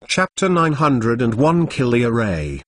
Chapter 901 Kill the Array.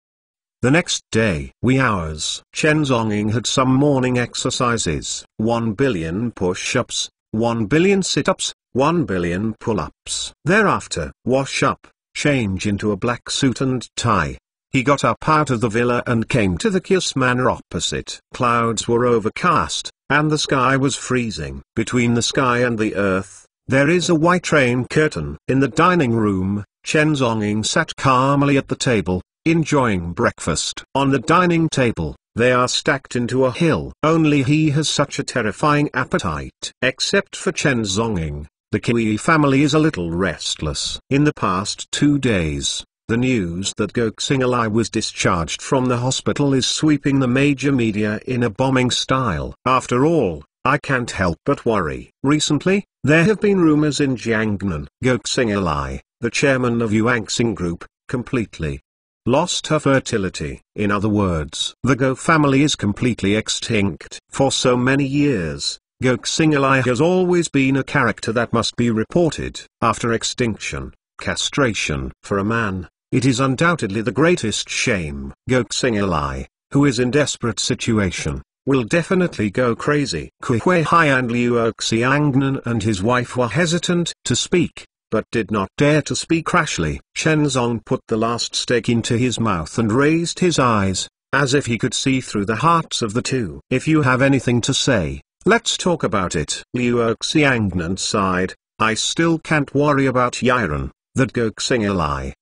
The next day, wee hours, Chen Zonging had some morning exercises: 1 billion push-ups, 1 billion sit-ups, 1 billion pull-ups. Thereafter, wash up, change into a black suit and tie. He got up out of the villa and came to the kiss manor opposite. Clouds were overcast, and the sky was freezing. Between the sky and the earth, there is a white rain curtain. In the dining room, Chen Zonging sat calmly at the table, enjoying breakfast. On the dining table, they are stacked into a hill. Only he has such a terrifying appetite. Except for Chen Zonging, the Kui family is a little restless. In the past 2 days, the news that Goksingalai was discharged from the hospital is sweeping the major media in a bombing style. After all, I can't help but worry. Recently, there have been rumors in Jiangnan. Goksingalai, the chairman of Yuanxing Group, completely lost her fertility. In other words, the Go family is completely extinct. For so many years, Goksingalai has always been a character that must be reported. After extinction, castration. For a man, it is undoubtedly the greatest shame. Goksingalai, who is in desperate situation, will definitely go crazy. Kui Huihai and Liu Xiangnan and his wife were hesitant to speak, but did not dare to speak rashly. Chen Zong put the last steak into his mouth and raised his eyes, as if he could see through the hearts of the two. If you have anything to say, let's talk about it. Liu Xiangnan sighed. I still can't worry about Yiren, that Goksingalai.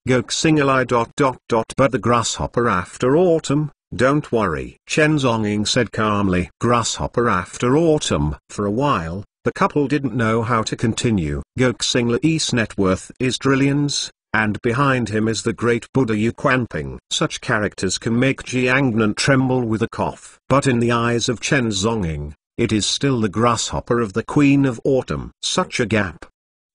But the grasshopper after autumn, don't worry. Chen Zonging said calmly. Grasshopper after autumn. For a while, the couple didn't know how to continue. Goksinglai's net worth is trillions, and behind him is the great Buddha Yu Quanping. Such characters can make Jiangnan tremble with a cough. But in the eyes of Chen Zonging, it is still the grasshopper of the Queen of Autumn. Such a gap.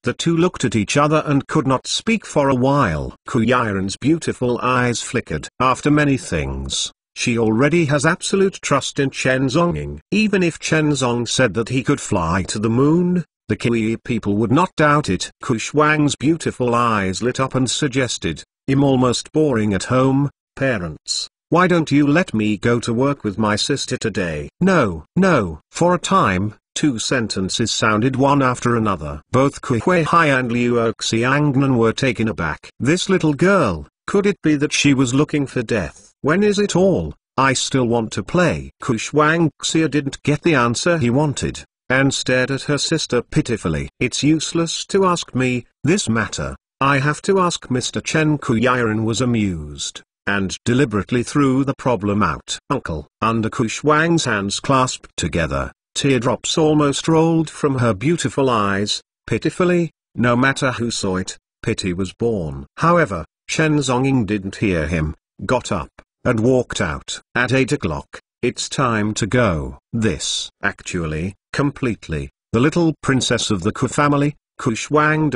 The two looked at each other and could not speak for a while. Yiren's beautiful eyes flickered. After many things, she already has absolute trust in Chen Zonging. Even if Chen Zong said that he could fly to the moon, the Kui people would not doubt it. Ku Shuang's beautiful eyes lit up and suggested, I'm almost boring at home, parents. Why don't you let me go to work with my sister today? No, no. For a time, two sentences sounded one after another. Both Kui Huihai and Liu Xiangnan were taken aback. This little girl, could it be that she was looking for death? When is it all? I still want to play. Ku Shuangxia didn't get the answer he wanted, and stared at her sister pitifully. It's useless to ask me this matter. I have to ask Mr. Chen. Yiren was amused, and deliberately threw the problem out. Uncle. Under Ku Shuang's hands clasped together, teardrops almost rolled from her beautiful eyes. Pitifully, no matter who saw it, pity was born. However, Chen Zonging didn't hear him, got up, and walked out. At 8 o'clock, it's time to go. This, actually, completely, the little princess of the Ku family, Ku Shuang.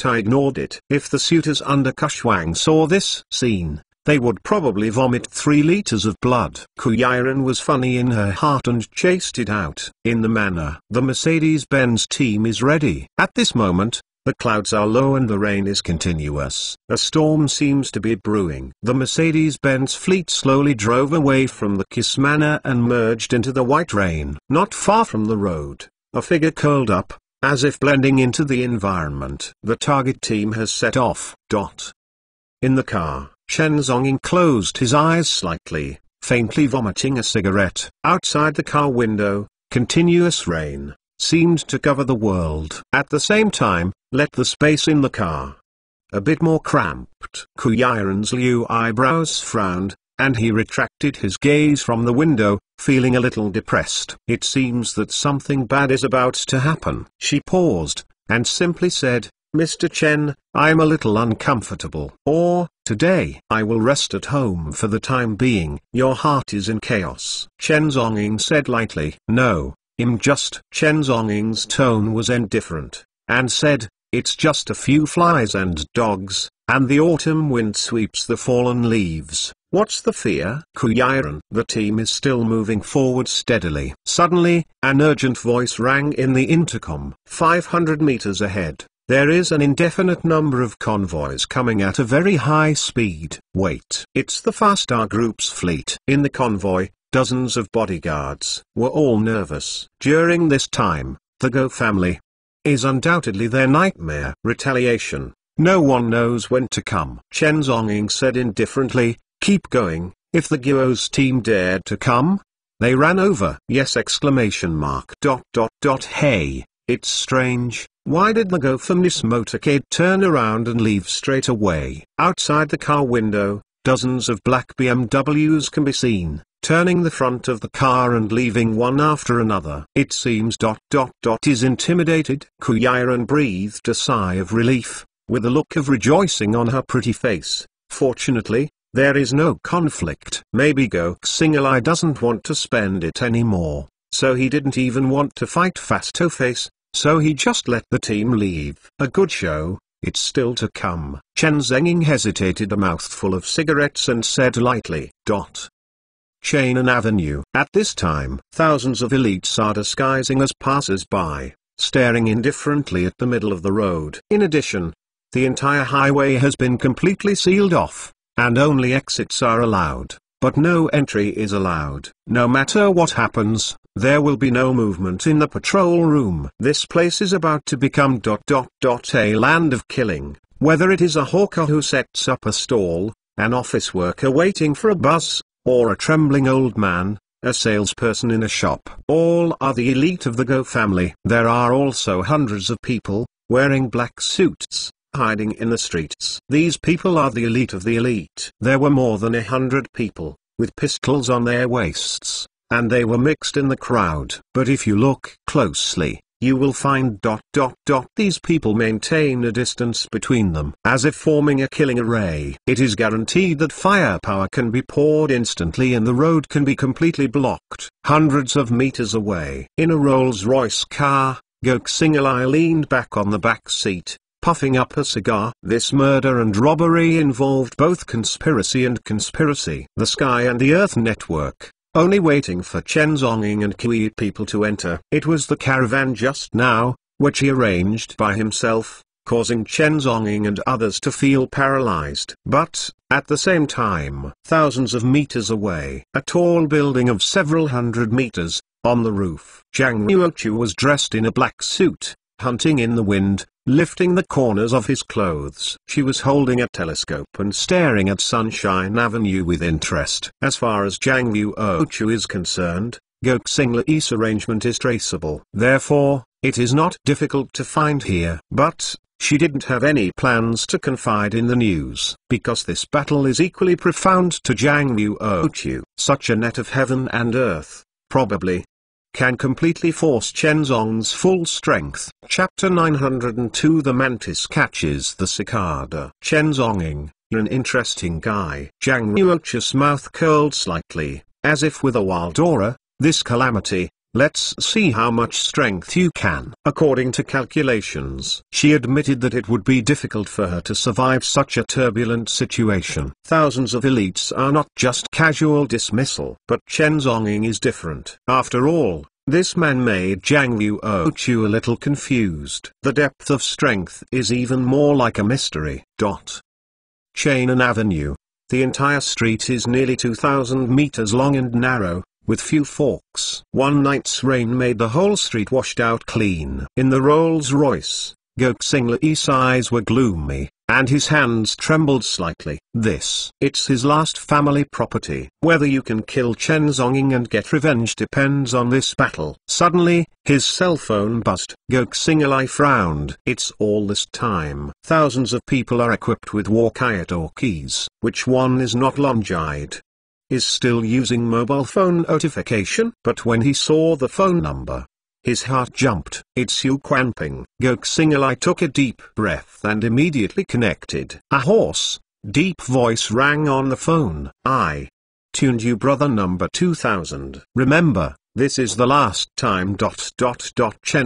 I ignored it. If the suitors under Ku Shuang saw this scene, they would probably vomit 3 liters of blood. Yiren was funny in her heart and chased it out. In the manor, the Mercedes-Benz team is ready. At this moment, the clouds are low and the rain is continuous. A storm seems to be brewing. The Mercedes-Benz fleet slowly drove away from the Kiss Manor and merged into the white rain. Not far from the road, a figure curled up, as if blending into the environment. The target team has set off. In the car, Chen Zonging closed his eyes slightly, faintly vomiting a cigarette. Outside the car window, continuous rain seemed to cover the world. At the same time, let the space in the car a bit more cramped. Yiren's Liu eyebrows frowned, and he retracted his gaze from the window, feeling a little depressed. It seems that something bad is about to happen. She paused, and simply said, Mr. Chen, I'm a little uncomfortable. Or, today, I will rest at home for the time being. Your heart is in chaos. Chen Zonging said lightly. No, I'm just. Chen Zonging's tone was indifferent, and said, it's just a few flies and dogs, and the autumn wind sweeps the fallen leaves. What's the fear? Yiren. The team is still moving forward steadily. Suddenly, an urgent voice rang in the intercom. 500 meters ahead, There is an indefinite number of convoys coming at a very high speed. Wait. It's the Fastar Group's fleet. In the convoy, dozens of bodyguards were all nervous. During this time, the Go family is undoubtedly their nightmare. Retaliation. No one knows when to come. Chen Zhongying said indifferently, keep going. If the Guo's team dared to come, they ran over. Yes! Exclamation mark. Hey, it's strange. Why did the Go from this motorcade turn around and leave straight away? Outside the car window, dozens of black BMWs can be seen, turning the front of the car and leaving one after another. It seems is intimidated. Ku Yiren breathed a sigh of relief, with a look of rejoicing on her pretty face. Fortunately, there is no conflict. Maybe Go Xing'ai doesn't want to spend it anymore, so he didn't even want to fight Face-to-Face, so he just let the team leave. A good show, it's still to come. Chen Zhongying hesitated a mouthful of cigarettes and said lightly, Chainan Avenue. At this time, thousands of elites are disguising as passers-by, staring indifferently at the middle of the road. In addition, the entire highway has been completely sealed off, and only exits are allowed, but no entry is allowed. No matter what happens, there will be no movement in the patrol room. This place is about to become a land of killing, whether it is a hawker who sets up a stall, an office worker waiting for a bus, or a trembling old man, a salesperson in a shop. All are the elite of the Go family. There are also hundreds of people, wearing black suits, hiding in the streets. These people are the elite of the elite. There were more than 100 people, with pistols on their waists, and they were mixed in the crowd. But if you look closely, you will find these people maintain a distance between them, as if forming a killing array. It is guaranteed that firepower can be poured instantly and the road can be completely blocked. Hundreds of meters away, in a Rolls-Royce car, Go Xing'ai leaned back on the back seat, puffing up a cigar. This murder and robbery involved both conspiracy and conspiracy. The Sky and the Earth network, only waiting for Chen Zhongying and Kui people to enter. It was the caravan just now, which he arranged by himself, causing Chen Zhongying and others to feel paralyzed. But, at the same time, thousands of meters away, a tall building of several hundred meters, on the roof, Zhang Yuochu was dressed in a black suit, hunting in the wind, lifting the corners of his clothes. She was holding a telescope and staring at Sunshine Avenue with interest. As far as Zhang Yuochu is concerned, Go Xing'ai's arrangement is traceable. Therefore, it is not difficult to find here. But, she didn't have any plans to confide in the news, because this battle is equally profound to Zhang Yuochu. Such a net of heaven and earth, probably, can completely force Chen Zhong's full strength. Chapter 902 The Mantis Catches the Cicada. Chen Zhongying, you're an interesting guy. Zhang Yuochu's mouth curled slightly, as if with a wild aura. This calamity, let's see how much strength you can. According to calculations, she admitted that it would be difficult for her to survive such a turbulent situation. Thousands of elites are not just casual dismissal. But Chen Zhongying is different. After all, this man made Zhang Yuochu a little confused. The depth of strength is even more like a mystery. Chainan Avenue. The entire street is nearly 2,000 meters long and narrow, with few forks. One night's rain made the whole street washed out clean. In the Rolls-Royce, Go Xing'ai's eyes were gloomy, and his hands trembled slightly. It's his last family property. Whether you can kill Chen Zhongying and get revenge depends on this battle. Suddenly, his cell phone buzzed. Go Xing'ai frowned. It's all this time. Thousands of people are equipped with walkie-talkies. Which one is not Longjide? Is still using mobile phone notification? But when he saw the phone number, his heart jumped. It's Yu Quanping. Go Xing'ai took a deep breath and immediately connected. A hoarse, deep voice rang on the phone. I tuned you brother number 2000. Remember, this is the last time. Chen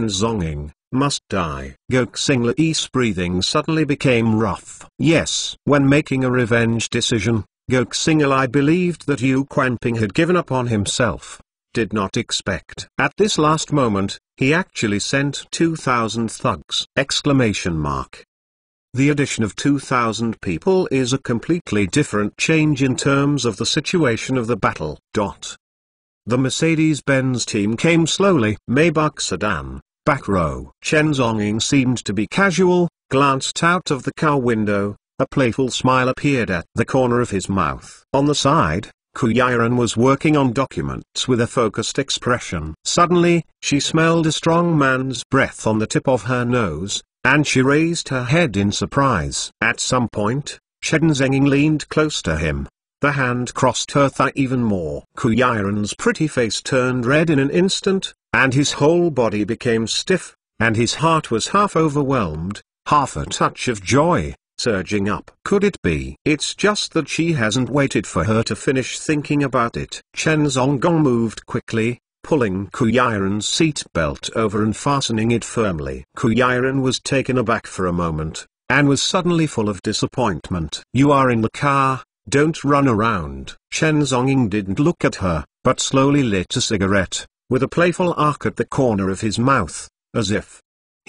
Zhongying must die. Go Xing'ai's breathing suddenly became rough. Yes, when making a revenge decision, Go Xing'ai believed that Yu Quanping had given up on himself. Did not expect. At this last moment, He actually sent 2,000 thugs! The addition of 2,000 people is a completely different change in terms of the situation of the battle. The Mercedes-Benz team came slowly. Maybach sedan, back row. Chen Zhongying seemed to be casual, glanced out of the car window. A playful smile appeared at the corner of his mouth. On the side, Ku Yiren was working on documents with a focused expression. Suddenly, she smelled a strong man's breath on the tip of her nose, and she raised her head in surprise. At some point, Chen Zhongying leaned close to him. The hand crossed her thigh even more. Ku Yiren's pretty face turned red in an instant, and his whole body became stiff, and his heart was half overwhelmed, half a touch of joy surging up. Could it be? It's just that she hasn't waited for her to finish thinking about it. Chen Zhongying moved quickly, pulling Ku Yiren's seat belt over and fastening it firmly. Ku Yiren was taken aback for a moment, and was suddenly full of disappointment. You are in the car, don't run around. Chen Zhongying didn't look at her, but slowly lit a cigarette, with a playful arc at the corner of his mouth, as if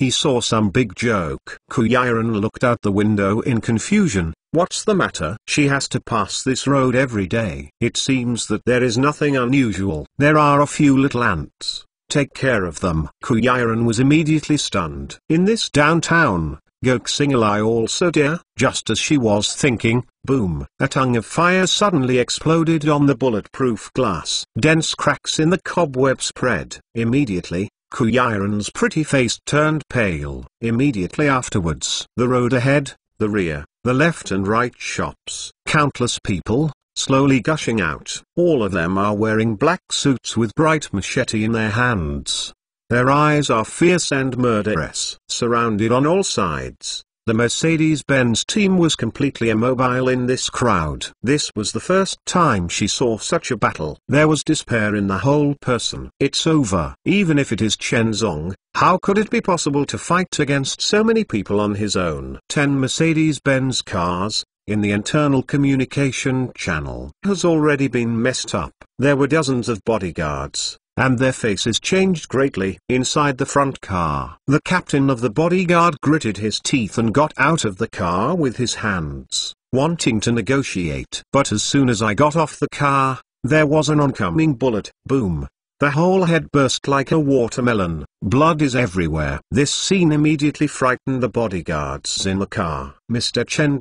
he saw some big joke. Ku Yiren looked out the window in confusion. What's the matter? She has to pass this road every day. It seems that there is nothing unusual. There are a few little ants. Take care of them. Ku Yiren was immediately stunned. In this downtown, Goxinglai also dear? Just as she was thinking, boom! A tongue of fire suddenly exploded on the bulletproof glass. Dense cracks in the cobweb spread. Immediately, Ku Yiren's pretty face turned pale. Immediately afterwards, the road ahead, the rear, the left and right shops. Countless people, slowly gushing out. All of them are wearing black suits with bright machete in their hands. Their eyes are fierce and murderous. Surrounded on all sides, the Mercedes-Benz team was completely immobile in this crowd. This was the first time she saw such a battle. There was despair in the whole person. It's over. Even if it is Chen Zhongying, how could it be possible to fight against so many people on his own? 10 Mercedes-Benz cars, in the internal communication channel, has already been messed up. There were dozens of bodyguards, and their faces changed greatly. Inside the front car, the captain of the bodyguard gritted his teeth and got out of the car with his hands, wanting to negotiate. But as soon as I got off the car, there was an oncoming bullet. Boom! The whole head burst like a watermelon. Blood is everywhere. This scene immediately frightened the bodyguards in the car. Mr. Chen ...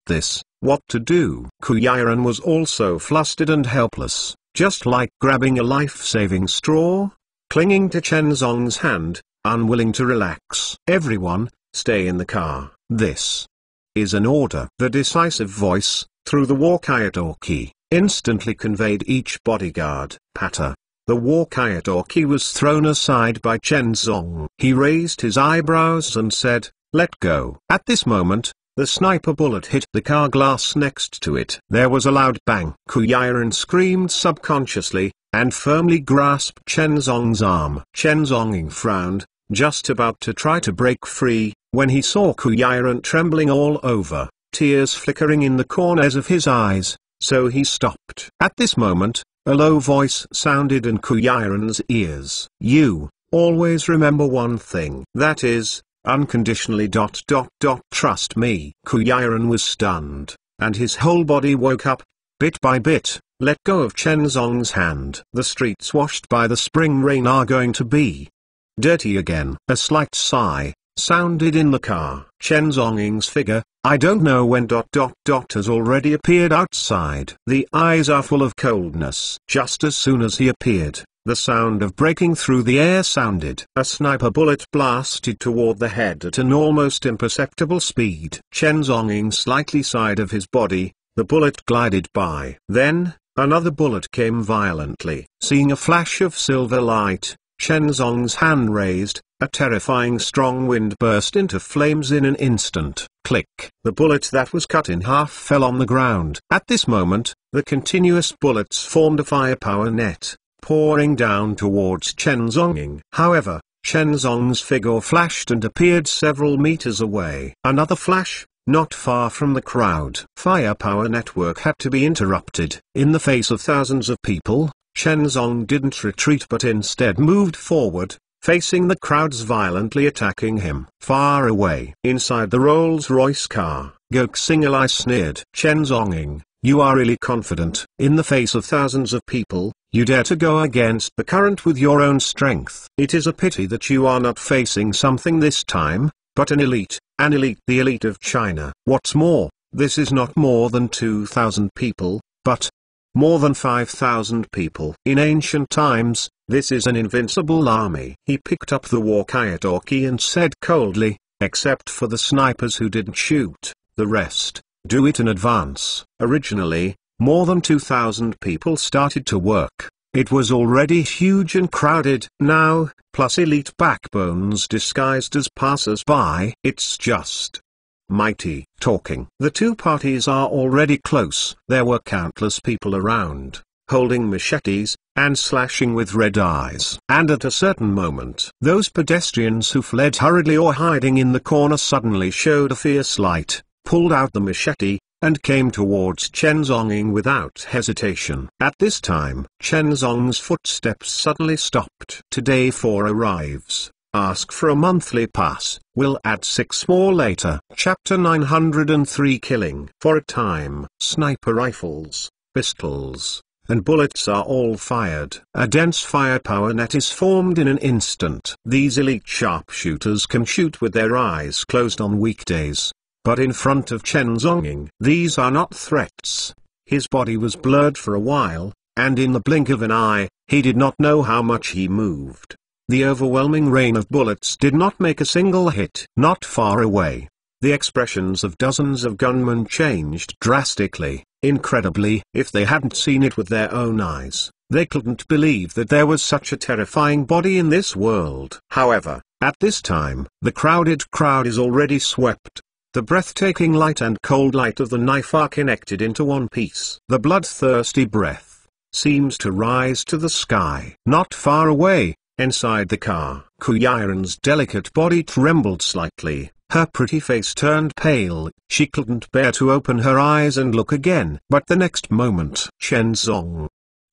this, what to do? Ku Yiren was also flustered and helpless. Just like grabbing a life-saving straw, clinging to Chen Zhongying's hand, unwilling to relax. Everyone, stay in the car. This is an order. The decisive voice, through the walkie-talkie, instantly conveyed each bodyguard. Patter. The walkie-talkie was thrown aside by Chen Zhongying. He raised his eyebrows and said, "Let go." At this moment, the sniper bullet hit the car glass next to it. There was a loud bang. Ku Yiren screamed subconsciously, and firmly grasped Chen Zhongying's arm. Chen Zhongying frowned, just about to try to break free, when he saw Ku Yiren trembling all over, tears flickering in the corners of his eyes, so he stopped. At this moment, a low voice sounded in Ku Yiren's ears. You, always remember one thing. That is, unconditionally ... trust me. Ku Yiren was stunned, and his whole body woke up. Bit by bit, let go of Chen Zhongying's hand. The streets washed by the spring rain are going to be dirty again. A slight sigh sounded in the car. Chen Zhongying's figure, I don't know when ... has already appeared outside. The eyes are full of coldness. Just as soon as he appeared, the sound of breaking through the air sounded. A sniper bullet blasted toward the head at an almost imperceptible speed. Chen Zhongying slightly side of his body, the bullet glided by. Then, another bullet came violently. Seeing a flash of silver light, Chen Zhongying's hand raised, a terrifying strong wind burst into flames in an instant. Click. The bullet that was cut in half fell on the ground. At this moment, the continuous bullets formed a firepower net, pouring down towards Chen Zhongying. However, Chen Zhongying's figure flashed and appeared several meters away. Another flash, not far from the crowd. Firepower network had to be interrupted. In the face of thousands of people, Chen Zong didn't retreat but instead moved forward, facing the crowds violently attacking him. Far away, inside the Rolls-Royce car, Gok Singalai sneered. Chen Zonging, you are really confident. In the face of thousands of people, you dare to go against the current with your own strength. It is a pity that you are not facing something this time, but an elite, the elite of China. What's more, this is not more than 2,000 people, but more than 5,000 people. In ancient times, this is an invincible army. He picked up the walkie-talkie and said coldly, except for the snipers who didn't shoot, the rest, do it in advance. Originally, more than 2,000 people started to work. It was already huge and crowded. Now, plus elite backbones disguised as passers-by. It's just mighty. Talking. The two parties are already close. There were countless people around, holding machetes, and slashing with red eyes. And at a certain moment, those pedestrians who fled hurriedly or hiding in the corner suddenly showed a fierce light, pulled out the machete, and came towards Chen Zonging without hesitation. At this time, Chen Zong's footsteps suddenly stopped. Today 4 arrives. Ask for a monthly pass. We'll add 6 more later. Chapter 903 Killing. For a time, sniper rifles, pistols, and bullets are all fired. A dense firepower net is formed in an instant. These elite sharpshooters can shoot with their eyes closed on weekdays. But in front of Chen Zonging, these are not threats. His body was blurred for a while, and in the blink of an eye, he did not know how much he moved. The overwhelming rain of bullets did not make a single hit. Not far away, the expressions of dozens of gunmen changed drastically. Incredibly, if they hadn't seen it with their own eyes, they couldn't believe that there was such a terrifying body in this world. However, at this time, the crowded crowd is already swept. The breathtaking light and cold light of the knife are connected into one piece. The bloodthirsty breath seems to rise to the sky. Not far away, inside the car, Ku Yiren's delicate body trembled slightly. Her pretty face turned pale. She couldn't bear to open her eyes and look again. But the next moment, Chen Zong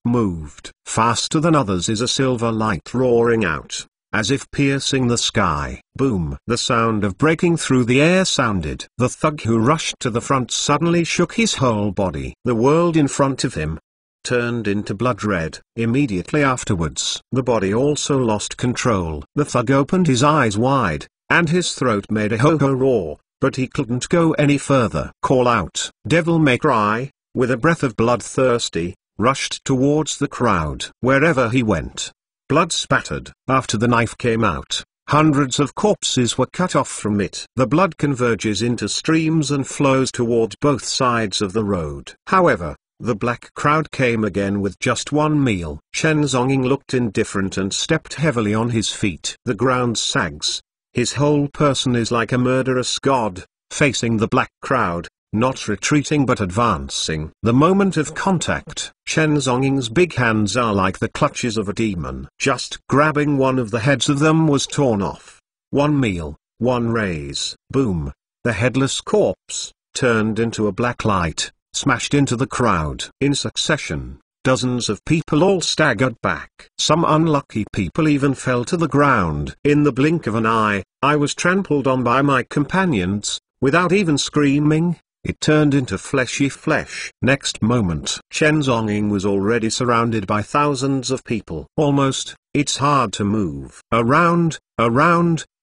moved. Faster than others is a silver light roaring out, as if piercing the sky. Boom! The sound of breaking through the air sounded. The thug who rushed to the front suddenly shook his whole body. The world in front of him turned into blood red. Immediately afterwards, the body also lost control. The thug opened his eyes wide, and his throat made a ho-ho roar, but he couldn't go any further. Call out, Devil May Cry, with a breath of bloodthirsty, rushed towards the crowd. Wherever he went, blood spattered. After the knife came out, hundreds of corpses were cut off from it. The blood converges into streams and flows towards both sides of the road. However, the black crowd came again with just one meal. Chen Zonging looked indifferent and stepped heavily on his feet. The ground sags. His whole person is like a murderous god, facing the black crowd, not retreating but advancing. The moment of contact, Chen Zonging's big hands are like the clutches of a demon. Just grabbing one of the heads of them was torn off. One meal, one raise. Boom! The headless corpse turned into a black light, smashed into the crowd. In succession, dozens of people all staggered back. Some unlucky people even fell to the ground. In the blink of an eye, I was trampled on by my companions. Without even screaming, it turned into fleshy flesh. Next moment, Chen Zonging was already surrounded by thousands of people. Almost, it's hard to move. Around,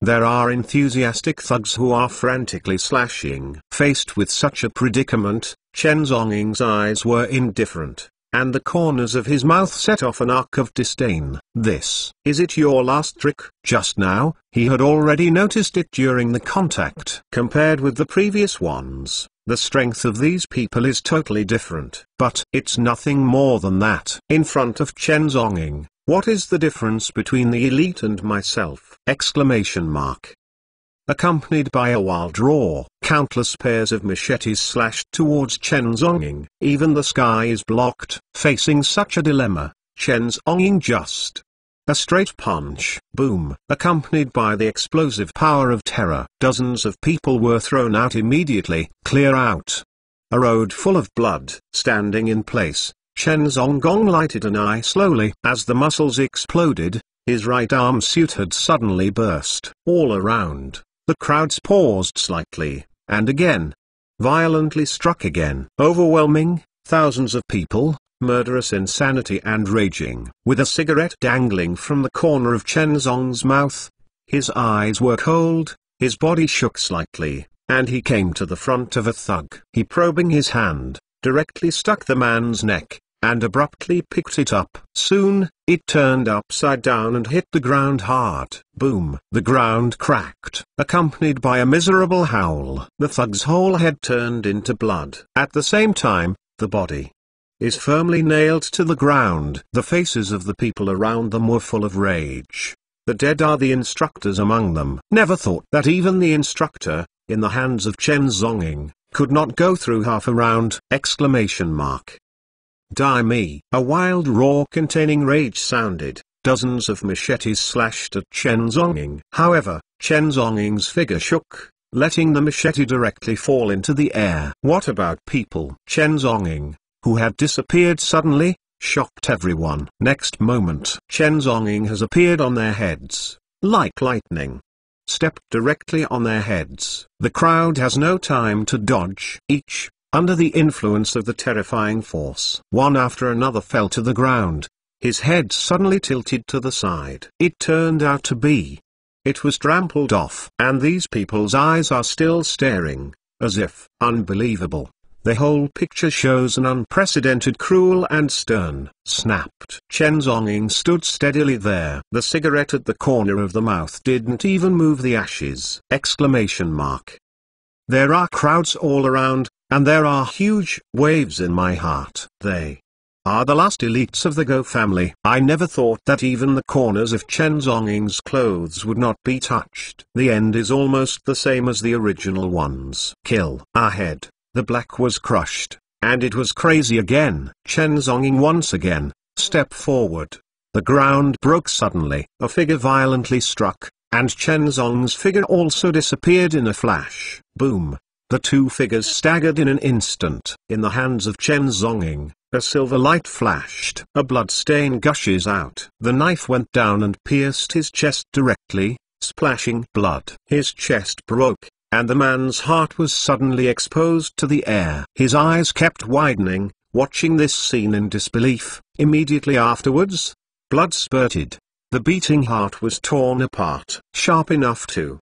there are enthusiastic thugs who are frantically slashing. Faced with such a predicament, Chen Zonging's eyes were indifferent, and the corners of his mouth set off an arc of disdain. This, is it your last trick? Just now, he had already noticed it during the contact. Compared with the previous ones, the strength of these people is totally different. But it's nothing more than that. In front of Chen Zonging, what is the difference between the elite and myself? Exclamation mark. Accompanied by a wild roar, countless pairs of machetes slashed towards Chen Zonging. Even the sky is blocked. Facing such a dilemma, Chen Zonging just a straight punch. Boom! Accompanied by the explosive power of terror, dozens of people were thrown out immediately. Clear out. A road full of blood. Standing in place, Chen Zhonggong lighted an eye slowly. As the muscles exploded, his right arm suit had suddenly burst. All around, the crowds paused slightly, and again. Violently struck again. Overwhelming, thousands of people, murderous insanity and raging. With a cigarette dangling from the corner of Chen Zong's mouth, his eyes were cold, his body shook slightly, and he came to the front of a thug. He probing his hand, directly struck the man's neck, and abruptly picked it up. Soon, it turned upside down and hit the ground hard. Boom! The ground cracked, accompanied by a miserable howl. The thug's whole head turned into blood. At the same time, the body is firmly nailed to the ground. The faces of the people around them were full of rage. The dead are the instructors among them. Never thought that even the instructor, in the hands of Chen Zhongying, could not go through half a round! Die me! A wild roar containing rage sounded. Dozens of machetes slashed at Chen Zhongying. However, Chen Zhongying's figure shook, letting the machete directly fall into the air. What about people? Chen Zhongying, who had disappeared suddenly, shocked everyone. Next moment, Chen Zhongying has appeared on their heads, like lightning. Stepped directly on their heads. The crowd has no time to dodge. Each, under the influence of the terrifying force, one after another fell to the ground. His head suddenly tilted to the side. It turned out to be. It was trampled off. And these people's eyes are still staring, as if, unbelievable. The whole picture shows an unprecedented cruel and stern. Snapped. Chen Zhongying stood steadily there. The cigarette at the corner of the mouth didn't even move the ashes! There are crowds all around, and there are huge waves in my heart. They are the last elites of the Go family. I never thought that even the corners of Chen Zhongying's clothes would not be touched. The end is almost the same as the original ones. Kill. Ahead, the black was crushed, and it was crazy again. Chen Zhongying once again, step forward. The ground broke suddenly. A figure violently struck, and Chen Zhong's figure also disappeared in a flash. Boom! The two figures staggered in an instant. In the hands of Chen Zhongying, a silver light flashed. A blood stain gushes out. The knife went down and pierced his chest directly, splashing blood. His chest broke, and the man's heart was suddenly exposed to the air. His eyes kept widening, watching this scene in disbelief. Immediately afterwards, blood spurted. The beating heart was torn apart. Sharp enough to.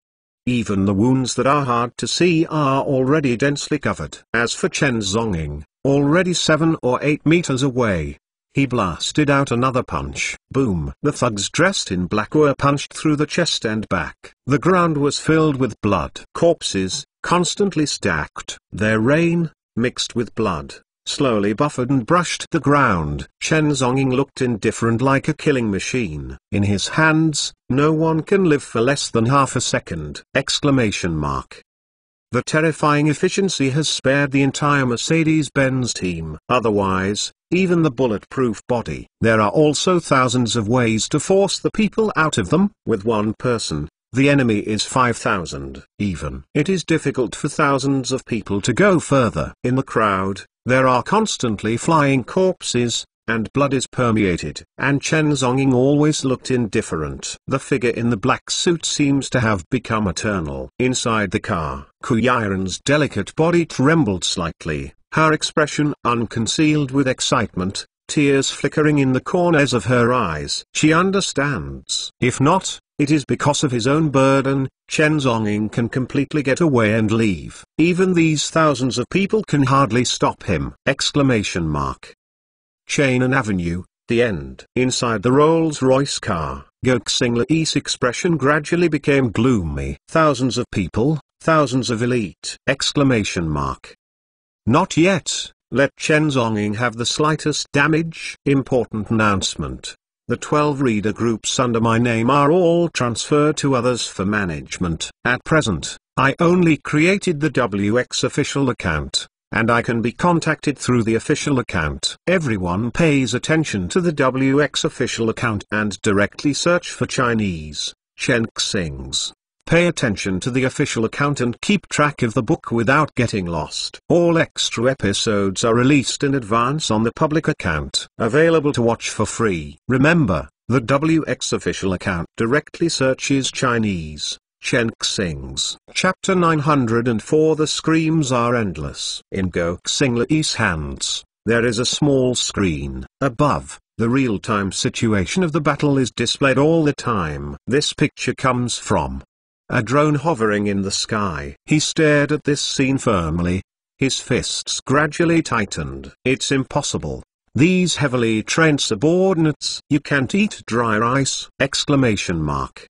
Even the wounds that are hard to see are already densely covered. As for Chen Zhongying, already 7 or 8 meters away, he blasted out another punch. Boom! The thugs dressed in black were punched through the chest and back. The ground was filled with blood. Corpses, constantly stacked. Their rain, mixed with blood, slowly buffeted and brushed the ground. Chen Zhongying looked indifferent, like a killing machine. In his hands, no one can live for less than half a second! The terrifying efficiency has spared the entire Mercedes-Benz team. Otherwise, even the bulletproof body. There are also thousands of ways to force the people out of them. With one person, the enemy is 5,000. Even it is difficult for thousands of people to go further. In the crowd, there are constantly flying corpses, and blood is permeated. And Chen Zhongying always looked indifferent. The figure in the black suit seems to have become eternal. Inside the car, Ku Yiren's delicate body trembled slightly, her expression unconcealed with excitement, tears flickering in the corners of her eyes. She understands. If not, it is because of his own burden. Chen Zhongying can completely get away and leave. Even these thousands of people can hardly stop him! Chainan Avenue, the end. Inside the Rolls-Royce car, Goxing-Lei's expression gradually became gloomy. Thousands of people, thousands of elite! Not yet. Let Chen Zhongying have the slightest damage. Important announcement. The 12 reader groups under my name are all transferred to others for management. At present, I only created the WX official account, and I can be contacted through the official account. Everyone pays attention to the WX official account and directly search for Chinese, Chen Xing's Pay attention to the official account and keep track of the book without getting lost. All extra episodes are released in advance on the public account, available to watch for free. Remember, the WX official account directly searches Chinese. Chen Xing's Chapter 904. The screams are endless. In Gokxing Lei's hands, there is a small screen. Above, the real-time situation of the battle is displayed all the time. This picture comes from a drone hovering in the sky. He stared at this scene firmly. His fists gradually tightened. It's impossible. These heavily trained subordinates. You can't eat dry rice! Exclamation mark.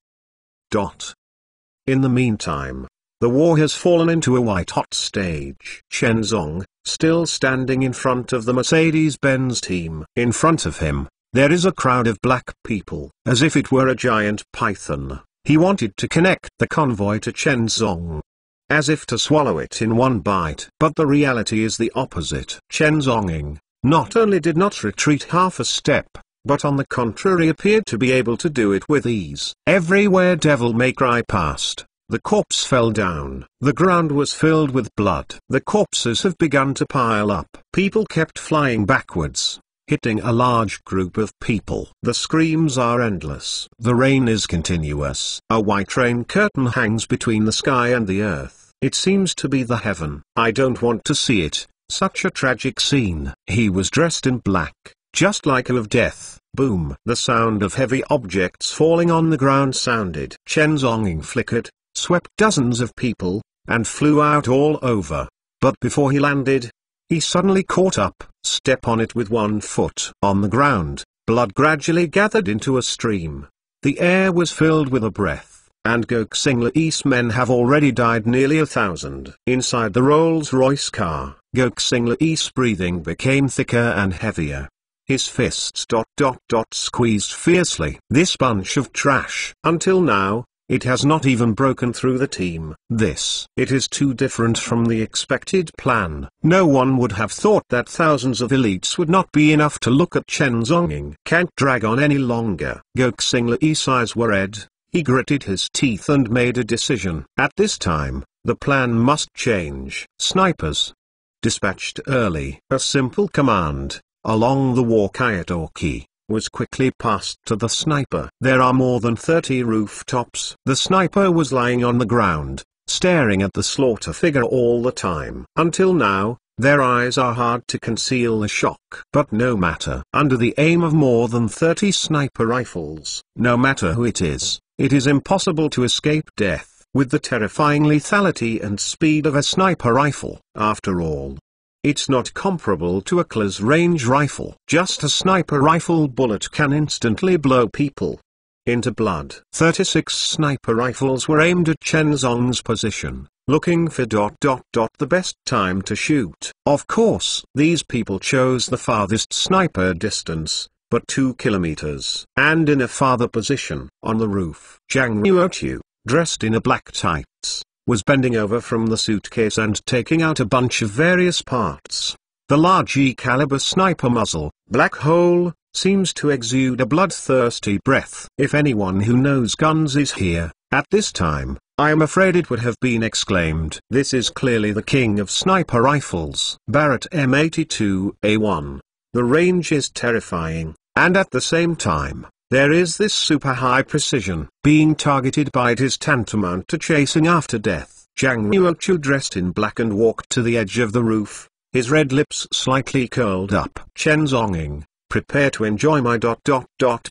In the meantime, the war has fallen into a white-hot stage. Chen Zong, still standing in front of the Mercedes-Benz team. In front of him, there is a crowd of black people. As if it were a giant python, he wanted to connect the convoy to Chen Zong, as if to swallow it in one bite. But the reality is the opposite. Chen Zonging not only did not retreat half a step, but on the contrary appeared to be able to do it with ease. Everywhere Devil May Cry passed, the corpse fell down. The ground was filled with blood. The corpses have begun to pile up. People kept flying backwards, hitting a large group of people. The screams are endless. The rain is continuous. A white rain curtain hangs between the sky and the earth. It seems to be the heaven. I don't want to see it. Such a tragic scene. He was dressed in black, just like of death. Boom! The sound of heavy objects falling on the ground sounded. Chen Zonging flickered, swept dozens of people, and flew out all over. But before he landed, he suddenly caught up, step on it with one foot. On the ground, blood gradually gathered into a stream. The air was filled with a breath, and Gokxing Lei's men have already died nearly 1,000. Inside the Rolls-Royce car, Gokxing Lei's breathing became thicker and heavier. His fists squeezed fiercely. This bunch of trash. Until now, it has not even broken through the team. It is too different from the expected plan. No one would have thought that thousands of elites would not be enough to look at Chen Zonging. Can't drag on any longer. Gokxing Lei's eyes were red. He gritted his teeth and made a decision. At this time, the plan must change. Snipers dispatched early. A simple command along the walkie-talkie was quickly passed to the sniper. There are more than 30 rooftops. The sniper was lying on the ground, staring at the slaughter figure all the time. Until now, their eyes are hard to conceal the shock. But no matter. Under the aim of more than 30 sniper rifles, no matter who it is impossible to escape death with the terrifying lethality and speed of a sniper rifle. After all, it's not comparable to a close-range rifle. Just a sniper rifle bullet can instantly blow people into blood. 36 sniper rifles were aimed at Chen Zong's position, looking for the best time to shoot. Of course, these people chose the farthest sniper distance, but 2 kilometers. And in a farther position, on the roof, Zhang Ruoqiu, dressed in a black tights, was bending over from the suitcase and taking out a bunch of various parts. The large E-caliber sniper muzzle, black hole, seems to exude a bloodthirsty breath. If anyone who knows guns is here, at this time, I am afraid it would have been exclaimed. This is clearly the king of sniper rifles. Barrett M82A1. The range is terrifying, and at the same time, there is this super high precision. Being targeted by it is tantamount to chasing after death. Zhang Ruoqiu dressed in black and walked to the edge of the roof, his red lips slightly curled up. Chen Zonging, prepare to enjoy my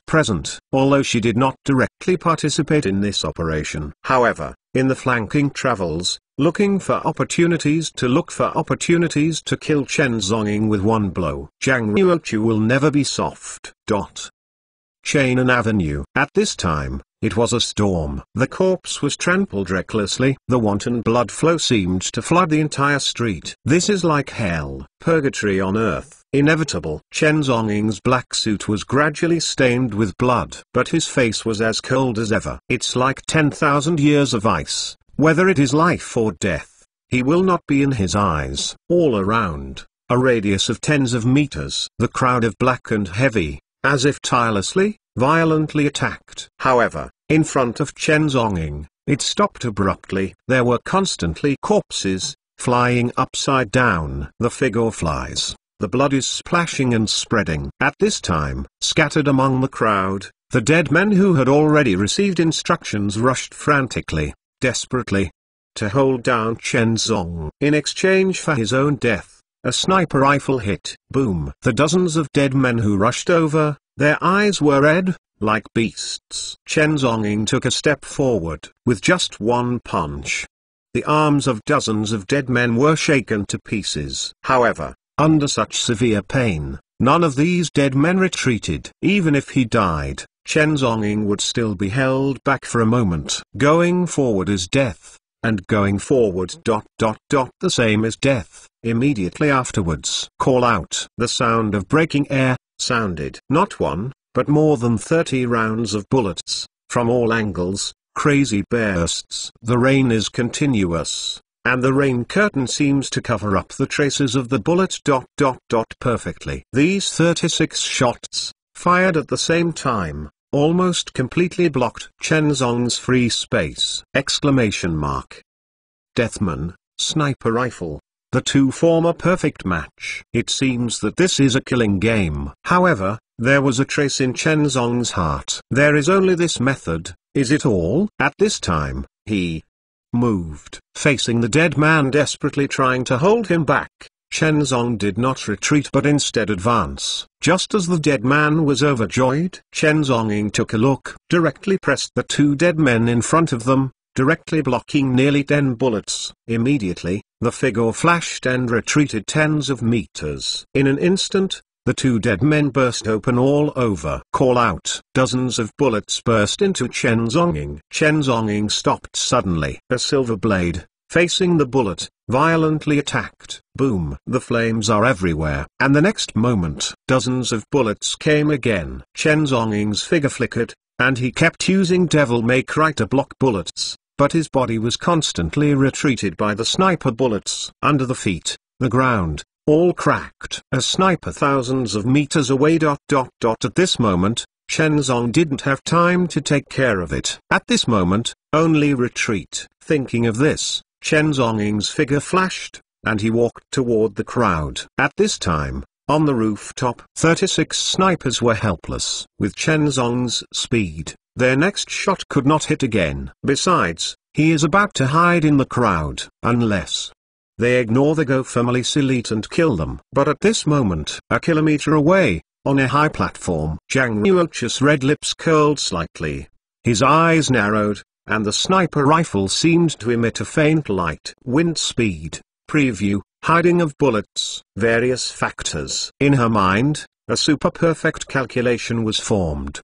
present. Although she did not directly participate in this operation. However, in the flanking travels, looking for opportunities to kill Chen Zonging with one blow. Zhang Ruoqiu will never be soft. Chainan Avenue. At this time, it was a storm. The corpse was trampled recklessly. The wanton blood flow seemed to flood the entire street. This is like hell, purgatory on earth. Inevitable. Chen Zonging's black suit was gradually stained with blood, but his face was as cold as ever. It's like 10,000 years of ice. Whether it is life or death, he will not be in his eyes. All around, a radius of tens of meters. The crowd of black and heavy, as if tirelessly, violently attacked. However, in front of Chen Zonging, It stopped abruptly. There were constantly corpses, flying upside down. The figure flies. The blood is splashing and spreading. At this time, scattered among the crowd, the dead men who had already received instructions rushed frantically, desperately, to hold down Chen Zong. In exchange for his own death, a sniper rifle hit. Boom. The dozens of dead men who rushed over, their eyes were red, like beasts. Chen Zonging took a step forward. With just one punch, the arms of dozens of dead men were shaken to pieces. However, under such severe pain, none of these dead men retreated. Even if he died, Chen Zonging would still be held back for a moment. Going forward is death, and going forward ... the same as death. Immediately afterwards, call out. The sound of breaking air sounded. Not one, but more than 30 rounds of bullets, from all angles, crazy bursts. The rain is continuous, and the rain curtain seems to cover up the traces of the bullet ... perfectly. These 36 shots, fired at the same time, almost completely blocked Chen Zong's free space! Deathman, sniper rifle. The two form a perfect match. It seems that this is a killing game. However, there was a trace in Chen Zong's heart. There is only this method, is it all? At this time, he moved, facing the dead man, desperately trying to hold him back. Chen Zong did not retreat but instead advance. Just as the dead man was overjoyed, Chen Zonging took a look, directly pressed the two dead men in front of them, directly blocking nearly 10 bullets. Immediately, the figure flashed and retreated tens of meters. In an instant, the two dead men burst open all over. Call out. Dozens of bullets burst into Chen Zonging. Chen Zonging stopped suddenly. A silver blade, facing the bullet, violently attacked. Boom. The flames are everywhere. And the next moment, dozens of bullets came again. Chen Zonging's figure flickered, and he kept using Devil May Cry to block bullets, but his body was constantly retreated by the sniper bullets. Under the feet, the ground, all cracked. A sniper thousands of meters away. At this moment, Chen Zong didn't have time to take care of it. At this moment, only retreat. Thinking of this, Chen Zonging's figure flashed, and he walked toward the crowd. At this time, on the rooftop, 36 snipers were helpless. With Chen Zong's speed, their next shot could not hit again. Besides, he is about to hide in the crowd, unless they ignore the Go family elite and kill them. But at this moment, a kilometer away, on a high platform, Zhang Ruochu's red lips curled slightly. His eyes narrowed, and the sniper rifle seemed to emit a faint light. Wind speed, preview, hiding of bullets, various factors. In her mind, a super-perfect calculation was formed!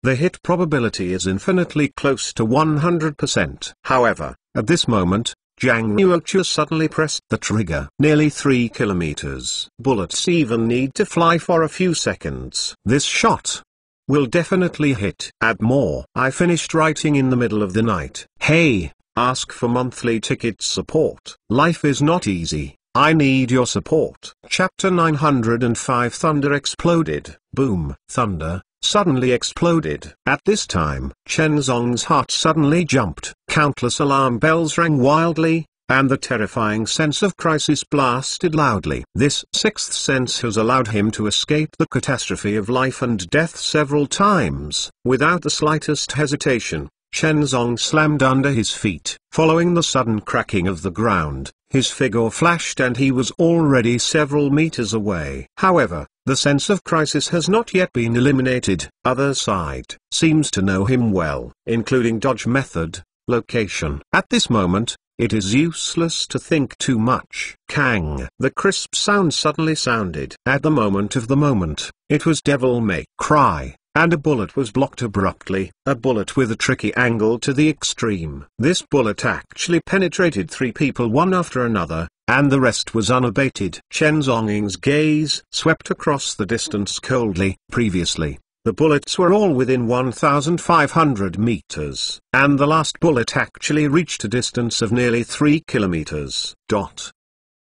The hit probability is infinitely close to 100%. However, at this moment, Zhang Ruochu suddenly pressed the trigger. Nearly 3 kilometers. Bullets even need to fly for a few seconds. This shot will definitely hit. Add more. I finished writing in the middle of the night. Hey, ask for monthly ticket support. Life is not easy. I need your support. Chapter 905. Thunder exploded. Boom. Thunder suddenly exploded. At this time, Chen Zong's heart suddenly jumped. Countless alarm bells rang wildly, and the terrifying sense of crisis blasted loudly. This sixth sense has allowed him to escape the catastrophe of life and death several times. Without the slightest hesitation, Chen Zong slammed under his feet. Following the sudden cracking of the ground, his figure flashed and he was already several meters away. However, the sense of crisis has not yet been eliminated. Other side seems to know him well, including dodge method, location. At this moment, it is useless to think too much. Kang! The crisp sound suddenly sounded. At the moment of the moment, it was Devil May Cry, and a bullet was blocked abruptly. A bullet with a tricky angle to the extreme. This bullet actually penetrated 3 people one after another, and the rest was unabated. Chen Zonging's gaze swept across the distance coldly. Previously, the bullets were all within 1,500 meters, and the last bullet actually reached a distance of nearly 3 kilometers.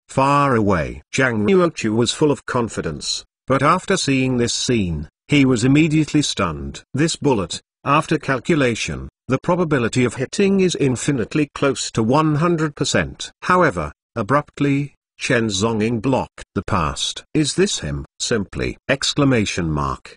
Far away. Zhang Ruochu was full of confidence, but after seeing this scene, he was immediately stunned. This bullet, after calculation, the probability of hitting is infinitely close to 100%. However, abruptly, Chen Zhongying blocked the past. Is this him? Simply! Exclamation mark.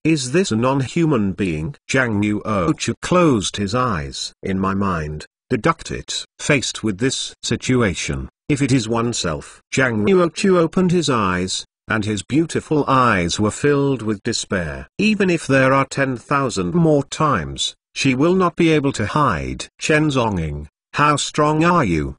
Is this a non-human being? Zhang Yuochu closed his eyes. In my mind, deduct it. Faced with this situation, if it is oneself. Zhang Yuochu opened his eyes, and his beautiful eyes were filled with despair. Even if there are 10,000 more times, she will not be able to hide. Chen Zhongying, how strong are you?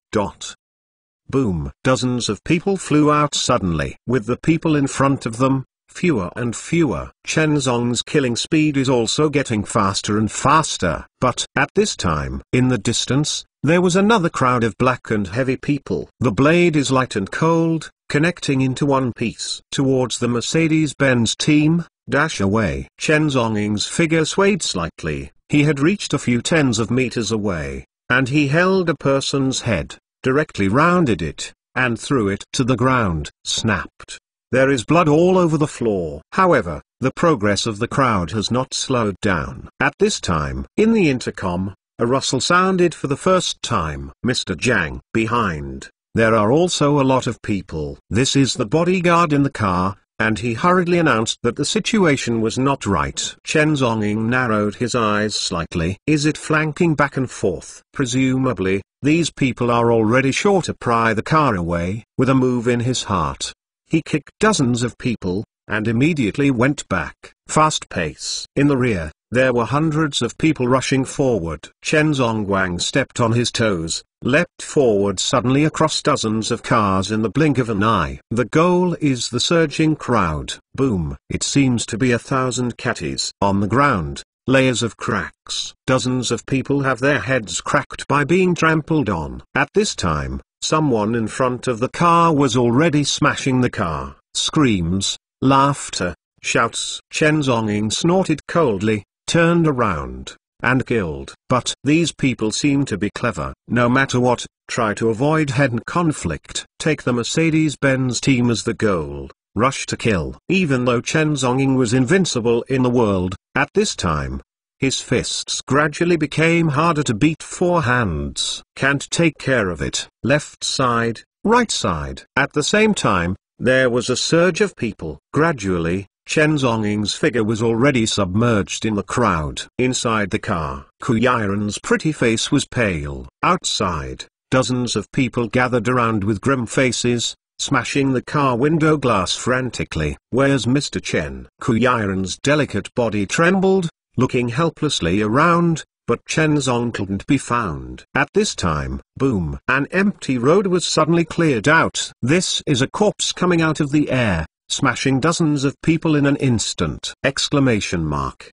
Boom! Dozens of people flew out suddenly. With the people in front of them, fewer and fewer. Chen Zhongying's killing speed is also getting faster and faster. But, at this time, in the distance, there was another crowd of black and heavy people. The blade is light and cold, connecting into one piece. Towards the Mercedes-Benz team, dash away. Chen Zhongying's figure swayed slightly. He had reached a few tens of meters away, and he held a person's head, directly rounded it, and threw it to the ground. Snapped. There is blood all over the floor. However, the progress of the crowd has not slowed down. At this time, in the intercom, a rustle sounded for the first time. Mr. Zhang. Behind, there are also a lot of people. This is the bodyguard in the car, and he hurriedly announced that the situation was not right. Chen Zhongying narrowed his eyes slightly. Is it flanking back and forth? Presumably, these people are already sure to pry the car away. With a move in his heart, he kicked dozens of people, and immediately went back. Fast pace. In the rear, there were hundreds of people rushing forward. Chen Zhongying stepped on his toes, leapt forward suddenly across dozens of cars in the blink of an eye. The goal is the surging crowd. Boom! It seems to be 1,000 catties. On the ground, layers of cracks. Dozens of people have their heads cracked by being trampled on. At this time, someone in front of the car was already smashing the car. Screams, laughter, shouts. Chen Zhongying snorted coldly, turned around, and killed. But these people seem to be clever. No matter what, try to avoid head-on conflict. Take the Mercedes-Benz team as the goal. Rush to kill. Even though Chen Zhongying was invincible in the world, at this time, his fists gradually became harder to beat. Forehands can't take care of it. Left side, right side. At the same time, there was a surge of people. Gradually, Chen Zhongying's figure was already submerged in the crowd. Inside the car, Ku Yiren's pretty face was pale. Outside, dozens of people gathered around with grim faces, smashing the car window glass frantically. Where's Mr. Chen? Ku Yiren's delicate body trembled, looking helplessly around, but Chen Zhongying couldn't be found. At this time, boom! An empty road was suddenly cleared out. This is a corpse coming out of the air, smashing dozens of people in an instant! Exclamation mark.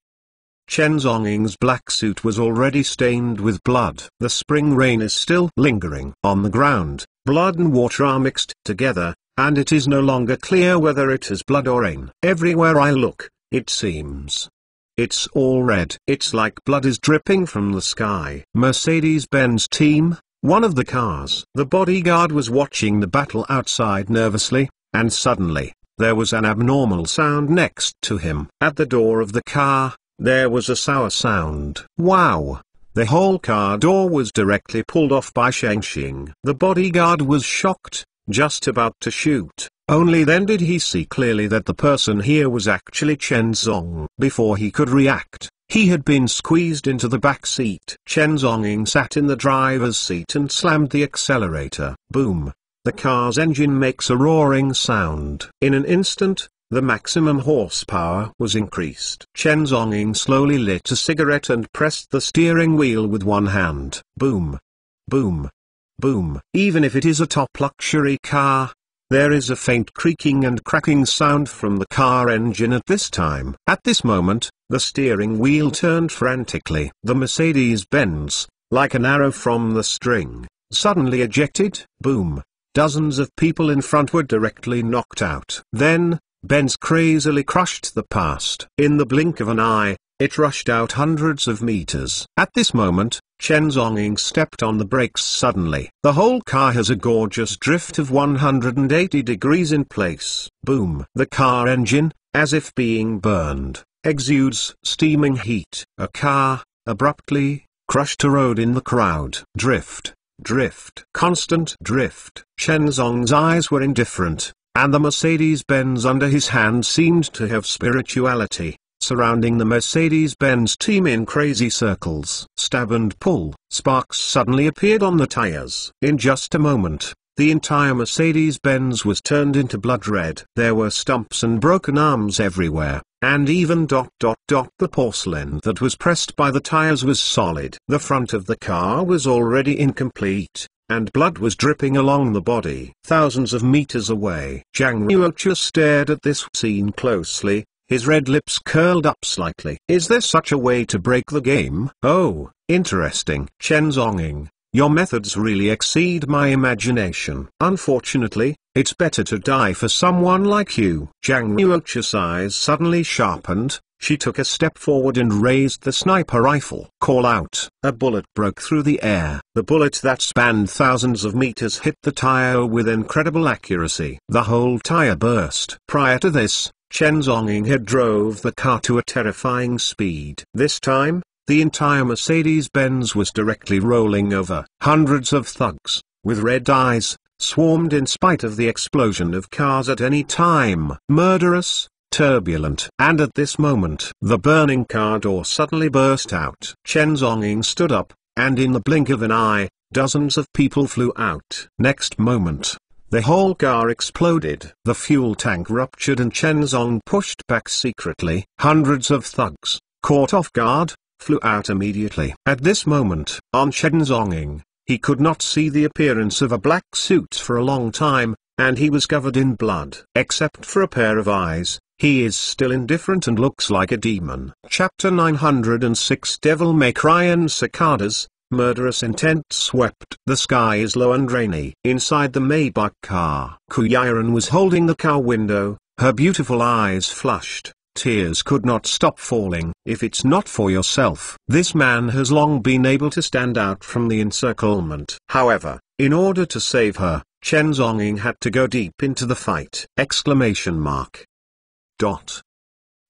Chen Zhongying's black suit was already stained with blood. The spring rain is still lingering. On the ground, blood and water are mixed together, and it is no longer clear whether it is blood or rain. Everywhere I look, it seems it's all red. It's like blood is dripping from the sky. Mercedes-Benz team, one of the cars. The bodyguard was watching the battle outside nervously, and suddenly, there was an abnormal sound next to him. At the door of the car, there was a sour sound. Wow! The whole car door was directly pulled off by Shang Xing. The bodyguard was shocked, just about to shoot. Only then did he see clearly that the person here was actually Chen Zhongying. Before he could react, he had been squeezed into the back seat. Chen Zhongying sat in the driver's seat and slammed the accelerator. Boom! The car's engine makes a roaring sound. In an instant, the maximum horsepower was increased. Chen Zhongying slowly lit a cigarette and pressed the steering wheel with one hand. Boom! Boom! Boom! Even if it is a top luxury car, there is a faint creaking and cracking sound from the car engine at this time. At this moment, the steering wheel turned frantically. The Mercedes-Benz, like an arrow from the string, suddenly ejected. Boom! Dozens of people in front were directly knocked out. Then, Benz crazily crushed the past. In the blink of an eye, it rushed out hundreds of meters. At this moment, Chen Zhongying stepped on the brakes suddenly. The whole car has a gorgeous drift of 180 degrees in place. Boom! The car engine, as if being burned, exudes steaming heat. A car, abruptly, crushed a road in the crowd. Drift, drift, constant drift. Chen Zong's eyes were indifferent, and the Mercedes-Benz under his hand seemed to have spirituality, surrounding the Mercedes-Benz team in crazy circles. Stab and pull. Sparks suddenly appeared on the tires. In just a moment, the entire Mercedes-Benz was turned into blood red. There were stumps and broken arms everywhere, and even the porcelain that was pressed by the tires was solid. The front of the car was already incomplete, and blood was dripping along the body. Thousands of meters away, Zhang Ruocha stared at this scene closely, his red lips curled up slightly. Is there such a way to break the game? Oh, interesting. Chen Zonging, your methods really exceed my imagination. Unfortunately, it's better to die for someone like you. Zhang Ruocha's eyes suddenly sharpened. She took a step forward and raised the sniper rifle. Call out. A bullet broke through the air. The bullet that spanned thousands of meters hit the tire with incredible accuracy. The whole tire burst. Prior to this, Chen Zonging had drove the car to a terrifying speed. This time, the entire Mercedes-Benz was directly rolling over. Hundreds of thugs, with red eyes, swarmed in spite of the explosion of cars at any time. Murderous, turbulent. And at this moment, the burning car door suddenly burst out. Chen Zonging stood up, and in the blink of an eye, dozens of people flew out. Next moment, the whole car exploded. The fuel tank ruptured and Chen Zong pushed back secretly. Hundreds of thugs, caught off guard, flew out immediately. At this moment, on Chen Zonging, he could not see the appearance of a black suit for a long time, and he was covered in blood. Except for a pair of eyes, he is still indifferent and looks like a demon. Chapter 906 Devil May Cry and Cicadas. Murderous intent swept. The sky is low and rainy. Inside the Maybach car, Ku Yiren was holding the car window, her beautiful eyes flushed. Tears could not stop falling. If it's not for yourself. This man has long been able to stand out from the encirclement. However, in order to save her, Chen Zonging had to go deep into the fight. Exclamation mark.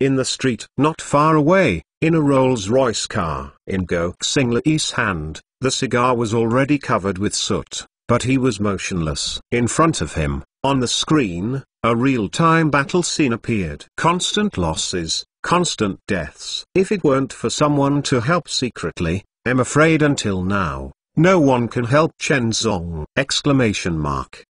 In the street, not far away, in a Rolls-Royce car, in Go Xinglei's hand, the cigar was already covered with soot, but he was motionless. In front of him, on the screen, a real-time battle scene appeared. Constant losses, constant deaths. If it weren't for someone to help secretly, I'm afraid until now, no one can help Chen Zong! Exclamation mark.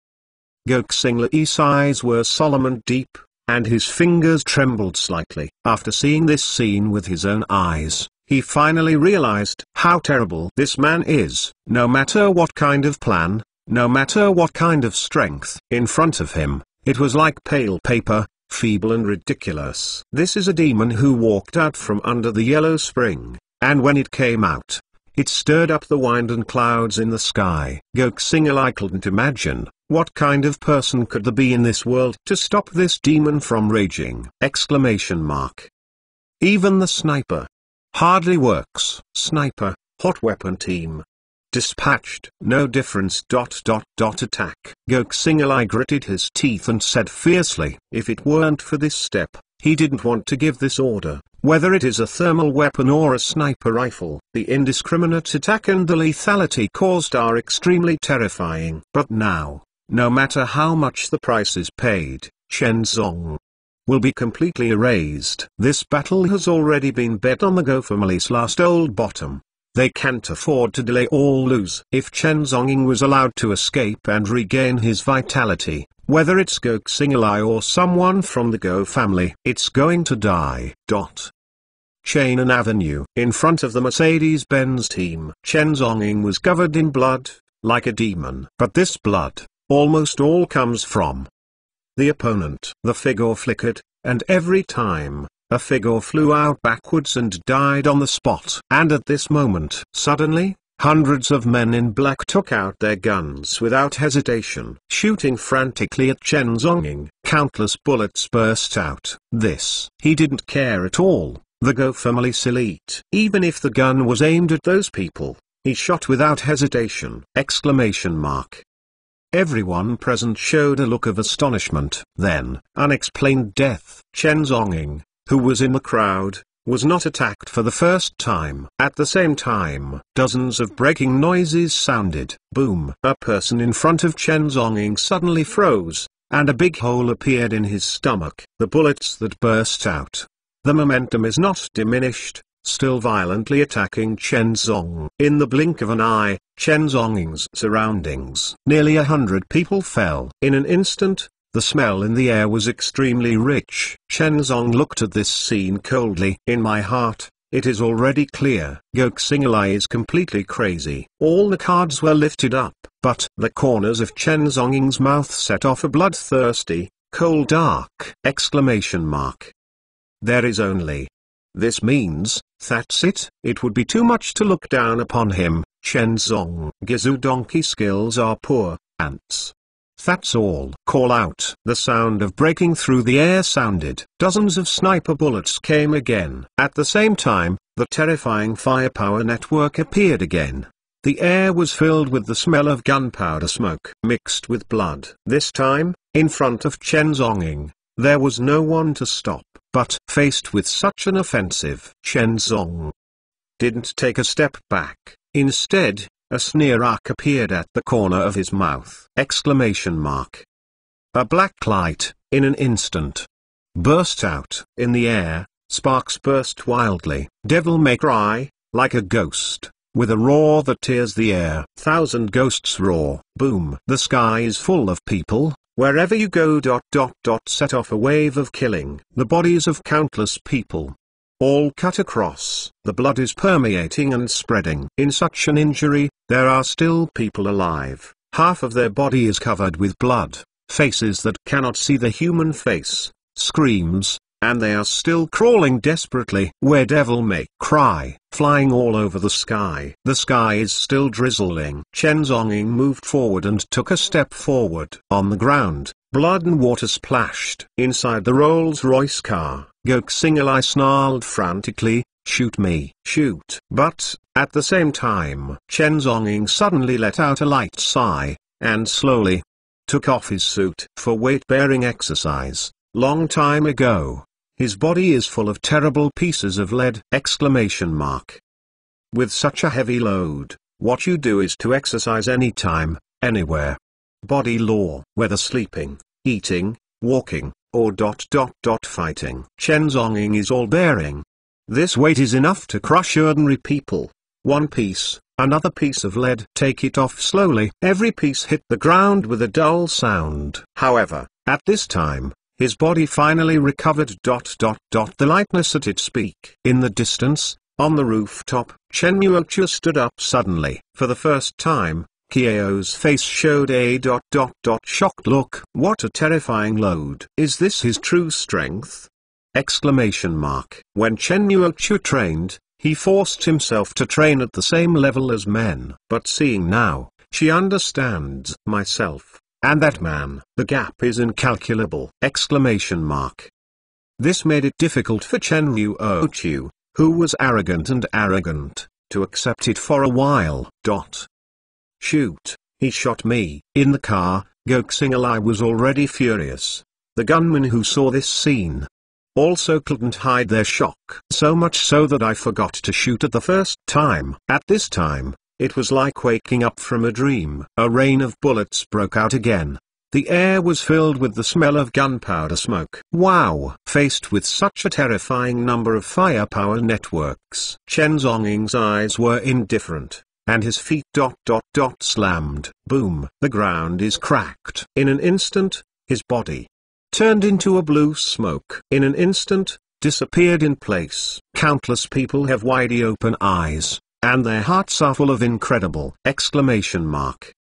Go Xinglei's eyes were solemn and deep, and his fingers trembled slightly. After seeing this scene with his own eyes, he finally realized how terrible this man is. No matter what kind of plan, no matter what kind of strength in front of him, it was like pale paper, feeble and ridiculous. This is a demon who walked out from under the yellow spring, and when it came out, it stirred up the wind and clouds in the sky. Go Xinglei couldn't imagine, what kind of person could there be in this world to stop this demon from raging? Exclamation mark. Even the sniper hardly works. Sniper, hot weapon team. Dispatched. No difference. Attack. Go Xinglei gritted his teeth and said fiercely, if it weren't for this step, he didn't want to give this order. Whether it is a thermal weapon or a sniper rifle, the indiscriminate attack and the lethality caused are extremely terrifying. But now, no matter how much the price is paid, Chen Zong will be completely erased. This battle has already been bet on the Go family's last old bottom. They can't afford to delay or lose. If Chen Zonging was allowed to escape and regain his vitality, whether it's Go Xinglei or someone from the Go family, it's going to die. Chainan Avenue. In front of the Mercedes-Benz team, Chen Zonging was covered in blood, like a demon. But this blood, almost all comes from the opponent. The figure flickered, and every time, a figure flew out backwards and died on the spot. And at this moment, suddenly, hundreds of men in black took out their guns without hesitation. Shooting frantically at Chen Zonging, countless bullets burst out. He didn't care at all. The Go family's elite. Even if the gun was aimed at those people, he shot without hesitation. Exclamation mark. Everyone present showed a look of astonishment. Then, unexplained death. Chen Zonging, who was in the crowd, was not attacked for the first time. At the same time, dozens of breaking noises sounded. Boom! A person in front of Chen Zhongying suddenly froze, and a big hole appeared in his stomach. The bullets that burst out. The momentum is not diminished, still violently attacking Chen Zong. In the blink of an eye, Chen Zhongying's surroundings. Nearly 100 people fell. In an instant, the smell in the air was extremely rich. Chen Zong looked at this scene coldly. In my heart, it is already clear. Goxinglai is completely crazy. All the cards were lifted up, but the corners of Chen Zhongying's mouth set off a bloodthirsty, cold dark exclamation mark. There is only. This means, that's it. It would be too much to look down upon him. Chen Zong. Gizu donkey skills are poor, ants. That's all. Call out. The sound of breaking through the air sounded. Dozens of sniper bullets came again. At the same time, the terrifying firepower network appeared again. The air was filled with the smell of gunpowder smoke mixed with blood. This time, in front of Chen Zhongying, there was no one to stop. But, faced with such an offensive, Chen Zong didn't take a step back. Instead, a sneer arc appeared at the corner of his mouth. Exclamation mark. A black light, in an instant, burst out. In the air, sparks burst wildly. Devil May Cry, like a ghost, with a roar that tears the air. 1,000 ghosts roar. Boom. The sky is full of people. Wherever you go. Set off a wave of killing. The bodies of countless people. All cut across. The blood is permeating and spreading. In such an injury, there are still people alive. Half of their body is covered with blood, faces that cannot see the human face, screams, and they are still crawling desperately. Where Devil May Cry, flying all over the sky. The sky is still drizzling. Chen Zhongying moved forward and took a step forward. On the ground, blood and water splashed. Inside the Rolls-Royce car, Goxinglai snarled frantically, "Shoot me, shoot!" But, at the same time, Chen Zhongying suddenly let out a light sigh, and slowly took off his suit. For weight-bearing exercise, long time ago, his body is full of terrible pieces of lead! Exclamation mark. With such a heavy load, what you do is to exercise anytime, anywhere. Body law. Whether sleeping, eating, walking, or fighting. Chen Zhongying is all bearing. This weight is enough to crush ordinary people. One piece, another piece of lead. Take it off slowly. Every piece hit the ground with a dull sound. However, at this time, his body finally recovered. The lightness at its peak. In the distance, on the rooftop, Chen Yuochu stood up suddenly. For the first time, Kiao's face showed a shocked look. What a terrifying load. Is this his true strength? Exclamation mark. When Chen Yuochu trained, he forced himself to train at the same level as men. But seeing now, she understands myself. And that man, the gap is incalculable! Exclamation mark. This made it difficult for Chen Yuochu, who was arrogant, to accept it for a while. Shoot, he shot me. In the car, Goxinglai was already furious. The gunmen who saw this scene also couldn't hide their shock. So much so that I forgot to shoot at the first time. At this time, it was like waking up from a dream. A rain of bullets broke out again. The air was filled with the smell of gunpowder smoke. Wow! Faced with such a terrifying number of firepower networks, Chen Zhongying's eyes were indifferent, and his feet slammed. Boom! The ground is cracked. In an instant, his body turned into a blue smoke. In an instant, disappeared in place. Countless people have wide open eyes, and their hearts are full of incredible! Exclamation mark.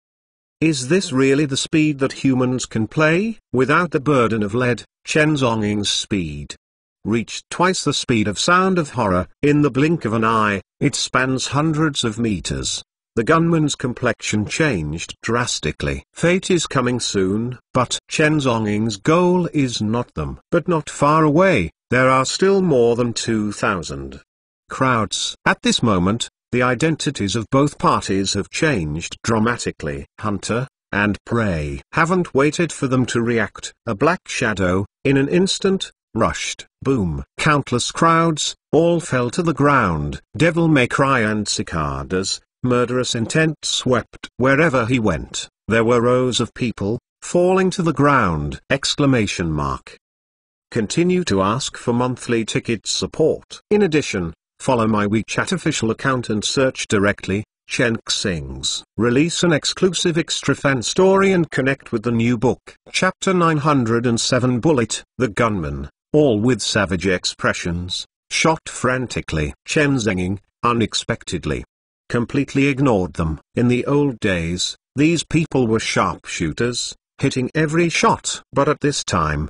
Is this really the speed that humans can play? Without the burden of lead, Chen Zhongying's speed reached twice the speed of sound of horror. In the blink of an eye, it spans hundreds of meters. The gunman's complexion changed drastically. Fate is coming soon, but Chen Zhongying's goal is not them. But not far away, there are still more than 2,000 crowds. At this moment, the identities of both parties have changed dramatically. Hunter and prey haven't waited for them to react. A black shadow, in an instant, rushed, boom. Countless crowds, all fell to the ground. Devil May Cry and cicadas, murderous intent swept wherever he went. There were rows of people, falling to the ground! Exclamation mark. Continue to ask for monthly ticket support. In addition, follow my WeChat official account and search directly, Chenk Sings. Release an exclusive extra fan story and connect with the new book. Chapter 907 Bullet. The gunman, all with savage expressions, shot frantically. Chen Zhenging, unexpectedly, completely ignored them. In the old days, these people were sharpshooters, hitting every shot. But at this time,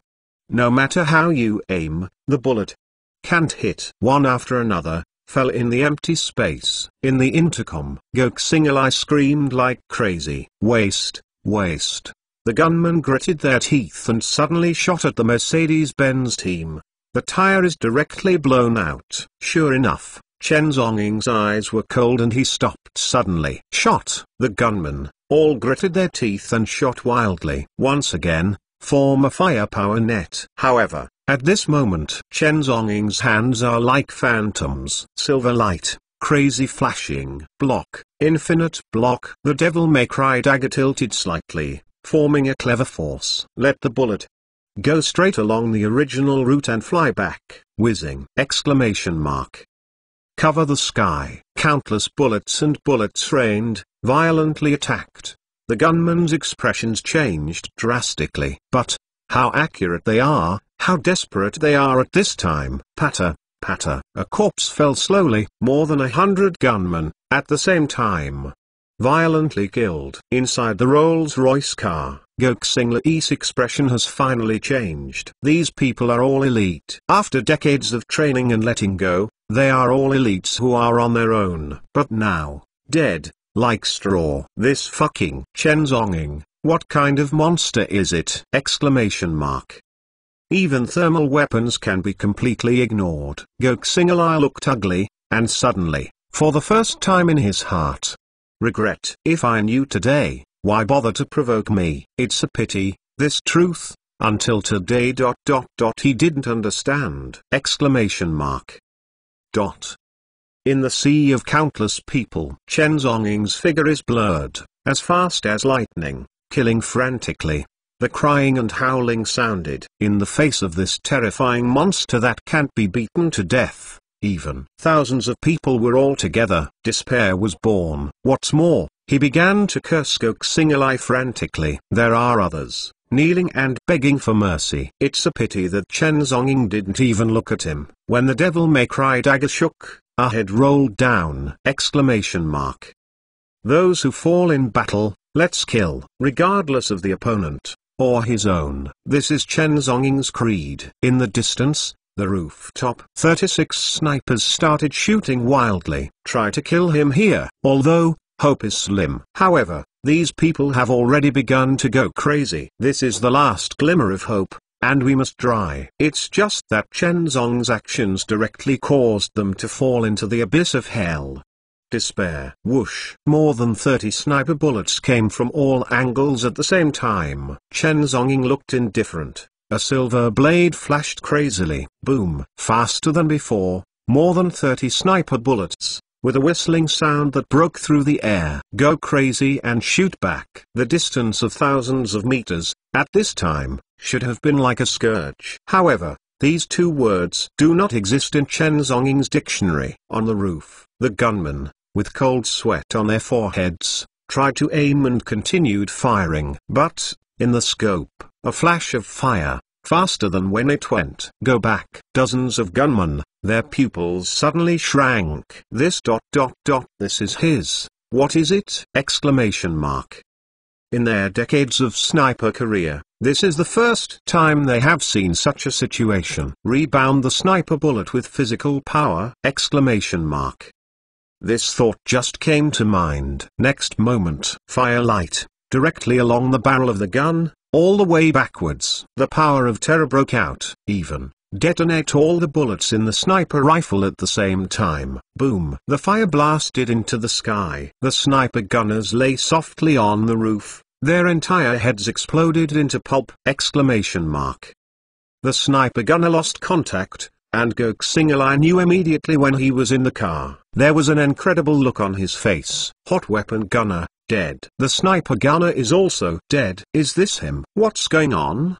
no matter how you aim, the bullet can't hit. One after another fell in the empty space. In the intercom, Goxinglai screamed like crazy. Waste, waste. The gunmen gritted their teeth and suddenly shot at the Mercedes-Benz team. The tire is directly blown out. Sure enough, Chen Zhonging's eyes were cold and he stopped suddenly. Shot. The gunmen all gritted their teeth and shot wildly. Once again, form a firepower net. However, at this moment, Chen Zhonging's hands are like phantoms. Silver light, crazy flashing, block, infinite block. The Devil May Cry dagger tilted slightly, forming a clever force. Let the bullet go straight along the original route and fly back, whizzing! Exclamation mark. Cover the sky. Countless bullets and bullets rained, violently attacked. The gunmen's expressions changed drastically. But how accurate they are, how desperate they are at this time. Patter, patter. A corpse fell slowly. More than 100 gunmen, at the same time, violently killed. Inside the Rolls-Royce car, Goxinglai's expression has finally changed. These people are all elite. After decades of training and letting go, they are all elites who are on their own. But now, dead, like straw. This fucking Chen Zhonging, what kind of monster is it? Exclamation mark. Even thermal weapons can be completely ignored. Goxinglai looked ugly, and suddenly, for the first time in his heart, regret. If I knew today, why bother to provoke me? It's a pity, this truth, until today. He didn't understand. Exclamation mark. In the sea of countless people, Chen Zhonging's figure is blurred, as fast as lightning, killing frantically. The crying and howling sounded. In the face of this terrifying monster that can't be beaten to death, even thousands of people were all together. Despair was born. What's more, he began to curse Goxinglai frantically. There are others, kneeling and begging for mercy. It's a pity that Chen Zhonging didn't even look at him. When the Devil May Cry dagger shook, a head rolled down. Exclamation mark. Those who fall in battle, let's kill, regardless of the opponent, or his own. This is Chen Zhonging's creed. In the distance, the rooftop 36 snipers started shooting wildly. Try to kill him here, although, hope is slim. However, these people have already begun to go crazy. This is the last glimmer of hope, and we must try. It's just that Chen Zhong's actions directly caused them to fall into the abyss of hell. Despair. Whoosh. More than 30 sniper bullets came from all angles at the same time. Chen Zhonging looked indifferent. A silver blade flashed crazily. Boom. Faster than before, more than 30 sniper bullets, with a whistling sound that broke through the air. Go crazy and shoot back. The distance of thousands of meters, at this time, should have been like a scourge. However, these two words do not exist in Chen Zhonging's dictionary. On the roof, the gunmen, with cold sweat on their foreheads, tried to aim and continued firing. But, in the scope, a flash of fire, faster than when it went. Go back. Dozens of gunmen, their pupils suddenly shrank. This is his. What is it? Exclamation mark. In their decades of sniper career, this is the first time they have seen such a situation. Rebound the sniper bullet with physical power? Exclamation mark. This thought just came to mind. Next moment, firelight, directly along the barrel of the gun, all the way backwards. The power of terror broke out. Even detonate all the bullets in the sniper rifle at the same time. Boom. The fire blasted into the sky. The sniper gunners lay softly on the roof. Their entire heads exploded into pulp! Exclamation mark. The sniper gunner lost contact, and Goksingalai knew immediately when he was in the car. There was an incredible look on his face. Hot weapon gunner, dead. The sniper gunner is also dead. Is this him? What's going on?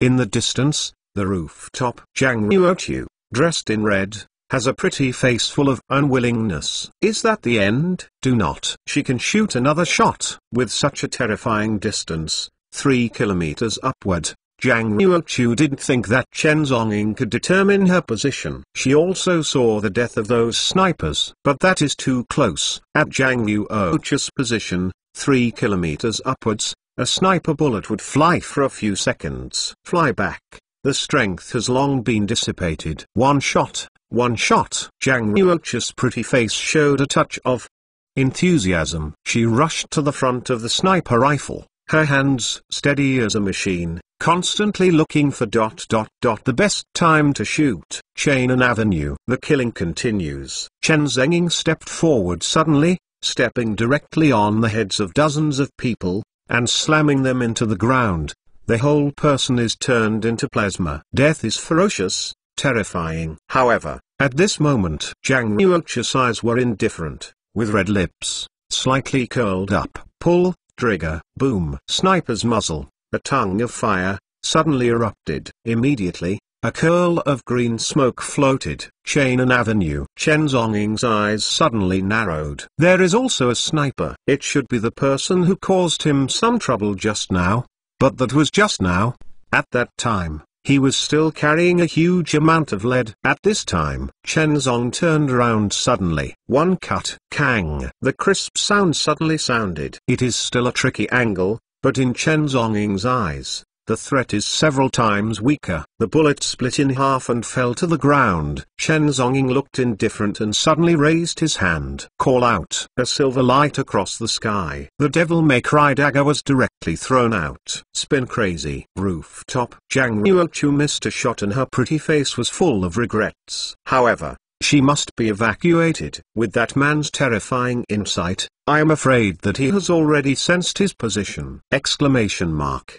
In the distance, the rooftop. Zhang Ruochu, dressed in red, has a pretty face full of unwillingness. Is that the end? Do not. She can shoot another shot. With such a terrifying distance, 3 kilometers upward, Zhang Ruochu didn't think that Chen Zhongying could determine her position. She also saw the death of those snipers. But that is too close. At Zhang Ruochu's position, 3 kilometers upwards, a sniper bullet would fly for a few seconds. Fly back. The strength has long been dissipated. One shot. Zhang Ruochu's pretty face showed a touch of enthusiasm. She rushed to the front of the sniper rifle, her hands steady as a machine, constantly looking for the best time to shoot. Chainan Avenue. The killing continues. Chen Zhongying stepped forward suddenly, stepping directly on the heads of dozens of people, and slamming them into the ground. The whole person is turned into plasma. Death is ferocious, terrifying. However, at this moment, Zhang Ruochu's eyes were indifferent, with red lips, slightly curled up. Pull, trigger, boom. Sniper's muzzle, a tongue of fire, suddenly erupted. Immediately, a curl of green smoke floated. Chainan Avenue. Chen Zhongying's eyes suddenly narrowed. There is also a sniper. It should be the person who caused him some trouble just now. But that was just now. At that time, he was still carrying a huge amount of lead. At this time, Chen Zhong turned around suddenly. One cut. Kang. The crisp sound suddenly sounded. It is still a tricky angle, but in Chen Zhongying's eyes, the threat is several times weaker. The bullet split in half and fell to the ground. Chen Zhongying looked indifferent and suddenly raised his hand. Call out. A silver light across the sky. The Devil May Cry dagger was directly thrown out. Spin crazy. Rooftop. Zhang Ruochu missed a shot and her pretty face was full of regrets. However, she must be evacuated. With that man's terrifying insight, I am afraid that he has already sensed his position. Exclamation mark.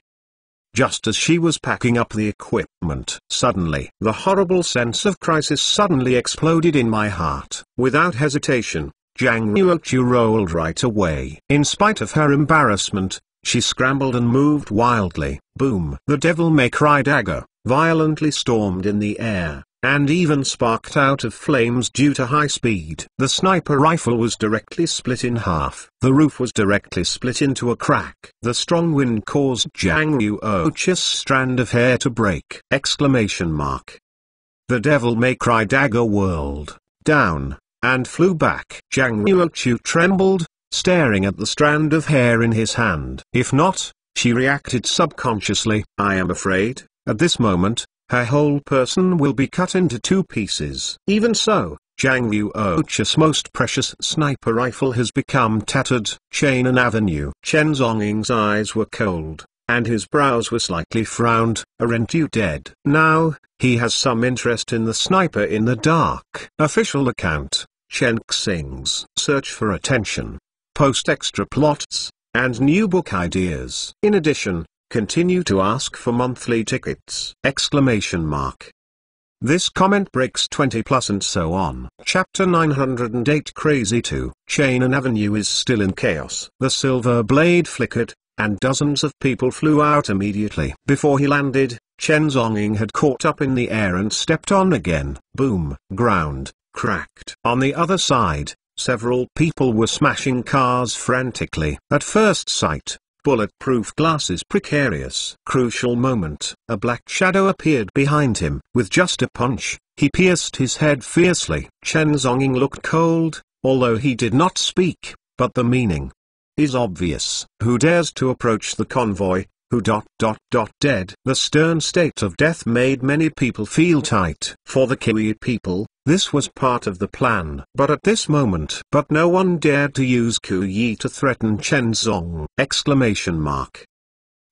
Just as she was packing up the equipment, suddenly, the horrible sense of crisis suddenly exploded in my heart. Without hesitation, Zhang Ruochu rolled right away. In spite of her embarrassment, she scrambled and moved wildly. Boom! The Devil May Cry dagger violently stormed in the air, and even sparked out of flames due to high speed. The sniper rifle was directly split in half. The roof was directly split into a crack. The strong wind caused Zhang Ruochu's strand of hair to break. Exclamation mark. The Devil May Cry dagger whirled down, and flew back. Zhang Ruochu trembled, staring at the strand of hair in his hand. If not, she reacted subconsciously. I am afraid, at this moment, her whole person will be cut into 2 pieces. Even so, Zhang Ruochu's most precious sniper rifle has become tattered. Chainan Avenue. Chen Zhongying's eyes were cold, and his brows were slightly frowned. Aren't you dead? Now, he has some interest in the sniper in the dark. Official account. Chen Xing's search for attention. Post extra plots, and new book ideas. In addition, continue to ask for monthly tickets! Exclamation mark. This comment breaks 20 plus and so on. Chapter 908 Crazy 2. Chainan Avenue is still in chaos. The silver blade flickered, and dozens of people flew out immediately. Before he landed, Chen Zhongying had caught up in the air and stepped on again. Boom! Ground cracked. On the other side, several people were smashing cars frantically. At first sight, bulletproof glass is precarious. Crucial moment. A black shadow appeared behind him. With just a punch, he pierced his head fiercely. Chen Zhongying looked cold, although he did not speak, but the meaning is obvious. Who dares to approach the convoy? Who dead? The stern state of death made many people feel tight. For the Kiwi people, this was part of the plan. But at this moment, no one dared to use Kuyi to threaten Chen Zhong! Exclamation mark.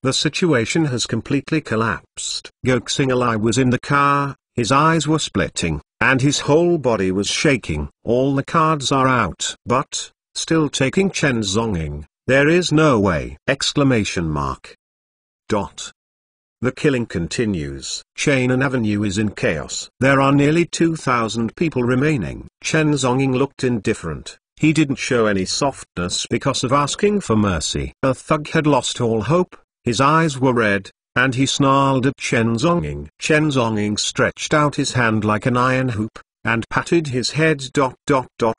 The situation has completely collapsed. Goksingalai was in the car, his eyes were splitting, and his whole body was shaking. All the cards are out. But, still taking Chen Zhongying, there is no way! Exclamation mark. The killing continues. Chang'an Avenue is in chaos. There are nearly 2,000 people remaining. Chen Zhongying looked indifferent. He didn't show any softness because of asking for mercy. A thug had lost all hope, his eyes were red, and he snarled at Chen Zhongying. Chen Zhongying stretched out his hand like an iron hoop, and patted his head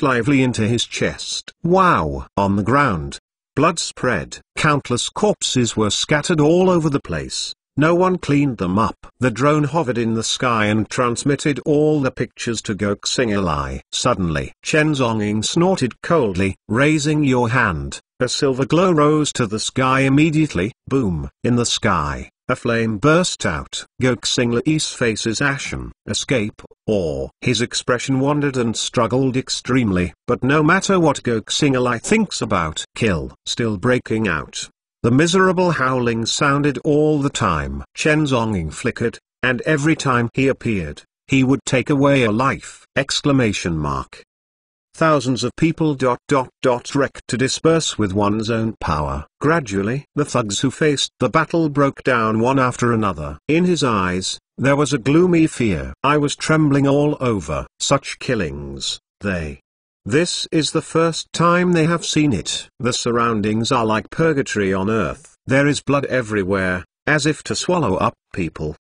lively into his chest. Wow! On the ground, blood spread. Countless corpses were scattered all over the place. No one cleaned them up. The drone hovered in the sky and transmitted all the pictures to Goksingalai. Suddenly, Chen Zhongying snorted coldly. Raising your hand, a silver glow rose to the sky immediately. Boom! In the sky, a flame burst out. Goksinglai's face is ashen. Escape, or his expression wandered and struggled extremely. But no matter what Goksingalai thinks about kill, still breaking out. The miserable howling sounded all the time. Chen Zhongying flickered, and every time he appeared, he would take away a life! Thousands of people wrecked to disperse with one's own power. Gradually, the thugs who faced the battle broke down one after another. In his eyes, there was a gloomy fear. I was trembling all over. Such killings, This is the first time they have seen it. The surroundings are like purgatory on earth. There is blood everywhere, as if to swallow up people!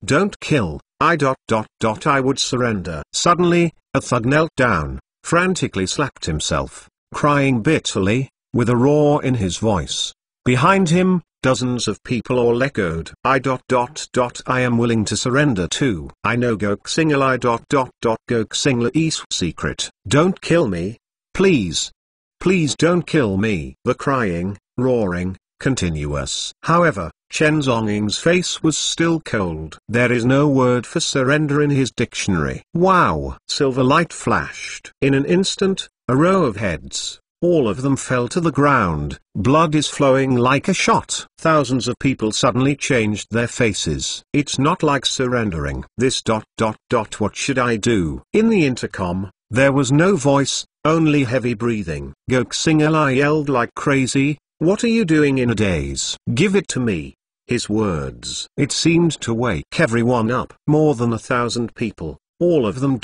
Don't kill, I would surrender. Suddenly, a thug knelt down, frantically slapped himself, crying bitterly, with a roar in his voice. Behind him, dozens of people all echoed. I am willing to surrender too. I know Goksingalai Goksinglai's secret. Don't kill me, please. Please don't kill me. The crying, roaring, continuous. However, Chen Zhongying's face was still cold. There is no word for surrender in his dictionary. Wow! Silver light flashed. In an instant, a row of heads. All of them fell to the ground. Blood is flowing like a shot. Thousands of people suddenly changed their faces. It's not like surrendering. What should I do? In the intercom, there was no voice, only heavy breathing. Goksingalai yelled like crazy, "What are you doing in a daze? Give it to me." His words. It seemed to wake everyone up. More than 1,000 people. All of them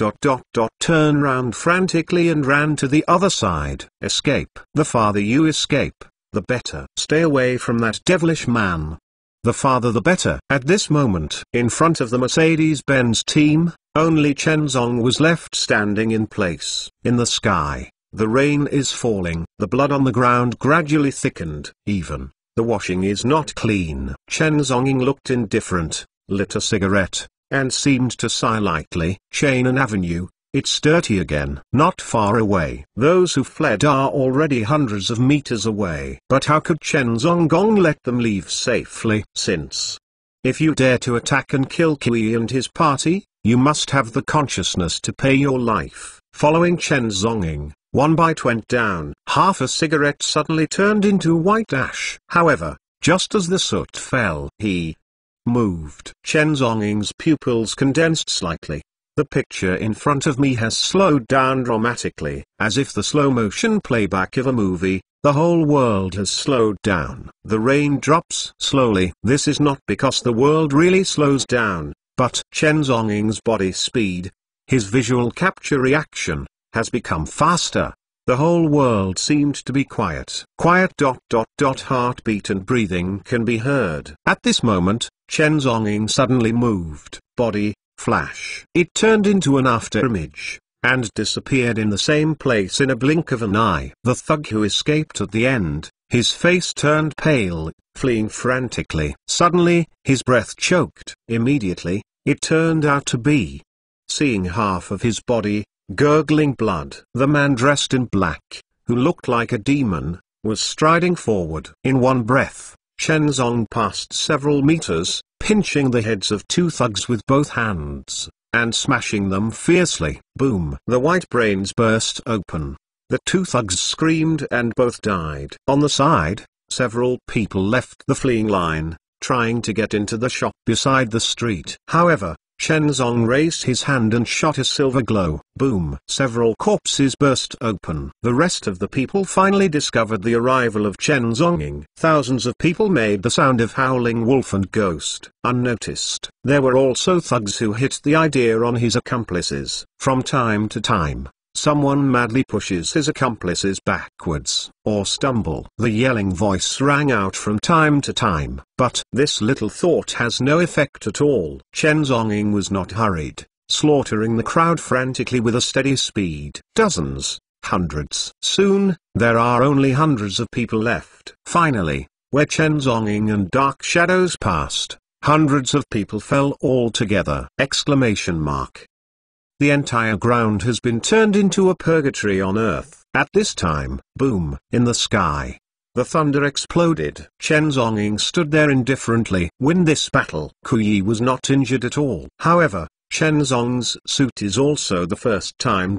turned round frantically and ran to the other side. Escape. The farther you escape, the better. Stay away from that devilish man. The farther the better. At this moment, in front of the Mercedes-Benz team, only Chen Zhongying was left standing in place. In the sky, the rain is falling. The blood on the ground gradually thickened. Even the washing is not clean. Chen Zhongying looked indifferent, lit a cigarette, and seemed to sigh lightly. Chang'an Avenue, it's dirty again. Not far away. Those who fled are already hundreds of meters away. But how could Chen Zhongying let them leave safely? Since, if you dare to attack and kill Kui and his party, you must have the consciousness to pay your life. Following Chen Zhongying, one bite went down. Half a cigarette suddenly turned into white ash. However, just as the soot fell, he moved. Chen Zhongying's pupils condensed slightly. The picture in front of me has slowed down dramatically, as if the slow-motion playback of a movie. The whole world has slowed down. The rain drops slowly. This is not because the world really slows down, but Chen Zhongying's body speed, his visual capture reaction, has become faster. The whole world seemed to be quiet. Quiet. Heartbeat and breathing can be heard. At this moment, Chen Zhongying suddenly moved. Body, flash. It turned into an afterimage, and disappeared in the same place in a blink of an eye. The thug who escaped at the end, his face turned pale, fleeing frantically. Suddenly, his breath choked. Immediately, it turned out to be seeing half of his body, gurgling blood. The man dressed in black, who looked like a demon, was striding forward. In one breath, Chen Zhongying passed several meters, pinching the heads of two thugs with both hands, and smashing them fiercely. Boom! The white brains burst open. The two thugs screamed and both died. On the side, several people left the fleeing line, trying to get into the shop beside the street. However, Chenzong raised his hand and shot a silver glow. Boom! Several corpses burst open. The rest of the people finally discovered the arrival of Chenzong. Thousands of people made the sound of howling wolf and ghost unnoticed. There were also thugs who hit the idea on his accomplices. From time to time, someone madly pushes his accomplices backwards, or stumble. The yelling voice rang out from time to time, but this little thought has no effect at all. Chenzong was not hurried, slaughtering the crowd frantically with a steady speed. Dozens, hundreds. Soon, there are only hundreds of people left. Finally, where Chenzong and Dark Shadows passed, hundreds of people fell all together! The entire ground has been turned into a purgatory on Earth. At this time, boom, in the sky, the thunder exploded. Chenzong stood there indifferently. Win this battle. Kuyi was not injured at all. However, Chenzong's suit is also the first time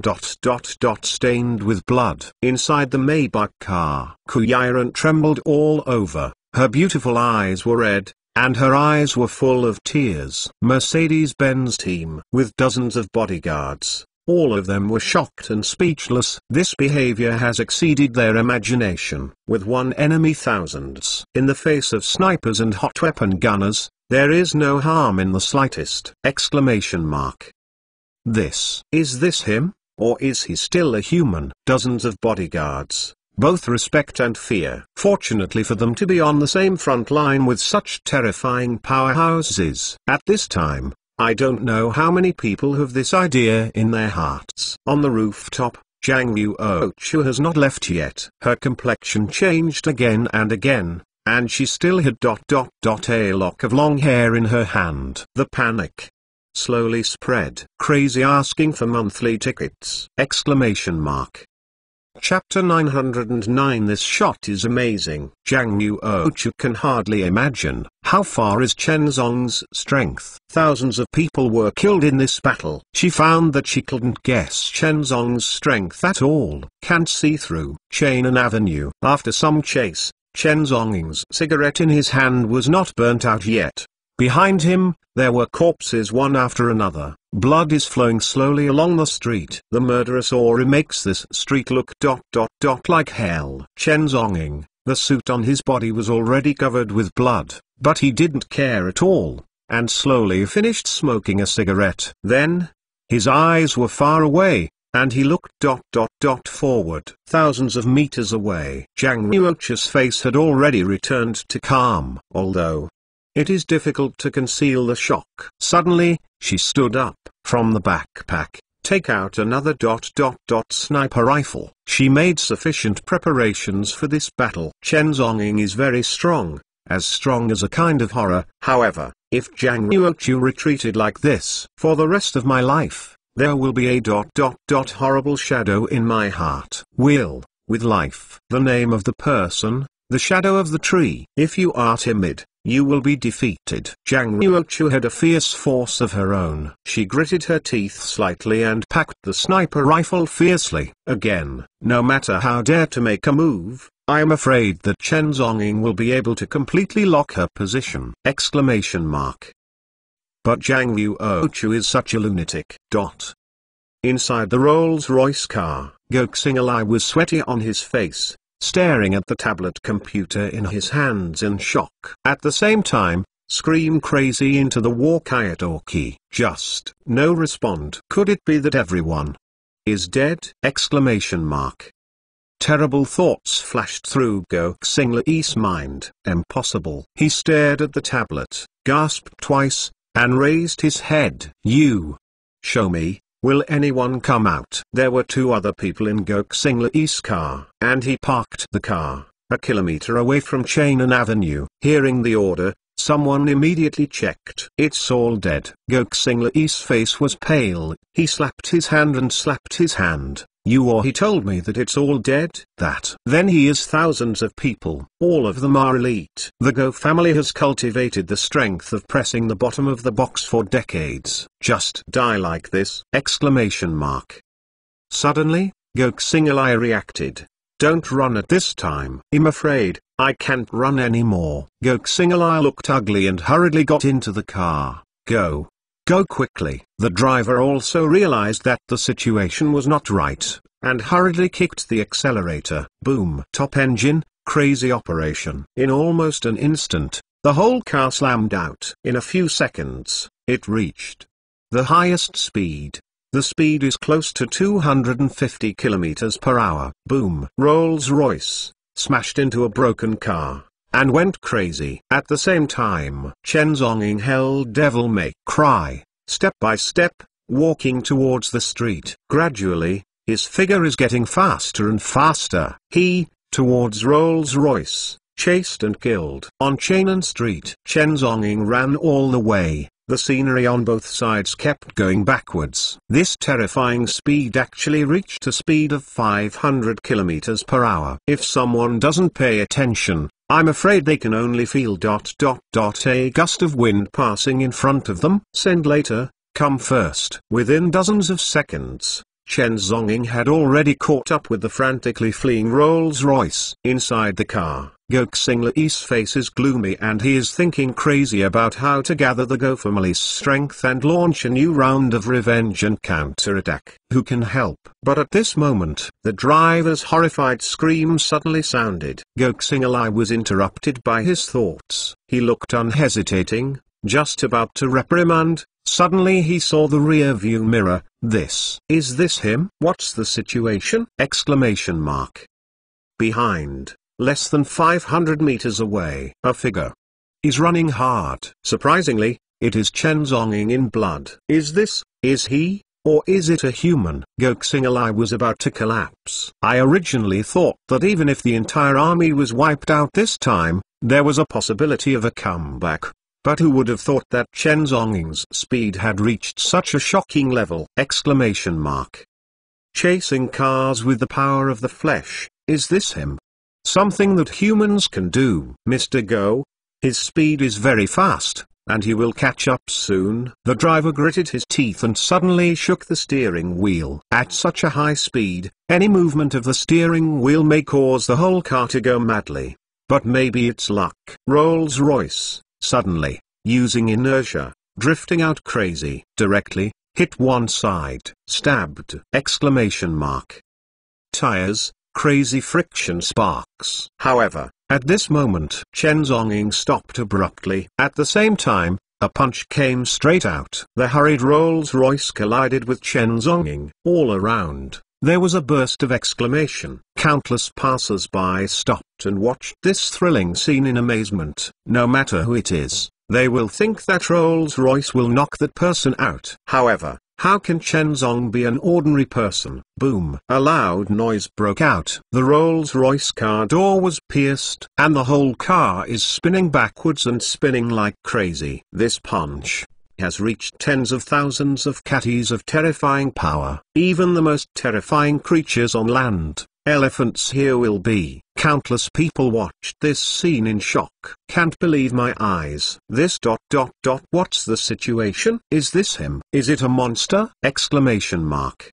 stained with blood. Inside the Maybach car, Kuyiran trembled all over. Her beautiful eyes were red, and her eyes were full of tears. Mercedes-Benz team, with dozens of bodyguards, all of them were shocked and speechless. This behavior has exceeded their imagination. With one enemy, thousands. In the face of snipers and hot weapon gunners, there is no harm in the slightest! Is this him, or is he still a human? Dozens of bodyguards, both respect and fear. Fortunately for them to be on the same front line with such terrifying powerhouses. At this time, I don't know how many people have this idea in their hearts. On the rooftop, Zhang Yuochu has not left yet. Her complexion changed again, and she still had a lock of long hair in her hand. The panic slowly spread. Crazy asking for monthly tickets! Chapter 909. This shot is amazing. Zhang Yuochu can hardly imagine how far is Chenzong's strength. Thousands of people were killed in this battle. She found that she couldn't guess Chenzong's strength at all. Can't see through Chainan Avenue. After some chase, Chenzong's cigarette in his hand was not burnt out yet. Behind him, there were corpses one after another. Blood is flowing slowly along the street. The murderous aura makes this street look like hell. Chenzong, the suit on his body was already covered with blood, but he didn't care at all, and slowly finished smoking a cigarette. Then, his eyes were far away, and he looked forward. Thousands of meters away. Zhang Yuochu's face had already returned to calm, although it is difficult to conceal the shock. Suddenly, she stood up from the backpack, take out another sniper rifle. She made sufficient preparations for this battle. Chenzong is very strong as a kind of horror. However, if Zhang Yuochu retreated like this, for the rest of my life, there will be a horrible shadow in my heart. Will, with life. The name of the person, the shadow of the tree. If you are timid, you will be defeated. Zhang Yuochu had a fierce force of her own. She gritted her teeth slightly and packed the sniper rifle fiercely. Again, no matter how dare to make a move, I am afraid that Chenzong will be able to completely lock her position! But Zhang Yuochu is such a lunatic. Inside the Rolls-Royce car, Goxinglai was sweaty on his face, staring at the tablet computer in his hands in shock. At the same time, Scream Crazy into the walkie-talkie. Just no respond. Could it be that everyone is dead? Terrible thoughts flashed through Goxinglai's mind. Impossible. He stared at the tablet, gasped twice, and raised his head. You show me. Will anyone come out? There were two other people in Goxinglai's car, and he parked the car a kilometer away from Chainan Avenue. Hearing the order, someone immediately checked. It's all dead. Goxinglai's face was pale. He slapped his hand and slapped his hand. He told me that it's all dead? Then he is thousands of people. All of them are elite. The Go family has cultivated the strength of pressing the bottom of the box for decades. Just die like this! Suddenly, Goxinglai reacted. Don't run at this time. I'm afraid, I can't run anymore. Goxinglai looked ugly and hurriedly got into the car. Go. Go quickly. The driver also realized that the situation was not right, and hurriedly kicked the accelerator. Boom. Top engine, crazy operation. In almost an instant, the whole car slammed out. In a few seconds, it reached the highest speed. The speed is close to 250 kilometers per hour. Boom. Rolls-Royce smashed into a broken car and went crazy. At the same time, Chen Zhongying held Devil May Cry, step by step, walking towards the street. Gradually, his figure is getting faster and faster. He, towards Rolls-Royce, chased and killed. On Chenan Street, Chen Zhongying ran all the way. The scenery on both sides kept going backwards. This terrifying speed actually reached a speed of 500 kilometers per hour. If someone doesn't pay attention, I'm afraid they can only feel a gust of wind passing in front of them. Send later, come first. Within dozens of seconds, Chen Zhongying had already caught up with the frantically fleeing Rolls-Royce. Inside the car, Gokxing Lei's face is gloomy and he is thinking crazy about how to gather the Go family's strength and launch a new round of revenge and counterattack. Who can help? But at this moment, the driver's horrified scream suddenly sounded. Gokxing Lei was interrupted by his thoughts. He looked unhesitating, just about to reprimand. Suddenly he saw the rear view mirror. Is this him? What's the situation? Exclamation mark. Behind, less than 500 meters away, a figure is running hard. Surprisingly, it is Chen Zhongying in blood. Is he, or is it a human? Gokxing Lei was about to collapse. I originally thought that even if the entire army was wiped out this time, there was a possibility of a comeback. But who would have thought that Chen Zhongying's speed had reached such a shocking level? Exclamation mark. Chasing cars with the power of the flesh, is this him? Something that humans can do. Mr. Go, his speed is very fast, and he will catch up soon. The driver gritted his teeth and suddenly shook the steering wheel. At such a high speed, any movement of the steering wheel may cause the whole car to go madly. But maybe it's luck. Rolls-Royce, suddenly, using inertia, drifting out crazy, directly, hit one side. Stabbed! Exclamation mark. Tires, crazy friction sparks. However, at this moment, Chen Zhongying stopped abruptly. At the same time, a punch came straight out. The hurried Rolls-Royce collided with Chen Zhongying. All around, there was a burst of exclamation. Countless passers-by stopped and watched this thrilling scene in amazement. No matter who it is, they will think that Rolls-Royce will knock that person out. However, how can Chen Zhongying be an ordinary person? Boom! A loud noise broke out. The Rolls-Royce car door was pierced, and the whole car is spinning backwards and spinning like crazy. This punch has reached tens of thousands of catties of terrifying power. Even the most terrifying creatures on land, elephants here will be. Countless people watched this scene in shock. Can't believe my eyes. What's the situation? Is this him? Is it a monster? Exclamation mark.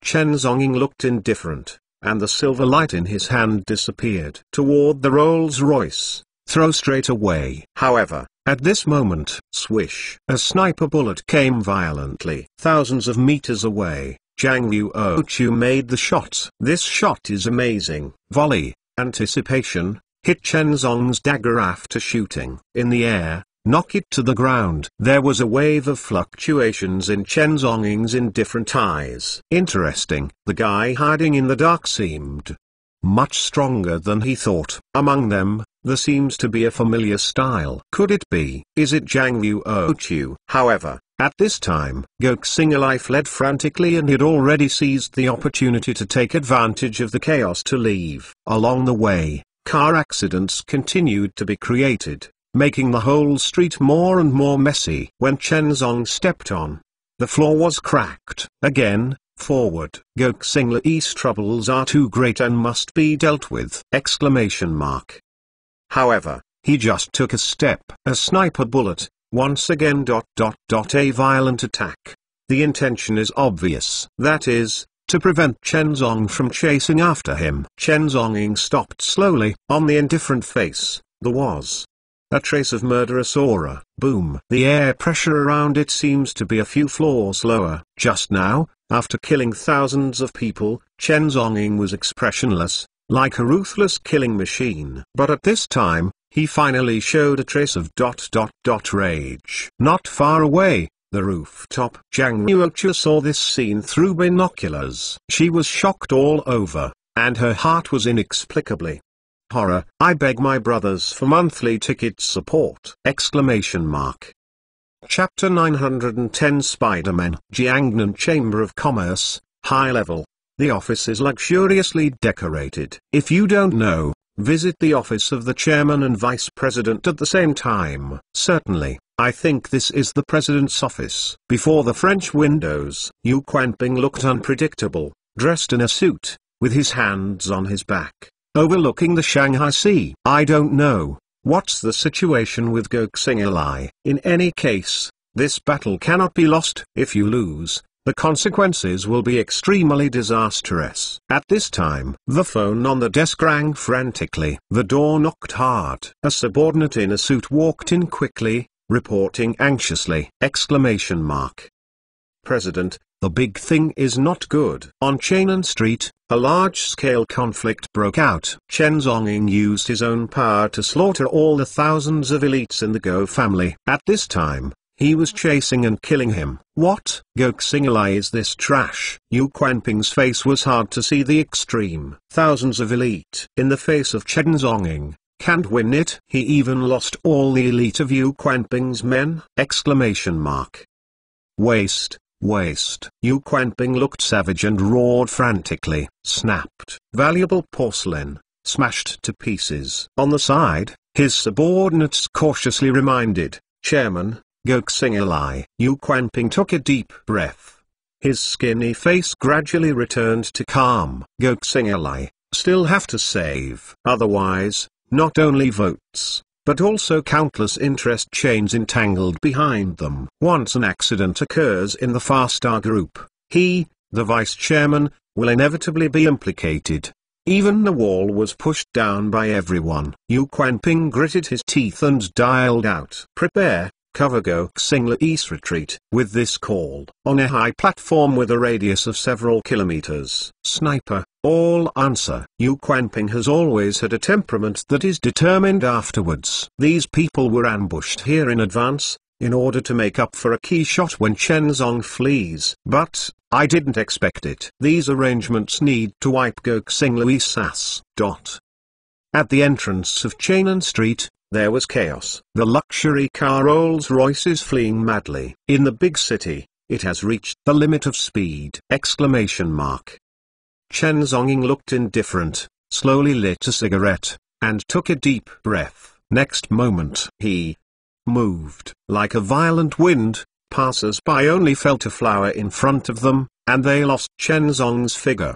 Chen Zhongying looked indifferent, and the silver light in his hand disappeared toward the Rolls-Royce. Throw straight away. However, at this moment, swish, a sniper bullet came violently. Thousands of meters away, Zhang Yuochu made the shot. This shot is amazing. Volley, anticipation, hit Chen Zhongying's dagger after shooting. In the air, knock it to the ground. There was a wave of fluctuations in Chen Zhongying's indifferent eyes. Interesting. The guy hiding in the dark seemed much stronger than he thought. Among them, there seems to be a familiar style. Could it be? Is it Zhang Yuochu? However, at this time, Gokxing Lei fled frantically and had already seized the opportunity to take advantage of the chaos to leave. Along the way, car accidents continued to be created, making the whole street more and more messy. When Chen Zhongying stepped on, the floor was cracked. Again, forward. Gokxing Lei's troubles are too great and must be dealt with. Exclamation mark. However, he just took a step. A sniper bullet, once again. A violent attack. The intention is obvious. That is, to prevent Chen Zhongying from chasing after him. Chen Zhongying stopped slowly. On the indifferent face, there was a trace of murderous aura. Boom. The air pressure around it seems to be a few floors lower. Just now, after killing thousands of people, Chen Zhongying was expressionless, like a ruthless killing machine. But at this time, he finally showed a trace of rage. Not far away, the rooftop. Zhang Yuochu saw this scene through binoculars. She was shocked all over, and her heart was inexplicably horror. I beg my brothers for monthly ticket support! Chapter 910 Spider-Man. Jiangnan Chamber of Commerce, high level. The office is luxuriously decorated. If you don't know, visit the office of the chairman and vice president at the same time. Certainly, I think this is the president's office. Before the French windows, Yu Quanping looked unpredictable, dressed in a suit, with his hands on his back, overlooking the Shanghai Sea. I don't know, what's the situation with Goxing. In any case, this battle cannot be lost. If you lose, the consequences will be extremely disastrous. At this time, the phone on the desk rang frantically. The door knocked hard. A subordinate in a suit walked in quickly, reporting anxiously. President, the big thing is not good. On Chainan Street, a large-scale conflict broke out. Chen Zhongying used his own power to slaughter all the thousands of elites in the Go family. At this time, he was chasing and killing him. What? Goxing is this trash? Yu Quanping's face was hard to see the extreme. Thousands of elite in the face of Chen Zhongying. Can't win it. He even lost all the elite of Yu Quanping's men? Waste. Yu Quanping looked savage and roared frantically. Snapped. Valuable porcelain, smashed to pieces. On the side, his subordinates cautiously reminded, Chairman, Goxing. Yu Quanping took a deep breath. His skinny face gradually returned to calm. Goxing, still have to save. Otherwise, not only votes, but also countless interest chains entangled behind them. Once an accident occurs in the Far Star Group, he, the vice chairman, will inevitably be implicated. Even the wall was pushed down by everyone. Yu Quanping gritted his teeth and dialed out. Prepare, cover Goxing's retreat. With this call, on a high platform with a radius of several kilometers. Sniper, all answer. Yu Quanping has always had a temperament that is determined afterwards. These people were ambushed here in advance, in order to make up for a key shot when Chen Zhong flees. But, I didn't expect it. These arrangements need to wipe Goxing's ass. At the entrance of Chainan Street, there was chaos. The luxury car Rolls-Royce is fleeing madly. In the big city, it has reached the limit of speed. Chen Zhongying looked indifferent, slowly lit a cigarette, and took a deep breath. Next moment, he moved. Like a violent wind, passers-by only felt a flower in front of them, and they lost Chen Zhong's figure.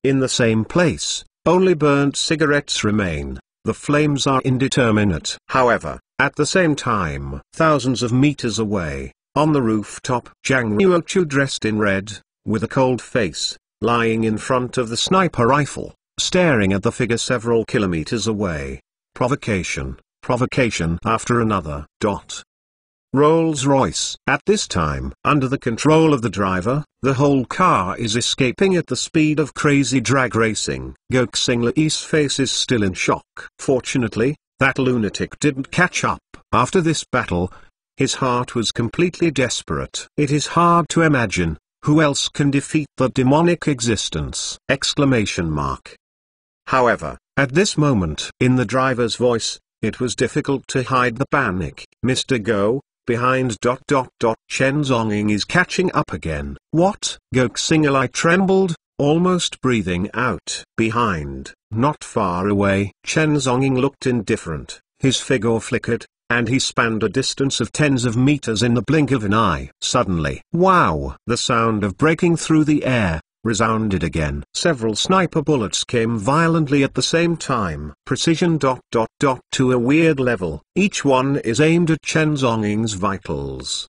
In the same place, only burnt cigarettes remain. The flames are indeterminate. However, at the same time, thousands of meters away, on the rooftop, Zhang Yuochu dressed in red, with a cold face, lying in front of the sniper rifle, staring at the figure several kilometers away. Provocation after another. Rolls-Royce. At this time, under the control of the driver, the whole car is escaping at the speed of crazy drag racing. Goxing's face is still in shock. Fortunately, that lunatic didn't catch up. After this battle, his heart was completely desperate. It is hard to imagine, who else can defeat the demonic existence? However, at this moment, in the driver's voice, it was difficult to hide the panic. Mr. Go, behind. Chen Zhongying is catching up again. What? Goxing trembled, almost breathing out. Behind, not far away. Chen Zhongying looked indifferent, his figure flickered, and he spanned a distance of tens of meters in the blink of an eye. Suddenly, wow! The sound of breaking through the air resounded again. Several sniper bullets came violently at the same time. Precision. To a weird level. Each one is aimed at Chen Zhongying's vitals.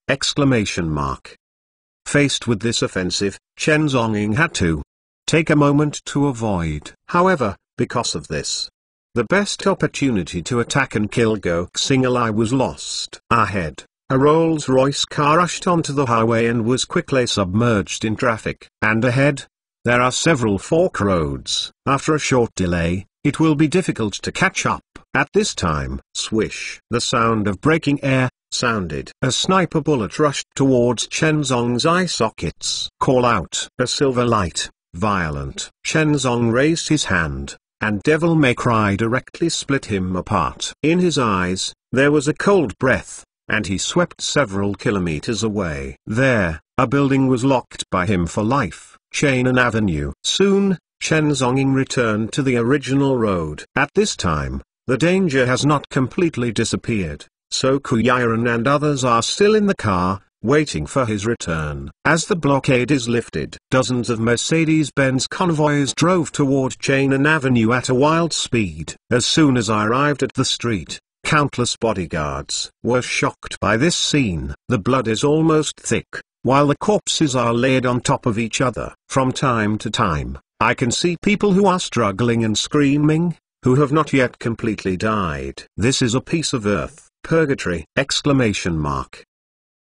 Faced with this offensive, Chen Zhongying had to take a moment to avoid. However, because of this The best opportunity to attack and kill Gok Singalai was lost. Ahead, a Rolls-Royce car rushed onto the highway and was quickly submerged in traffic. And ahead, there are several fork roads. After a short delay, it will be difficult to catch up. At this time, swish, the sound of breaking air sounded. A sniper bullet rushed towards Chen Zong's eye sockets. Call out. A silver light, violent. Chen Zong raised his hand, and Devil May Cry directly split him apart. In his eyes, there was a cold breath, and he swept several kilometers away. There, a building was locked by him for life. Chainan Avenue. Soon, Chen Zonging returned to the original road. At this time, the danger has not completely disappeared, so Kuyaran and others are still in the car, waiting for his return. As the blockade is lifted, dozens of Mercedes-Benz convoys drove toward Chainan Avenue at a wild speed. As soon as I arrived at the street, countless bodyguards were shocked by this scene. The blood is almost thick, while the corpses are laid on top of each other. From time to time, I can see people who are struggling and screaming, who have not yet completely died. This is a piece of earth, purgatory! Exclamation mark.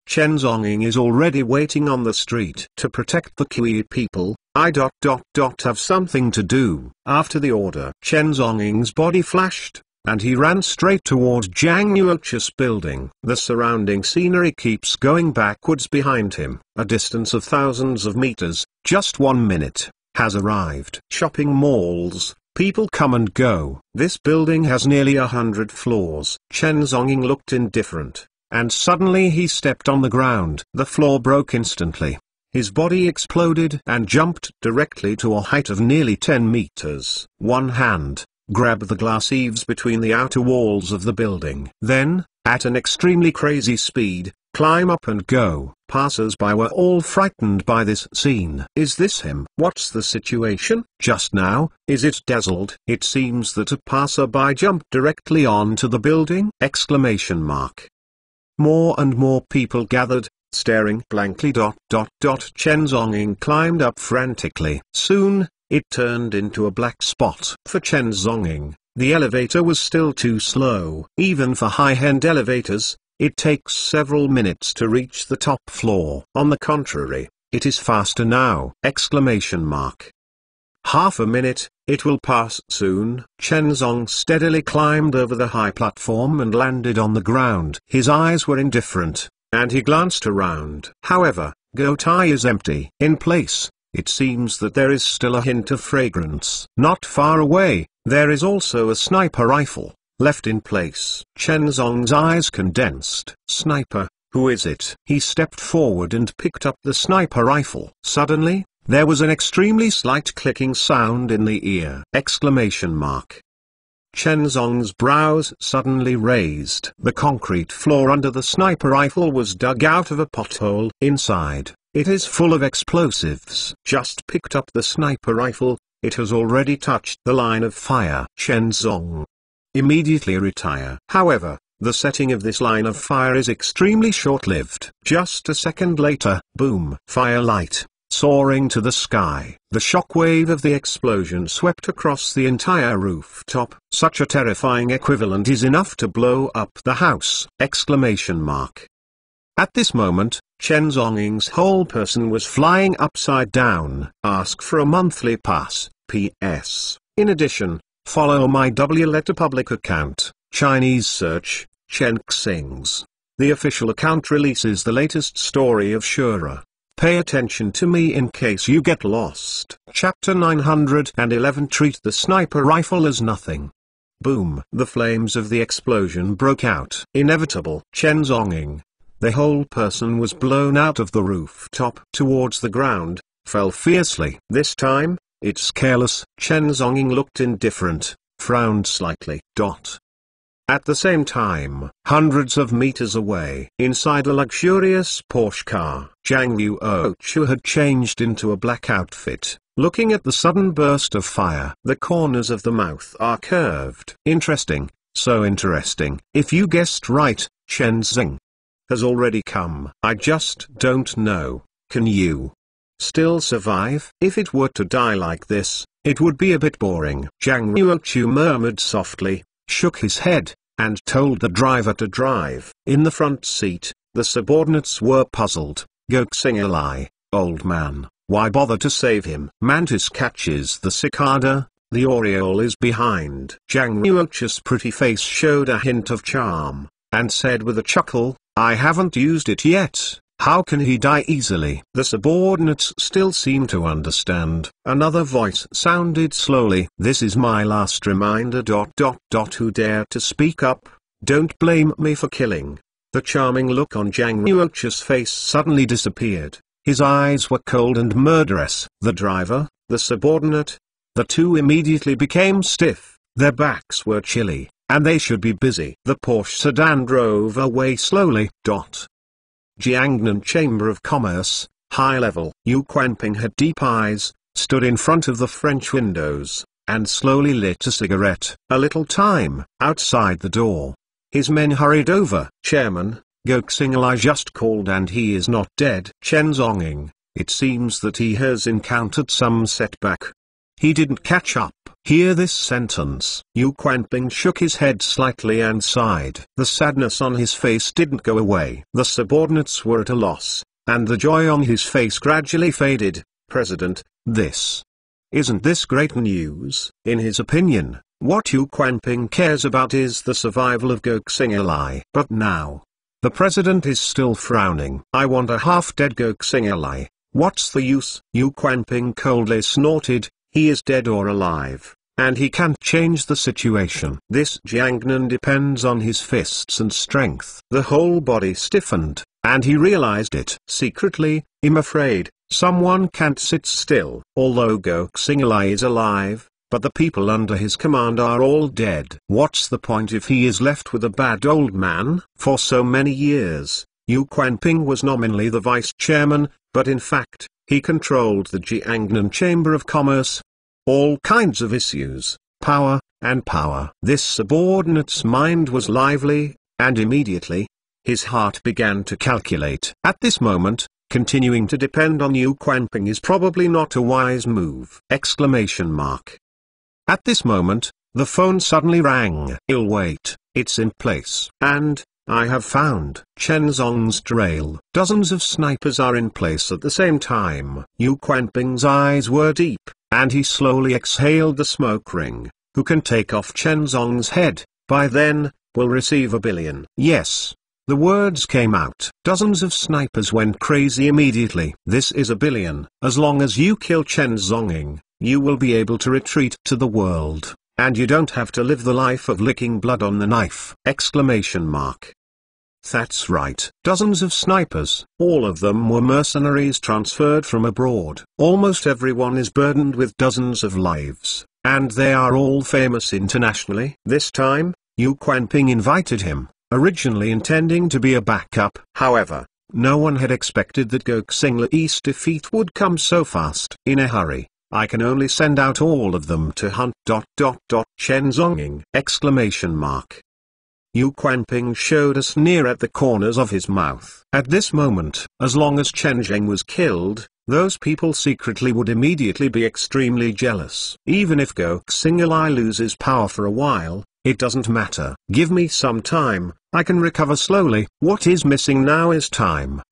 Chen Zonging is already waiting on the street to protect the Kui people. I have something to do. After the order, Chen Zonging's body flashed, and he ran straight toward Zhang Yuoch's building. The surrounding scenery keeps going backwards behind him. A distance of thousands of meters, just 1 minute, has arrived. Shopping malls, people come and go. This building has nearly 100 floors. Chen Zonging looked indifferent, and suddenly he stepped on the ground. The floor broke instantly. His body exploded and jumped directly to a height of nearly 10 meters. One hand grabbed the glass eaves between the outer walls of the building. Then, at an extremely crazy speed, climb up and go. Passers-by were all frightened by this scene. Is this him? What's the situation? Just now, is it dazzled? It seems that a passer-by jumped directly onto the building! Exclamation mark. More and more people gathered, staring blankly. Chen Zonging climbed up frantically. Soon, it turned into a black spot. For Chen Zonging, the elevator was still too slow. Even for high-end elevators, it takes several minutes to reach the top floor. On the contrary, it is faster now! Exclamation mark. Half a minute, it will pass soon. Chen Zong steadily climbed over the high platform and landed on the ground. His eyes were indifferent, and he glanced around. However, Gotai is empty. In place, it seems that there is still a hint of fragrance. Not far away, there is also a sniper rifle, left in place. Chen Zong's eyes condensed. Sniper, who is it? He stepped forward and picked up the sniper rifle. Suddenly, there was an extremely slight clicking sound in the ear. Exclamation mark. Chen Zong's brows suddenly raised. The concrete floor under the sniper rifle was dug out of a pothole. Inside, it is full of explosives. Just picked up the sniper rifle, it has already touched the line of fire. Chen Zong immediately retire. However, the setting of this line of fire is extremely short-lived. Just a second later, boom! Firelight, soaring to the sky. The shockwave of the explosion swept across the entire rooftop. Such a terrifying equivalent is enough to blow up the house! Exclamation mark. At this moment, Chen Zonging's whole person was flying upside down. Ask for a monthly pass. P.S. In addition, follow my W-letter public account, Chinese search, Chen Xings. The official account releases the latest story of Shura. Pay attention to me in case you get lost. Chapter 911. Treat the sniper rifle as nothing. Boom! The flames of the explosion broke out. Inevitable. Chen Zonging, the whole person was blown out of the rooftop towards the ground, fell fiercely. This time, it's careless. Chen Zonging looked indifferent, frowned slightly. At the same time, hundreds of meters away, inside a luxurious Porsche car, Zhang Yuochu had changed into a black outfit, looking at the sudden burst of fire. The corners of the mouth are curved. Interesting, so interesting. If you guessed right, Chen Zing has already come. I just don't know, can you? still survive? If it were to die like this, it would be a bit boring. Zhang Yuochu murmured softly, shook his head, and told the driver to drive. In the front seat, the subordinates were puzzled. Goksingalai, old man, why bother to save him? Mantis catches the cicada, the oriole is behind. Zhang Yuochu's pretty face showed a hint of charm, and said with a chuckle, I haven't used it yet. How can he die easily? The subordinates still seem to understand. Another voice sounded slowly. This is my last reminder. Who dare to speak up? Don't blame me for killing. The charming look on Zhang Yuochu's face suddenly disappeared. His eyes were cold and murderous. The driver, the subordinate, the two immediately became stiff. Their backs were chilly, and they should be busy. The Porsche sedan drove away slowly. Jiangnan Chamber of Commerce, high level. Yu Quanping had deep eyes, stood in front of the French windows, and slowly lit a cigarette. A little time, outside the door. His men hurried over. Chairman, Goksingalai just called and he is not dead. Chen Zonging, it seems that he has encountered some setback. He didn't catch up. Hear this sentence. Yu Quanping shook his head slightly and sighed. The sadness on his face didn't go away. The subordinates were at a loss, and the joy on his face gradually faded. President, isn't this great news? In his opinion, what Yu Quanping cares about is the survival of Goksingalai. But now, the president is still frowning. I want a half-dead Goksingalai. What's the use? Yu Quanping coldly snorted. He is dead or alive, and he can't change the situation. This Jiangnan depends on his fists and strength. The whole body stiffened, and he realized it. Secretly, I'm afraid, someone can't sit still. Although Goksingalai is alive, but the people under his command are all dead. What's the point if he is left with a bad old man? For so many years, Yu Quanping was nominally the vice chairman, but in fact, he controlled the Jiangnan Chamber of Commerce. All kinds of issues, power, and power. This subordinate's mind was lively, and immediately, his heart began to calculate. At this moment, continuing to depend on Yu Quanping is probably not a wise move! At this moment, the phone suddenly rang. I'll wait, it's in place. And, I have found Chen Zong's trail. Dozens of snipers are in place at the same time. Yu Quanping's eyes were deep, and he slowly exhaled the smoke ring. Who can take off Chen Zong's head, by then, will receive $1 billion. Yes. The words came out. Dozens of snipers went crazy immediately. This is $1 billion. As long as you kill Chen Zonging, you will be able to retreat to the world. And you don't have to live the life of licking blood on the knife! That's right. Dozens of snipers. All of them were mercenaries transferred from abroad. Almost everyone is burdened with dozens of lives, and they are all famous internationally. This time, Yu Quanping invited him, originally intending to be a backup. However, no one had expected that Goksingalai's defeat would come so fast. In a hurry, I can only send out all of them to hunt. Chen Zonging! Yu Quanping showed a sneer at the corners of his mouth. At this moment, as long as Chen Zheng was killed, those people secretly would immediately be extremely jealous. Even if Goksingalai loses power for a while, it doesn't matter. Give me some time, I can recover slowly. What is missing now is time.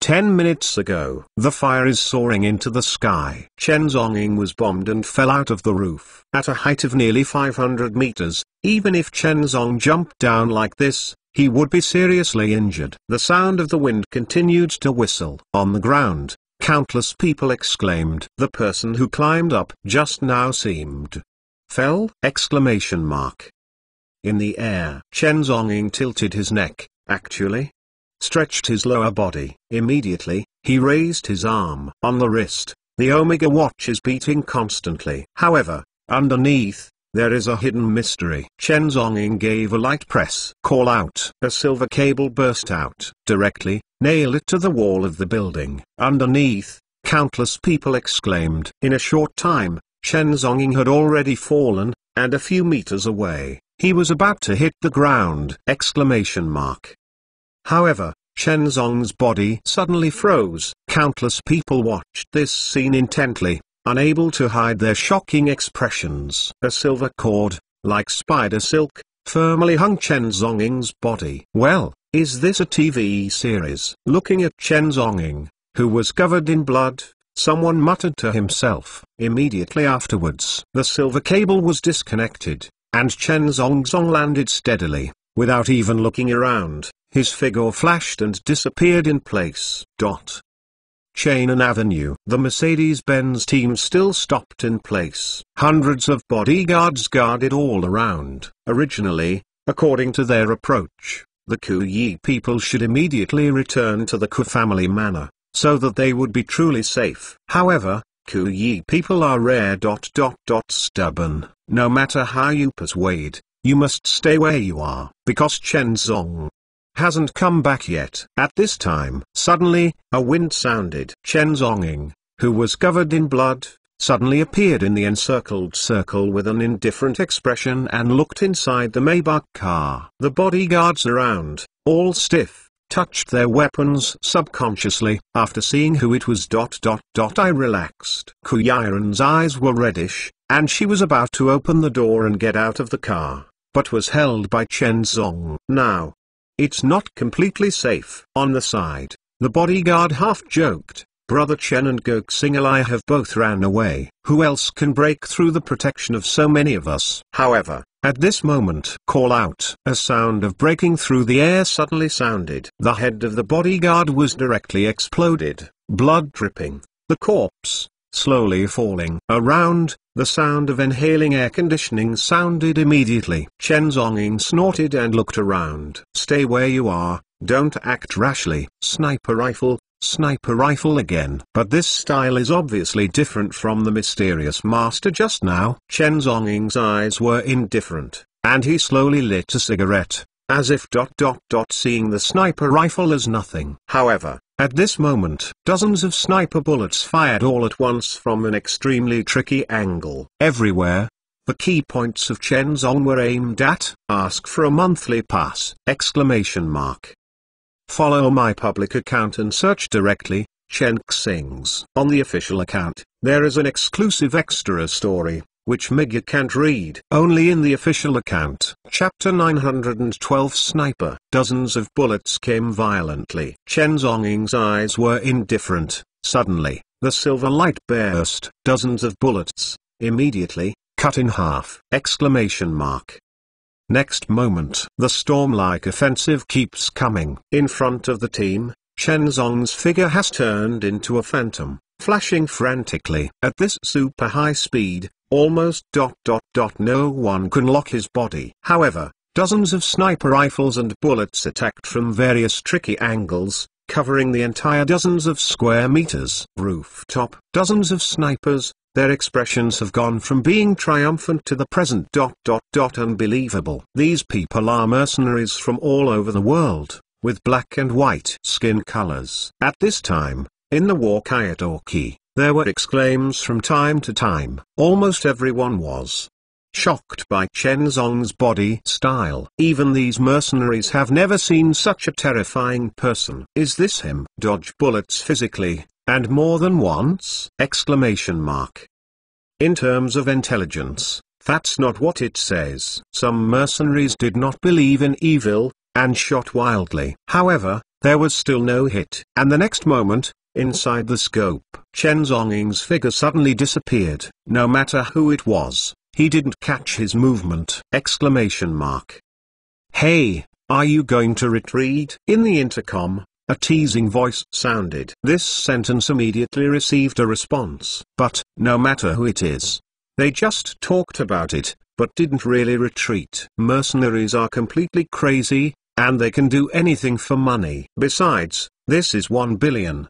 10 minutes ago. The fire is soaring into the sky. Chen Zonging was bombed and fell out of the roof. At a height of nearly 500 meters, even if Chen Zong jumped down like this, he would be seriously injured. The sound of the wind continued to whistle. On the ground, countless people exclaimed. The person who climbed up just now seemed fell! In the air, Chen Zonging tilted his neck, actually stretched his lower body. Immediately, he raised his arm. On the wrist, the Omega watch is beating constantly. However, underneath, there is a hidden mystery. Chen Zonging gave a light press. Call out. A silver cable burst out. Directly, nail it to the wall of the building. Underneath, countless people exclaimed. In a short time, Chen Zonging had already fallen, and a few meters away, he was about to hit the ground! However, Chen Zong's body suddenly froze. Countless people watched this scene intently, unable to hide their shocking expressions. A silver cord, like spider silk, firmly hung Chen Zhongying's body. Well, is this a TV series? Looking at Chen Zhongying, who was covered in blood, someone muttered to himself. Immediately afterwards, the silver cable was disconnected, and Chen Zhongzong landed steadily, without even looking around. His figure flashed and disappeared in place. Chainan Avenue. The Mercedes-Benz team still stopped in place. Hundreds of bodyguards guarded all around. Originally, according to their approach, the Kuyi people should immediately return to the Ku family manor, so that they would be truly safe. However, Kuyi people are rare. Stubborn. No matter how you persuade, you must stay where you are, because Chen Zong hasn't come back yet. At this time, suddenly, a wind sounded. Chen Zhongying, who was covered in blood, suddenly appeared in the encircled circle with an indifferent expression and looked inside the Maybach car. The bodyguards around, all stiff, touched their weapons subconsciously. After seeing who it was. I relaxed. Ku Yiren's eyes were reddish, and she was about to open the door and get out of the car, but was held by Chen Zong. Now, it's not completely safe. On the side, the bodyguard half joked, Brother Chen and Gok Singalai have both ran away. Who else can break through the protection of so many of us? However, at this moment, call out. A sound of breaking through the air suddenly sounded. The head of the bodyguard was directly exploded, blood dripping. The corpse, slowly falling around. The sound of inhaling air conditioning sounded immediately. Chen Zhongying snorted and looked around. Stay where you are, don't act rashly. Sniper rifle again. But this style is obviously different from the mysterious master just now. Chen Zhongying's eyes were indifferent, and he slowly lit a cigarette, as if seeing the sniper rifle as nothing. However, at this moment, dozens of sniper bullets fired all at once from an extremely tricky angle. Everywhere, the key points of Chen Zong were aimed at. Ask for a monthly pass! Follow my public account and search directly, Chen Xing's. On the official account, there is an exclusive extra story, which Mega can't read. Only in the official account. Chapter 912 Sniper. Dozens of bullets came violently. Chen Zhongying's eyes were indifferent. Suddenly, the silver light burst. Dozens of bullets, immediately, cut in half! Next moment, the storm-like offensive keeps coming. In front of the team, Chen Zong's figure has turned into a phantom, flashing frantically. At this super high speed, almost no one can lock his body. However, dozens of sniper rifles and bullets attacked from various tricky angles, covering the entire dozens of square meters. Rooftop. Dozens of snipers, their expressions have gone from being triumphant to the present. Unbelievable. These people are mercenaries from all over the world, with black and white skin colors. At this time, in the walkie-talkie, there were exclaims from time to time. Almost everyone was shocked by Chen Zong's body style. Even these mercenaries have never seen such a terrifying person. Is this him? Dodge bullets physically, and more than once! In terms of intelligence, that's not what it says. Some mercenaries did not believe in evil, and shot wildly. However, there was still no hit. And the next moment, inside the scope, Chen Zhongying's figure suddenly disappeared. No matter who it was, he didn't catch his movement! Hey, are you going to retreat? In the intercom, a teasing voice sounded. This sentence immediately received a response. But, no matter who it is, they just talked about it, but didn't really retreat. Mercenaries are completely crazy, and they can do anything for money. Besides, this is 1 billion!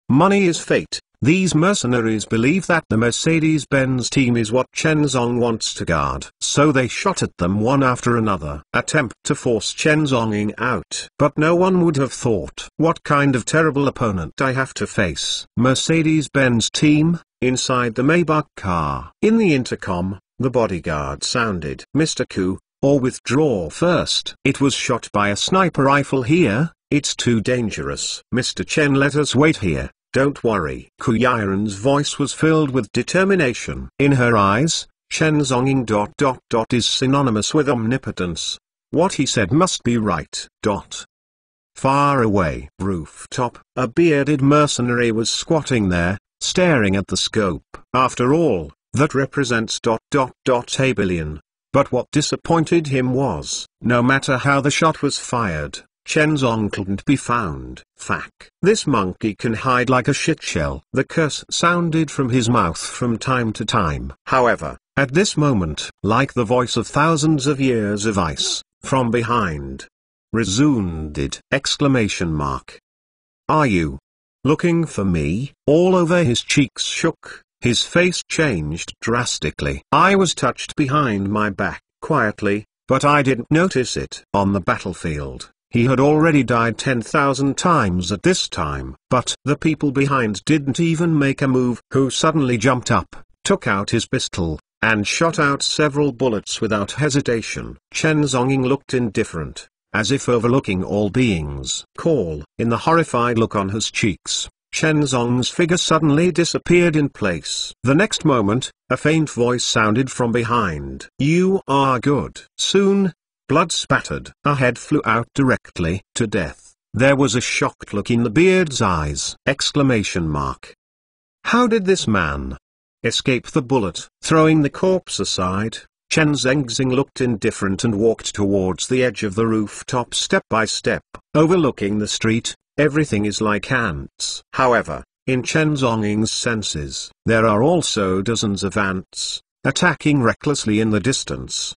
Money is fate. These mercenaries believe that the Mercedes-Benz team is what Chen Zong wants to guard. So they shot at them one after another. Attempt to force Chen Zhongying out. But no one would have thought, what kind of terrible opponent I have to face. Mercedes-Benz team, inside the Maybach car. In the intercom, the bodyguard sounded. Mr. Ku, or withdraw first. It was shot by a sniper rifle here, It's too dangerous. Mr. Chen, let us wait here, don't worry. Ku Yiren's voice was filled with determination. In her eyes, Chen Zhongying ... is synonymous with omnipotence. What he said must be right. Far away, rooftop, a bearded mercenary was squatting there, staring at the scope. After all, that represents ... a billion. But what disappointed him was, no matter how the shot was fired, Chen Zong couldn't be found. Fuck. This monkey can hide like a shitshell. The curse sounded from his mouth from time to time. However, at this moment, like the voice of thousands of years of ice, from behind, resounded! Are you looking for me? All over his cheeks shook, his face changed drastically. I was touched behind my back, quietly, but I didn't notice it. On the battlefield, he had already died 10,000 times at this time. But the people behind didn't even make a move. Who suddenly jumped up, took out his pistol, and shot out several bullets without hesitation. Chen Zhongying looked indifferent, as if overlooking all beings. Call. In the horrified look on his cheeks, Chen Zong's figure suddenly disappeared in place. The next moment, a faint voice sounded from behind. You are good. Soon, blood spattered. A head flew out directly to death. There was a shocked look in the beard's eyes. How did this man escape the bullet? Throwing the corpse aside, Chen Zhongying looked indifferent and walked towards the edge of the rooftop step by step, overlooking the street. Everything is like ants. However, in Chen Zhongying's senses, there are also dozens of ants, attacking recklessly in the distance.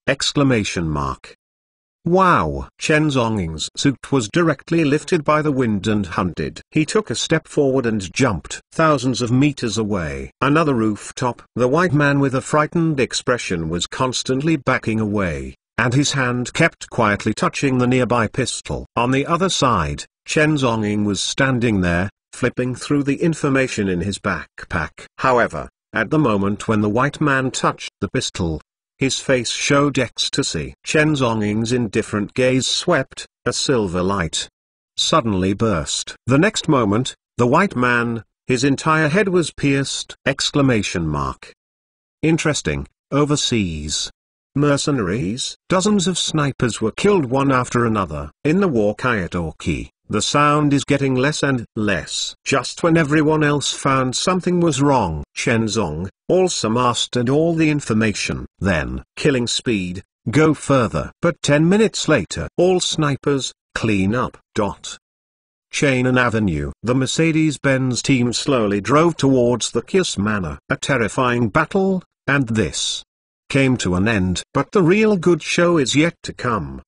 Wow! Chen Zhongying's suit was directly lifted by the wind and hunted. He took a step forward and jumped thousands of meters away. Another rooftop. The white man with a frightened expression was constantly backing away, and his hand kept quietly touching the nearby pistol. On the other side, Chen Zhongying was standing there, flipping through the information in his backpack. However, at the moment when the white man touched the pistol, his face showed ecstasy. Chen Zhongying's indifferent gaze swept, a silver light suddenly burst. The next moment, the white man, his entire head was pierced! Interesting. Overseas mercenaries. Dozens of snipers were killed one after another. In the war Kyotoki, the sound is getting less and less. Just when everyone else found something was wrong, Chen Zong also mastered all the information. Then, killing speed, go further. But 10 minutes later, all snipers, clean up. Chainan Avenue. The Mercedes-Benz team slowly drove towards the Kiss Manor. A terrifying battle, and this came to an end. But the real good show is yet to come.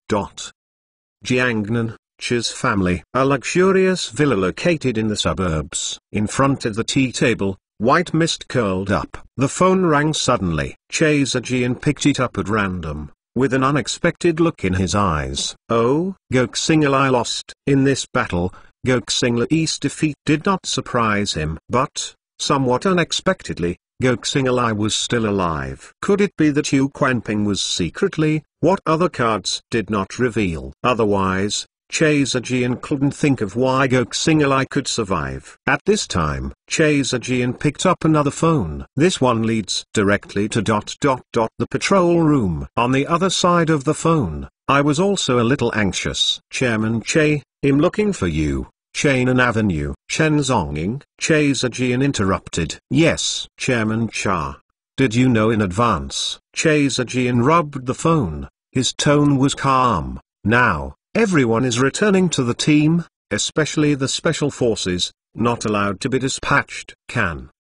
Jiangnan, Chi's family. A luxurious villa located in the suburbs. In front of the tea table, white mist curled up. The phone rang suddenly. Che Zijian picked it up at random, with an unexpected look in his eyes. Oh, Goxinglai lost. In this battle, Goxinglai's defeat did not surprise him. But, somewhat unexpectedly, Goxinglai was still alive. Could it be that Yu Quanping was secretly, what other cards did not reveal? Otherwise, Che Zijian couldn't think of why Goxinglai could survive. At this time, Che Zijian picked up another phone. This one leads directly to ... the patrol room. On the other side of the phone, I was also a little anxious. Chairman Che, I'm looking for you. Chainan Avenue. Chen Zhongying. Che Zijian interrupted. Yes. Chairman Cha. Did you know in advance? Che Zijian rubbed the phone. His tone was calm. Now, everyone is returning to the team, especially the special forces, not allowed to be dispatched.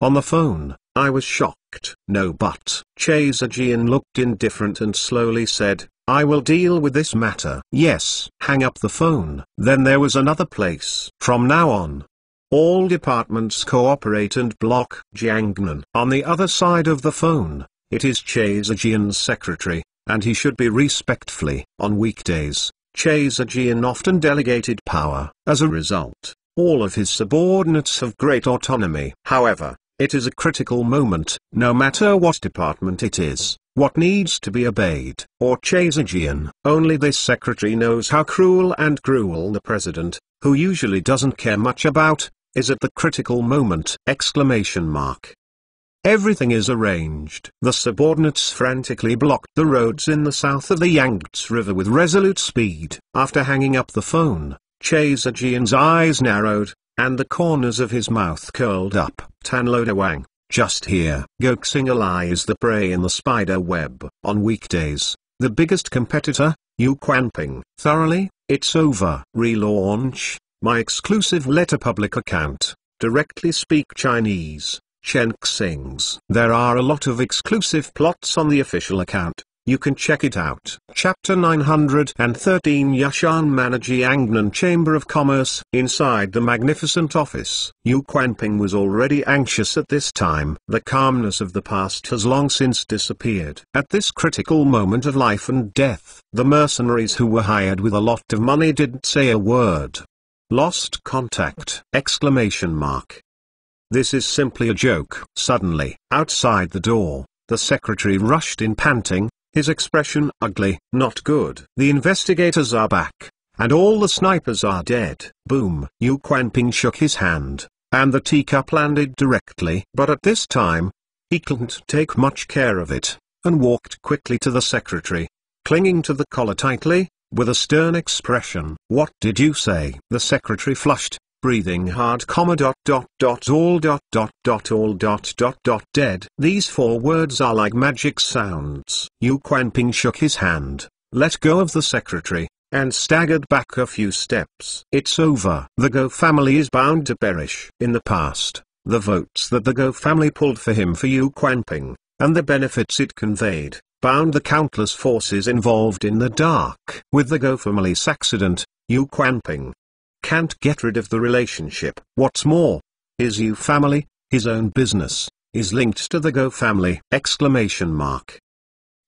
On the phone, I was shocked. No, but Che Zijian looked indifferent and slowly said, I will deal with this matter. Yes. Hang up the phone. Then there was another place. From now on, all departments cooperate and block Jiangnan. On the other side of the phone, it is Che Zijian's secretary, and he should be respectfully. On weekdays, Che Zijian often delegated power. As a result, all of his subordinates have great autonomy. However, it is a critical moment, no matter what department it is, what needs to be obeyed. Or Che Zijian. Only this secretary knows how cruel and gruel the president, who usually doesn't care much about, is at the critical moment! Everything is arranged. The subordinates frantically blocked the roads in the south of the Yangtze River with resolute speed. After hanging up the phone, Chaser Jian's eyes narrowed, and the corners of his mouth curled up. Tanlo Wang, just here. Goxing is the prey in the spider web. On weekdays, the biggest competitor, Yu Quanping. Thoroughly, it's over. Relaunch, my exclusive letter public account. Directly speak Chinese. Chen Xing's. There are a lot of exclusive plots on the official account. You can check it out. Chapter 913 Yashan Manajiangnan Chamber of Commerce. Inside the magnificent office, Yu Quanping was already anxious at this time. The calmness of the past has long since disappeared. At this critical moment of life and death, the mercenaries who were hired with a lot of money didn't say a word. Lost contact! This is simply a joke. Suddenly, outside the door, the secretary rushed in panting, his expression ugly. Not good. The investigators are back, and all the snipers are dead. Boom. Yu Quanping shook his hand, and the teacup landed directly. But at this time, he couldn't take much care of it, and walked quickly to the secretary, clinging to the collar tightly, with a stern expression. What did you say? The secretary flushed, breathing hard, all dead. These 4 words are like magic sounds. Yu Quanping shook his hand, let go of the secretary, and staggered back a few steps. It's over. The Go family is bound to perish. In the past, the votes that the Go family pulled for Yu Quanping, and the benefits it conveyed, bound the countless forces involved in the dark. With the Go family's accident, Yu Quanping can't get rid of the relationship. What's more, his Yu family, his own business, is linked to the Go family!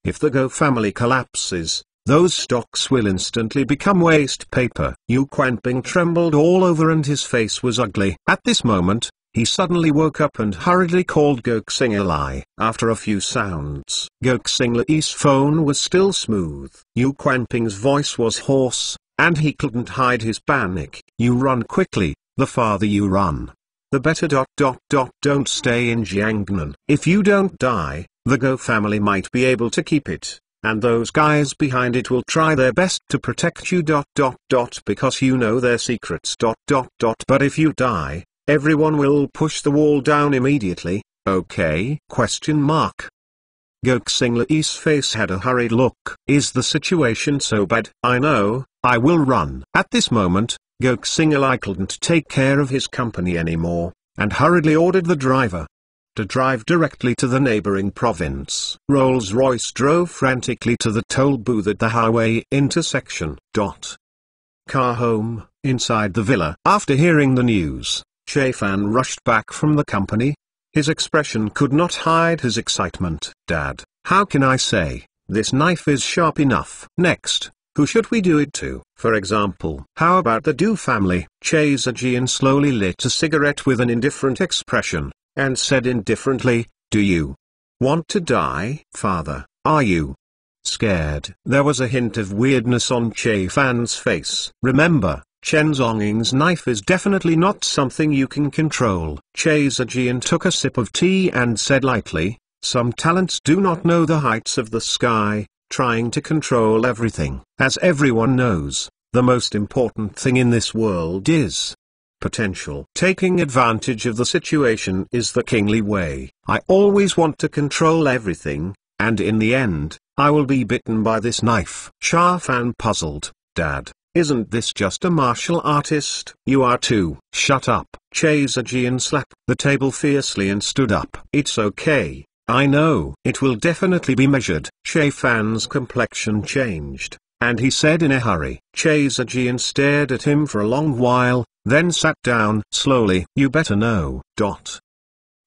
If the Go family collapses, those stocks will instantly become waste paper. Yu Quanping trembled all over and his face was ugly. At this moment, he suddenly woke up and hurriedly called Goxing. After a few sounds, Goxing's phone was still smooth. Yu Quanping's voice was hoarse, and he couldn't hide his panic. You run quickly, the farther you run, the better. Don't stay in Jiangnan. If you don't die, the Go family might be able to keep it, and those guys behind it will try their best to protect you. Because you know their secrets. But if you die, everyone will push the wall down immediately, okay? Goxing's face had a hurried look. Is the situation so bad? I know, I will run. At this moment, Goxing couldn't take care of his company anymore, and hurriedly ordered the driver to drive directly to the neighboring province. Rolls-Royce drove frantically to the toll booth at the highway intersection. Car home, inside the villa. After hearing the news, Chaifan rushed back from the company. His expression could not hide his excitement. Dad, how can I say, this knife is sharp enough. Next, who should we do it to? For example, how about the Du family? Chaser Jian slowly lit a cigarette with an indifferent expression, and said indifferently, do you want to die? Father, are you scared? There was a hint of weirdness on Chaifan's face. Remember, Chen Zonging's knife is definitely not something you can control. Chaser Jian took a sip of tea and said lightly, some talents do not know the heights of the sky, trying to control everything. As everyone knows, the most important thing in this world is potential. Taking advantage of the situation is the kingly way. I always want to control everything, and in the end, I will be bitten by this knife. Chaifan puzzled, Dad, isn't this just a martial artist? You are too. Shut up. Chaser Jian slapped the table fiercely and stood up. It's okay, I know. It will definitely be measured. Chaifan's complexion changed, and he said in a hurry. Chaser Jian stared at him for a long while, then sat down slowly. You better know.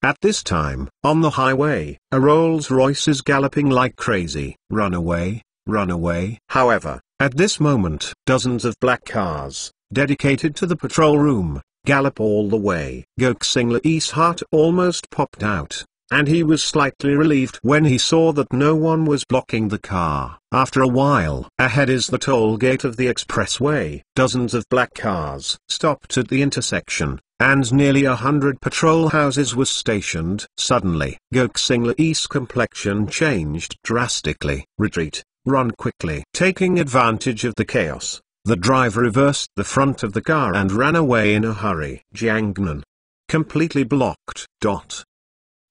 At this time, on the highway, a Rolls-Royce is galloping like crazy. Run away, run away. However, at this moment, dozens of black cars, dedicated to the patrol room, gallop all the way. Goxing's heart almost popped out, and he was slightly relieved when he saw that no one was blocking the car. After a while, ahead is the toll gate of the expressway. Dozens of black cars stopped at the intersection, and nearly 100 patrol houses were stationed. Suddenly, Goksingle East's complexion changed drastically. Retreat, run quickly. Taking advantage of the chaos, the driver reversed the front of the car and ran away in a hurry. Jiangnan. Completely blocked.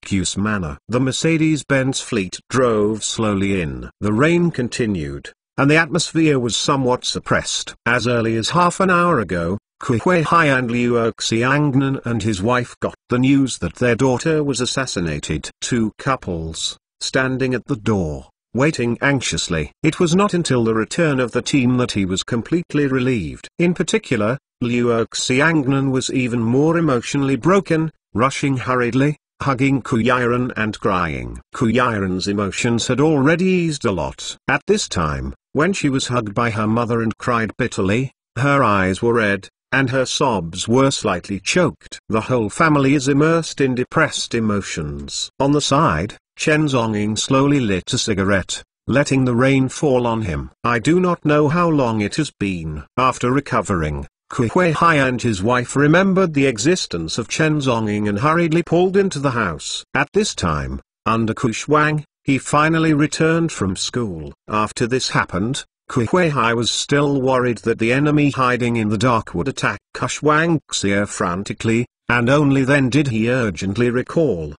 Q's manor. The Mercedes-Benz fleet drove slowly in. The rain continued, and the atmosphere was somewhat suppressed. As early as half an hour ago, Kui Huihai and Liu Xiangnan and his wife got the news that their daughter was assassinated. Two couples, standing at the door, waiting anxiously. It was not until the return of the team that he was completely relieved. In particular, Liu Xiangnan was even more emotionally broken, rushing hurriedly, hugging Kuyiran and crying. Kuyiran's emotions had already eased a lot. At this time, when she was hugged by her mother and cried bitterly, her eyes were red, and her sobs were slightly choked. The whole family is immersed in depressed emotions. On the side, Chen Zonging slowly lit a cigarette, letting the rain fall on him. I do not know how long it has been. After recovering, Kui Huihai and his wife remembered the existence of Chen Zonging and hurriedly pulled into the house. At this time, under Kushwang, he finally returned from school. After this happened, Kui Huihai was still worried that the enemy hiding in the dark would attack Kushwang Xia frantically, and only then did he urgently recall!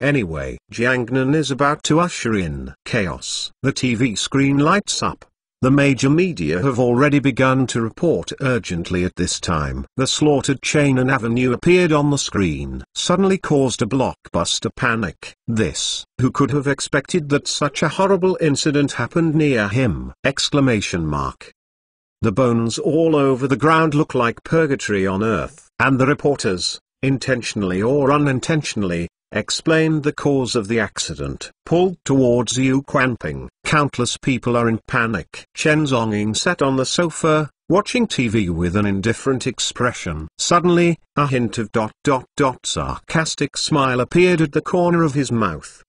Anyway, Jiangnan is about to usher in chaos. The TV screen lights up. The major media have already begun to report urgently at this time. The slaughtered Chainan Avenue appeared on the screen. Suddenly caused a blockbuster panic. Who could have expected that such a horrible incident happened near him! The bones all over the ground look like purgatory on earth. And the reporters, intentionally or unintentionally, explained the cause of the accident. Pulled towards Yu Quanping. Countless people are in panic. Chen Zonging sat on the sofa, watching TV with an indifferent expression. Suddenly, a hint of sarcastic smile appeared at the corner of his mouth.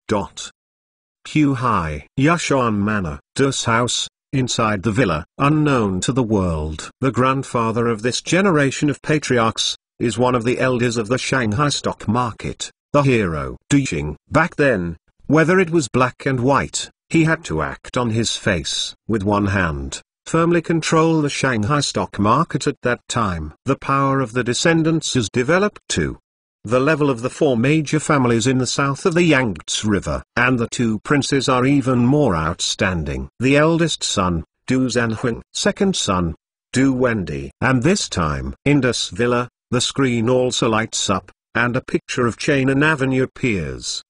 Q High. Yushan Manor. Dus house, inside the villa. Unknown to the world. The grandfather of this generation of patriarchs, is one of the elders of the Shanghai stock market. The hero. Du Xing. Back then, whether it was black and white, he had to act on his face. With one hand, firmly control the Shanghai stock market at that time. The power of the descendants is developed to the level of the four major families in the south of the Yangtze River. And the two princes are even more outstanding. The eldest son, Du Zanhuang. Second son, Du Wendy. And this time, in this villa, the screen also lights up, and a picture of Chainan Avenue appears!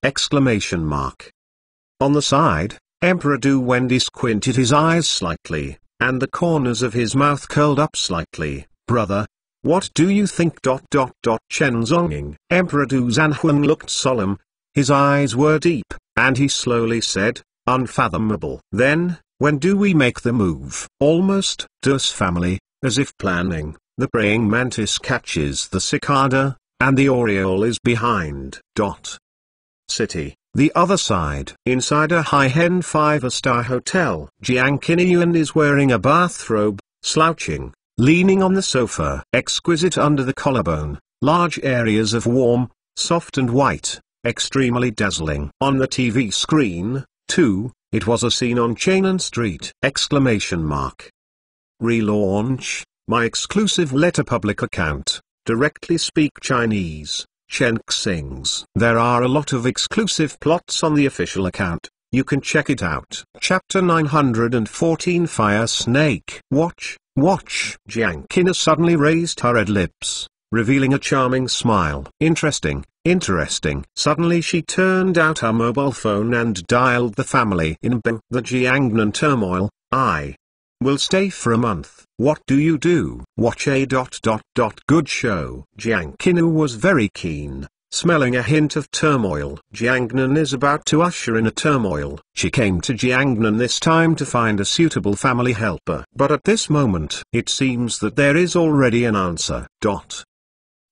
On the side, Emperor Du Wendy squinted his eyes slightly, and the corners of his mouth curled up slightly. Brother, what do you think? Chen Zonging. Emperor Du Zanhuang looked solemn, his eyes were deep, and he slowly said, unfathomable. Then, when do we make the move? Almost. Dus family, as if planning, the praying mantis catches the cicada, and the oriole is behind. City. The other side. Inside a high-end 5-star hotel. Jiang Qingyuan is wearing a bathrobe, slouching, leaning on the sofa. Exquisite under the collarbone, large areas of warm, soft and white, extremely dazzling. On the TV screen, too, it was a scene on Chainan Street! Relaunch, my exclusive letter public account. Directly speak Chinese, Chen Xing's. There are a lot of exclusive plots on the official account, you can check it out. Chapter 914 Fire Snake. Watch. Jiang Qina suddenly raised her red lips, revealing a charming smile. Interesting. Suddenly she turned out her mobile phone and dialed the family in the Jiangnan turmoil. I will stay for a month. What do you do? Watch a. Good show. Jiang Qina was very keen, smelling a hint of turmoil. Jiangnan is about to usher in a turmoil. She came to Jiangnan this time to find a suitable family helper. But at this moment, it seems that there is already an answer.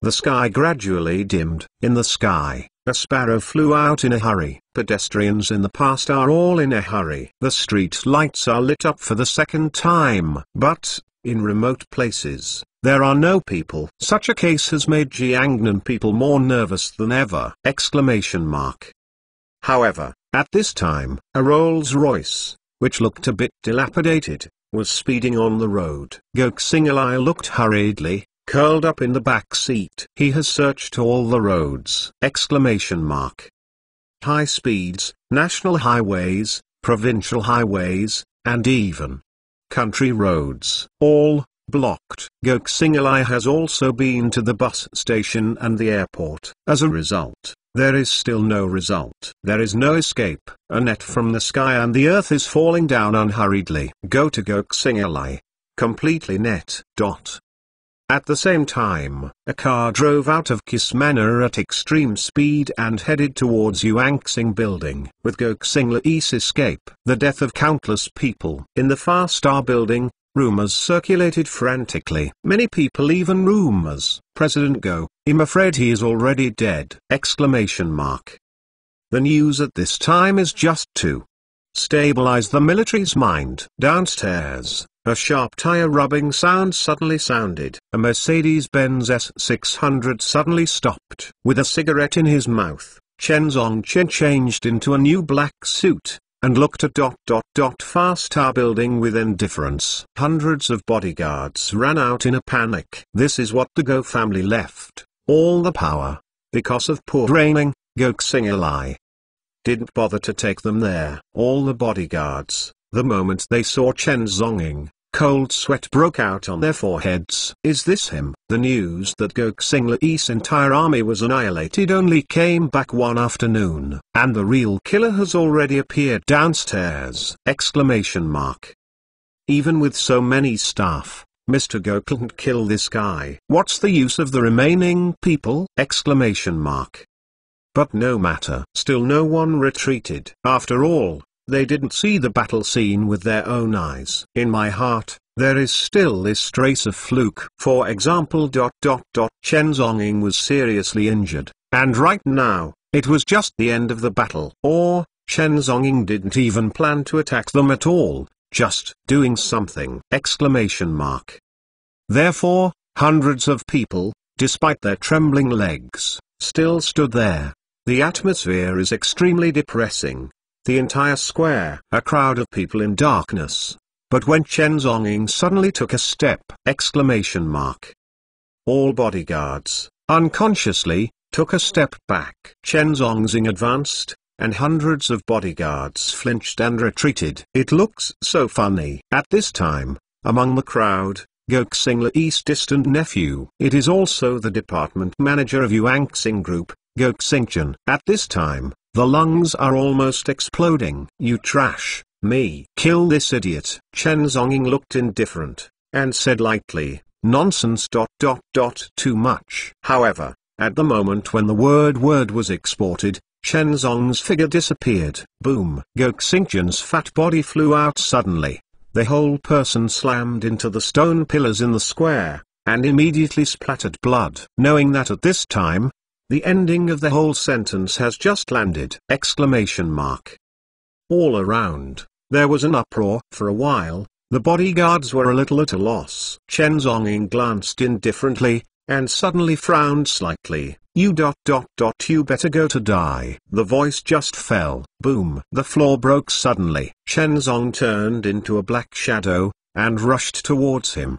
The sky gradually dimmed. In the sky, a sparrow flew out in a hurry. Pedestrians in the past are all in a hurry. The street lights are lit up for the second time. But, in remote places, there are no people. Such a case has made Jiangnan people more nervous than ever! However, at this time, a Rolls-Royce, which looked a bit dilapidated, was speeding on the road. Goksingalai looked hurriedly, curled up in the back seat. He has searched all the roads! High speeds, national highways, provincial highways, and even country roads, all blocked. Goksingalai has also been to the bus station and the airport. As a result, there is still no result. There is no escape. A net from the sky and the earth is falling down unhurriedly. Go to Goksingalai. Completely net. At the same time, a car drove out of Kismana at extreme speed and headed towards Yuanxing building. With Goksinglai's escape, the death of countless people in the Far Star building, rumors circulated frantically. Many people, even rumors. President Go, I'm afraid he is already dead! The news at this time is just to stabilize the military's mind. Downstairs, a sharp tire rubbing sound suddenly sounded. A Mercedes-Benz S600 suddenly stopped. With a cigarette in his mouth, Chen Zongchen changed into a new black suit, and looked at Far Star building with indifference. Hundreds of bodyguards ran out in a panic. This is what the Go family left, all the power. Because of poor training, Goksingalai didn't bother to take them there. All the bodyguards, the moment they saw Chen Zonging, cold sweat broke out on their foreheads. Is this him? The news that Goksinglai's entire army was annihilated only came back one afternoon, and the real killer has already appeared downstairs! Even with so many staff, Mr. Go couldn't kill this guy. What's the use of the remaining people? But no matter. Still no one retreated. After all, they didn't see the battle scene with their own eyes. In my heart, there is still this trace of fluke. For example, Chen Zonging was seriously injured, and right now, it was just the end of the battle. Or, Chen Zonging didn't even plan to attack them at all, just doing something! Therefore, hundreds of people, despite their trembling legs, still stood there. The atmosphere is extremely depressing. The entire square, a crowd of people in darkness. But when Chen Zonging suddenly took a step! All bodyguards, unconsciously, took a step back. Chen Zonging advanced, and hundreds of bodyguards flinched and retreated. It looks so funny. At this time, among the crowd, Goksinglai's distant nephew. It is also the department manager of Yuanxing Group, Goksingchen. At this time, the lungs are almost exploding. You trash me! Kill this idiot! Chen Zonging looked indifferent, and said lightly, nonsense. Too much. However, at the moment when the word was exported, Chen Zong's figure disappeared. Boom! Goksingchen's fat body flew out suddenly. The whole person slammed into the stone pillars in the square, and immediately splattered blood. Knowing that at this time, the ending of the whole sentence has just landed! All around, there was an uproar. For a while, the bodyguards were a little at a loss. Chen Zonging glanced indifferently, and suddenly frowned slightly. You better go to die. The voice just fell. Boom! The floor broke suddenly. Chen Zong turned into a black shadow, and rushed towards him.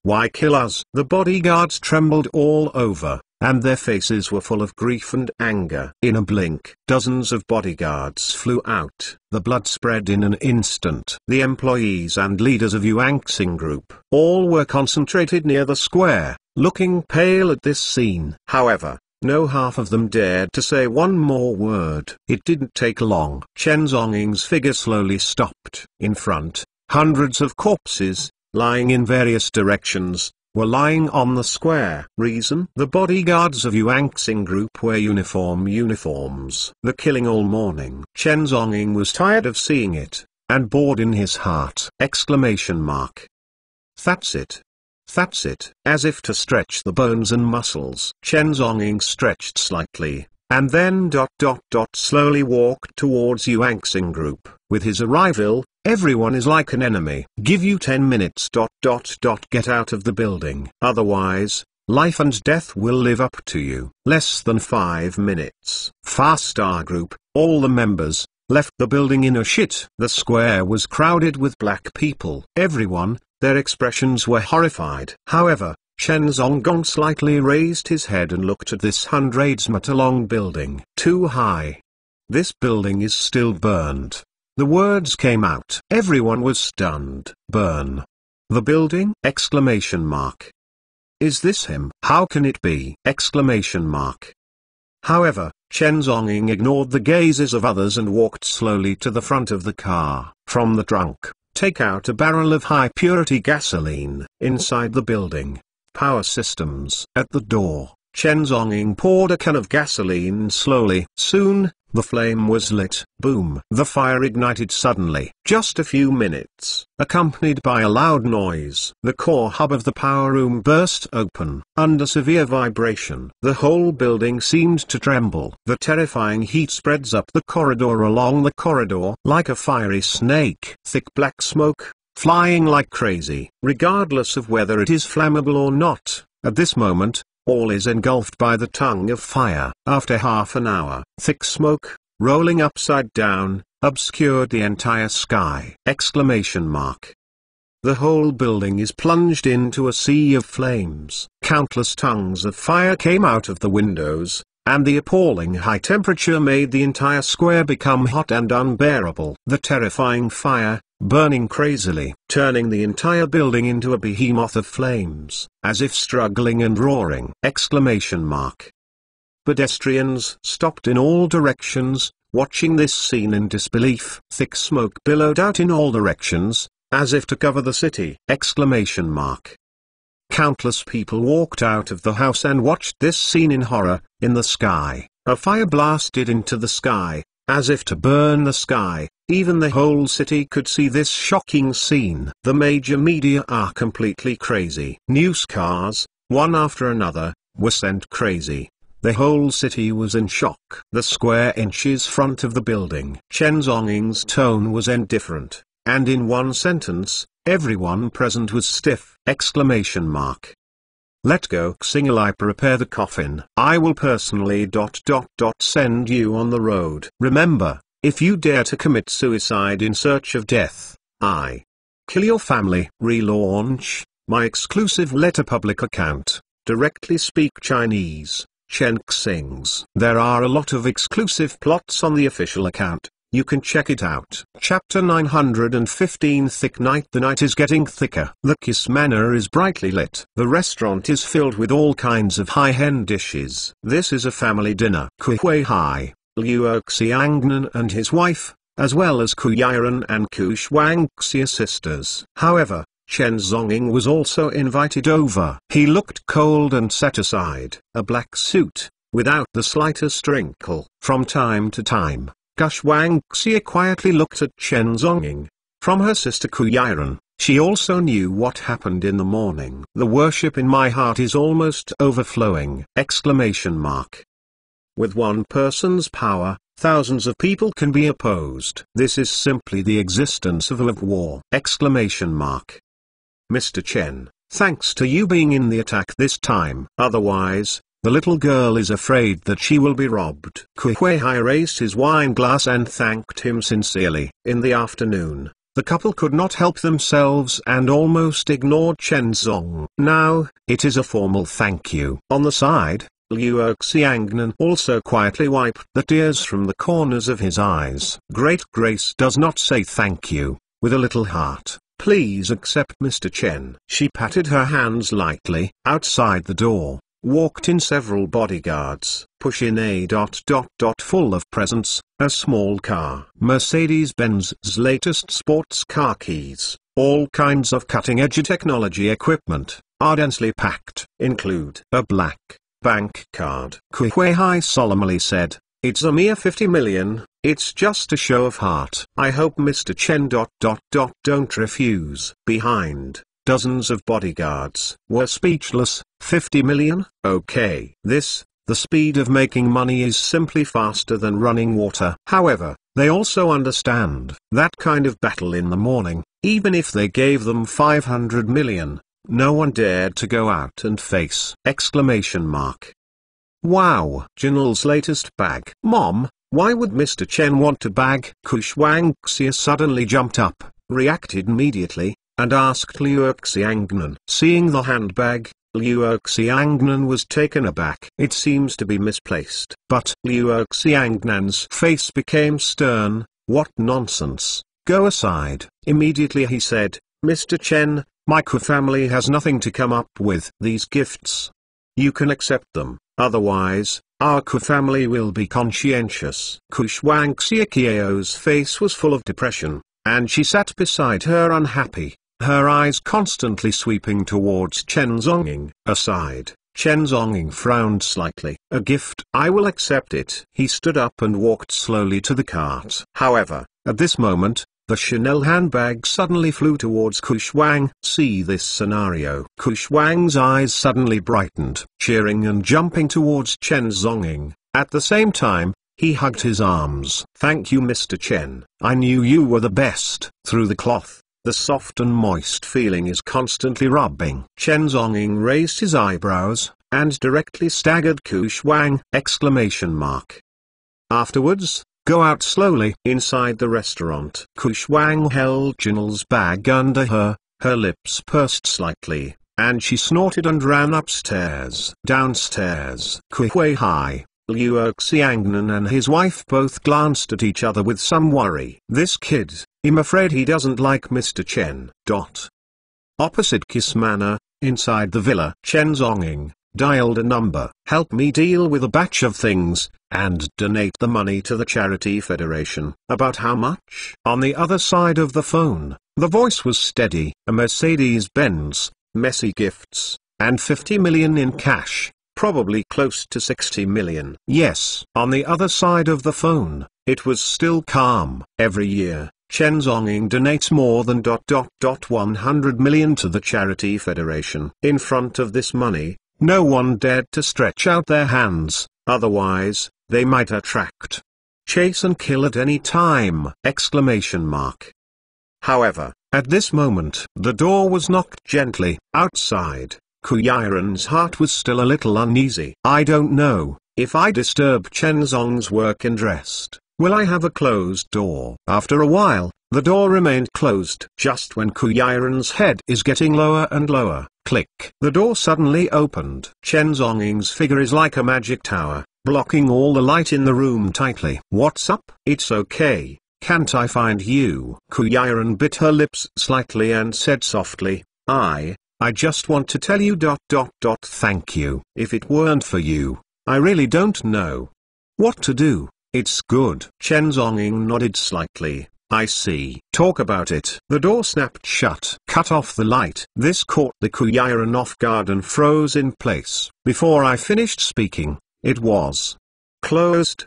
Why kill us? The bodyguards trembled all over, and their faces were full of grief and anger. In a blink, dozens of bodyguards flew out. The blood spread in an instant. The employees and leaders of Yuanxing Group, all were concentrated near the square, looking pale at this scene. However, no half of them dared to say one more word. It didn't take long. Chen Zonging's figure slowly stopped. In front, hundreds of corpses, lying in various directions, were lying on the square. Reason? The bodyguards of Yuanxing Group wear uniforms. The killing all morning. Chen Zonging was tired of seeing it, and bored in his heart! That's it. That's it. As if to stretch the bones and muscles. Chen Zhongying stretched slightly, and then slowly walked towards Yuanxing Group. With his arrival, everyone is like an enemy. Give you 10 minutes. Get out of the building. Otherwise, life and death will live up to you. Less than 5 minutes. Fast-Star Group, all the members, left the building in a shit. The square was crowded with black people. Everyone, their expressions were horrified. However, Chen Zhonggong slightly raised his head and looked at this hundreds-meter-long building. Too high. This building is still burned. The words came out. Everyone was stunned. Burn. The building? Exclamation mark. Is this him? How can it be? Exclamation mark. However, Chen Zhongying ignored the gazes of others and walked slowly to the front of the car. From the trunk, take out a barrel of high-purity gasoline. Inside the building, power systems. At the door, Chen Zhongying poured a can of gasoline slowly. Soon, the flame was lit. Boom. The fire ignited suddenly. Just a few minutes, accompanied by a loud noise. The core hub of the power room burst open. Under severe vibration, the whole building seemed to tremble. The terrifying heat spreads up the corridor along the corridor like a fiery snake. Thick black smoke, flying like crazy. Regardless of whether it is flammable or not, at this moment, all is engulfed by the tongue of fire. After half an hour, thick smoke, rolling upside down, obscured the entire sky. Exclamation mark. The whole building is plunged into a sea of flames. Countless tongues of fire came out of the windows, and the appalling high temperature made the entire square become hot and unbearable. The terrifying fire, burning crazily, turning the entire building into a behemoth of flames, as if struggling and roaring. Exclamation mark. Pedestrians stopped in all directions, watching this scene in disbelief. Thick smoke billowed out in all directions, as if to cover the city. Exclamation mark. Countless people walked out of the house and watched this scene in horror. In the sky, a fire blasted into the sky, as if to burn the sky. Even the whole city could see this shocking scene. The major media are completely crazy. Newscars, one after another, were sent crazy. The whole city was in shock. The square inches front of the building. Chen Zhongying's tone was indifferent, and in one sentence, everyone present was stiff. Exclamation mark. Let go. Single I prepare the coffin. I will personally send you on the road. Remember, if you dare to commit suicide in search of death, I kill your family. Relaunch, my exclusive letter public account. Directly speak Chinese, Chen Xing's. There are a lot of exclusive plots on the official account. You can check it out. Chapter 915. Thick night. The night is getting thicker. The Kiss Manor is brightly lit. The restaurant is filled with all kinds of high-end dishes. This is a family dinner. Ku Huihai, Liu Xiangnan and his wife, as well as Ku Yiren and Ku Shuangxia sisters. However, Chen Zhongying was also invited over. He looked cold and set aside. A black suit, without the slightest wrinkle. From time to time, Ku Shuangxia quietly looked at Chen Zhongying. From her sister Ku Yiren, she also knew what happened in the morning. The worship in my heart is almost overflowing. Exclamation mark. With one person's power, thousands of people can be opposed. This is simply the existence of a war. Exclamation mark. Mr. Chen, thanks to you being in the attack this time. Otherwise, the little girl is afraid that she will be robbed. Ku Huihai raised his wine glass and thanked him sincerely. In the afternoon, the couple could not help themselves and almost ignored Chen Zhong. Now, it is a formal thank you. On the side, Liu Xiangnan also quietly wiped the tears from the corners of his eyes. Great Grace does not say thank you, with a little heart. Please accept Mr. Chen. She patted her hands lightly. Outside the door, walked in several bodyguards. Push in a full of presents, a small car. Mercedes-Benz's latest sports car keys, all kinds of cutting-edge technology equipment, are densely packed. Include a black bank card. Ku Huihai solemnly said, it's a mere 50 million, it's just a show of heart. I hope Mr. Chen don't refuse. Behind, dozens of bodyguards were speechless. 50 million? Okay. The speed of making money is simply faster than running water. However, they also understand that kind of battle in the morning, even if they gave them 500 million, no one dared to go out and face! Wow! Jinal's latest bag. Mom, why would Mr. Chen want a bag? Kushwangxia suddenly jumped up, reacted immediately, and asked Liu Xiangnan. Seeing the handbag, Liu Xiangnan was taken aback. It seems to be misplaced. But Liu Xiangnan's face became stern. What nonsense! Go aside. Immediately he said, Mr. Chen, my Ku family has nothing to come up with these gifts. You can accept them, otherwise, our Ku family will be conscientious. Kushwangxia Qiao's face was full of depression, and she sat beside her unhappy, her eyes constantly sweeping towards Chen Zhongying. Aside, Chen Zhongying frowned slightly. A gift? I will accept it. He stood up and walked slowly to the cart. However, at this moment, the Chanel handbag suddenly flew towards Kushwang. See this scenario. Kushwang's eyes suddenly brightened, cheering and jumping towards Chen Zhongying. At the same time, he hugged his arms. Thank you, Mr. Chen. I knew you were the best. Through the cloth, the soft and moist feeling is constantly rubbing. Chen Zhongying raised his eyebrows, and directly staggered Kushwang! Afterwards, go out slowly. Inside the restaurant, Kushwang held Jinal's bag under her lips pursed slightly, and she snorted and ran upstairs. Downstairs, Kuihui, Liu Xiangnan and his wife both glanced at each other with some worry. This kid, I'm afraid he doesn't like Mr. Chen. Opposite Kismana, inside the villa, Chen Zhongying dialed a number. Help me deal with a batch of things, and donate the money to the Charity Federation. About how much? On the other side of the phone, the voice was steady. A Mercedes-Benz, messy gifts, and 50 million in cash, probably close to 60 million. Yes. On the other side of the phone, it was still calm. Every year, Chen Zhongying donates more than 100 million to the Charity Federation. In front of this money, no one dared to stretch out their hands, otherwise, they might attract chase and kill at any time! However, at this moment, the door was knocked gently. Outside, Kuyiran's heart was still a little uneasy. I don't know, if I disturb Chen Zhong's work and rest, will I have a closed door? After a while, the door remained closed. Just when Kuyiran's head is getting lower and lower, click. The door suddenly opened. Chen Zhongying's figure is like a magic tower, blocking all the light in the room tightly. What's up? It's okay, can't I find you? Kuyiran bit her lips slightly and said softly, I just want to tell you ... Thank you. If it weren't for you, I really don't know what to do. It's good. Chen Zhongying nodded slightly. I see. Talk about it. The door snapped shut. Cut off the light. This caught the Kuyiran off guard and froze in place. Before I finished speaking, it was closed!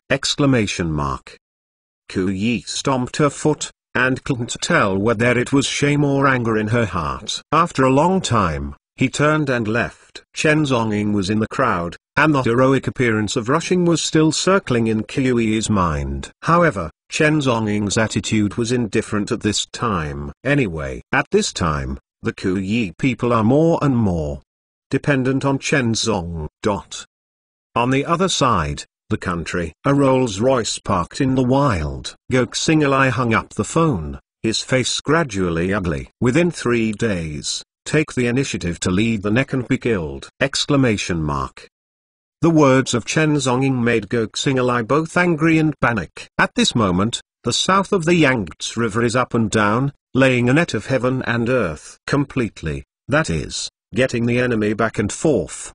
Kuyi stomped her foot, and couldn't tell whether it was shame or anger in her heart. After a long time, he turned and left. Chen Zhongying was in the crowd, and the heroic appearance of rushing was still circling in Kuyi's mind. However, Chen Zhongying's attitude was indifferent at this time. Anyway, at this time, the Kuyi people are more and more dependent on Chen Zhong. On the other side, the country, a Rolls-Royce parked in the wild. Goxingalai hung up the phone, his face gradually ugly. Within 3 days, take the initiative to lead the neck and be killed! The words of Chen Zhongying made Goxingalai both angry and panic. At this moment, the south of the Yangtze River is up and down, laying a net of heaven and earth completely, that is, getting the enemy back and forth.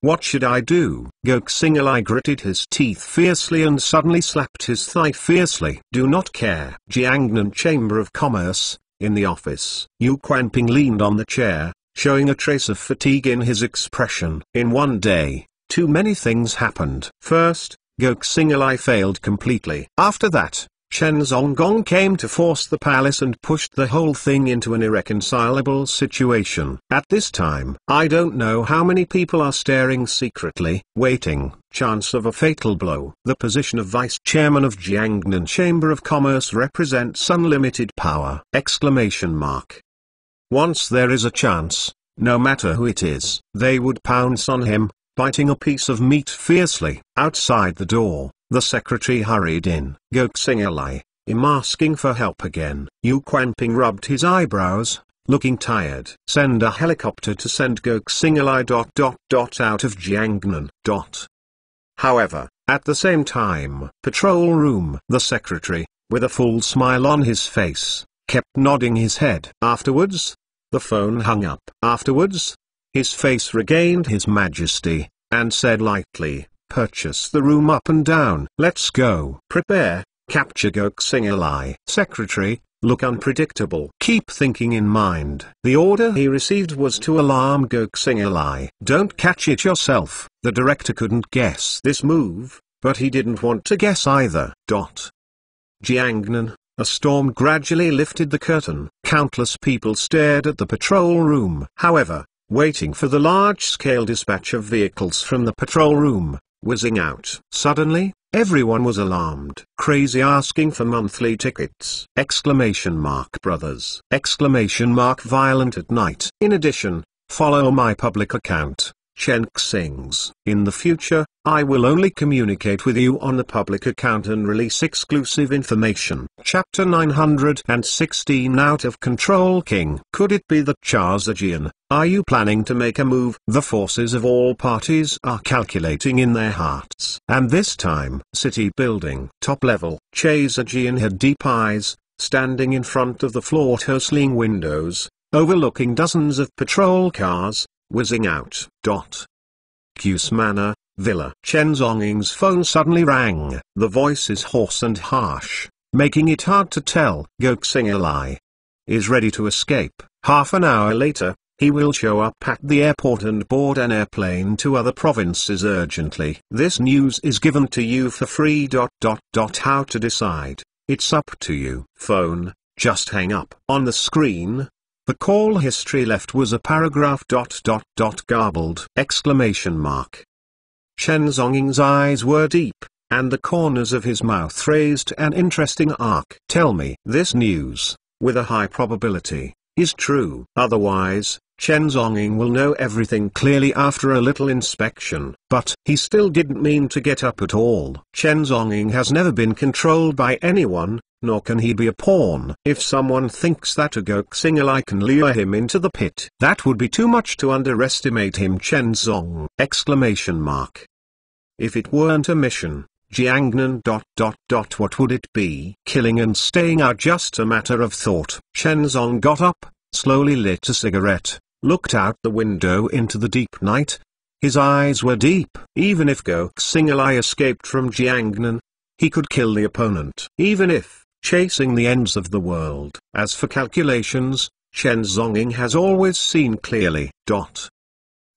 What should I do? Goxingalai gritted his teeth fiercely and suddenly slapped his thigh fiercely. Do not care. Jiangnan Chamber of Commerce, in the office. Yu Quanping leaned on the chair, showing a trace of fatigue in his expression. In one day, too many things happened. First, Goxingalai failed completely. After that, Chen Zonggong came to force the palace and pushed the whole thing into an irreconcilable situation. At this time, I don't know how many people are staring secretly, waiting, chance of a fatal blow. The position of vice chairman of Jiangnan Chamber of Commerce represents unlimited power! Once there is a chance, no matter who it is, they would pounce on him, biting a piece of meat fiercely. Outside the door, the secretary hurried in. Go Xing'erlai, I'm asking for help again. Yu Quanping rubbed his eyebrows, looking tired. Send a helicopter to send Go Xing'erlai out of Jiangnan. However, at the same time, patrol room. The secretary, with a full smile on his face, kept nodding his head. Afterwards, the phone hung up. Afterwards, his face regained his majesty, and said lightly, purchase the room up and down. Let's go. Prepare, capture Go Xing'erlai. Secretary, look unpredictable. Keep thinking in mind. The order he received was to alarm Go Xing'erlai. Don't catch it yourself. The director couldn't guess this move, but he didn't want to guess either. Jiangnan, a storm gradually lifted the curtain. Countless people stared at the patrol room. However, waiting for the large-scale dispatch of vehicles from the patrol room, whizzing out. Suddenly, everyone was alarmed. Crazy asking for monthly tickets! Brothers! Violent at night. In addition, follow my public account, Chen Xing's. In the future, I will only communicate with you on the public account and release exclusive information. Chapter 916 Out of Control King. Could it be that Cha Zijian, are you planning to make a move? The forces of all parties are calculating in their hearts. And this time, city building. Top level. Cha Zijian had deep eyes, standing in front of the floor-tossling windows, overlooking dozens of patrol cars, whizzing out. Q's Manor, Villa. Chen Zongying's phone suddenly rang. The voice is hoarse and harsh, making it hard to tell. Go Xing'erlai is ready to escape. Half an hour later, he will show up at the airport and board an airplane to other provinces urgently. This news is given to you for free. How to decide? It's up to you. Phone, just hang up. On the screen, the call history left was a paragraph. Garbled! Chen Zongying's eyes were deep, and the corners of his mouth raised an interesting arc. Tell me, this news, with a high probability, is true. Otherwise, Chen Zongying will know everything clearly after a little inspection. But he still didn't mean to get up at all. Chen Zongying has never been controlled by anyone, nor can he be a pawn. If someone thinks that a Go Xing'erlai can lure him into the pit, that would be too much to underestimate him. Chen Zong! If it weren't a mission, Jiangnan. What would it be? Killing and staying are just a matter of thought. Chen Zong got up, slowly lit a cigarette, looked out the window into the deep night. His eyes were deep. Even if Go Xing'erlai escaped from Jiangnan, he could kill the opponent. Even if chasing the ends of the world. As for calculations, Chen Zongying has always seen clearly.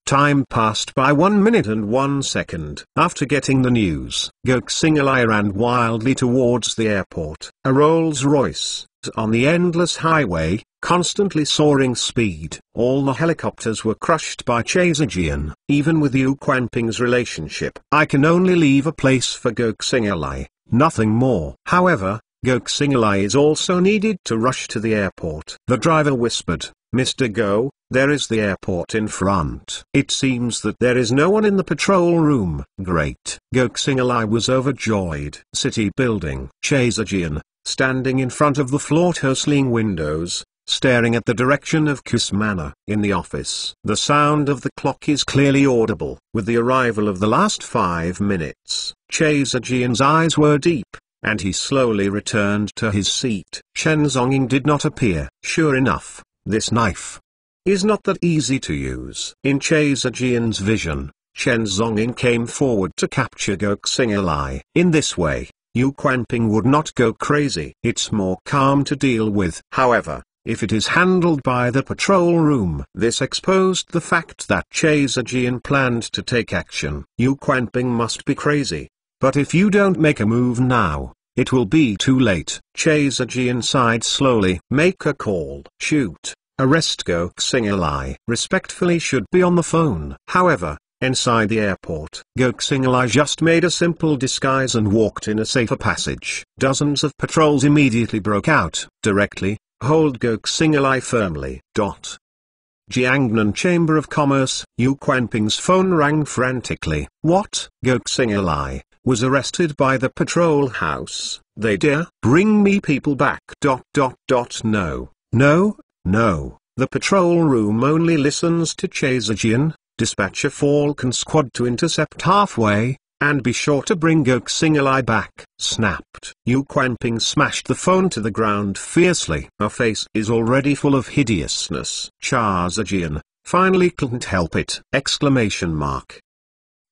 Time passed by 1 minute and 1 second. After getting the news, Go Xing'erlai ran wildly towards the airport. A Rolls-Royce, on the endless highway, constantly soaring speed. All the helicopters were crushed by Cha Zijian. Even with Yu Quanping's relationship, I can only leave a place for Go Xing'erlai, nothing more. However, Go Xing'erlai is also needed to rush to the airport. The driver whispered, Mr. Go, there is the airport in front. It seems that there is no one in the patrol room. Great. Go Xing'erlai was overjoyed. City building. Cha Zijian, standing in front of the floor-tossling windows, staring at the direction of Q's Manor. In the office, the sound of the clock is clearly audible. With the arrival of the last 5 minutes, Cha Zijian's eyes were deep, and he slowly returned to his seat. Chen Zongying did not appear. Sure enough, this knife is not that easy to use. In Cha Zijian's vision, Chen Zongying came forward to capture Go Xing'erlai. In this way, Yu Quanping would not go crazy. It's more calm to deal with. However, if it is handled by the patrol room, this exposed the fact that Cha Zijian planned to take action. Yu Quanping must be crazy. But if you don't make a move now, it will be too late. Chaseji sighed slowly. Make a call. Shoot. Arrest Goksingalai. Respectfully should be on the phone. However, inside the airport, Goksingalai just made a simple disguise and walked in a safer passage. Dozens of patrols immediately broke out. Directly, hold Goksingalai firmly. Jiangnan Chamber of Commerce. Yu Quanping's phone rang frantically. What? Goksingalai was arrested by the patrol house. They dare bring me people back. No. No. The patrol room only listens to Chasejian. Dispatch a Falcon squad to intercept halfway, and be sure to bring Goksingalai back. Snapped. Yu Quanping smashed the phone to the ground fiercely. Her face is already full of hideousness. Chasejian finally couldn't help it!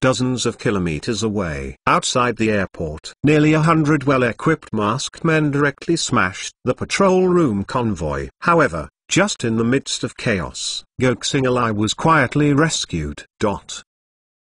Dozens of kilometers away, outside the airport, nearly 100 well-equipped masked men directly smashed the patrol room convoy. However, just in the midst of chaos, Goksingalai was quietly rescued.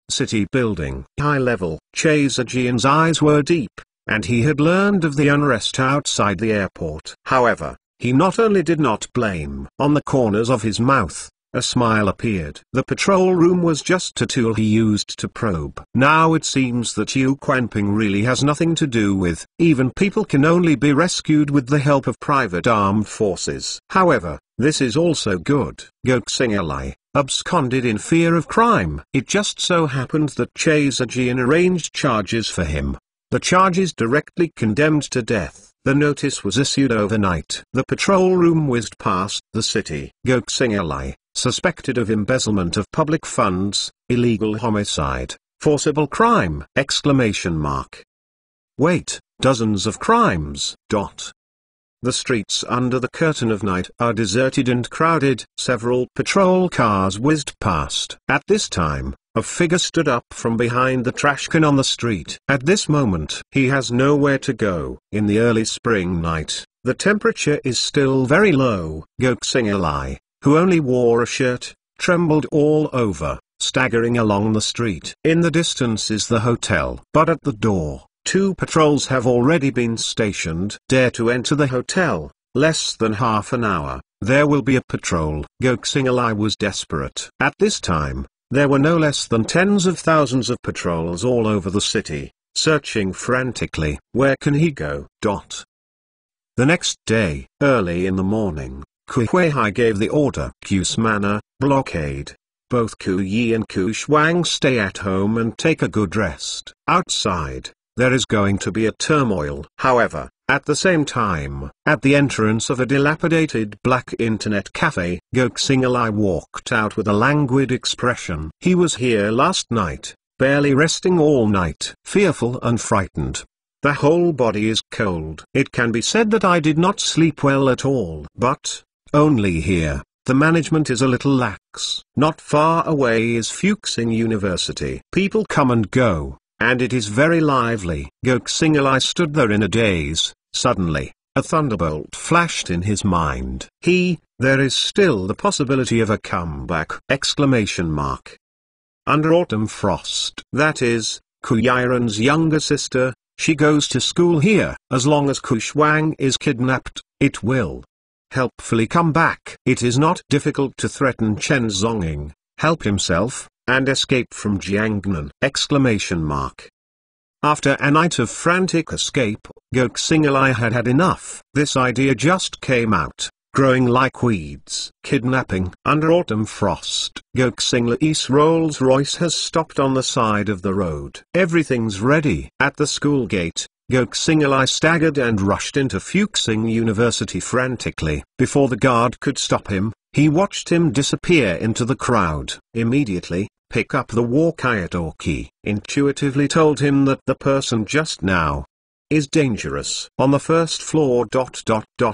City building. High level. Chasejian's eyes were deep, and he had learned of the unrest outside the airport. However, he not only did not blame. On the corners of his mouth, a smile appeared. The patrol room was just a tool he used to probe. Now it seems that Yu Quanping really has nothing to do with. Even people can only be rescued with the help of private armed forces. However, this is also good. Goksingalai absconded in fear of crime. It just so happened that Chasejian arranged charges for him. The charges directly condemned to death. The notice was issued overnight. The patrol room whizzed past the city. Goksingalai, suspected of embezzlement of public funds, illegal homicide, forcible crime! Wait, dozens of crimes! The streets under the curtain of night are deserted and crowded. Several patrol cars whizzed past. At this time, a figure stood up from behind the trash can on the street. At this moment, he has nowhere to go. In the early spring night, the temperature is still very low. Goksingalai, who only wore a shirt, trembled all over, staggering along the street. In the distance is the hotel. But at the door, 2 patrols have already been stationed. Dare to enter the hotel. Less than half an hour, there will be a patrol. Goksingalai was desperate. At this time, there were no less than tens of thousands of patrols all over the city, searching frantically. Where can he go? The next day, early in the morning, Ku Huihai gave the order. Q's manor, blockade. Both Ku Yi and Ku Shuang stay at home and take a good rest. Outside, there is going to be a turmoil. However, at the same time, at the entrance of a dilapidated black internet cafe, Goksingalai walked out with a languid expression. He was here last night, barely resting all night. Fearful and frightened. The whole body is cold. It can be said that I did not sleep well at all. But only here, the management is a little lax. Not far away is Fuxing University. People come and go, and it is very lively. Goksingalai stood there in a daze. Suddenly, a thunderbolt flashed in his mind. There is still the possibility of a comeback! Under autumn frost. That is, Ku Yiren's younger sister, she goes to school here. As long as Ku Shuang is kidnapped, it will helpfully come back. It is not difficult to threaten Chen Zonging, help himself, and escape from Jiangnan! After a night of frantic escape, Goksingalai had had enough. This idea just came out, growing like weeds. Kidnapping. Under autumn frost, Goksingalai's Rolls-Royce has stopped on the side of the road. Everything's ready. At the school gate, Goksingalai staggered and rushed into Fuxing University frantically. Before the guard could stop him, he watched him disappear into the crowd. Immediately, pick up the walkie-talkie. Intuitively told him that the person just now is dangerous. On the first floor ...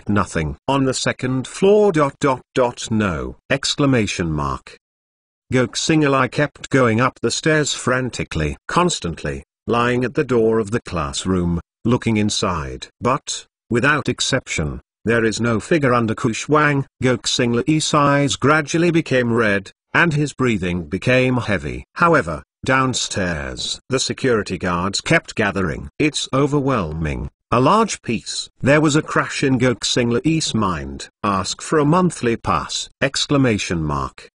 nothing. On the second floor ... no! Goksingalai kept going up the stairs frantically. Constantly, lying at the door of the classroom, looking inside. But, without exception, there is no figure under Ku Shuang. Goksingalai's eyes gradually became red, and his breathing became heavy. However, downstairs, the security guards kept gathering. It's overwhelming. a large piece. There was a crash in Goksinla E's mind. Ask for a monthly pass! Exclamation mark.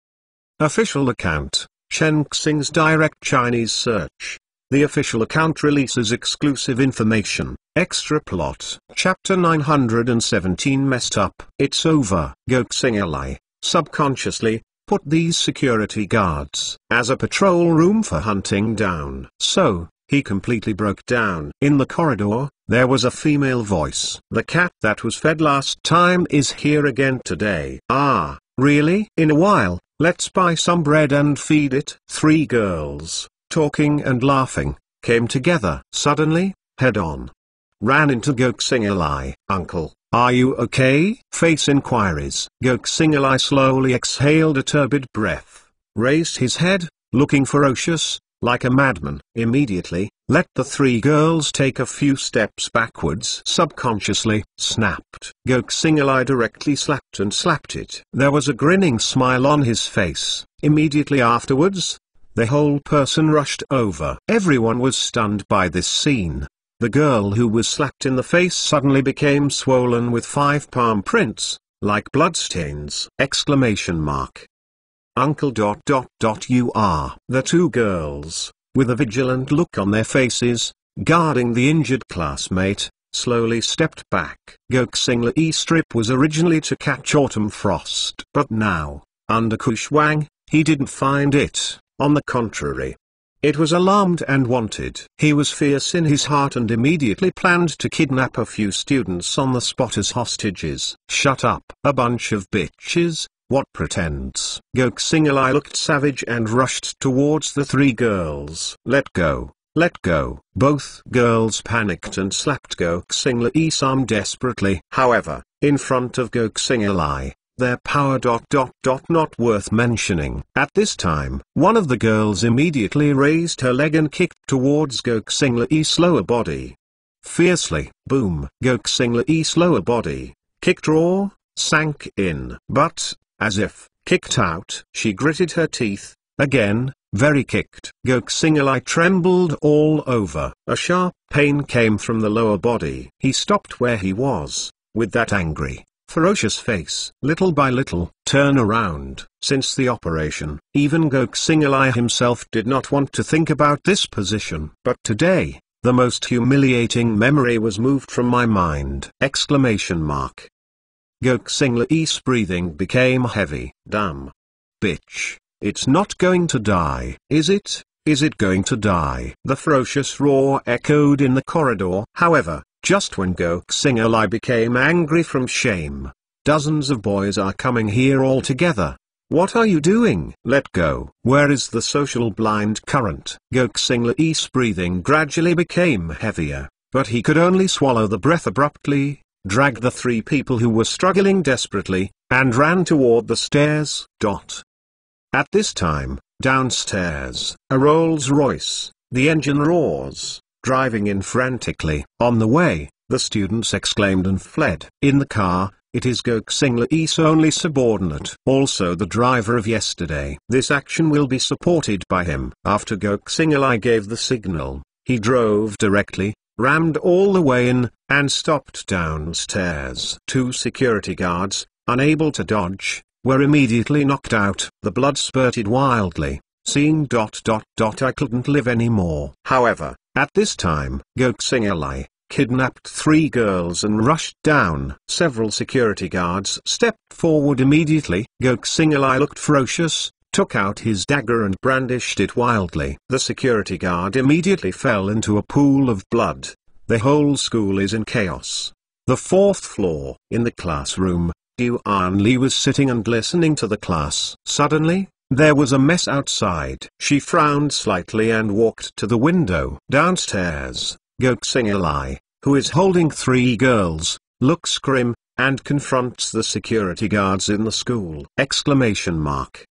Official account, Chen Xing's direct Chinese search. The official account releases exclusive information. Extra plot. Chapter 917 messed up. It's over. Goksinla, subconsciously, put these security guards as a patrol room for hunting down. So, he completely broke down. In the corridor, there was a female voice. The cat that was fed last time is here again today. Ah, really? In a while, let's buy some bread and feed it. Three girls, talking and laughing, came together. Suddenly, head-on, ran into Goksinla. Uncle, are you okay? Face inquiries. Goksinla slowly exhaled a turbid breath, raised his head, looking ferocious, like a madman. Immediately, let the three girls take a few steps backwards. Subconsciously, snapped. Goksinla directly slapped and slapped it. There was a grinning smile on his face. Immediately afterwards, the whole person rushed over. Everyone was stunned by this scene. The girl who was slapped in the face suddenly became swollen with 5 palm prints, like bloodstains! Exclamation mark. Uncle ... you are. The two girls, with a vigilant look on their faces, guarding the injured classmate, slowly stepped back. Goksinla E's trip was originally to catch autumn frost. But now, under Kushwang, he didn't find it. On the contrary, it was alarmed and wanted. He was fierce in his heart and immediately planned to kidnap a few students on the spot as hostages. Shut up, a bunch of bitches. What pretends? Goksinla looked savage and rushed towards the three girls. Let go, let go. Both girls panicked and slapped Goksinla E's arm desperately. However, in front of Goksinla, their power ... not worth mentioning. At this time, one of the girls immediately raised her leg and kicked towards Goksinla E's lower body. Fiercely, boom! Goksinla E's lower body, kicked raw, sank in. But, as if kicked out, she gritted her teeth, again, very kicked. Goksinla trembled all over. A sharp pain came from the lower body. He stopped where he was, with that angry, ferocious face. Little by little, turn around. Since the operation, even Goksinla himself did not want to think about this position. But today, the most humiliating memory was moved from my mind! Exclamation mark. Goksinla E's breathing became heavy. Damn. Bitch. It's not going to die. Is it? Is it going to die? The ferocious roar echoed in the corridor. However, just when Goksinla became angry from shame, dozens of boys are coming here all together. What are you doing? Let go. Where is the social blind current? Goksinla E's breathing gradually became heavier, but he could only swallow the breath abruptly, dragged the three people who were struggling desperately, and ran toward the stairs. At this time, downstairs, a Rolls-Royce, the engine roars, driving in frantically. On the way, the students exclaimed and fled. In the car, it is Goksinla E's only subordinate, also the driver of yesterday. This action will be supported by him. After Goksinla gave the signal, he drove directly, rammed all the way in, and stopped downstairs. Two security guards, unable to dodge, were immediately knocked out. The blood spurted wildly. Seeing ... I couldn't live anymore. However, at this time, Goksinla kidnapped three girls and rushed down. Several security guards stepped forward immediately. Goksinla looked ferocious, took out his dagger and brandished it wildly. The security guard immediately fell into a pool of blood. The whole school is in chaos. The fourth floor. In the classroom, Yuan Li was sitting and listening to the class. Suddenly, there was a mess outside. She frowned slightly and walked to the window. Downstairs, Goksinla, who is holding three girls, looks grim, and confronts the security guards in the school. Exclamation mark.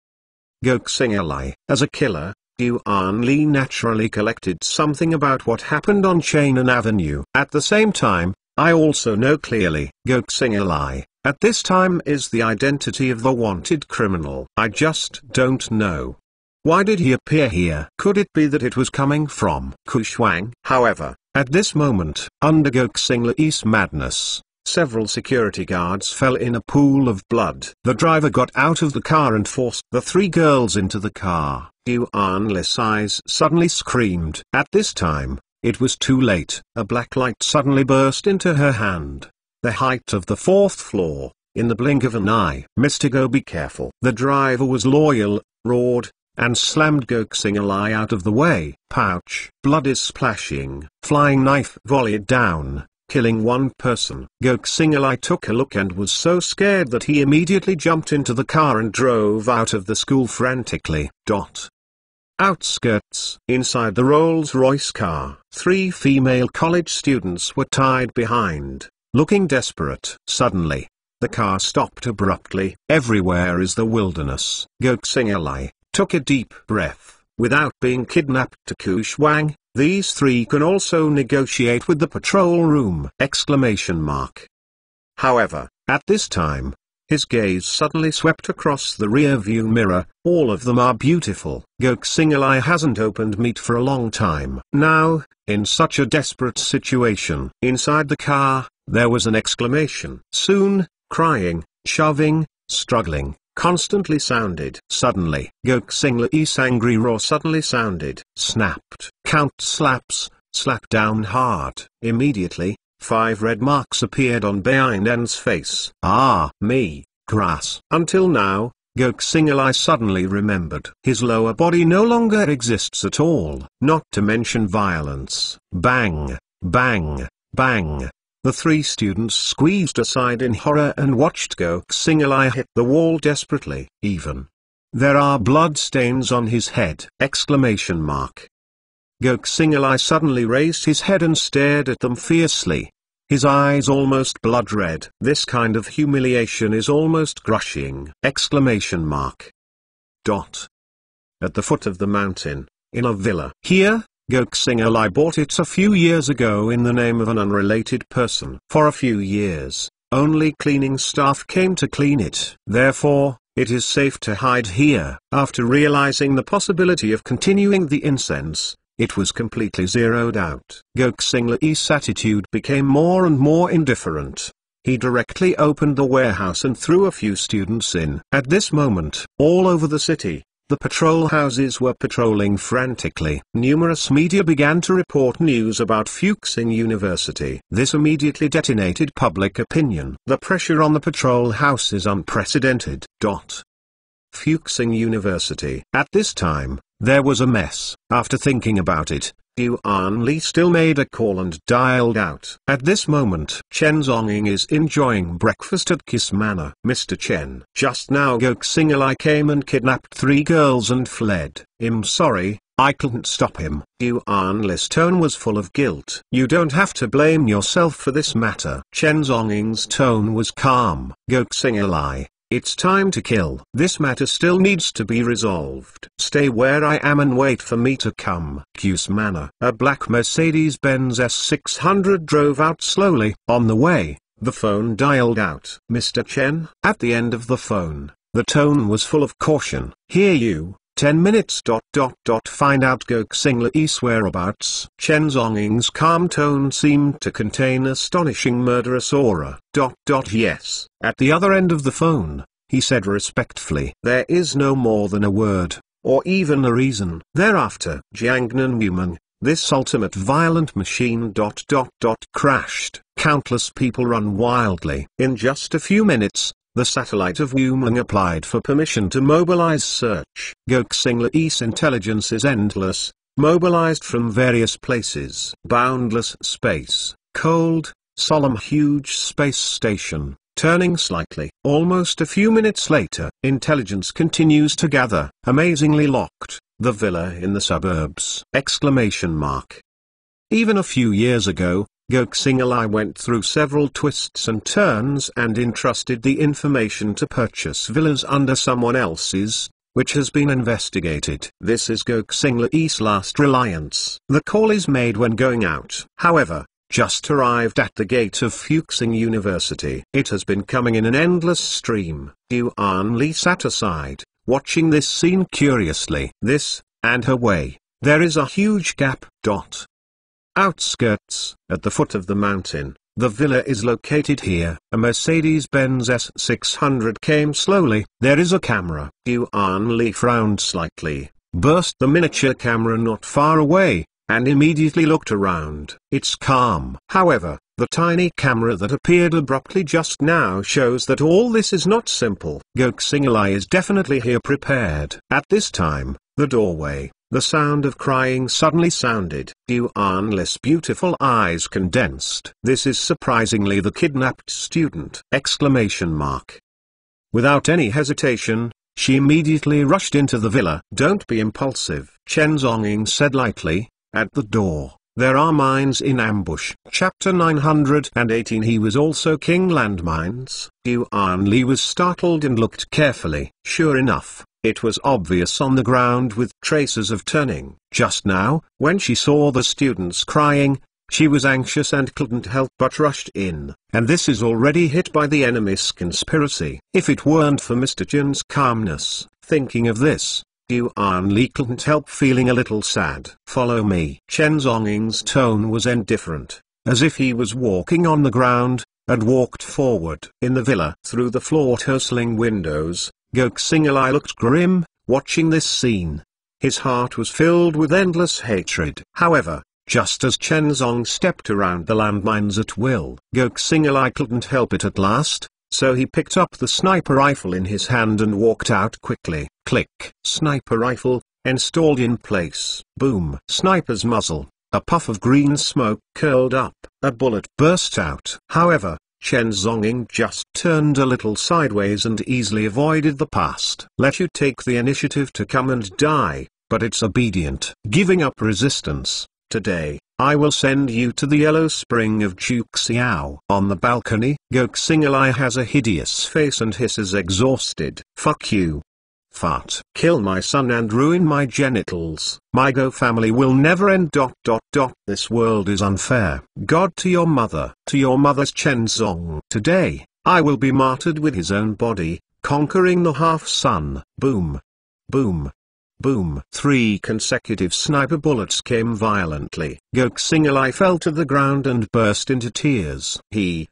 Goksinla, as a killer, Yuan Li naturally collected something about what happened on Chainan Avenue. At the same time, I also know clearly, Goksinla, at this time is the identity of the wanted criminal. I just don't know. Why did he appear here? Could it be that it was coming from Kushwang? However, At this moment, under Goksinglai's madness, several security guards fell in a pool of blood. The driver got out of the car and forced the three girls into the car. Yuan Li's eyes suddenly screamed. At this time, it was too late. A black light suddenly burst into her hand. The height of the fourth floor, in the blink of an eye. Mr. Go, be careful. The driver was loyal, roared, and slammed Goksinglai out of the way. Pouch. Blood is splashing. Flying knife volleyed down, killing one person. Goksinglai took a look and was so scared that he immediately jumped into the car and drove out of the school frantically. Outskirts. Inside the Rolls-Royce car, three female college students were tied behind, looking desperate. Suddenly, the car stopped abruptly. Everywhere is the wilderness. Goksinglai took a deep breath. Without being kidnapped to Kushwang, these three can also negotiate with the patrol room! However, at this time, his gaze suddenly swept across the rear-view mirror. All of them are beautiful. Goksinglai hasn't opened meat for a long time. Now, in such a desperate situation, inside the car, there was an exclamation. Soon, crying, shoving, struggling, constantly sounded. Suddenly, Goksinglai's angry roar suddenly sounded. Snapped. Count slaps, slap down hard. Immediately, 5 red marks appeared on Bainen's face. Ah, me, grass. Until now, Goksinglai suddenly remembered. His lower body no longer exists at all. Not to mention violence. Bang, bang, bang. The three students squeezed aside in horror and watched Goksinglai hit the wall desperately. Even there are blood stains on his head! Goksinglai suddenly raised his head and stared at them fiercely. His eyes almost blood red. This kind of humiliation is almost crushing! At the foot of the mountain, in a villa. Here, Goksinglai bought it a few years ago in the name of an unrelated person. For a few years, only cleaning staff came to clean it. Therefore, it is safe to hide here. After realizing the possibility of continuing the incense, it was completely zeroed out. Goksinglai's attitude became more and more indifferent. He directly opened the warehouse and threw a few students in. At this moment, all over the city, the patrol houses were patrolling frantically. Numerous media began to report news about Fuxing University. This immediately detonated public opinion. The pressure on the patrol house is unprecedented. Fuxing University. At this time, there was a mess. After thinking about it, Yuan Li still made a call and dialed out. At this moment, Chen Zhonging is enjoying breakfast at Kiss Manor. Mr. Chen. Just now Goksinglai came and kidnapped 3 girls and fled. I'm sorry, I couldn't stop him. Yuan Li's tone was full of guilt. You don't have to blame yourself for this matter. Chen Zhonging's tone was calm. Goksinglai, it's time to kill. This matter still needs to be resolved. Stay where I am and wait for me to come. Q's Manor. A black Mercedes-Benz S600 drove out slowly. On the way, the phone dialed out. Mr. Chen. At the end of the phone, the tone was full of caution. Hear you. 10 minutes. Find out Goksinglai's whereabouts. Chen Zhonging's calm tone seemed to contain astonishing murderous aura. Yes. At the other end of the phone, he said respectfully. There is no more than a word, or even a reason. Thereafter, Jiangnan Human, this ultimate violent machine. Crashed. Countless people run wildly. In just a few minutes, the satellite of Wuming applied for permission to mobilize search. Goksinglai's intelligence is endless, mobilized from various places. Boundless space, cold, solemn huge space station, turning slightly. Almost a few minutes later, intelligence continues to gather. Amazingly locked, the villa in the suburbs! Even a few years ago, Goksinglai went through several twists and turns and entrusted the information to purchase villas under someone else's, which has been investigated. This is Goksinglai's last reliance. The call is made when going out. However, just arrived at the gate of Fuxing University. It has been coming in an endless stream. Yuan Li sat aside, watching this scene curiously. This, and her way, there is a huge gap. Outskirts, at the foot of the mountain. The villa is located here. A Mercedes-Benz S600 came slowly. There is a camera. Yuan Li frowned slightly, burst the miniature camera not far away, and immediately looked around. It's calm. However, the tiny camera that appeared abruptly just now shows that all this is not simple. Goksingalai is definitely here prepared. At this time, the doorway, the sound of crying suddenly sounded. Yuan Li's beautiful eyes condensed. This is surprisingly the kidnapped student! Exclamation mark. Without any hesitation, she immediately rushed into the villa. Don't be impulsive, Chen Zhongying said lightly. At the door, there are mines in ambush. Chapter 918. He was also king landmines. Yuan Li was startled and looked carefully. Sure enough, it was obvious on the ground with traces of turning. Just now, when she saw the students crying, she was anxious and couldn't help but rushed in. And this is already hit by the enemy's conspiracy. If it weren't for Mr. Jin's calmness, thinking of this, Yuan Li couldn't help feeling a little sad. Follow me. Chen Zhongying's tone was indifferent, as if he was walking on the ground, and walked forward. In the villa, through the floor-tussling windows, Goksingalai looked grim, watching this scene. His heart was filled with endless hatred. However, just as Chen Zong stepped around the landmines at will, Goksingalai couldn't help it at last, so he picked up the sniper rifle in his hand and walked out quickly. Click. Sniper rifle, installed in place. Boom. Sniper's muzzle. A puff of green smoke curled up. A bullet burst out. However, Chen Zhongying just turned a little sideways and easily avoided the past. Let you take the initiative to come and die, but it's obedient. Giving up resistance. Today, I will send you to the yellow spring of Juxiao. On the balcony, Goksingalai has a hideous face and hisses exhausted. Fuck you. Fart. Kill my son and ruin my genitals. My Go family will never end. This world is unfair. God to your mother. To your mother's Chen Zong. Today, I will be martyred with his own body, conquering the half-sun. Boom. Boom. Boom. 3 consecutive sniper bullets came violently. Goksingalai fell to the ground and burst into tears. He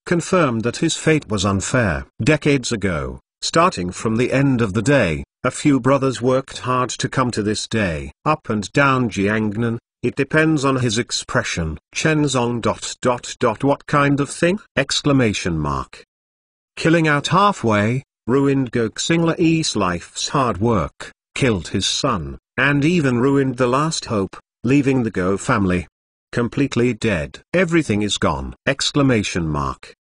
confirmed that his fate was unfair. Decades ago, starting from the end of the day, a few brothers worked hard to come to this day. Up and down Jiangnan, it depends on his expression. Chen Zong. What kind of thing? Exclamation mark. Killing out halfway, ruined Goksingalai's life's hard work, killed his son, and even ruined the last hope, leaving the Go family completely dead. Everything is gone! Exclamation mark.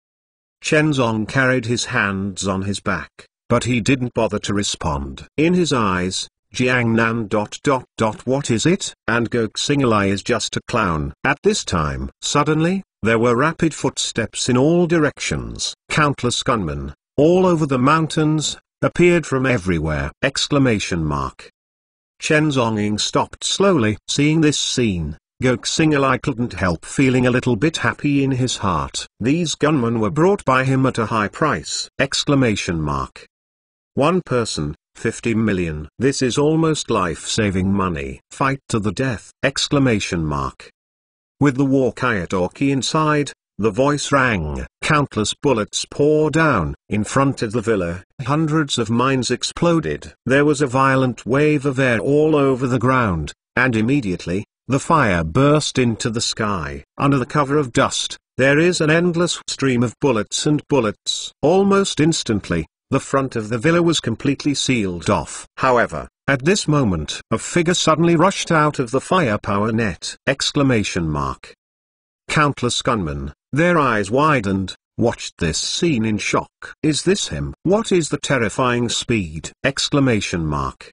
Chen Zong carried his hands on his back, but he didn't bother to respond. In his eyes, Jiangnan. What is it? And Goksingalai is just a clown. At this time, suddenly, there were rapid footsteps in all directions. Countless gunmen, all over the mountains, appeared from everywhere! Exclamation mark. Chen Zhongying stopped slowly. Seeing this scene, Goksingalai couldn't help feeling a little bit happy in his heart. These gunmen were brought by him at a high price! Exclamation mark. One person, 50 million. This is almost life-saving money. Fight to the death! Exclamation mark. With the walkie-talkie inside, the voice rang. Countless bullets poured down. In front of the villa, hundreds of mines exploded. There was a violent wave of air all over the ground, and immediately, the fire burst into the sky. Under the cover of dust, there is an endless stream of bullets and bullets. Almost instantly, the front of the villa was completely sealed off. However, at this moment, a figure suddenly rushed out of the firepower net! Exclamation mark. Countless gunmen, their eyes widened, watched this scene in shock. Is this him? What is the terrifying speed? Exclamation mark.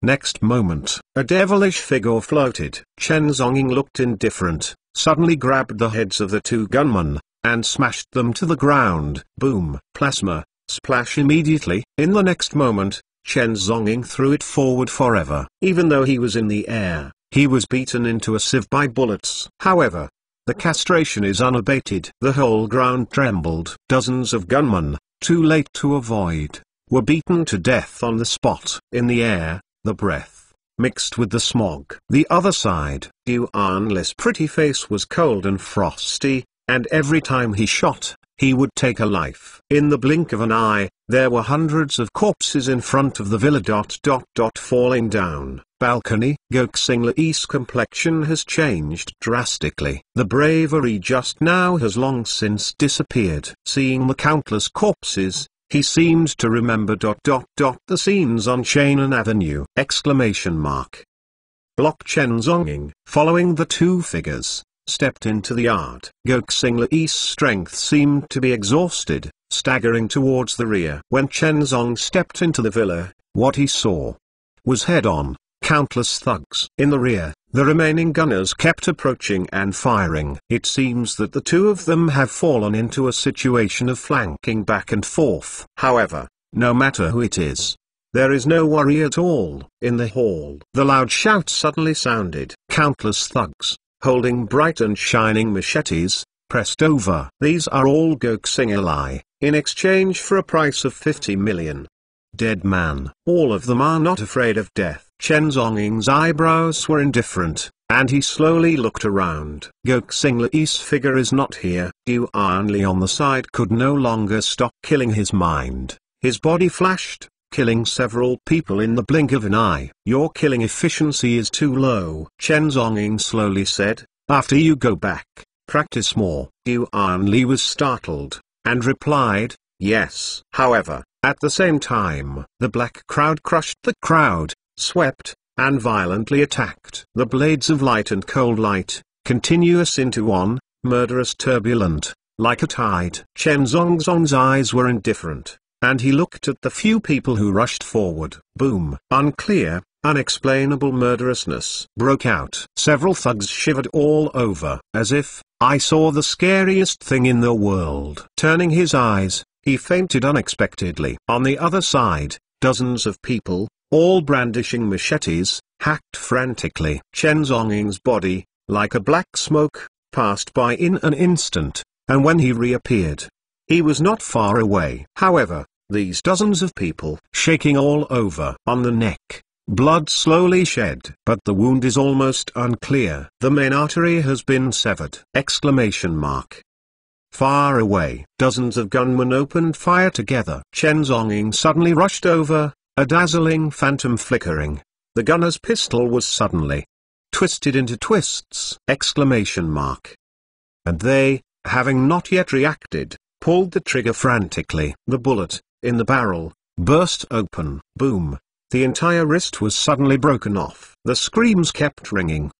Next moment, a devilish figure floated. Chen Zhongying looked indifferent, suddenly grabbed the heads of the 2 gunmen, and smashed them to the ground. Boom. Plasma. Splash. Immediately, in the next moment, Chen Zhongying threw it forward forever. Even though he was in the air, he was beaten into a sieve by bullets. However, the castration is unabated. The whole ground trembled. Dozens of gunmen, too late to avoid, were beaten to death on the spot. In the air, the breath mixed with the smog. The other side, Yuan Li's pretty face was cold and frosty, and every time he shot, he would take a life. In the blink of an eye, there were hundreds of corpses in front of the villa. Falling down. Balcony. Goxing Li's complexion has changed drastically. The bravery just now has long since disappeared. Seeing the countless corpses, he seemed to remember the scenes on Chang'an Avenue! Block Chen Zhongying, following the two figures, stepped into the yard. Goxing Li's strength seemed to be exhausted, staggering towards the rear. When Chen Zong stepped into the villa, what he saw was head-on, countless thugs. In the rear, the remaining gunners kept approaching and firing. It seems that the two of them have fallen into a situation of flanking back and forth. However, no matter who it is, there is no worry at all. In the hall, the loud shout suddenly sounded. Countless thugs, holding bright and shining machetes, pressed over. These are all Goxing Li, in exchange for a price of 50 million. Dead man. All of them are not afraid of death. Chen Zhongying's eyebrows were indifferent, and he slowly looked around. Goxing Li's figure is not here. Yuan Li on the side could no longer stop killing his mind. His body flashed, killing several people in the blink of an eye. Your killing efficiency is too low, Chen Zhongying slowly said. After you go back, practice more. Yuan Li was startled, and replied, yes. However, at the same time, the black crowd crushed the crowd, swept, and violently attacked. The blades of light and cold light, continuous into one, murderous turbulent, like a tide. Chen Zong's eyes were indifferent, and he looked at the few people who rushed forward. Boom. Unclear, unexplainable murderousness broke out. Several thugs shivered all over, as if, I saw the scariest thing in the world. Turning his eyes, he fainted unexpectedly. On the other side, dozens of people, all brandishing machetes, hacked frantically. Chen Zhongying's body, like a black smoke, passed by in an instant, and when he reappeared, he was not far away. However, these dozens of people, shaking all over on the neck, blood slowly shed. But the wound is almost unclear. The main artery has been severed! Far away, dozens of gunmen opened fire together. Chen Zhongying suddenly rushed over, a dazzling phantom flickering. The gunner's pistol was suddenly twisted into twists! And they, having not yet reacted, pulled the trigger frantically. The bullet, in the barrel, burst open. Boom! The entire wrist was suddenly broken off. The screams kept ringing!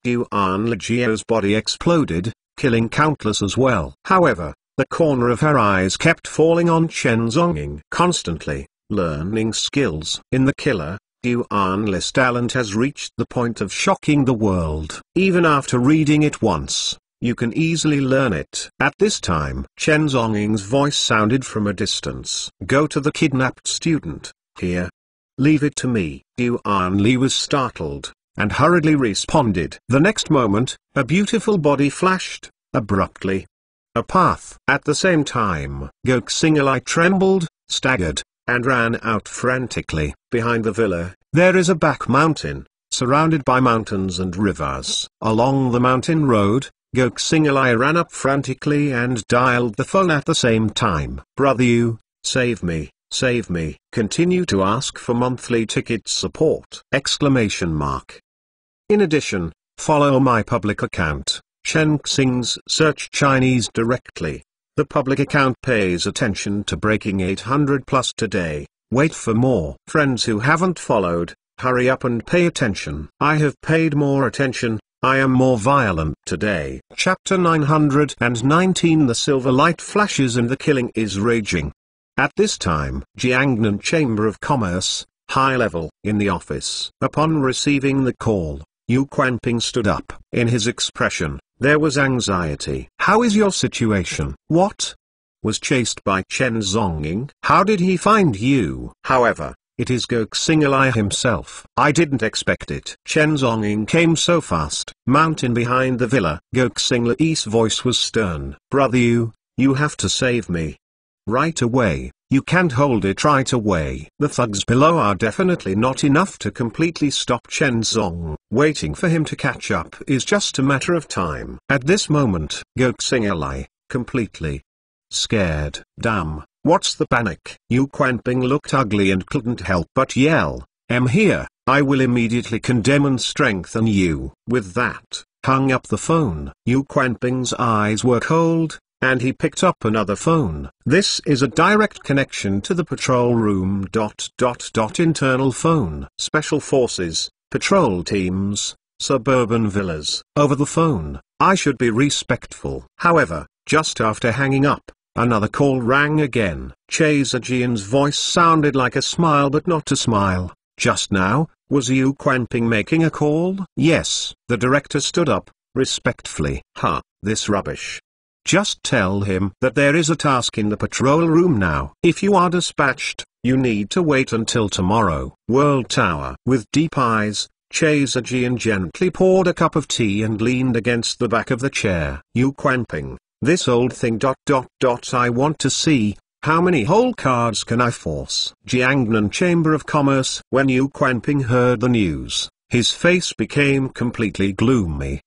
Yuan Li's body exploded, killing countless as well. However, the corner of her eyes kept falling on Chen Zhongying. Constantly, learning skills. In the killer, Yuan Li's talent has reached the point of shocking the world. Even after reading it once, you can easily learn it. At this time, Chen Zhongying's voice sounded from a distance. Go to the kidnapped student, here. Leave it to me. Yuan Li was startled, and hurriedly responded. The next moment, a beautiful body flashed, abruptly. A path. At the same time, Goxing Li trembled, staggered, and ran out frantically. Behind the villa, there is a back mountain, surrounded by mountains and rivers. Along the mountain road, Goxing Li ran up frantically and dialed the phone at the same time. Brother you, save me, save me. Continue to ask for monthly ticket support! In addition, follow my public account, Chen Xing's Search Chinese directly. The public account pays attention to breaking 800 plus today. Wait for more. Friends who haven't followed, hurry up and pay attention. I have paid more attention. I am more violent today. Chapter 919. The silver light flashes and the killing is raging. At this time, Jiangnan Chamber of Commerce, high level, in the office. Upon receiving the call, Yu Quanping stood up. In his expression, there was anxiety. How is your situation? What? Was chased by Chen Zhongying? How did he find you? However, it is Goxing Li himself. I didn't expect it. Chen Zhongying came so fast. Mountain behind the villa. Goxing Li's voice was stern. Brother you have to save me. Right away. You can't hold it right away. The thugs below are definitely not enough to completely stop Chen Zong. Waiting for him to catch up is just a matter of time. At this moment, Goxing completely scared. Damn, what's the panic? Yu Quanping looked ugly and couldn't help but yell, "I'm here, I will immediately condemn and strengthen you." With that, hung up the phone. Yu Quanping's eyes were cold, and he picked up another phone. This is a direct connection to the patrol room. Internal phone. Special forces, patrol teams, suburban villas. Over the phone, I should be respectful. However, just after hanging up, another call rang again. Che Zijian's voice sounded like a smile but not a smile. Just now, was Yu Quanping making a call? Yes. The director stood up, respectfully. This rubbish. Just tell him that there is a task in the patrol room now. If you are dispatched, you need to wait until tomorrow. World Tower. With deep eyes, Che Zijian gently poured a cup of tea and leaned against the back of the chair. Yu Quanping, this old thing. I want to see, how many whole cards can I force? Jiangnan Chamber of Commerce. When Yu Quanping heard the news, his face became completely gloomy.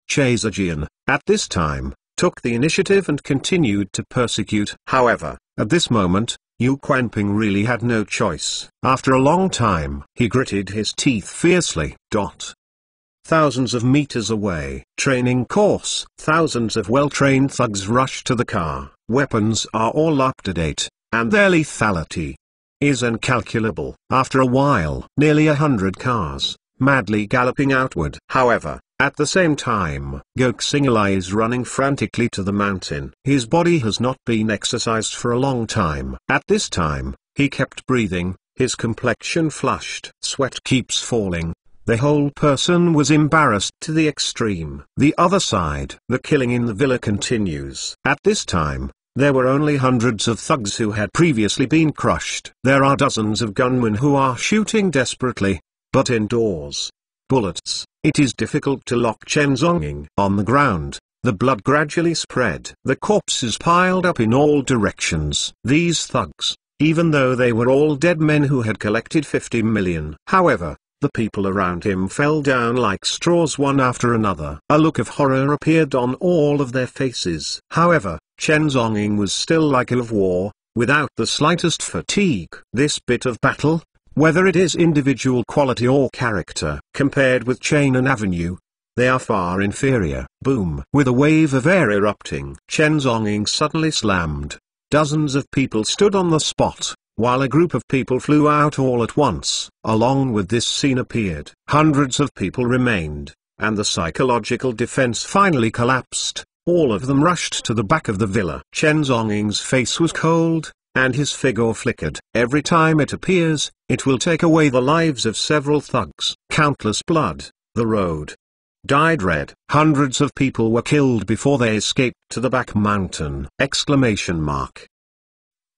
Che Zijian, at this time, took the initiative and continued to persecute. However, at this moment, Yu Quanping really had no choice. After a long time, he gritted his teeth fiercely. Thousands of meters away. Training course. Thousands of well-trained thugs rush to the car. Weapons are all up to date, and their lethality is incalculable. After a while, nearly 100 cars, madly galloping outward. However, at the same time, Goxing is running frantically to the mountain. His body has not been exercised for a long time. At this time, he kept breathing, his complexion flushed. Sweat keeps falling. The whole person was embarrassed to the extreme. The other side. The killing in the villa continues. At this time, there were only hundreds of thugs who had previously been crushed. There are dozens of gunmen who are shooting desperately, but indoors. Bullets. It is difficult to lock Chen Zonging. On the ground, the blood gradually spread. The corpses piled up in all directions. These thugs, even though they were all dead men who had collected 50 million. However, the people around him fell down like straws one after another. A look of horror appeared on all of their faces. However, Chen Zonging was still like of war, without the slightest fatigue. This bit of battle, whether it is individual quality or character, compared with Chainan Avenue, they are far inferior. Boom! With a wave of air erupting, Chen Zonging suddenly slammed. Dozens of people stood on the spot, while a group of people flew out all at once. Along with this scene appeared. Hundreds of people remained, and the psychological defense finally collapsed. All of them rushed to the back of the villa. Chen Zonging's face was cold, and his figure flickered. Every time it appears, it will take away the lives of several thugs. Countless blood. The road dyed red. Hundreds of people were killed before they escaped to the back mountain.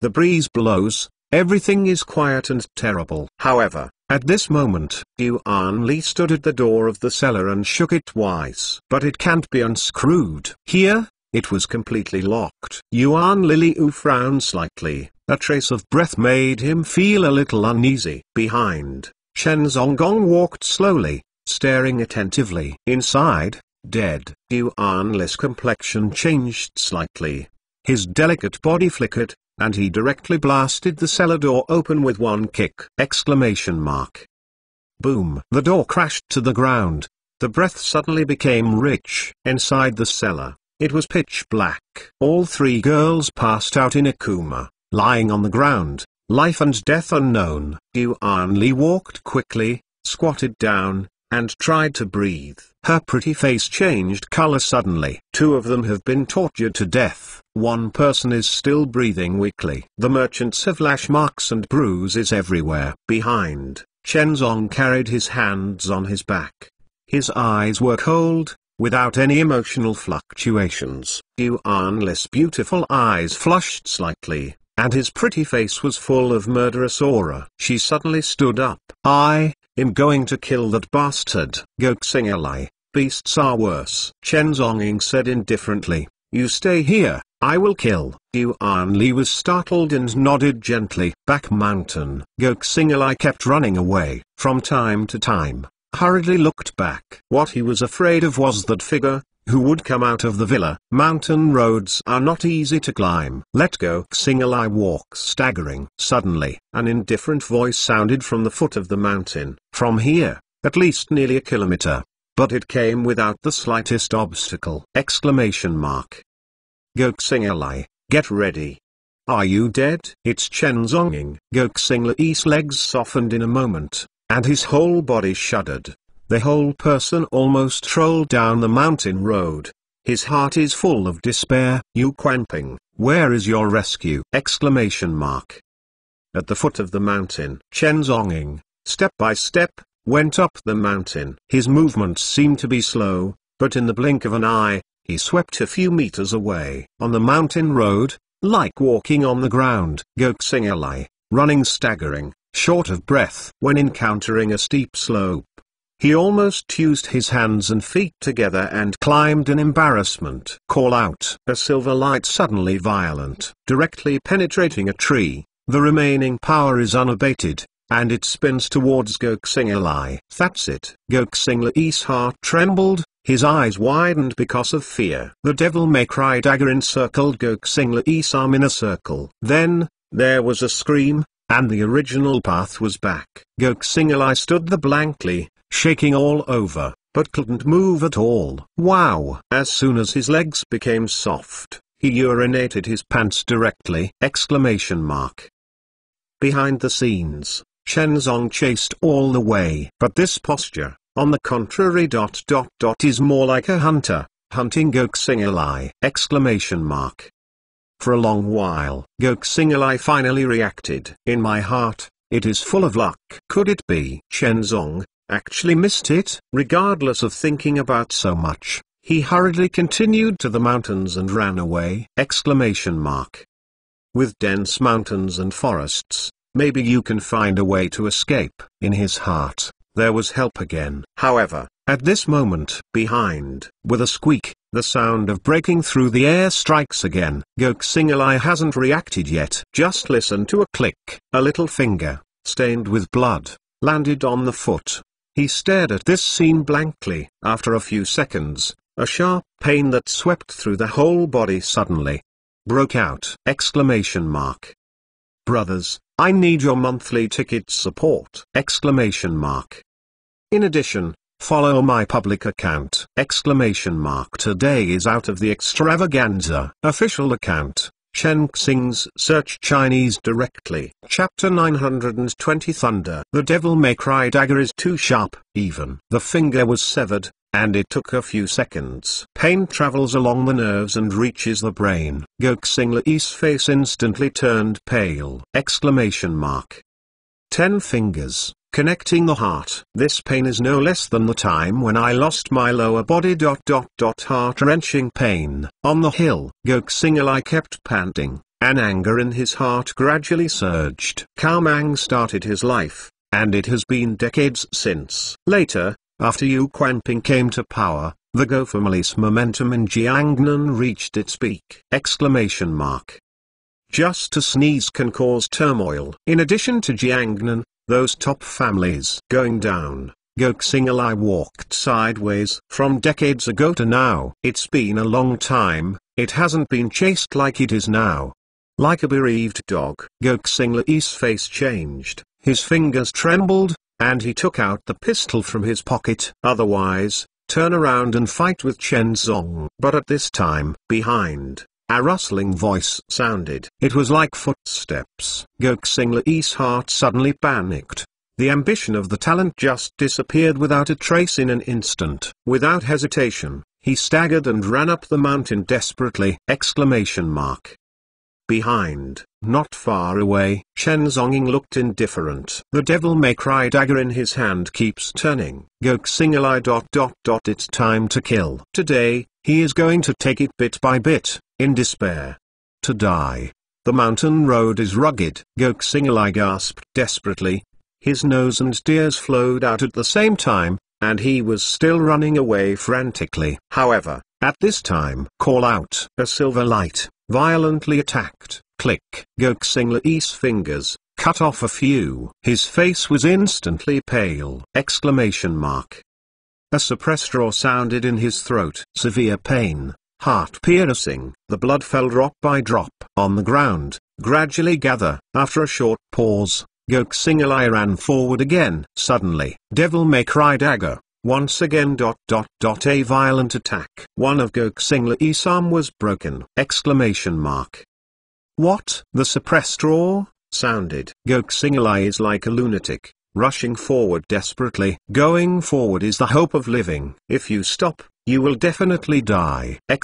The breeze blows, everything is quiet and terrible. However, at this moment, Yuan Li stood at the door of the cellar and shook it twice. But it can't be unscrewed. Here, it was completely locked. Yuan Liu frowned slightly. A trace of breath made him feel a little uneasy. Behind, Chen Zongong walked slowly, staring attentively. Inside, dead. Yuan Li's complexion changed slightly. His delicate body flickered, and he directly blasted the cellar door open with one kick. Boom! The door crashed to the ground. The breath suddenly became rich. Inside the cellar, it was pitch black. All three girls passed out in a coma, lying on the ground, life and death unknown. Yuan Li walked quickly, squatted down, and tried to breathe. Her pretty face changed color suddenly. Two of them have been tortured to death. One person is still breathing weakly. The merchants have lash marks and bruises everywhere. Behind, Chen Zong carried his hands on his back. His eyes were cold, without any emotional fluctuations. Yuan Li's beautiful eyes flushed slightly, and his pretty face was full of murderous aura. She suddenly stood up. I am going to kill that bastard. Goxing Li, beasts are worse. Chen Zonging said indifferently, you stay here, I will kill. Yuan Li was startled and nodded gently. Back mountain. Goksingalai kept running away. From time to time, hurriedly looked back. What he was afraid of was that figure, who would come out of the villa. Mountain roads are not easy to climb. Let Goksingalai walk staggering. Suddenly, an indifferent voice sounded from the foot of the mountain. From here, at least nearly a kilometer. But it came without the slightest obstacle! Goksingalai, get ready. Are you dead? It's Chen Zongning. Goksingalai's legs softened in a moment, and his whole body shuddered. The whole person almost rolled down the mountain road. His heart is full of despair. Yu Quanping, where is your rescue? At the foot of the mountain, Chen Zongning, step by step, went up the mountain. His movements seemed to be slow, but in the blink of an eye, he swept a few meters away. On the mountain road, like walking on the ground, Goksingalai, running staggering, short of breath. When encountering a steep slope, he almost used his hands and feet together and climbed in embarrassment. Call out! A silver light suddenly violent, directly penetrating a tree. The remaining power is unabated, and it spins towards Goksingalai. That's it! Goksingalai's heart trembled, his eyes widened because of fear. The devil-may-cry dagger encircled Goksingalai's arm in a circle. Then, there was a scream, and the original path was back. Goksingalai stood there blankly, shaking all over, but couldn't move at all. Wow! As soon as his legs became soft, he urinated his pants directly! Behind the scenes, Chen Zong chased all the way. But this posture, on the contrary, is more like a hunter, hunting Goksingalai! For a long while, Goksingalai finally reacted. In my heart, it is full of luck. Could it be Chen Zong actually missed it? Regardless of thinking about so much, he hurriedly continued to the mountains and ran away! With dense mountains and forests, maybe you can find a way to escape. In his heart, there was help again. However, at this moment, behind, with a squeak, the sound of breaking through the air strikes again. Goksingalai hasn't reacted yet. Just listen to a click. A little finger, stained with blood, landed on the foot. He stared at this scene blankly. After a few seconds, a sharp pain that swept through the whole body suddenly broke out! Brothers, I need your monthly ticket support! In addition, follow my public account! Today is out of the extravaganza. Official account, Chen Xing's Search Chinese directly. Chapter 920 Thunder. The devil-may-cry dagger is too sharp. Even the finger was severed, and it took a few seconds. Pain travels along the nerves and reaches the brain. Goksingalai's face instantly turned pale! 10 fingers, connecting the heart. This pain is no less than the time when I lost my lower body. Heart-wrenching pain. On the hill, Goksingalai kept panting, and anger in his heart gradually surged. Cao Mang started his life, and it has been decades since. Later, after Yu Quanping came to power, the Go family's momentum in Jiangnan reached its peak! Just a sneeze can cause turmoil. In addition to Jiangnan, those top families going down. Goksingalai walked sideways. From decades ago to now, it's been a long time. It hasn't been chased like it is now. Like a bereaved dog. Goksingalai's face changed, his fingers trembled, and he took out the pistol from his pocket. Otherwise, turn around and fight with Chen Zong. But at this time, behind, a rustling voice sounded. It was like footsteps. Goksingalai's heart suddenly panicked. The ambition of the talent just disappeared without a trace in an instant. Without hesitation, he staggered and ran up the mountain desperately! Behind, not far away, Chen Zongning looked indifferent. The devil-may-cry dagger in his hand keeps turning. Goksingalai ... It's time to kill. Today, he is going to take it bit by bit, in despair. To die. The mountain road is rugged. Goksingalai gasped desperately. His nose and tears flowed out at the same time, and he was still running away frantically. However, at this time, call out! A silver light, violently attacked. Click. Göksingla's fingers cut off a few. His face was instantly pale! A suppressed roar sounded in his throat. Severe pain, heart-piercing. The blood fell drop by drop on the ground, gradually gather. After a short pause, Göksingla ran forward again. Suddenly, Devil May Cry dagger. Once again. A violent attack. One of Göksingla's arm was broken! What? The suppressed roar sounded. Göksingla is like a lunatic, rushing forward desperately. Going forward is the hope of living. If you stop, you will definitely die! Chen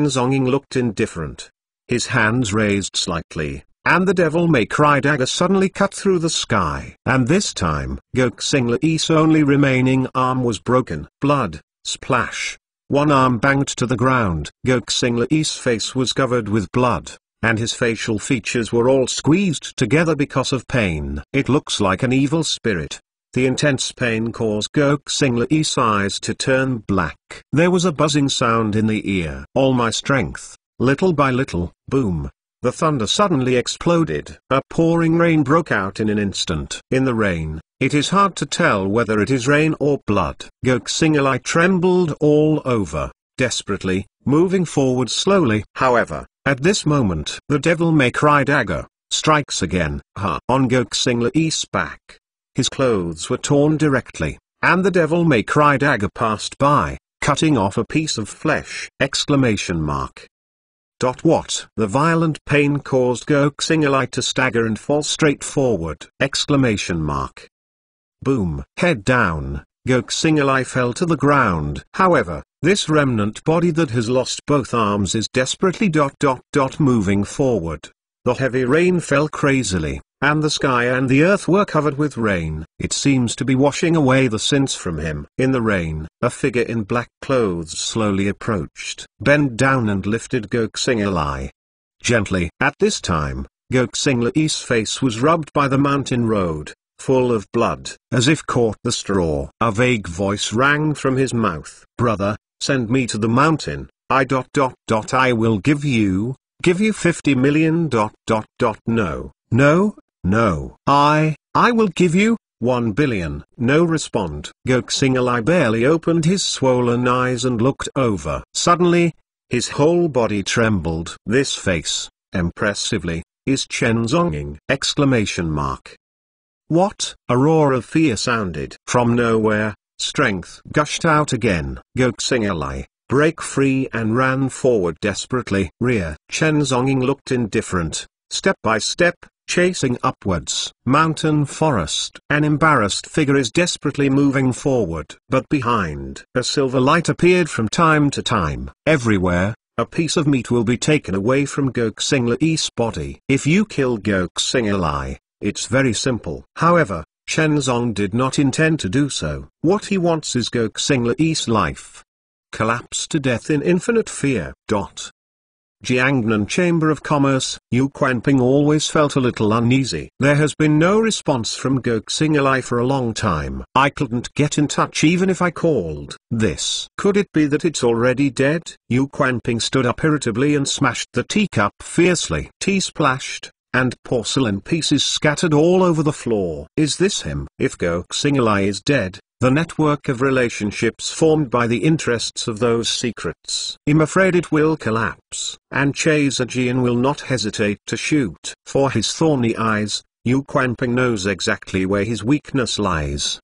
Zhongying looked indifferent. His hands raised slightly, and the Devil May Cry dagger suddenly cut through the sky. And this time, Göksingla's only remaining arm was broken. Blood, splash. One arm banged to the ground. Göksingla's face was covered with blood, and his facial features were all squeezed together because of pain. It looks like an evil spirit. The intense pain caused Göksingla's eyes to turn black. There was a buzzing sound in the ear. All my strength, little by little, boom. The thunder suddenly exploded. A pouring rain broke out in an instant. In the rain, it is hard to tell whether it is rain or blood. Göksingla trembled all over, desperately, moving forward slowly. However, at this moment, the Devil May Cry dagger strikes again. On Göksingla's back. His clothes were torn directly, and the Devil May Cry dagger passed by, cutting off a piece of flesh! What? The violent pain caused Göksingla to stagger and fall straight forward! Boom! Head down, Göksingla fell to the ground. However, this remnant body that has lost both arms is desperately moving forward. The heavy rain fell crazily, and the sky and the earth were covered with rain. It seems to be washing away the sins from him. In the rain, a figure in black clothes slowly approached, bent down and lifted Göksingla gently. At this time, Göksingla's face was rubbed by the mountain road, full of blood, as if caught the straw. A vague voice rang from his mouth. Brother, send me to the mountain. I will give you 50 million. No, I will give you 1 billion. No respond. Göksingla barely opened his swollen eyes and looked over. Suddenly, his whole body trembled. This face, impressively, is Chen Zhongying! What? A roar of fear sounded from nowhere. Strength gushed out again. Göksingla break free and ran forward desperately. Rear. Chen Zhongying looked indifferent, step by step, chasing upwards. Mountain forest. An embarrassed figure is desperately moving forward. But behind, a silver light appeared from time to time. Everywhere, a piece of meat will be taken away from Göksingla's body. If you kill Göksingla, it's very simple. However, Chen Zhong did not intend to do so. What he wants is Göksingla's life. Collapse to death in infinite fear. Jiangnan Chamber of Commerce. Yu Quanping always felt a little uneasy. There has been no response from Göksingla for a long time. I couldn't get in touch even if I called. Could it be that it's already dead? Yu Quanping stood up irritably and smashed the teacup fiercely. Tea splashed, and porcelain pieces scattered all over the floor. Is this him? If Göksingla is dead, the network of relationships formed by the interests of those secrets, I'm afraid it will collapse, and Chasejian will not hesitate to shoot. For his thorny eyes, Yu Quanping knows exactly where his weakness lies!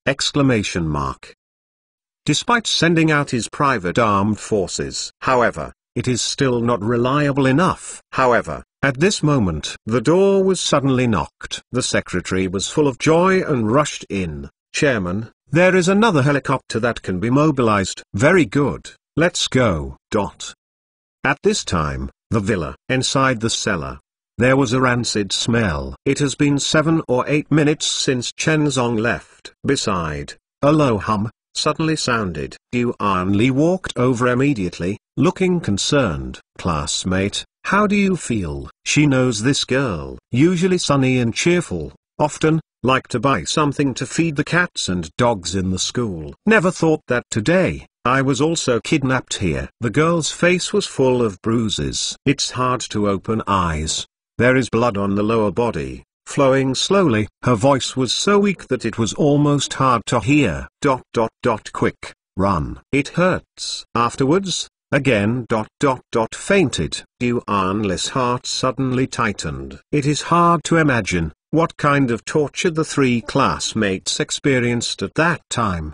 Despite sending out his private armed forces, however, it is still not reliable enough. However, at this moment, the door was suddenly knocked. The secretary was full of joy and rushed in. Chairman, there is another helicopter that can be mobilized. Very good, let's go. At this time, the villa, inside the cellar, there was a rancid smell. It has been 7 or 8 minutes since Chen Zhong left. Beside, a low hum suddenly sounded. Yuan Li walked over immediately, looking concerned. Classmate, how do you feel? She knows this girl, usually sunny and cheerful, often like to buy something to feed the cats and dogs in the school. Never thought that today, I was also kidnapped here. The girl's face was full of bruises. It's hard to open eyes. There is blood on the lower body, flowing slowly. Her voice was so weak that it was almost hard to hear. Quick, run. It hurts. Afterwards, again. Fainted. Yuanli's heart suddenly tightened. It is hard to imagine what kind of torture the three classmates experienced at that time!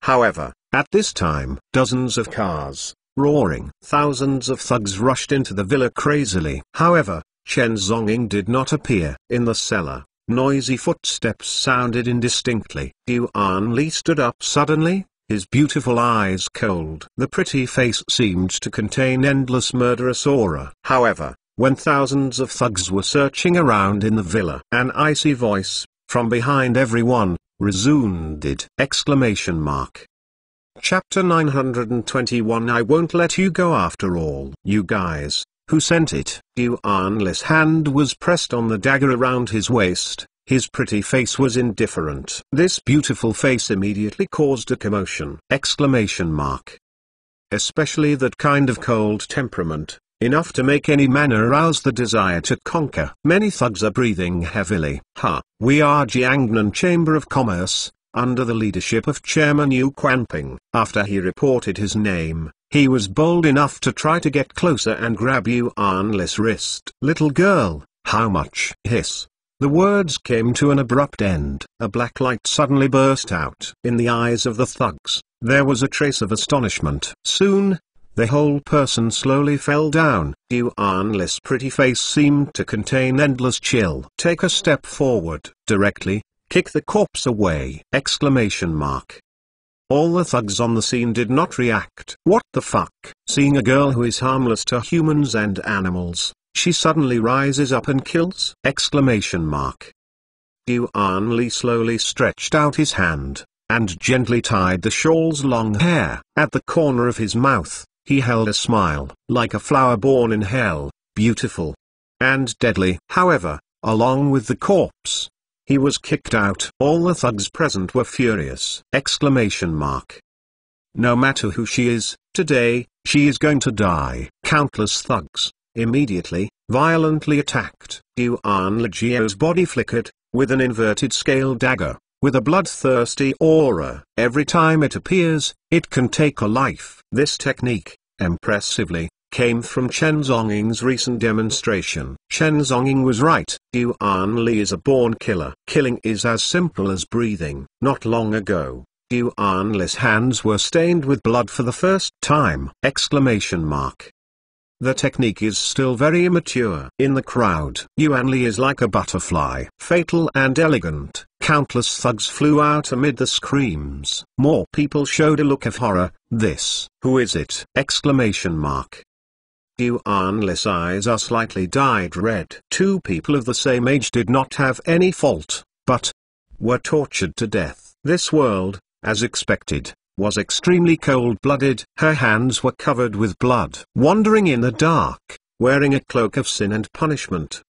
However, at this time, dozens of cars, roaring, thousands of thugs rushed into the villa crazily. However, Chen Zhongying did not appear. In the cellar, noisy footsteps sounded indistinctly. Yuanli stood up suddenly, his beautiful eyes cold. The pretty face seemed to contain endless murderous aura. However, when thousands of thugs were searching around in the villa, an icy voice, from behind everyone, resounded. Chapter 921 I won't let you go after all. You guys, who sent it? Yuanli's hand was pressed on the dagger around his waist. His pretty face was indifferent. This beautiful face immediately caused a commotion. Especially that kind of cold temperament, enough to make any man arouse the desire to conquer. Many thugs are breathing heavily. We are Jiangnan Chamber of Commerce, under the leadership of Chairman Yu Quanping. After he reported his name, he was bold enough to try to get closer and grab Yuanli's wrist. Little girl, how much? Hiss. The words came to an abrupt end. A black light suddenly burst out. In the eyes of the thugs, there was a trace of astonishment. Soon, the whole person slowly fell down. Yuanli's pretty face seemed to contain endless chill. Take a step forward. Directly, kick the corpse away! All the thugs on the scene did not react. What the fuck? Seeing a girl who is harmless to humans and animals, she suddenly rises up and kills! Yuanli slowly stretched out his hand, and gently tied the shawl's long hair. At the corner of his mouth, he held a smile, like a flower born in hell, beautiful and deadly. However, along with the corpse, he was kicked out. All the thugs present were furious! No matter who she is, today, she is going to die. Countless thugs, immediately, violently attacked. Yuanli's body flickered, with an inverted scale dagger, with a bloodthirsty aura. Every time it appears, it can take a life. This technique, impressively, came from Chen Zhongying's recent demonstration. Chen Zhongying was right. Yuanli is a born killer. Killing is as simple as breathing. Not long ago, Yuanli's hands were stained with blood for the first time! The technique is still very immature. In the crowd, Yuanli is like a butterfly, fatal and elegant. Countless thugs flew out amid the screams. More people showed a look of horror. This, who is it? Yuanli's eyes are slightly dyed red. Two people of the same age did not have any fault, but were tortured to death. This world, as expected, was extremely cold-blooded. Her hands were covered with blood. Wandering in the dark, wearing a cloak of sin and punishment!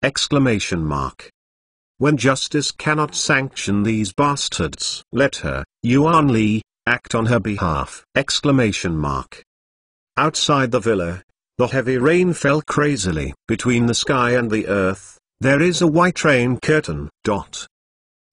When justice cannot sanction these bastards, let her, Yuanli, act on her behalf! Outside the villa, the heavy rain fell crazily. Between the sky and the earth, there is a white rain curtain.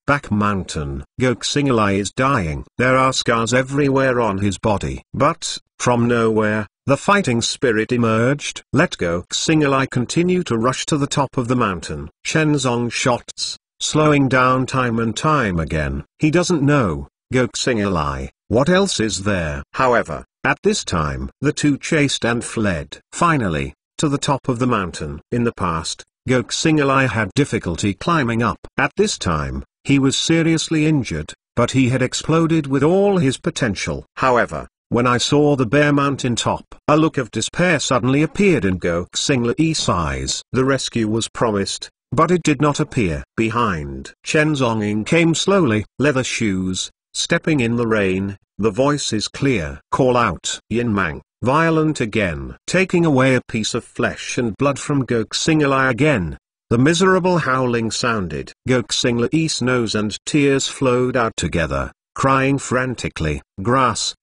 Back mountain. Goxinglai is dying. There are scars everywhere on his body. But, from nowhere, the fighting spirit emerged. Let Goxinglai continue to rush to the top of the mountain. Chen Zhong shots, slowing down time and time again. He doesn't know, Goxinglai, what else is there? However, at this time, the two chased and fled. Finally, to the top of the mountain. In the past, Goxinglai had difficulty climbing up. At this time, he was seriously injured, but he had exploded with all his potential. However, when I saw the bare mountain top, a look of despair suddenly appeared in Goxinglai's eyes. The rescue was promised, but it did not appear. Behind, Chen Zhongying came slowly, leather shoes, stepping in the rain. The voice is clear. Call out. Yin Mang, violent again. Taking away a piece of flesh and blood from Goxinglai again. The miserable howling sounded. Goxinglai's nose and tears flowed out together. crying frantically, "Grass,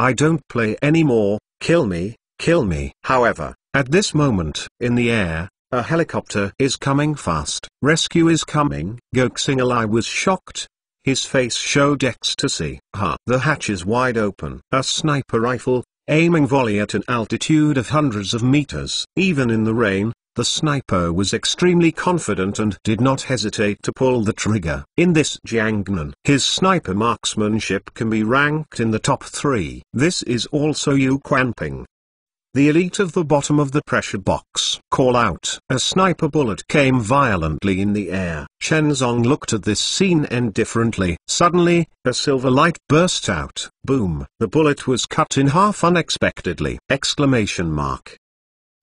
I don't play anymore, kill me, kill me." However, at this moment, in the air, a helicopter is coming fast. Rescue is coming. Goksingalai was shocked. His face showed ecstasy. The hatch is wide open. A sniper rifle, aiming volley at an altitude of hundreds of meters. Even in the rain, the sniper was extremely confident and did not hesitate to pull the trigger. In this Jiangnan, his sniper marksmanship can be ranked in the top 3. This is also Yu Quanping, the elite of the bottom of the pressure box. Call out. A sniper bullet came violently in the air. Chen Zong looked at this scene indifferently. Suddenly, a silver light burst out. Boom. The bullet was cut in half unexpectedly. Exclamation mark.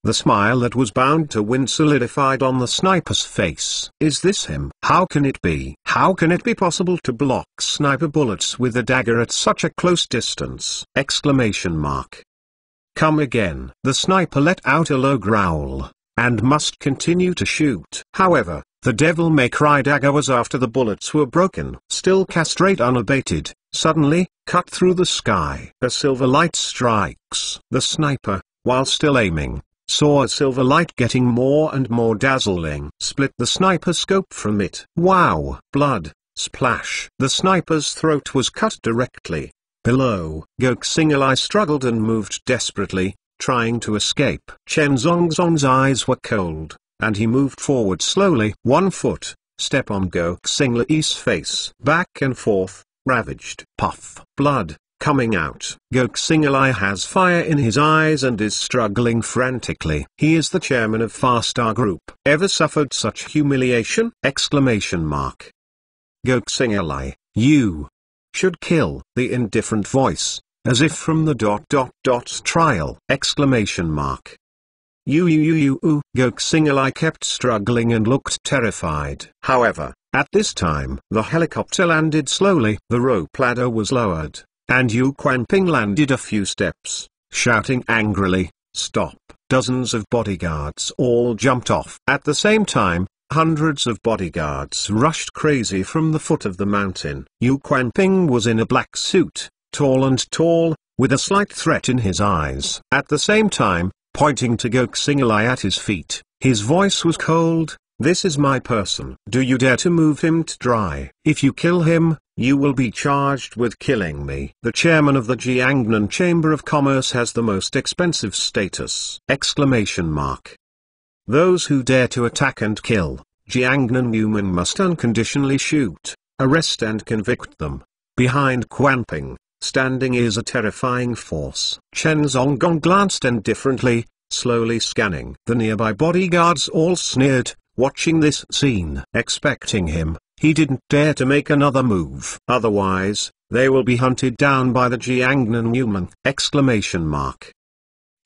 The smile that was bound to win solidified on the sniper's face. Is this him? How can it be? How can it be possible to block sniper bullets with a dagger at such a close distance? Exclamation mark. Come again. The sniper let out a low growl, and must continue to shoot. However, the devil may cry dagger was after the bullets were broken. Still castrate unabated, suddenly, cut through the sky. A silver light strikes. The sniper, while still aiming, saw a silver light getting more and more dazzling. Split the sniper scope from it. Wow! Blood, splash. The sniper's throat was cut directly below. Goksingalai struggled and moved desperately, trying to escape. Chen Zong's eyes were cold, and he moved forward slowly. 1 foot, step on Goksingalai's face. Back and forth, ravaged. Puff. Blood, coming out. Goksingalai has fire in his eyes and is struggling frantically. He is the chairman of Far Star Group. Ever suffered such humiliation? Exclamation mark. Goksingalai, you should kill. The indifferent voice, as if from the ... trial. Exclamation mark. Goksingalai kept struggling and looked terrified. However, at this time, the helicopter landed slowly. The rope ladder was lowered, and Yu Quanping landed a few steps, shouting angrily, "Stop!" Dozens of bodyguards all jumped off. At the same time, hundreds of bodyguards rushed crazy from the foot of the mountain. Yu Quanping was in a black suit, tall, with a slight threat in his eyes. At the same time, pointing to Goksingalai at his feet, his voice was cold. "This is my person. Do you dare to move him to dry? If you kill him, you will be charged with killing me." The chairman of the Jiangnan Chamber of Commerce has the most expensive status. Exclamation mark. Those who dare to attack and kill Jiangnan human must unconditionally shoot, arrest and convict them. Behind Quanping, standing is a terrifying force. Chen Zongong glanced indifferently, slowly scanning. The nearby bodyguards all sneered, watching this scene. Expecting him, he didn't dare to make another move. Otherwise, they will be hunted down by the Jiangnan human. Exclamation mark.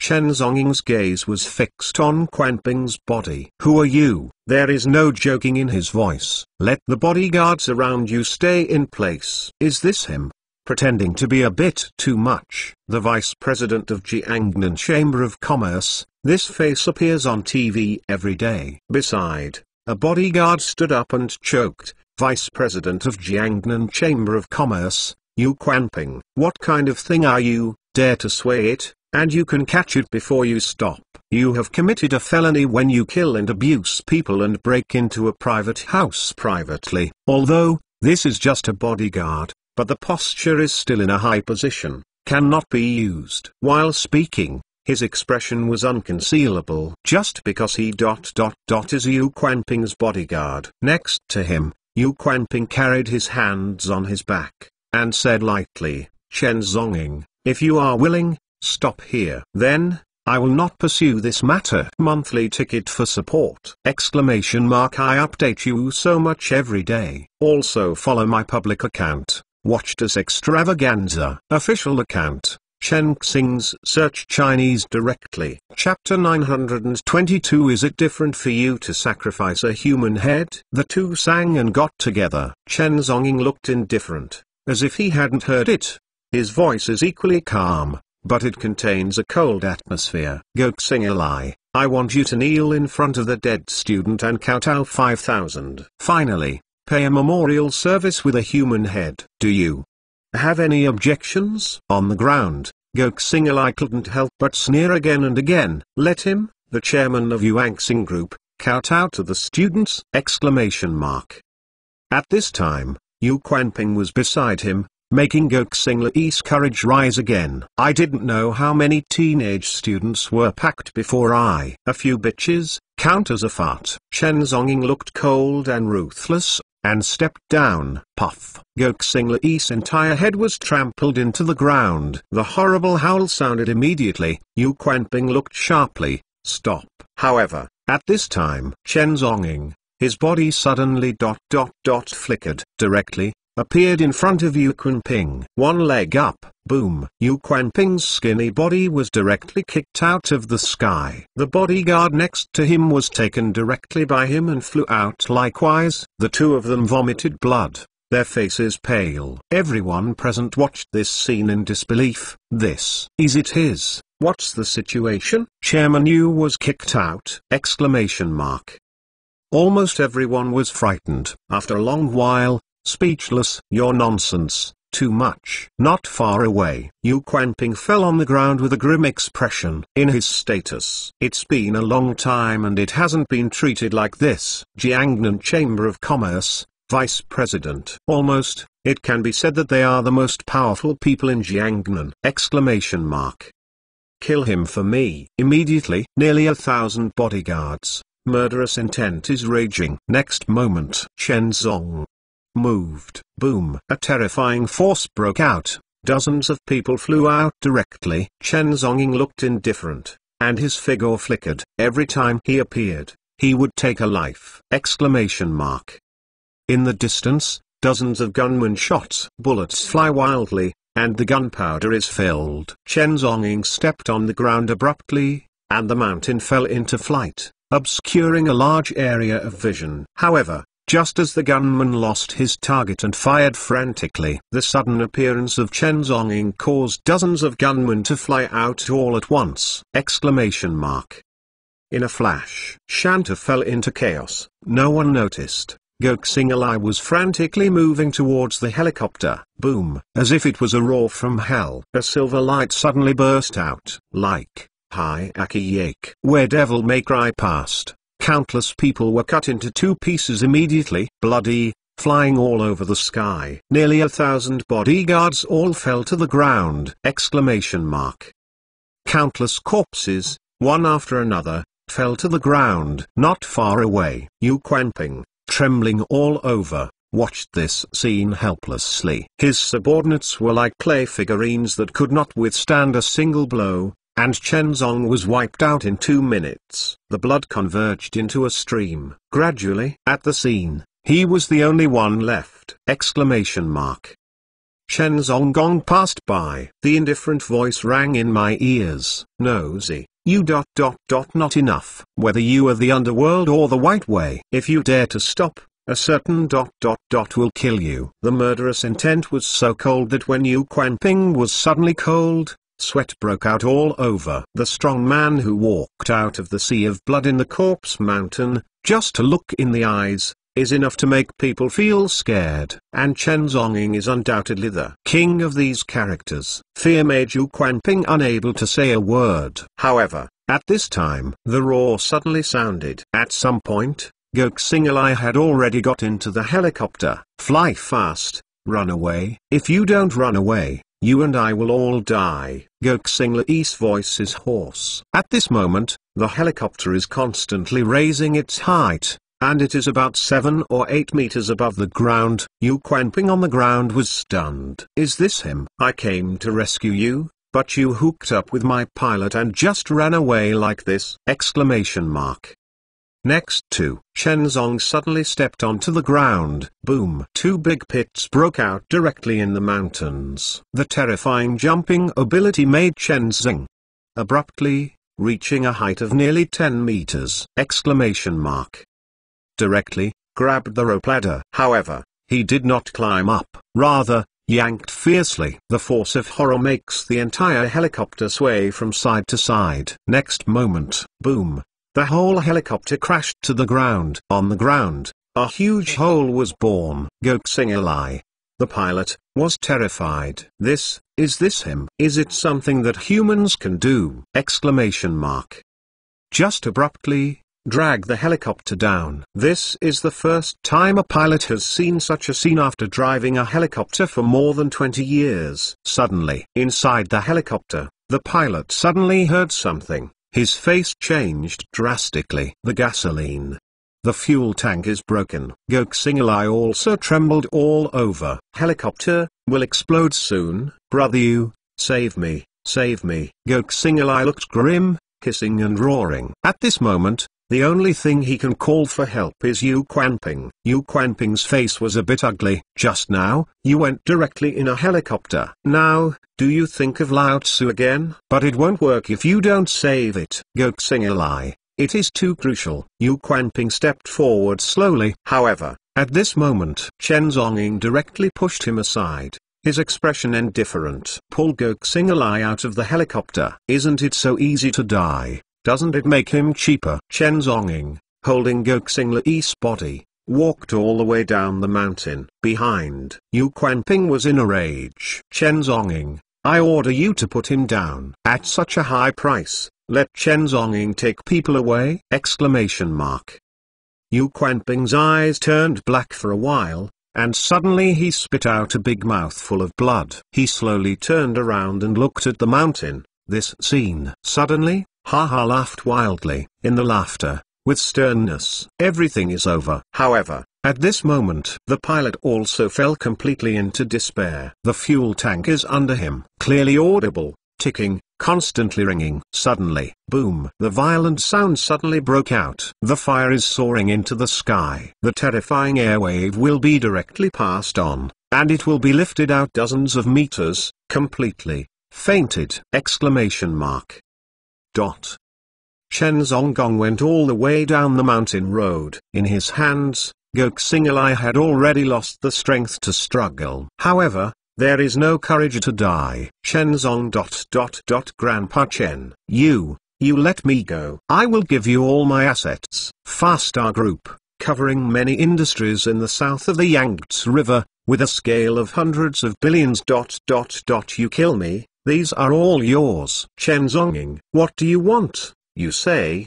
Chen Zonging's gaze was fixed on Quanping's body. "Who are you?" There is no joking in his voice. "Let the bodyguards around you stay in place." Is this him? Pretending to be a bit too much. The vice president of Jiangnan Chamber of Commerce, this face appears on TV every day. Beside, a bodyguard stood up and choked. Vice president of Jiangnan Chamber of Commerce, Yu Quanping. "What kind of thing are you? Dare to sway it? And you can catch it before you stop. You have committed a felony when you kill and abuse people and break into a private house privately." Although, this is just a bodyguard, but the posture is still in a high position, cannot be used. While speaking, his expression was unconcealable. Just because he ... is Yu Quanping's bodyguard. Next to him, Yu Quanping carried his hands on his back, and said lightly, "Chen Zonging, if you are willing, stop here. Then, I will not pursue this matter." Monthly ticket for support. Exclamation mark. I update you so much every day. Also follow my public account, Watch this extravaganza. Official account, Chen Xing's Search Chinese Directly. Chapter 922. Is it different for you to sacrifice a human head? The two sang and got together. Chen Zonging looked indifferent, as if he hadn't heard it. His voice is equally calm, but it contains a cold atmosphere. Goksingalai, I want you to kneel in front of the dead student and kowtow 5,000. Finally, pay a memorial service with a human head. Do you? Have any objections? On the ground, Goksingalai couldn't help but sneer again and again. Let him, the chairman of Yuanxing Group, kowtow to the students! At this time, Yu Quanping was beside him, making Goksinglai's courage rise again. I didn't know how many teenage students were packed before I. A few bitches, count as a fart. Chen Zonging looked cold and ruthless, and stepped down. Puff. Goksinglai's entire head was trampled into the ground. The horrible howl sounded immediately. Yu Quanping looked sharply. Stop. However, at this time, Chen Zonging, his body suddenly flickered. Directly, appeared in front of Yu Quanping. One leg up, boom. Yu Quanping's skinny body was directly kicked out of the sky. The bodyguard next to him was taken directly by him and flew out likewise. The two of them vomited blood, their faces pale. Everyone present watched this scene in disbelief. This is it his. What's the situation? Chairman Yu was kicked out! Almost everyone was frightened. After a long while, speechless. Your nonsense, too much. Not far away, Yu Quanping fell on the ground with a grim expression. In his status, it's been a long time and it hasn't been treated like this. Jiangnan Chamber of Commerce, Vice President. Almost, it can be said that they are the most powerful people in Jiangnan! Kill him for me. Immediately, nearly 1,000 bodyguards. Murderous intent is raging. Next moment, Chen Zong moved. Boom. A terrifying force broke out. Dozens of people flew out directly. Chen Zonging looked indifferent, and his figure flickered. Every time he appeared, he would take a life! In the distance, dozens of gunmen shot. Bullets fly wildly, and the gunpowder is filled. Chen Zonging stepped on the ground abruptly, and the mountain fell into flight, obscuring a large area of vision. However, just as the gunman lost his target and fired frantically, the sudden appearance of Chen Zonging caused dozens of gunmen to fly out all at once! In a flash, Shanta fell into chaos. No one noticed. Goksingalai was frantically moving towards the helicopter. Boom! As if it was a roar from hell, a silver light suddenly burst out. Like Hi-Aki-Yake. Where Devil May Cry passed, countless people were cut into two pieces immediately. Bloody, flying all over the sky. Nearly 1,000 bodyguards all fell to the ground! Countless corpses, one after another, fell to the ground. Not far away, Yu Quanping, trembling all over, watched this scene helplessly. His subordinates were like clay figurines that could not withstand a single blow, and Chen Zong was wiped out in 2 minutes. The blood converged into a stream. Gradually, at the scene, he was the only one left! Chen Zonggong passed by. The indifferent voice rang in my ears. Nosy, you ... not enough. Whether you are the underworld or the white way, if you dare to stop, a certain ... will kill you. The murderous intent was so cold that when Yu Quanping was suddenly cold, sweat broke out all over. The strong man who walked out of the sea of blood in the corpse mountain, just to look in the eyes, is enough to make people feel scared. And Chen Zonging is undoubtedly the king of these characters. Fear made Yu Quanping unable to say a word. However, at this time, the roar suddenly sounded. At some point, Goksingalai had already got into the helicopter. Fly fast, run away. If you don't run away, you and I will all die. Goksinglai's voice is hoarse. At this moment, the helicopter is constantly raising its height, and it is about 7 or 8 meters above the ground. Yu Quanping on the ground was stunned. Is this him? I came to rescue you, but you hooked up with my pilot and just ran away like this! Next to Chen Zong suddenly stepped onto the ground. Boom! 2 big pits broke out directly in the mountains. The terrifying jumping ability made Chen Zong abruptly, reaching a height of nearly 10 meters! Directly, grabbed the rope ladder. However, he did not climb up, rather, yanked fiercely. The force of horror makes the entire helicopter sway from side to side. Next moment, boom! The whole helicopter crashed to the ground. On the ground, a huge hole was born. Goksingalai, The pilot was terrified. Is this him? Is it something that humans can do? Exclamation mark. Just abruptly, drag the helicopter down. This is the first time a pilot has seen such a scene after driving a helicopter for more than 20 years. Suddenly, inside the helicopter, the pilot suddenly heard something. His face changed drastically. The gasoline. The fuel tank is broken. Goksingalai also trembled all over. Helicopter will explode soon. Brother, you save me, save me. Goksingalai looked grim, hissing and roaring. At this moment, the only thing he can call for help is Yu Quanping. Yu Quanping's face was a bit ugly. Just now, you went directly in a helicopter. Now, do you think of Lao Tzu again? But it won't work if you don't save it. Goksingalai, it is too crucial. Yu Quanping stepped forward slowly. However, at this moment, Chen Zhongying directly pushed him aside. His expression indifferent. Pull Goksingalai out of the helicopter. Isn't it so easy to die? Doesn't it make him cheaper? Chen Zhongying, holding Goksingalai's body, walked all the way down the mountain. Behind, Yu Quanping was in a rage. Chen Zhongying, I order you to put him down. At such a high price, let Chen Zhongying take people away? Exclamation mark. Yu Quanping's eyes turned black for a while, and suddenly he spit out a big mouthful of blood. He slowly turned around and looked at the mountain. This scene. Suddenly, Ha laughed wildly. In the laughter, with sternness, everything is over. However, at this moment, the pilot also fell completely into despair. The fuel tank is under him. Clearly audible, ticking, constantly ringing. Suddenly, boom. The violent sound suddenly broke out. The fire is soaring into the sky. The terrifying airwave will be directly passed on, and it will be lifted out dozens of meters, completely fainted. Exclamation mark. Chen Zhonggong went all the way down the mountain road. In his hands, Goksingalai had already lost the strength to struggle. However, there is no courage to die. Chen Zong. Grandpa Chen. You let me go. I will give you all my assets. Fastar Group, covering many industries in the south of the Yangtze River, with a scale of hundreds of billions. You kill me. These are all yours. Chen Zhongying. What do you want? You say.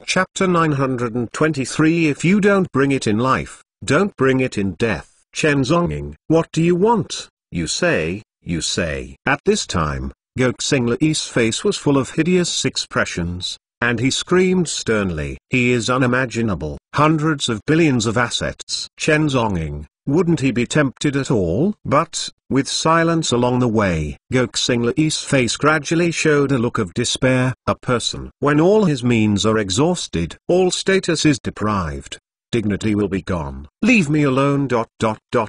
Chapter 923. If you don't bring it in life, don't bring it in death. Chen Zhongying. What do you want? You say. At this time, Goksingalai's face was full of hideous expressions, and he screamed sternly. He is unimaginable. Hundreds of billions of assets. Chen Zhongying. Wouldn't he be tempted at all? But, with silence along the way, Goksingalai's face gradually showed a look of despair. A person, when all his means are exhausted, all status is deprived, dignity will be gone. Leave me alone.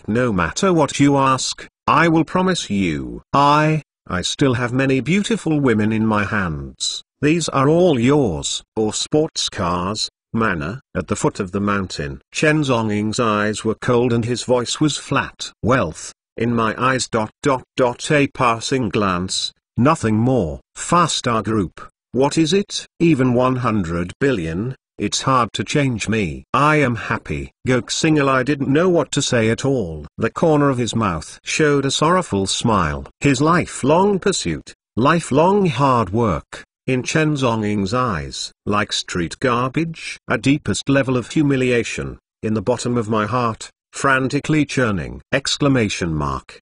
No matter what you ask, I will promise you. I still have many beautiful women in my hands. These are all yours. Or sports cars. Manner. At the foot of the mountain, Chen Zhongying's eyes were cold and his voice was flat. Wealth, in my eyes. A passing glance, nothing more. Fastar Group, what is it? Even 100 billion, it's hard to change me. I am happy. Goksingalai didn't know what to say at all. The corner of his mouth showed a sorrowful smile. His lifelong pursuit, lifelong hard work, in Chen Zhongying's eyes, like street garbage. A deepest level of humiliation, in the bottom of my heart, frantically churning. Exclamation mark.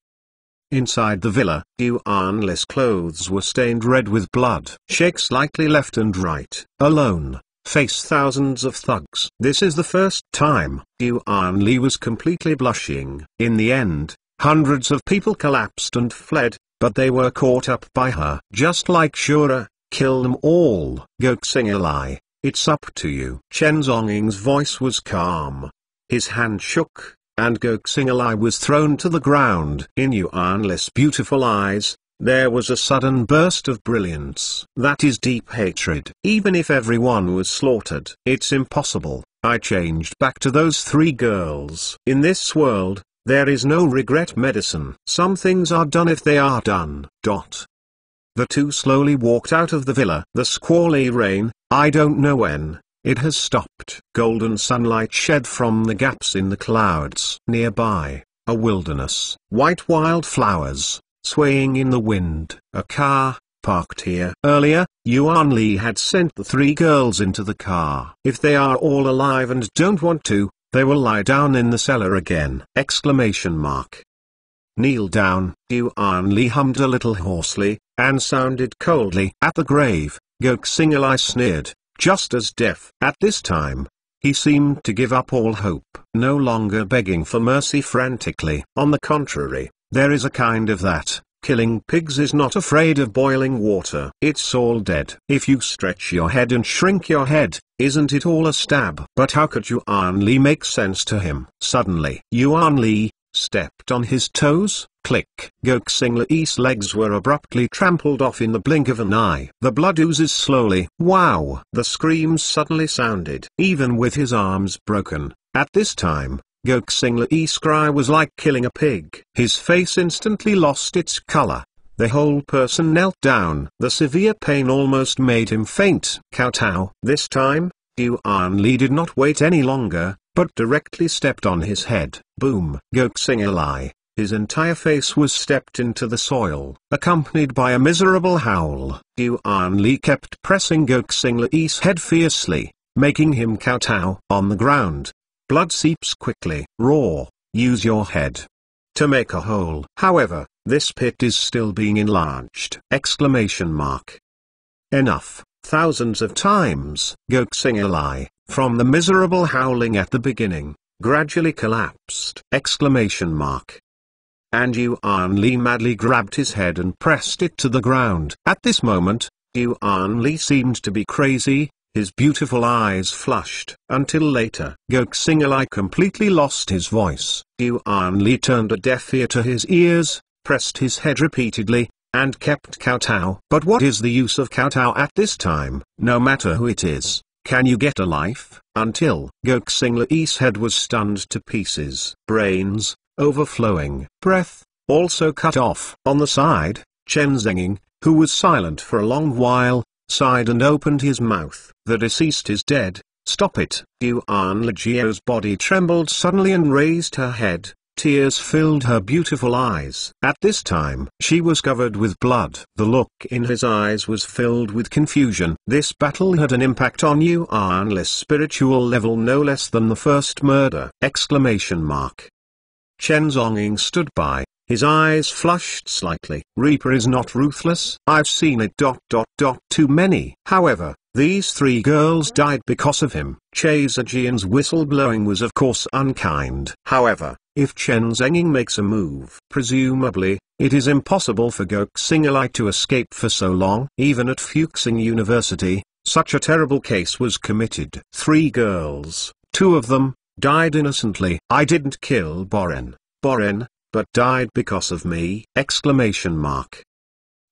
Inside the villa, Yuanli's clothes were stained red with blood. Shake slightly left and right. Alone, face thousands of thugs. This is the first time Yuanli was completely blushing. In the end, hundreds of people collapsed and fled, but they were caught up by her. Just like Shura, kill them all. Goksingalai, it's up to you. Chen Zhongying's voice was calm. His hand shook, and Goksingalai was thrown to the ground. In Yuanli's beautiful eyes, there was a sudden burst of brilliance. That is deep hatred. Even if everyone was slaughtered, it's impossible. I changed back to those three girls. In this world, there is no regret medicine. Some things are done if they are done. The two slowly walked out of the villa. The squally rain, I don't know when, it has stopped. Golden sunlight shed from the gaps in the clouds. Nearby, a wilderness, white wildflowers, swaying in the wind. A car, parked here. Earlier, Yuan Li had sent the 3 girls into the car. If they are all alive and don't want to, they will lie down in the cellar again! Exclamation mark. Kneel down. Yuan Li hummed a little hoarsely, and sounded coldly at the grave. Goksingalai sneered, just as deaf. At this time, he seemed to give up all hope, no longer begging for mercy frantically. On the contrary, there is a kind of that. Killing pigs is not afraid of boiling water. It's all dead. If you stretch your head and shrink your head, isn't it all a stab? But how could Yuan Li make sense to him? Suddenly, Yuan Li stepped on his toes. Click. Goksinglai's legs were abruptly trampled off in the blink of an eye. The blood oozes slowly. Wow! The screams suddenly sounded. Even with his arms broken, at this time, Goksinglai's cry was like killing a pig. His face instantly lost its color. The whole person knelt down. The severe pain almost made him faint. Kowtow. This time, Yuan Li did not wait any longer, but directly stepped on his head. Boom! Goksingalai. His entire face was stepped into the soil, accompanied by a miserable howl. Yuan Li kept pressing Goksinglai's head fiercely, making him kowtow. On the ground, blood seeps quickly. Raw, use your head to make a hole. However, this pit is still being enlarged! Exclamation mark. Enough! Thousands of times. Goksingalai, from the miserable howling at the beginning, gradually collapsed! Exclamation mark. And Yuan Li madly grabbed his head and pressed it to the ground. At this moment, Yuan Li seemed to be crazy. His beautiful eyes flushed. Until later, Goksingalai completely lost his voice. Yuan Li turned a deaf ear to his ears, pressed his head repeatedly, and kept kowtow. But what is the use of kowtow at this time? No matter who it is, can you get a life? Until Goksinglai's head was stunned to pieces. Brains, overflowing. Breath, also cut off. On the side, Chen Zenging, who was silent for a long while, sighed and opened his mouth. The deceased is dead. Stop it! Yuan Lijiao's body trembled suddenly and raised her head. Tears filled her beautiful eyes. At this time, she was covered with blood. The look in his eyes was filled with confusion. This battle had an impact on Yuan Li's spiritual level no less than the first murder! Exclamation mark. Chen Zonging stood by, his eyes flushed slightly. Reaper is not ruthless. I've seen it. Too many. However, these 3 girls died because of him. Che Zijian's whistle-blowing was of course unkind. However, if Chen Zenging makes a move, presumably, it is impossible for Goksingalai to escape for so long. Even at Fuxing University, such a terrible case was committed. 3 girls, 2 of them, died innocently. I didn't kill Boren, but died because of me! Exclamation mark.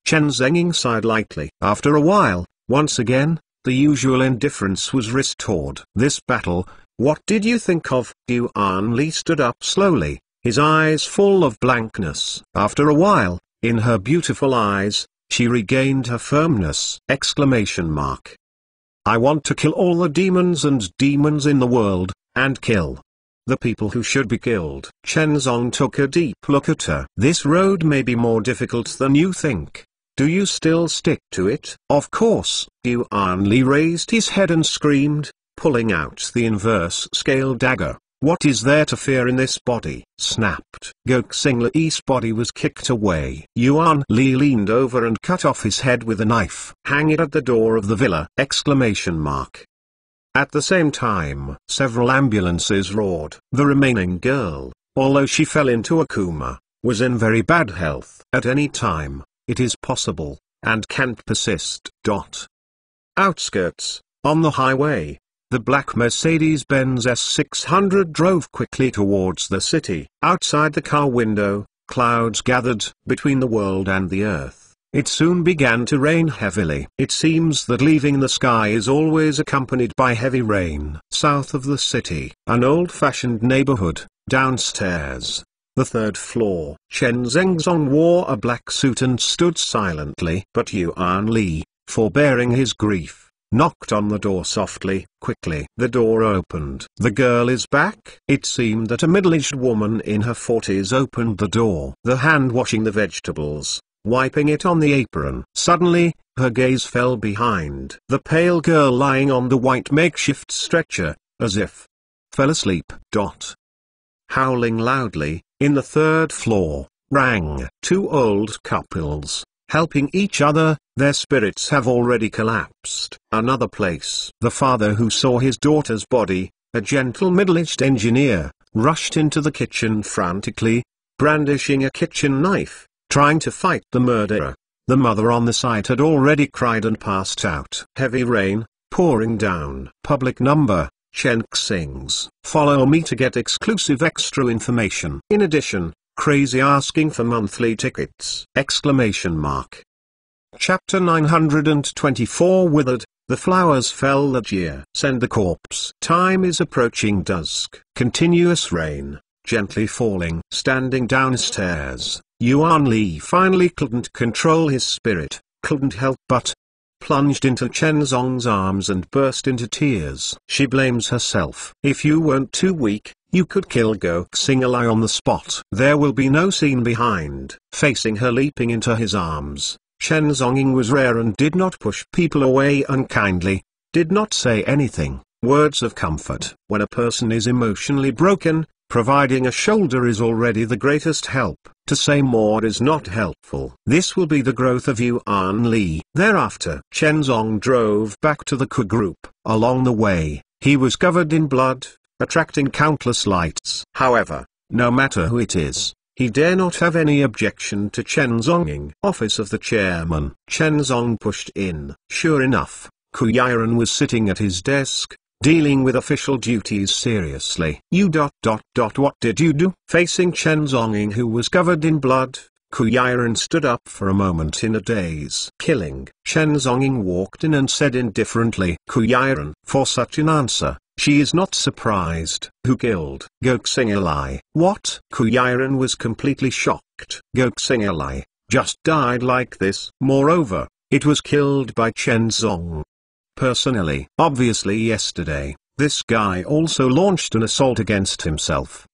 Chen Zenging sighed lightly. After a while, once again, the usual indifference was restored. This battle, what did you think of? Yuan Li stood up slowly, his eyes full of blankness. After a while, in her beautiful eyes, she regained her firmness! Exclamation mark. I want to kill all the demons in the world, and kill the people who should be killed. Chen Zong took a deep look at her. This road may be more difficult than you think. Do you still stick to it? Of course. Yuan Li raised his head and screamed, pulling out the inverse scale dagger. What is there to fear in this body? Snapped. Goksinglai's body was kicked away. Yuan Li leaned over and cut off his head with a knife. Hang it at the door of the villa! Exclamation mark. At the same time, several ambulances roared. The remaining girl, although she fell into a coma, was in very bad health. At any time, it is possible, and can't persist. Outskirts, on the highway, the black Mercedes-Benz S600 drove quickly towards the city. Outside the car window, clouds gathered between the world and the earth. It soon began to rain heavily. It seems that leaving the sky is always accompanied by heavy rain. South of the city, an old-fashioned neighborhood, downstairs, the 3rd floor. Chen Zengzong wore a black suit and stood silently. But Yuan Li, forbearing his grief, knocked on the door softly. Quickly, the door opened. The girl is back. It seemed that a middle-aged woman in her 40s opened the door. The hand washing the vegetables, wiping it on the apron. Suddenly, her gaze fell behind the pale girl lying on the white makeshift stretcher, as if fell asleep. Howling loudly, in the third floor, rang two old couples, helping each other. Their spirits have already collapsed. Another place. The father, who saw his daughter's body, a gentle middle-aged engineer, rushed into the kitchen frantically, brandishing a kitchen knife, trying to fight the murderer. The mother on the site had already cried and passed out. Heavy rain, pouring down. Public number, Chenk Sings. Follow me to get exclusive extra information. In addition, crazy asking for monthly tickets! Chapter 924 Withered, the flowers fell that year. Send the corpse. Time is approaching dusk. Continuous rain, gently falling. Standing downstairs, Yuan Li finally couldn't control his spirit, couldn't help but plunged into Chen Zong's arms and burst into tears. She blames herself. If you weren't too weak, you could kill Gok Singalai on the spot. There will be no scene behind. Facing her, leaping into his arms, Chen Zonging was rare and did not push people away unkindly, did not say anything. Words of comfort. When a person is emotionally broken, providing a shoulder is already the greatest help. To say more is not helpful. This will be the growth of Yuan Li. Thereafter, Chen Zong drove back to the Ku group. Along the way, he was covered in blood, attracting countless lights. However, no matter who it is, he dare not have any objection to Chen Zonging. Office of the chairman. Chen Zong pushed in. Sure enough, Ku Yiren was sitting at his desk, dealing with official duties seriously. What did you do? Facing Chen Zonging, who was covered in blood, Ku Yiren stood up for a moment in a daze. Killing. Chen Zonging walked in and said indifferently, Ku Yiren. For such an answer, she is not surprised. Who killed Gok Singalai? What? Ku Yiren was completely shocked. Gok Singalai just died like this. Moreover, it was killed by Chen Zong personally. Obviously yesterday, this guy also launched an assault against himself!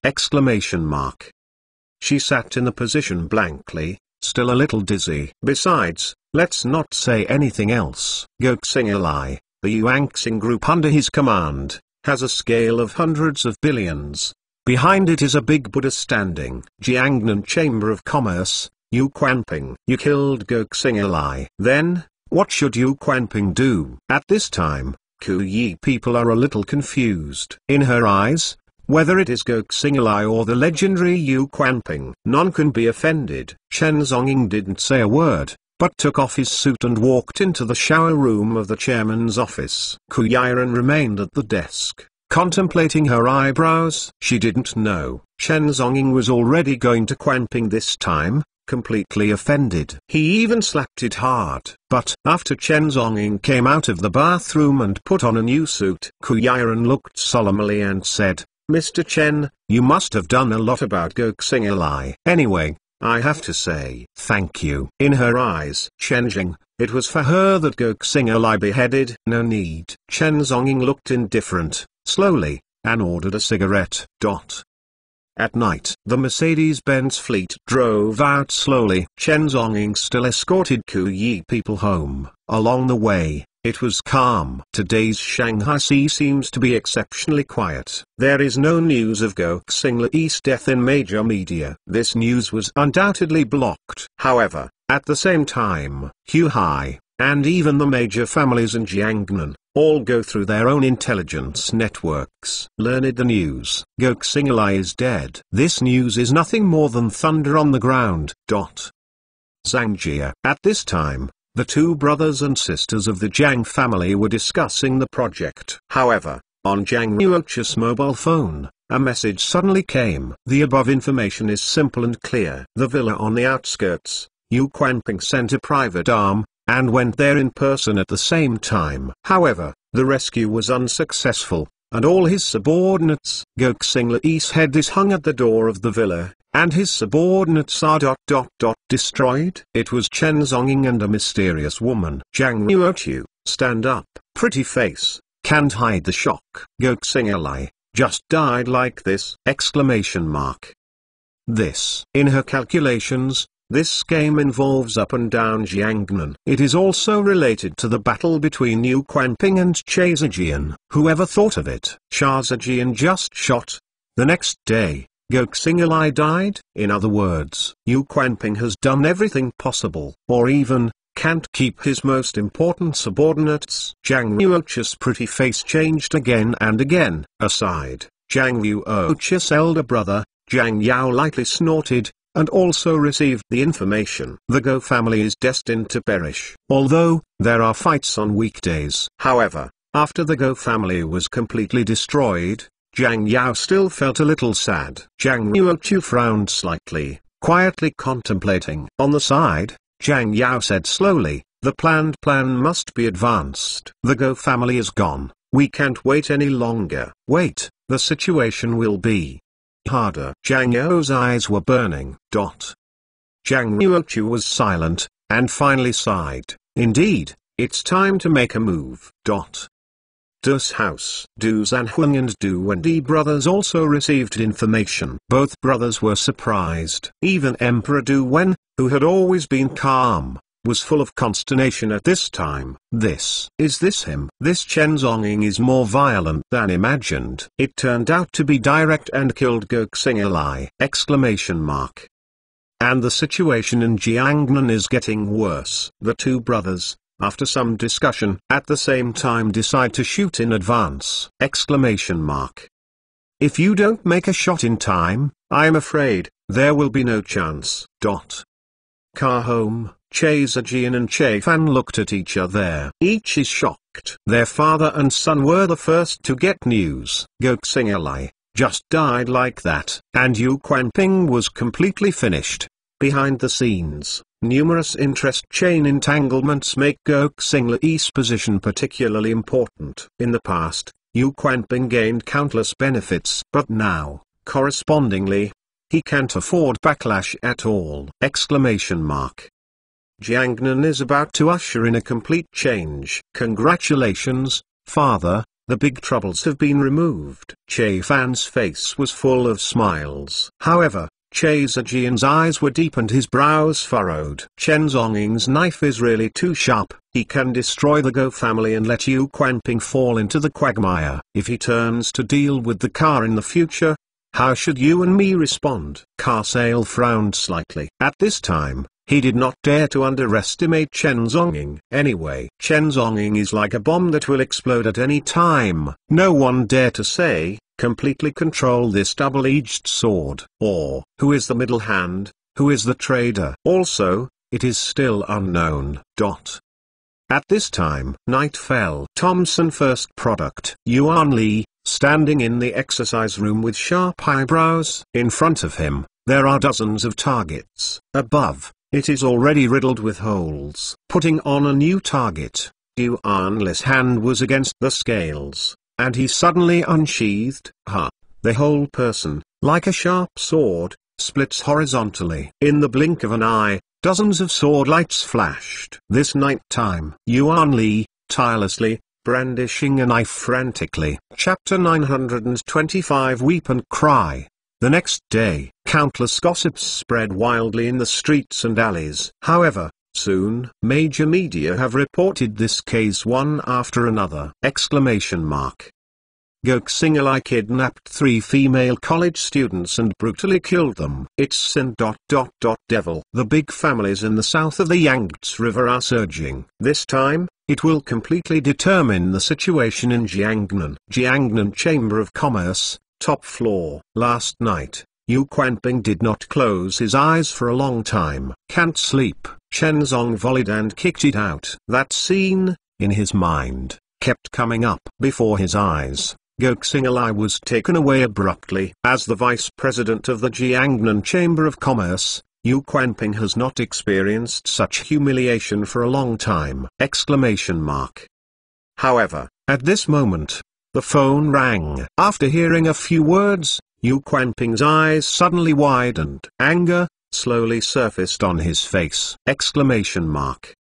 She sat in the position blankly, still a little dizzy. Besides, let's not say anything else. Gok Singalai, the Yuanxing group under his command, has a scale of hundreds of billions. Behind it is a big Buddha standing. Jiangnan Chamber of Commerce, Yu Quanping. You killed Gok Singalai. Then, what should Yu Quanping do? At this time, Ku Yi people are a little confused. In her eyes, whether it is Gok Singalai or the legendary Yu Quanping, none can be offended. Chen Zonging didn't say a word, but took off his suit and walked into the shower room of the chairman's office. Ku Yiren remained at the desk, contemplating her eyebrows. She didn't know Chen Zonging was already going to Quanping this time, completely offended. He even slapped it hard. But after Chen Zonging came out of the bathroom and put on a new suit, Ku Yiren looked solemnly and said, Mr. Chen, you must have done a lot about Gok Singalai. Anyway, I have to say thank you. In her eyes, Chen Jing, it was for her that Gok Singalai beheaded. No need. Chen Zonging looked indifferent, slowly, and ordered a cigarette. At night, the Mercedes-Benz fleet drove out slowly. Chen Zonging still escorted Ku Yi people home. Along the way, it was calm. Today's Shanghai Sea seems to be exceptionally quiet. There is no news of Gok Singalai's death in major media. This news was undoubtedly blocked. However, at the same time, Huhai, and even the major families in Jiangnan, all go through their own intelligence networks. Learned the news. Gok Singalai is dead. This news is nothing more than thunder on the ground. Zangjia. At this time, the two brothers and sisters of the Jiang family were discussing the project. However, on Jiang Ruocha's mobile phone, a message suddenly came. The above information is simple and clear. The villa on the outskirts, Yu Quanping sent a private arm, and went there in person at the same time. However, the rescue was unsuccessful, and all his subordinates. Gok Singalai's head is hung at the door of the villa, and his subordinates are destroyed. It was Chen Zonging and a mysterious woman. Zhang Ruochu, stand up. pretty face, can't hide the shock. Göksingalai just died like this! Exclamation mark. This. In her calculations, this game involves up and down Jiangnan. It is also related to the battle between Yu Quanping and Chazajian. Whoever thought of it? Chazajian just shot. The next day, Göksingalai died. In other words, Yu Quanping has done everything possible, or even, can't keep his most important subordinates. Zhang Yuocha's pretty face changed again and again. Aside, Zhang Yuocha's elder brother, Zhang Yao lightly snorted, and also received the information. The Go family is destined to perish. Although, there are fights on weekdays. However, after the Go family was completely destroyed, Zhang Yao still felt a little sad. Zhang Yuocha frowned slightly, quietly contemplating. On the side, Zhang Yao said slowly, the planned plan must be advanced. The Go family is gone. We can't wait any longer. Wait, the situation will be harder. Zhang Yao's eyes were burning. Zhang Yuocha was silent, and finally sighed. Indeed, it's time to make a move. Du's house. Du Zanhuang and Du Wendi brothers also received information. Both brothers were surprised. Even Emperor Du Wen, who had always been calm, was full of consternation at this time. Is this him? This Chen Zonging is more violent than imagined. It turned out to be direct and killed Göksingalai! Exclamation mark. And the situation in Jiangnan is getting worse. The two brothers, after some discussion, at the same time decide to shoot in advance! Exclamation mark. If you don't make a shot in time, I'm afraid, there will be no chance. Car home, Chazajian and Chaifan looked at each other. Each is shocked. Their father and son were the first to get news. Göksingalai just died like that. And Yu Quanping was completely finished. Behind the scenes, numerous interest chain entanglements make Göksingalai's position particularly important. In the past, Yu Quanping gained countless benefits. But now, correspondingly, he can't afford backlash at all! Exclamation mark. Jiangnan is about to usher in a complete change. Congratulations, father, the big troubles have been removed. Chaifan's face was full of smiles. However, Chazajian's eyes were deep and his brows furrowed. Chen Zonging's knife is really too sharp. He can destroy the Go family and let Yu Quanping fall into the quagmire. If he turns to deal with the car in the future, how should you and me respond? Car Sale frowned slightly. At this time, he did not dare to underestimate Chen Zonging. Anyway, Chen Zonging is like a bomb that will explode at any time. No one dare to say, completely control this double-edged sword. Or, who is the middle hand, who is the trader? Also, it is still unknown. At this time, night fell. Thomson first product. Yuan Li, standing in the exercise room with sharp eyebrows. In front of him, there are dozens of targets. Above, it is already riddled with holes. Putting on a new target, Yuan Li's hand was against the scales, and he suddenly unsheathed. The whole person, like a sharp sword, splits horizontally. In the blink of an eye, dozens of sword lights flashed. This night time, Yuan Li, tirelessly, brandishing a knife frantically. Chapter 925 Weep and Cry. The next day, countless gossips spread wildly in the streets and alleys. However, soon, major media have reported this case one after another. Exclamation mark. Göksingalai kidnapped 3 female college students and brutally killed them. It's sin. Devil. The big families in the south of the Yangtze River are surging. This time, it will completely determine the situation in Jiangnan. Jiangnan Chamber of Commerce, top floor. Last night, Yu Quanping did not close his eyes for a long time. Can't sleep. Chen Zong volleyed and kicked it out. That scene, in his mind, kept coming up before his eyes. Göksingalai was taken away abruptly. As the vice president of the Jiangnan Chamber of Commerce, Yu Quanping has not experienced such humiliation for a long time. Exclamation mark. However, at this moment, the phone rang. After hearing a few words, Yu Quanping's eyes suddenly widened. Anger slowly surfaced on his face. Exclamation mark.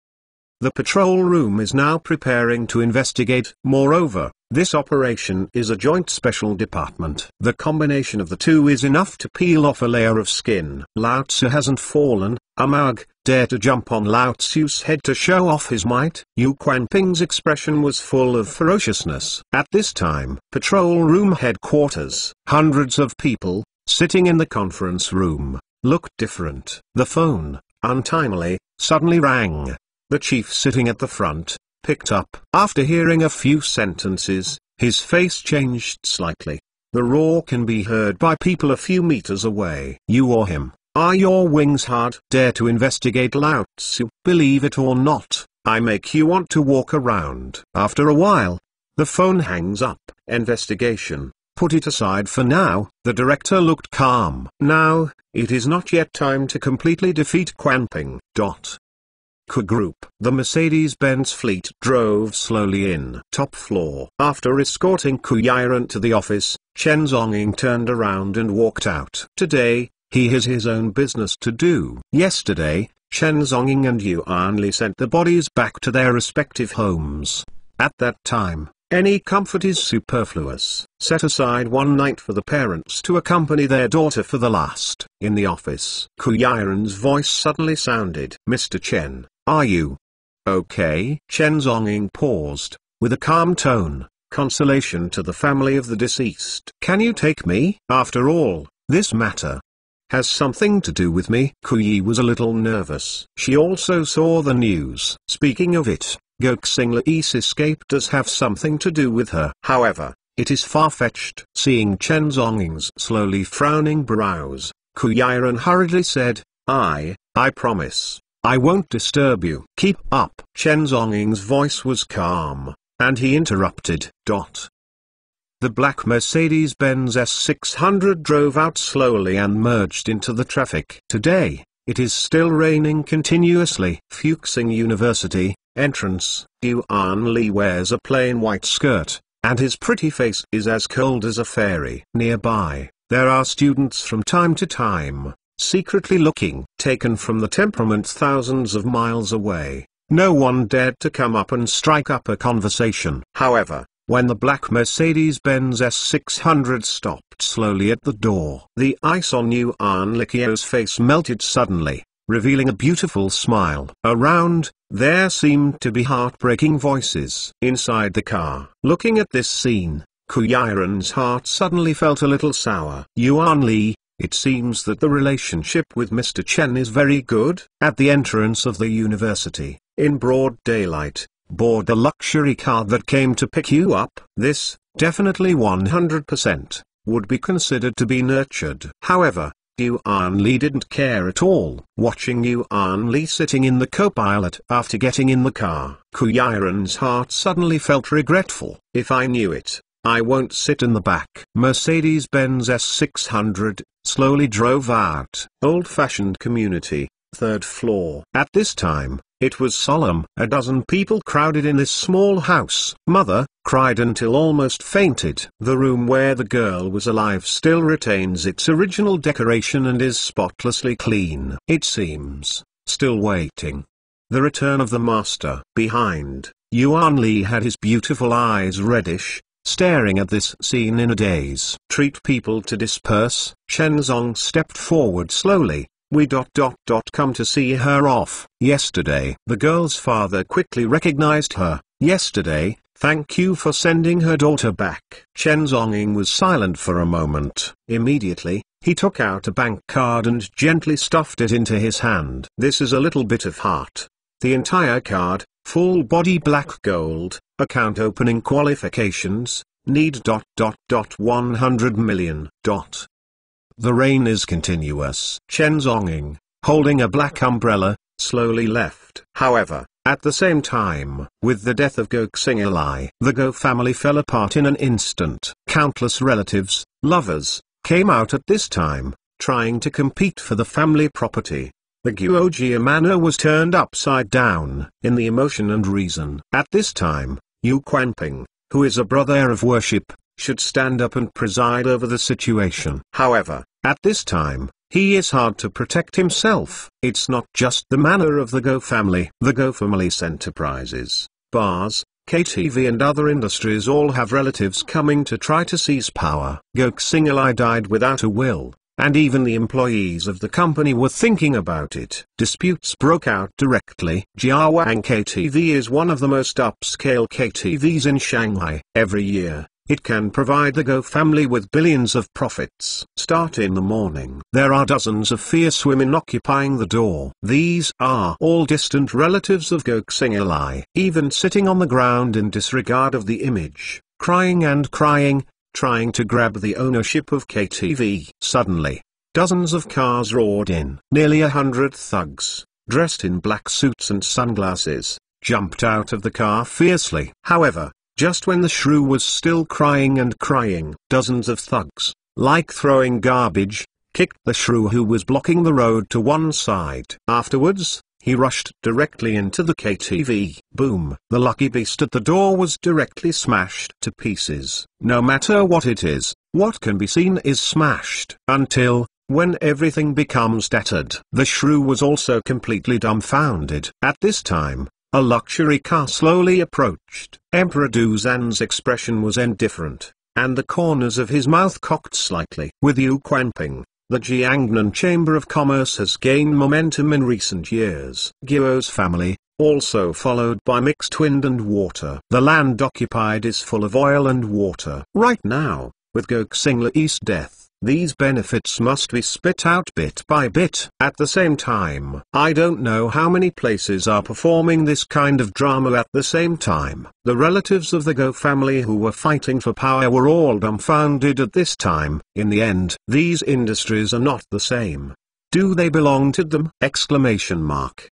The patrol room is now preparing to investigate. Moreover, this operation is a joint special department. The combination of the two is enough to peel off a layer of skin. Lao Tzu hasn't fallen. Mug dare to jump on Lao Tzu's head to show off his might. Yu Quanping's expression was full of ferociousness. At this time, patrol room headquarters, hundreds of people, sitting in the conference room, looked different. The phone, untimely, suddenly rang. The chief sitting at the front, picked up. After hearing a few sentences, his face changed slightly. The roar can be heard by people a few meters away. You or him, are your wings hard? Dare to investigate Lao Tzu? Believe it or not, I make you want to walk around. After a while, the phone hangs up. Investigation, put it aside for now. The director looked calm. Now, it is not yet time to completely defeat Quanping. Group. The Mercedes-Benz fleet drove slowly in. Top floor. After escorting Ku Yiren to the office, Chen Zhongying turned around and walked out. Today, he has his own business to do. Yesterday, Chen Zhongying and Yuan Li sent the bodies back to their respective homes. At that time, any comfort is superfluous. Set aside one night for the parents to accompany their daughter for the last. In the office, Ku Yiren's voice suddenly sounded. Mr. Chen, are you okay? Chen Zhongying paused, with a calm tone. Consolation to the family of the deceased. Can you take me? After all, this matter has something to do with me. Ku Yi was a little nervous. She also saw the news. Speaking of it, Goxing Lai's escape does have something to do with her. However, it is far-fetched. Seeing Chen Zhongying's slowly frowning brows, Ku Yiren hurriedly said, I promise, I won't disturb you. Keep up. Chen Zhongying's voice was calm, and he interrupted. The black Mercedes-Benz S600 drove out slowly and merged into the traffic. Today, it is still raining continuously. Fuxing University, entrance. Yuan Li wears a plain white skirt, and his pretty face is as cold as a fairy. Nearby, there are students from time to time, secretly looking. Taken from the temperament thousands of miles away, no one dared to come up and strike up a conversation. However, when the black Mercedes-Benz S600 stopped slowly at the door, the ice on Yuan Li's face melted suddenly, revealing a beautiful smile. Around, there seemed to be heartbreaking voices. Inside the car, looking at this scene, Ku Yiren's heart suddenly felt a little sour. Yuan Li, it seems that the relationship with Mr. Chen is very good. At the entrance of the university, in broad daylight, board the luxury car that came to pick you up. This, definitely 100%, would be considered to be nurtured. However, Yuan Li didn't care at all. Watching Yuan Li sitting in the co-pilot after getting in the car, Ku Yiren's heart suddenly felt regretful. If I knew it, I won't sit in the back. Mercedes-Benz S600 slowly drove out. Old-fashioned community, third floor. At this time, it was solemn. A dozen people crowded in this small house. Mother cried until almost fainted. The room where the girl was alive still retains its original decoration and is spotlessly clean. It seems, still waiting. The return of the master. Behind, Yuan Li had his beautiful eyes reddish, staring at this scene in a daze. Treat people to disperse. Chen Zong stepped forward slowly. We come to see her off. Yesterday, the girl's father quickly recognized her. Yesterday, thank you for sending her daughter back. Chen Zhongying was silent for a moment. Immediately, he took out a bank card and gently stuffed it into his hand. This is a little bit of heart. The entire card, full body black gold, account opening qualifications, need 100 million. The rain is continuous. Chen Zhongying, holding a black umbrella, slowly left. However, at the same time, with the death of Goxing Li, the Go family fell apart in an instant. Countless relatives, lovers, came out at this time, trying to compete for the family property. The Guojia manor was turned upside down, in the emotion and reason. At this time, Yu Quanping, who is a brother of worship, should stand up and preside over the situation. However, At this time, he is hard to protect himself. It's not just the manner of the Go family. The Go family's enterprises, bars, KTV and other industries all have relatives coming to try to seize power. Go Xing'ai died without a will, and even the employees of the company were thinking about it. Disputes broke out directly. Jiawang KTV is one of the most upscale KTVs in Shanghai. Every year, it can provide the Go family with billions of profits. Start in the morning. There are dozens of fierce women occupying the door. These are all distant relatives of Go Xing'ai, even sitting on the ground in disregard of the image, crying and crying, trying to grab the ownership of KTV. Suddenly, dozens of cars roared in. Nearly 100 thugs, dressed in black suits and sunglasses, jumped out of the car fiercely. However, just when the shrew was still crying and crying, dozens of thugs, like throwing garbage, kicked the shrew who was blocking the road to one side. Afterwards, he rushed directly into the KTV. Boom! The lucky beast at the door was directly smashed to pieces. No matter what it is, what can be seen is smashed. Until, when everything becomes tattered. The shrew was also completely dumbfounded. At this time, a luxury car slowly approached. Emperor Duzan's expression was indifferent, and the corners of his mouth cocked slightly. With Yu Quanping, the Jiangnan Chamber of Commerce has gained momentum in recent years. Guo's family, also followed by mixed wind and water. The land occupied is full of oil and water. Right now, with Go Xing'ai's death, these benefits must be spit out bit by bit. At the same time, I don't know how many places are performing this kind of drama at the same time. The relatives of the Go family who were fighting for power were all dumbfounded at this time. In the end, these industries are not the same. Do they belong to them? Exclamation mark.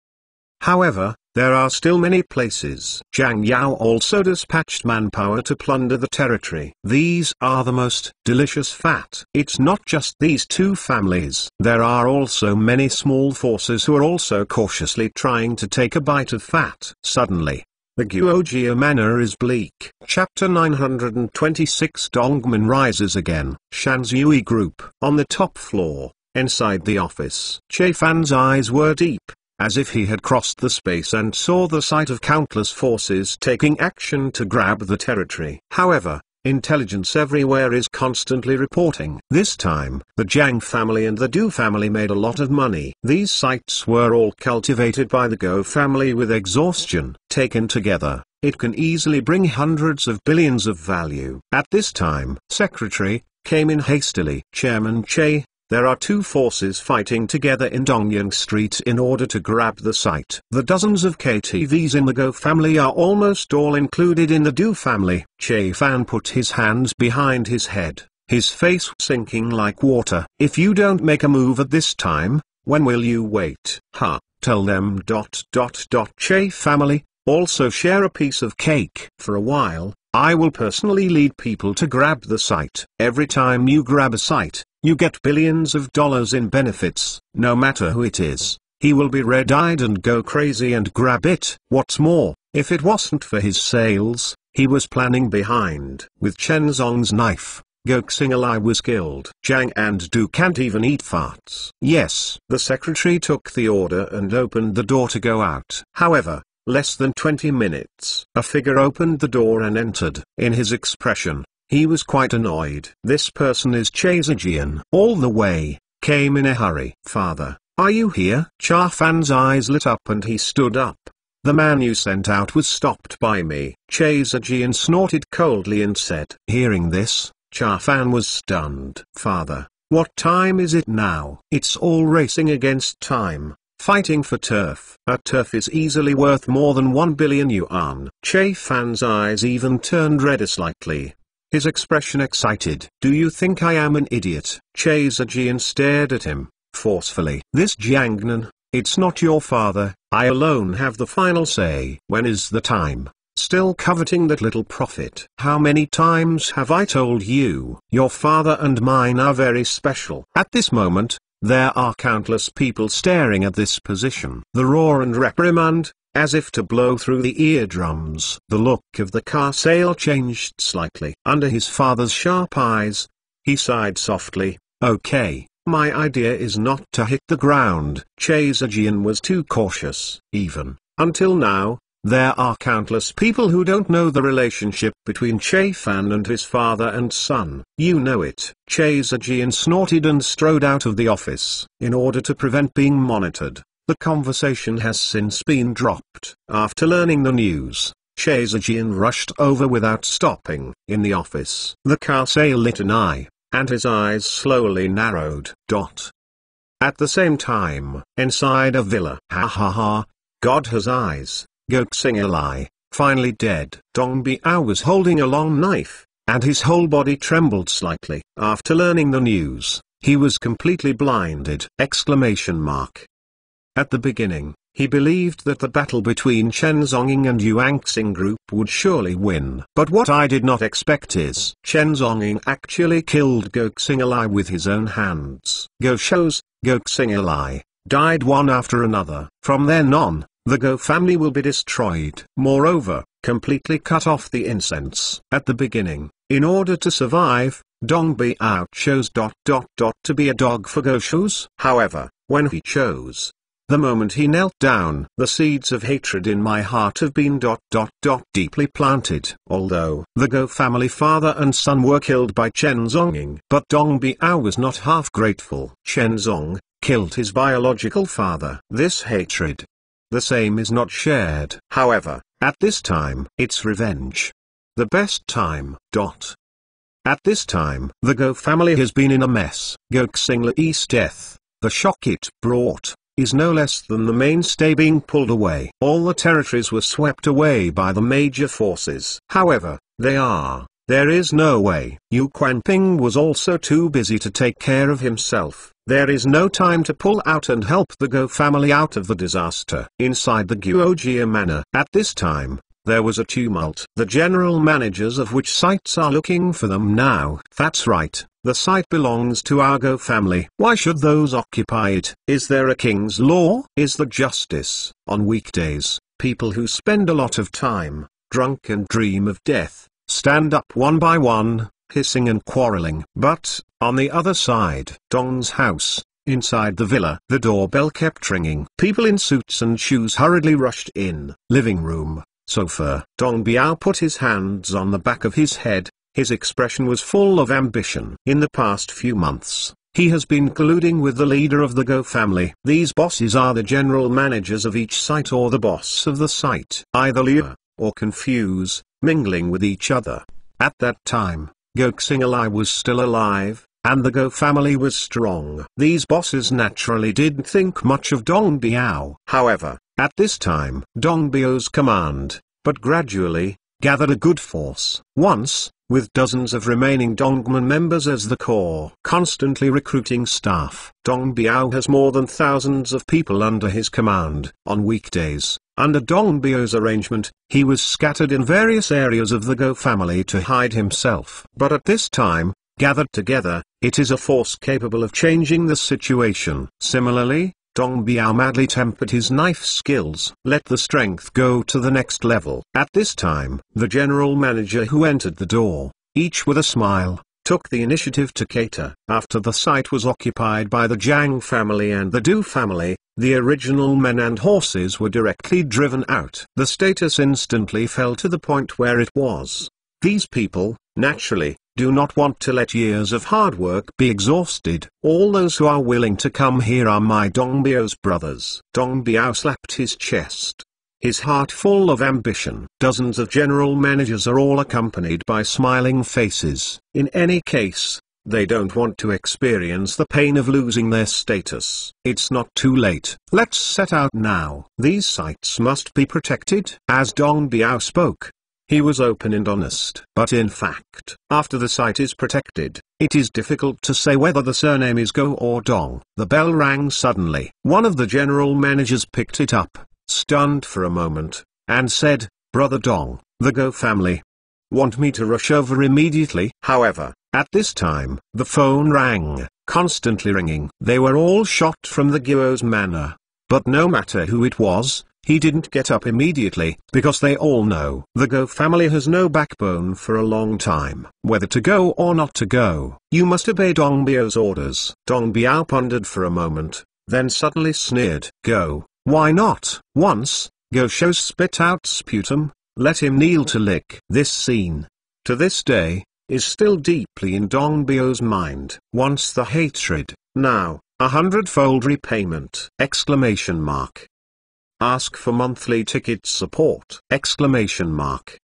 However, there are still many places. Zhang Yao also dispatched manpower to plunder the territory. These are the most delicious fat. It's not just these two families. There are also many small forces who are also cautiously trying to take a bite of fat. Suddenly, the Guojia manor is bleak. Chapter 926 Dongman rises again. Shanzui Group. On the top floor, inside the office. Che Fan's eyes were deep, as if he had crossed the space and saw the sight of countless forces taking action to grab the territory. However, intelligence everywhere is constantly reporting. This time, the Jiang family and the Du family made a lot of money. These sites were all cultivated by the Go family with exhaustion. Taken together, it can easily bring hundreds of billions of value. At this time, Secretary came in hastily. Chairman Che, there are two forces fighting together in Dongyang Street in order to grab the site. The dozens of KTVs in the Go family are almost all included in the Du family. Che Fan put his hands behind his head, his face sinking like water. If you don't make a move at this time, when will you wait? Tell them ... Che family, also share a piece of cake. For a while, I will personally lead people to grab the site. Every time you grab a site, you get billions of dollars in benefits. No matter who it is, he will be red-eyed and go crazy and grab it. What's more, if it wasn't for his sales, he was planning behind. With Chen Zong's knife, Go Xing'ai was killed. Zhang and Du can't even eat farts. Yes, the secretary took the order and opened the door to go out. However, less than 20 minutes, a figure opened the door and entered. In his expression, he was quite annoyed. This person is Che Zijian. All the way, came in a hurry. Father, are you here? Cha Fan's eyes lit up and he stood up. The man you sent out was stopped by me. Che Zijian snorted coldly and said. Hearing this, Cha Fan was stunned. Father, what time is it now? It's all racing against time, fighting for turf. A turf is easily worth more than 1 billion yuan. Che Fan's eyes even turned red slightly, his expression excited. Do you think I am an idiot? Che Zijian stared at him, forcefully. This Jiangnan, it's not your father, I alone have the final say. When is the time? Still coveting that little profit. How many times have I told you? Your father and mine are very special. At this moment, there are countless people staring at this position. The roar and reprimand, as if to blow through the eardrums. The look of the car sale changed slightly. Under his father's sharp eyes, he sighed softly. Okay, My idea is not to hit the ground. Chae Zhejian was too cautious. Even until now, there are countless people who don't know the relationship between Chae Fan and his father and son. You know it. Chae Zhejian snorted and strode out of the office. In order to prevent being monitored, the conversation has since been dropped. After learning the news, Chae Zhejian rushed over without stopping. In the office, the Kase lit an eye, and his eyes slowly narrowed. At the same time, inside a villa. Ha ha ha, God has eyes. Goxing finally dead. Dong Biao was holding a long knife, and his whole body trembled slightly. After learning the news, he was completely blinded! At the beginning, he believed that the battle between Chen Zonging and Yuan Xing group would surely win. But what I did not expect is Chen Zonging actually killed Goxing with his own hands. Go shows, Goxing died one after another. From then on, the Go family will be destroyed. Moreover, completely cut off the incense. At the beginning, in order to survive, Dong Biao chose ... to be a dog for Go shows. However, when he chose, the moment he knelt down, the seeds of hatred in my heart have been ... deeply planted. Although the Go family father and son were killed by Chen Zonging, but Dong Biao was not half grateful. Chen Zong killed his biological father. This hatred, the same, is not shared. However, at this time, it's revenge. The best time. At this time, the Go family has been in a mess. Goxing Lei's death, the shock it brought, is no less than the mainstay being pulled away. All the territories were swept away by the major forces. However, there is no way. Yu Quanping was also too busy to take care of himself. There is no time to pull out and help the Go family out of the disaster. Inside the Guojia Manor, at this time, there was a tumult. The general managers of which sites are looking for them now. That's right, the site belongs to our Go family. Why should those occupy it? Is there a king's law? Is there justice? On weekdays, people who spend a lot of time, drunk and dream of death, stand up one by one, hissing and quarreling. But, on the other side, Dong's house, inside the villa, the doorbell kept ringing. People in suits and shoes hurriedly rushed in. Living room, sofa. Dong Biao put his hands on the back of his head. His expression was full of ambition. In the past few months, he has been colluding with the leader of the Go family. These bosses are the general managers of each site or the boss of the site. Either lure, or confuse, mingling with each other. At that time, Goxing was still alive, and the Go family was strong. These bosses naturally didn't think much of Dong Biao. However, at this time, Dong Biao's command, but gradually, gathered a good force. Once, with dozens of remaining Dongman members as the core, constantly recruiting staff. Dong Biao has more than thousands of people under his command. On weekdays, under Dong Biao's arrangement, he was scattered in various areas of the Go family to hide himself. But at this time, gathered together, it is a force capable of changing the situation. Similarly, Dong Biao madly tempered his knife skills. Let the strength go to the next level. At this time, the general manager who entered the door, each with a smile, took the initiative to cater. After the site was occupied by the Jiang family and the Du family, the original men and horses were directly driven out. The status instantly fell to the point where it was. These people, naturally, do not want to let years of hard work be exhausted. All those who are willing to come here are my Dong Biao's brothers. Dong Biao slapped his chest, his heart full of ambition. Dozens of general managers are all accompanied by smiling faces. In any case, they don't want to experience the pain of losing their status. It's not too late. Let's set out now. These sites must be protected. As Dong Biao spoke, he was open and honest. But in fact, after the site is protected, it is difficult to say whether the surname is Go or Dong. The bell rang suddenly. One of the general managers picked it up, stunned for a moment, and said, "Brother Dong, the Go family want me to rush over immediately." However, at this time, the phone rang, constantly ringing. They were all shot from the Guo's manor. But no matter who it was, He didn't get up immediately, because they all know the Go family has no backbone for a long time. Whether to go or not to go, you must obey Dong Biao's orders. Dong Biao pondered for a moment, then suddenly sneered. Go, why not? Once, Go Shou spit out sputum, let him kneel to lick. This scene, to this day, is still deeply in Dong Biao's mind. Once the hatred, now, 100-fold repayment! Exclamation mark. Ask for monthly ticket support! Exclamation mark.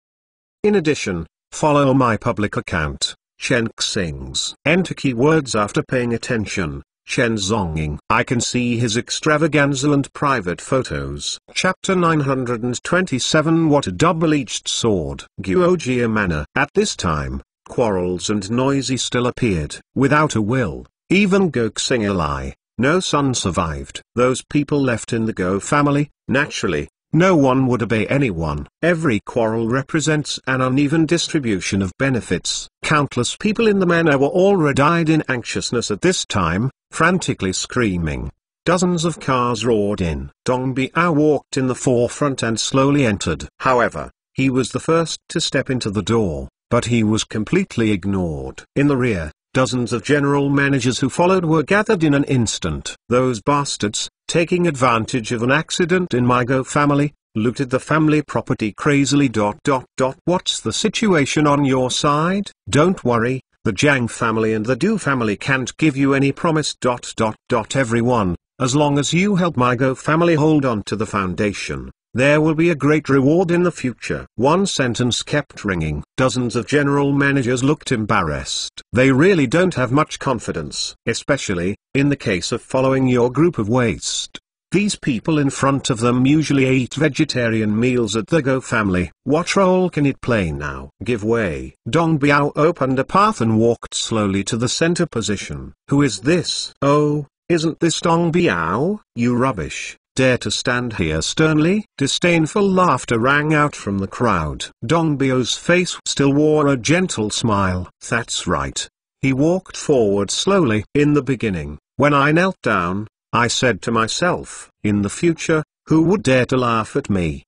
In addition, follow my public account, Chen Xing's. Enter keywords after paying attention. Chen Zhongying. I can see his extravaganza and private photos. Chapter 927. What a double-edged sword. Guojia Manor. At this time, quarrels and noisy still appeared. Without a will, even Go Xingilai, no son survived. Those people left in the Go family, naturally, no one would obey anyone. Every quarrel represents an uneven distribution of benefits. Countless people in the manor were all red-eyed in anxiousness at this time, frantically screaming. Dozens of cars roared in. Dong Biao walked in the forefront and slowly entered. However, he was the first to step into the door, but he was completely ignored. In the rear, dozens of general managers who followed were gathered in an instant. Those bastards, taking advantage of an accident in my Go family, looted the family property crazily. What's the situation on your side? Don't worry, the Jiang family and the Du family can't give you any promise. Everyone, as long as you help my Go family hold on to the foundation, there will be a great reward in the future. One sentence kept ringing. Dozens of general managers looked embarrassed. They really don't have much confidence, especially, in the case of following your group of waste. These people in front of them usually ate vegetarian meals at the Go family. What role can it play now? Give way. Dong Biao opened a path and walked slowly to the center position. Who is this? Oh, isn't this Dong Biao? You rubbish. Dare to stand here sternly? Disdainful laughter rang out from the crowd. Dong Biao's face still wore a gentle smile. That's right. He walked forward slowly. In the beginning, when I knelt down, I said to myself, in the future, who would dare to laugh at me?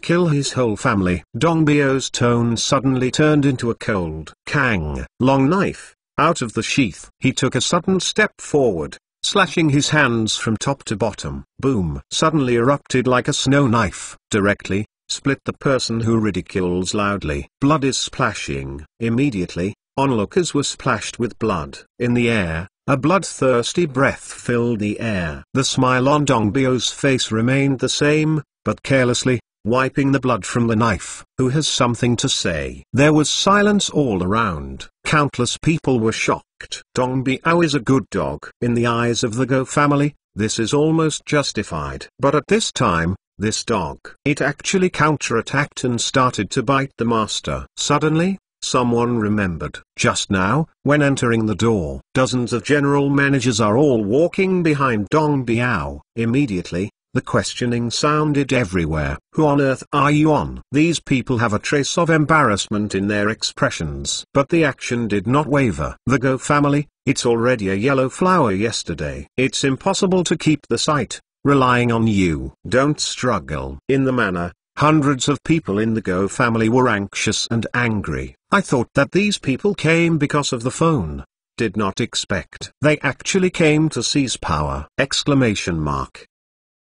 Kill his whole family. Dong Biao's tone suddenly turned into a cold Kang. Long knife, out of the sheath. He took a sudden step forward, slashing his hands from top to bottom. Boom! Suddenly erupted like a snow knife. Directly, split the person who ridicules loudly. Blood is splashing. Immediately, onlookers were splashed with blood. In the air, a bloodthirsty breath filled the air. The smile on Dong Biao's face remained the same, but carelessly, wiping the blood from the knife. Who has something to say? There was silence all around. Countless people were shocked. Dong Biao is a good dog. In the eyes of the Go family, this is almost justified. But at this time, this dog, it actually counterattacked and started to bite the master. Suddenly, someone remembered. Just now, when entering the door, dozens of general managers are all walking behind Dong Biao. Immediately, the questioning sounded everywhere. Who on earth are you on? These people have a trace of embarrassment in their expressions. But the action did not waver. The Go family, it's already a yellow flower yesterday. It's impossible to keep the sight, relying on you. Don't struggle. In the manor, hundreds of people in the Go family were anxious and angry. I thought that these people came because of the phone. Did not expect. They actually came to seize power! Exclamation mark.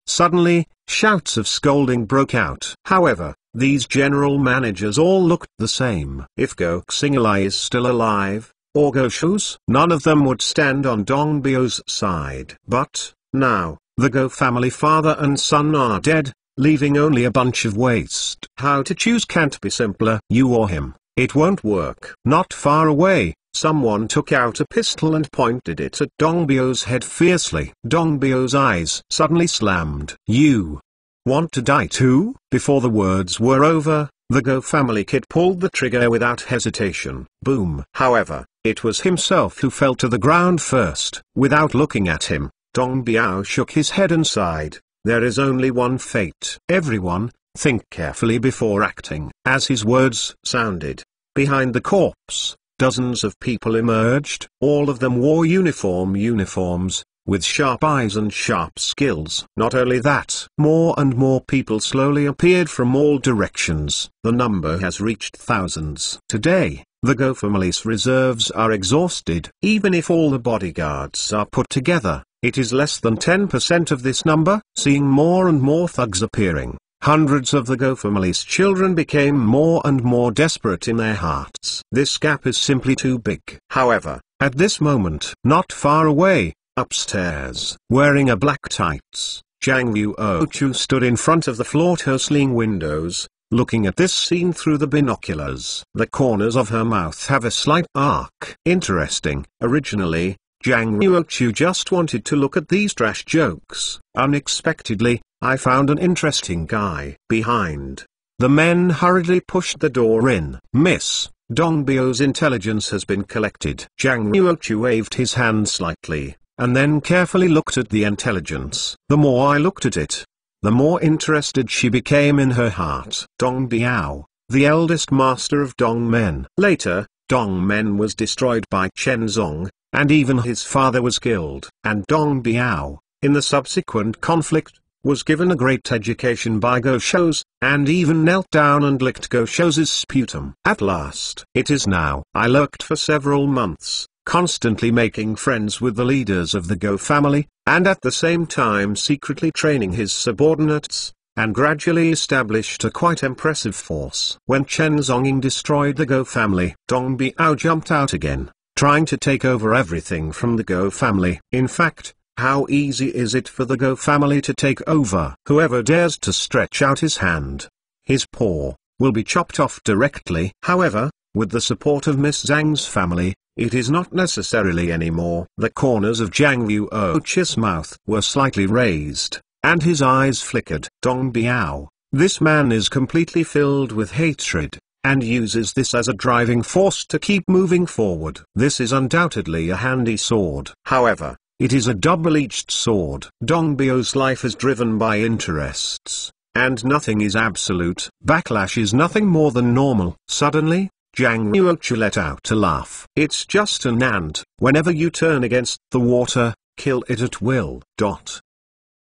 Suddenly, shouts of scolding broke out. However, these general managers all looked the same. If Go Xingilai is still alive, or Go Shou's, none of them would stand on Dong Biao's side. But, now, the Go family father and son are dead, leaving only a bunch of waste. How to choose can't be simpler. You or him. It won't work. Not far away, someone took out a pistol and pointed it at Dong Biao's head fiercely. Dong Biao's eyes suddenly slammed. You want to die too? Before the words were over, the Go family kid pulled the trigger without hesitation. Boom! However, it was himself who fell to the ground first. Without looking at him, Dong Biao shook his head and sighed. There is only one fate. Everyone, think carefully before acting. As his words sounded, behind the corpse, dozens of people emerged. All of them wore uniforms, with sharp eyes and sharp skills. Not only that, more and more people slowly appeared from all directions. The number has reached thousands. Today, the Go family's reserves are exhausted. Even if all the bodyguards are put together, it is less than 10% of this number. Seeing more and more thugs appearing, hundreds of the Go family's children became more and more desperate in their hearts. This gap is simply too big. However, at this moment, not far away, upstairs, wearing a black tights, Zhang Yuochu stood in front of the floor-to-ceiling windows, looking at this scene through the binoculars. The corners of her mouth have a slight arc. Interesting. Originally, Zhang Yuochu just wanted to look at these trash jokes. Unexpectedly, I found an interesting guy behind. The men hurriedly pushed the door in. Miss Dongbio's intelligence has been collected. Zhang Yuochu waved his hand slightly, and then carefully looked at the intelligence. The more I looked at it, the more interested she became in her heart. Dong Biao, the eldest master of Dongmen. Later, Dongmen was destroyed by Chen Zong, and even his father was killed. And Dong Biao, in the subsequent conflict, was given a great education by Go Shou's, and even knelt down and licked Go Shou's sputum. At last, it is now. I lurked for several months, constantly making friends with the leaders of the Go family, and at the same time secretly training his subordinates, and gradually established a quite impressive force. When Chen Zonging destroyed the Go family, Dong Biao jumped out again, trying to take over everything from the Go family. In fact, how easy is it for the Go family to take over? Whoever dares to stretch out his hand, his paw, will be chopped off directly. However, with the support of Miss Zhang's family, it is not necessarily anymore. The corners of Zhang Yuochu's mouth were slightly raised, and his eyes flickered. Dong Biao, this man is completely filled with hatred, and uses this as a driving force to keep moving forward. This is undoubtedly a handy sword. However, it is a double-edged sword. Dong Biao's life is driven by interests, and nothing is absolute. Backlash is nothing more than normal. Suddenly, Zhang Yuochu let out a laugh. It's just an ant. Whenever you turn against the water, kill it at will.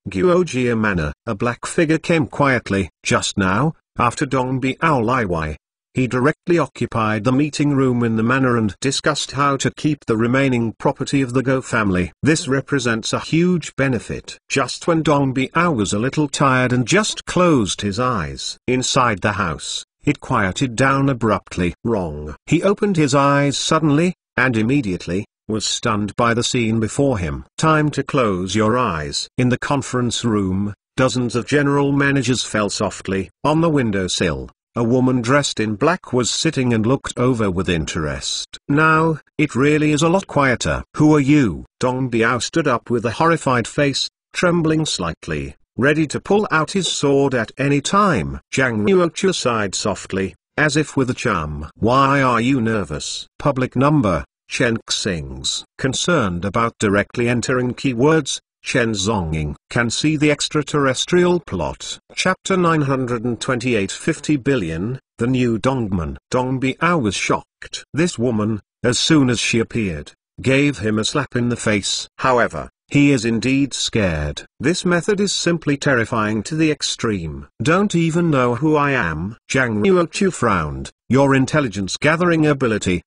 Guojia Manor. A black figure came quietly. Just now, after Dong Biao Liwai, he directly occupied the meeting room in the manor and discussed how to keep the remaining property of the Go family. This represents a huge benefit. Just when Dong Biao was a little tired and just closed his eyes, inside the house, it quieted down abruptly. Wrong. He opened his eyes suddenly, and immediately, was stunned by the scene before him. Time to close your eyes. In the conference room, dozens of general managers fell softly. On the windowsill, a woman dressed in black was sitting and looked over with interest. Now, it really is a lot quieter. Who are you? Dong Biao stood up with a horrified face, trembling slightly, ready to pull out his sword at any time. Zhang Yuochu sighed softly, as if with a charm. Why are you nervous? Public number, Chen Xing's. Concerned about directly entering keywords, Chen Zonging can see the extraterrestrial plot. Chapter 928 50 billion, the new Dongman. Dong Biao was shocked. This woman, as soon as she appeared, gave him a slap in the face. However, he is indeed scared. This method is simply terrifying to the extreme. Don't even know who I am? Zhang Yuochu frowned. Your intelligence gathering ability ...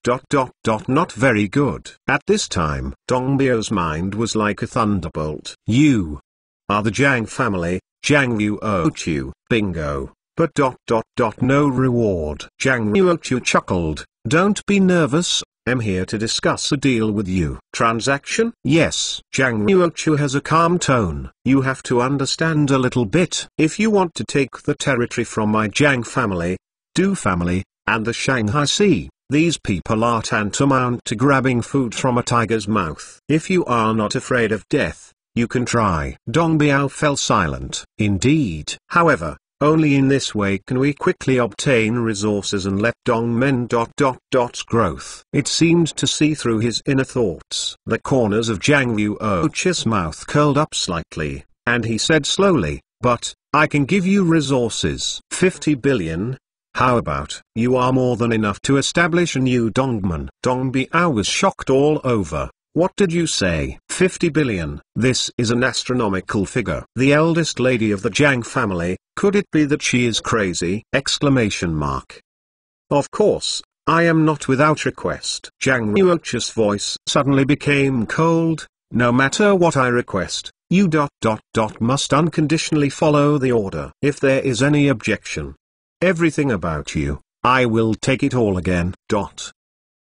not very good. At this time, Dong Biao's mind was like a thunderbolt. You are the Zhang family, Zhang Yuochu, bingo. But ... no reward. Zhang Yuochu chuckled. Don't be nervous. I'm here to discuss a deal with you. Transaction? Yes. Zhang Yuochu has a calm tone. You have to understand a little bit. If you want to take the territory from my Zhang family, Du family, and the Shanghai Sea, these people are tantamount to grabbing food from a tiger's mouth. If you are not afraid of death, you can try. Dong Biao fell silent. Indeed. However, only in this way can we quickly obtain resources and let Dongmen ... growth. It seemed to see through his inner thoughts. The corners of Zhang Yuochu's mouth curled up slightly, and he said slowly, but, I can give you resources. 50 billion? How about, you are more than enough to establish a new Dongman. Dong Biao was shocked all over. What did you say? 50 billion. This is an astronomical figure. The eldest lady of the Jiang family, could it be that she is crazy? Exclamation mark. Of course, I am not without request. Zhang Ruocha's voice suddenly became cold. No matter what I request, you must unconditionally follow the order. If there is any objection, everything about you, I will take it all again.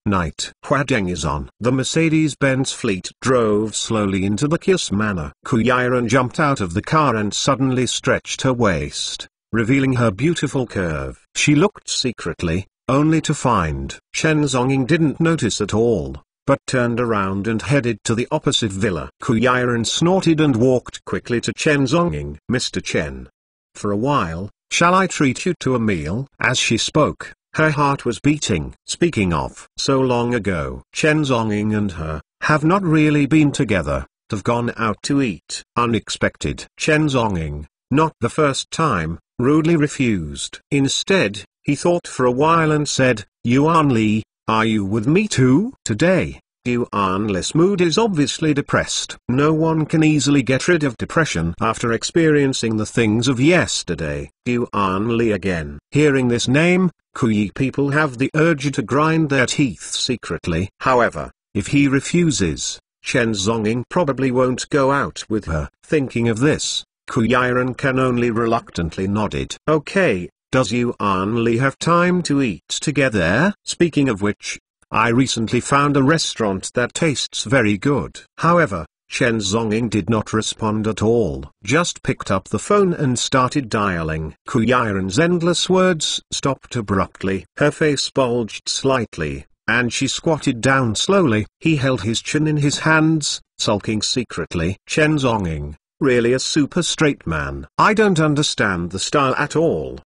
Night. Huadeng is on. The Mercedes-Benz fleet drove slowly into the Kiss Manor. Ku Yiren jumped out of the car and suddenly stretched her waist, revealing her beautiful curve. She looked secretly, only to find Chen Zonging didn't notice at all, but turned around and headed to the opposite villa. Ku Yiren snorted and walked quickly to Chen Zonging. Mr. Chen. For a while, shall I treat you to a meal? As she spoke, her heart was beating. Speaking of so long ago, Chen Zonging and her have not really been together, have gone out to eat. Unexpected. Chen Zonging, not the first time, rudely refused. Instead, he thought for a while and said, Yuan Li, are you with me too? Today, Yuan Li's mood is obviously depressed. No one can easily get rid of depression after experiencing the things of yesterday. Yuan Li again. Hearing this name, Kuyi people have the urge to grind their teeth secretly. However, if he refuses, Chen Zonging probably won't go out with her. Thinking of this, Ku Yiren can only reluctantly nodded. Okay, does Yuan Li have time to eat together? Speaking of which, I recently found a restaurant that tastes very good. However, Chen Zonging did not respond at all. Just picked up the phone and started dialing. Ku Yiren's endless words stopped abruptly. Her face bulged slightly, and she squatted down slowly. He held his chin in his hands, sulking secretly. Chen Zonging, really a super straight man. I don't understand the style at all.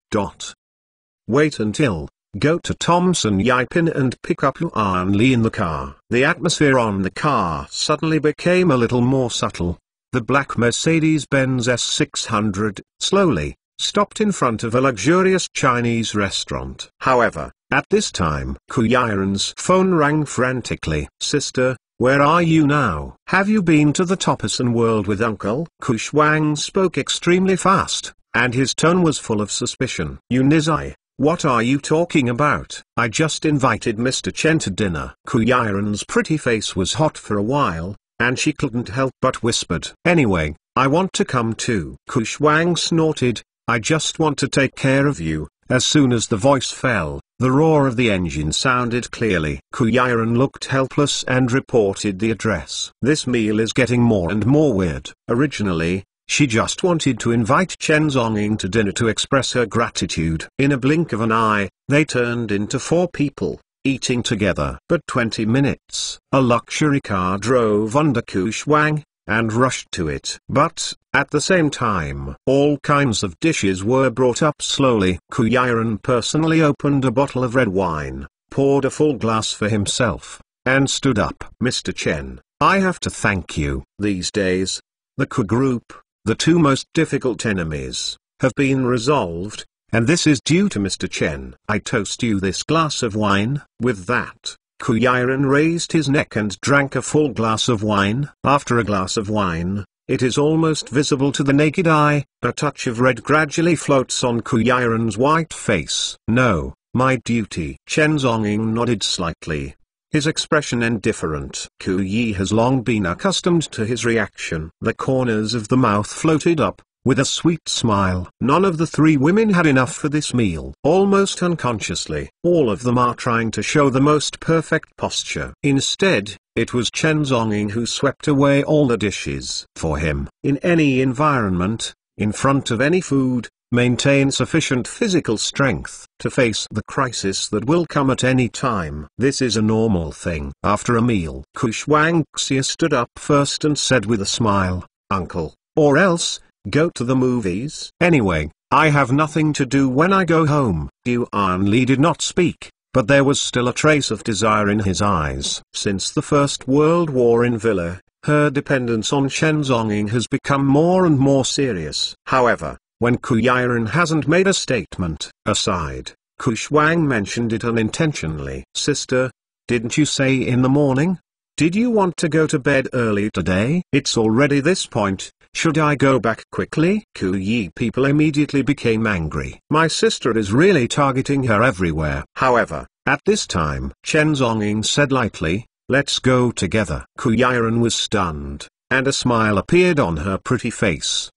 Wait until go to Thomson Yipin and pick up Yuan Li in the car. The atmosphere on the car suddenly became a little more subtle. The black Mercedes-Benz S600 slowly stopped in front of a luxurious Chinese restaurant. However, at this time, Ku Yiren's phone rang frantically. Sister, where are you now? Have you been to the Topison world with Uncle? Ku Shuang spoke extremely fast, and his tone was full of suspicion. Nizai. What are you talking about? I just invited Mr. Chen to dinner. Ku Yiren's pretty face was hot for a while, and she couldn't help but whispered. Anyway, I want to come too. Ku Shuang snorted, I just want to take care of you. As soon as the voice fell, the roar of the engine sounded clearly. Ku Yiren looked helpless and reported the address. This meal is getting more and more weird. Originally, she just wanted to invite Chen Zonging to dinner to express her gratitude. In a blink of an eye, they turned into 4 people, eating together. But 20 minutes, a luxury car drove under Ku Shuang, and rushed to it. But, at the same time, all kinds of dishes were brought up slowly. Ku Yiren personally opened a bottle of red wine, poured a full glass for himself, and stood up. Mr. Chen, I have to thank you. These days, the Ku group, the 2 most difficult enemies, have been resolved, and this is due to Mr. Chen. I toast you this glass of wine. With that, Ku Yiren raised his neck and drank a full glass of wine. After a glass of wine, it is almost visible to the naked eye, a touch of red gradually floats on Ku Yiren's white face. No, my duty. Chen Zonging nodded slightly, his expression indifferent. Ku Yi has long been accustomed to his reaction. The corners of the mouth floated up, with a sweet smile. None of the 3 women had enough for this meal. Almost unconsciously, all of them are trying to show the most perfect posture. Instead, it was Chen Zonging who swept away all the dishes. For him, in any environment, in front of any food, maintain sufficient physical strength to face the crisis that will come at any time. This is a normal thing. After a meal, Ku Shuangxia stood up first and said with a smile, Uncle, or else, go to the movies. Anyway, I have nothing to do when I go home. Yuan Li did not speak, but there was still a trace of desire in his eyes. Since the First World War in Villa, her dependence on Chen Zonging has become more and more serious. However, when Ku Yiren hasn't made a statement, aside, Ku Shuang mentioned it unintentionally. Sister, didn't you say in the morning? Did you want to go to bed early today? It's already this point. Should I go back quickly? Kuyi people immediately became angry. My sister is really targeting her everywhere. However, at this time, Chen Zonging said lightly, let's go together. Kuyiren was stunned, and a smile appeared on her pretty face.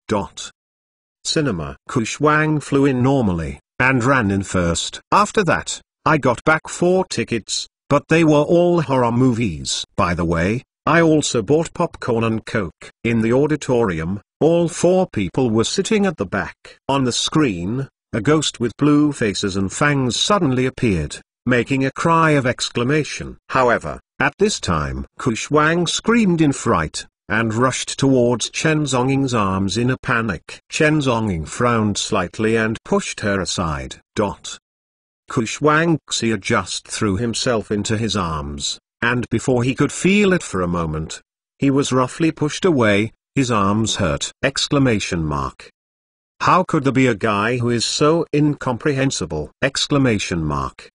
Cinema. Kushwang flew in normally, and ran in first. After that, I got back 4 tickets, but they were all horror movies. By the way, I also bought popcorn and coke. In the auditorium, all 4 people were sitting at the back. On the screen, a ghost with blue faces and fangs suddenly appeared, making a cry of exclamation. However, at this time, Kushwang screamed in fright, and rushed towards Chen Zonging's arms in a panic. Chen Zonging frowned slightly and pushed her aside. Kushwang Xia just threw himself into his arms, and before he could feel it for a moment, he was roughly pushed away. His arms hurt! Exclamation mark. How could there be a guy who is so incomprehensible? Exclamation mark.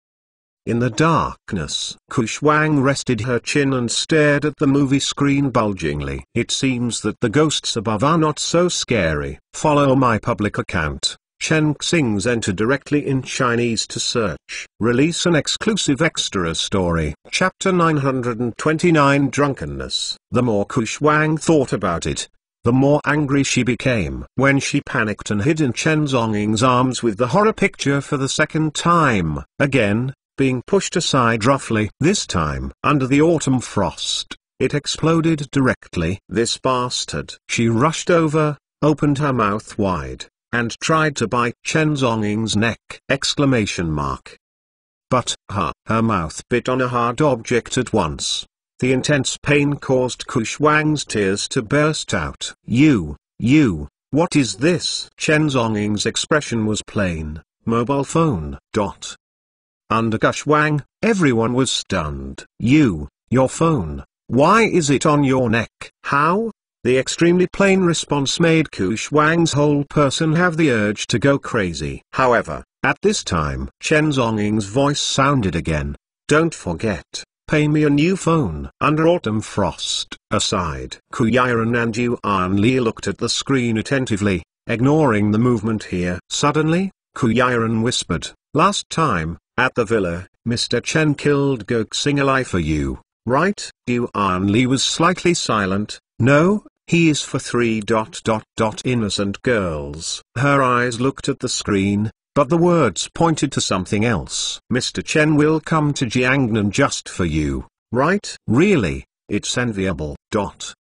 In the darkness, Kushwang rested her chin and stared at the movie screen bulgingly. It seems that the ghosts above are not so scary. Follow my public account. Chen Xing's enter directly in Chinese to search. Release an exclusive extra story. Chapter 929 Drunkenness. The more Kushwang thought about it, the more angry she became. When she panicked and hid in Chen Zonging's arms with the horror picture for the second time, again, being pushed aside roughly. This time, under the autumn frost, it exploded directly. This bastard. She rushed over, opened her mouth wide, and tried to bite Chen Zonging's neck! Exclamation mark. But, her mouth bit on a hard object at once. The intense pain caused Kushwang's tears to burst out. You, what is this? Chen Zonging's expression was plain, mobile phone. Under Kushwang, everyone was stunned. Your phone, why is it on your neck? How? The extremely plain response made Kushwang's whole person have the urge to go crazy. However, at this time, Chen Zonging's voice sounded again. Don't forget, pay me a new phone. Under autumn frost, aside, Kuyiren and Yuan Li looked at the screen attentively, ignoring the movement here. Suddenly, Kuyiren whispered, last time, at the villa, Mr. Chen killed Go Xing'ai for you, right? Yuan Li was slightly silent. No, he is for innocent girls. Her eyes looked at the screen, but the words pointed to something else. Mr. Chen will come to Jiangnan just for you, right? Really, it's enviable. The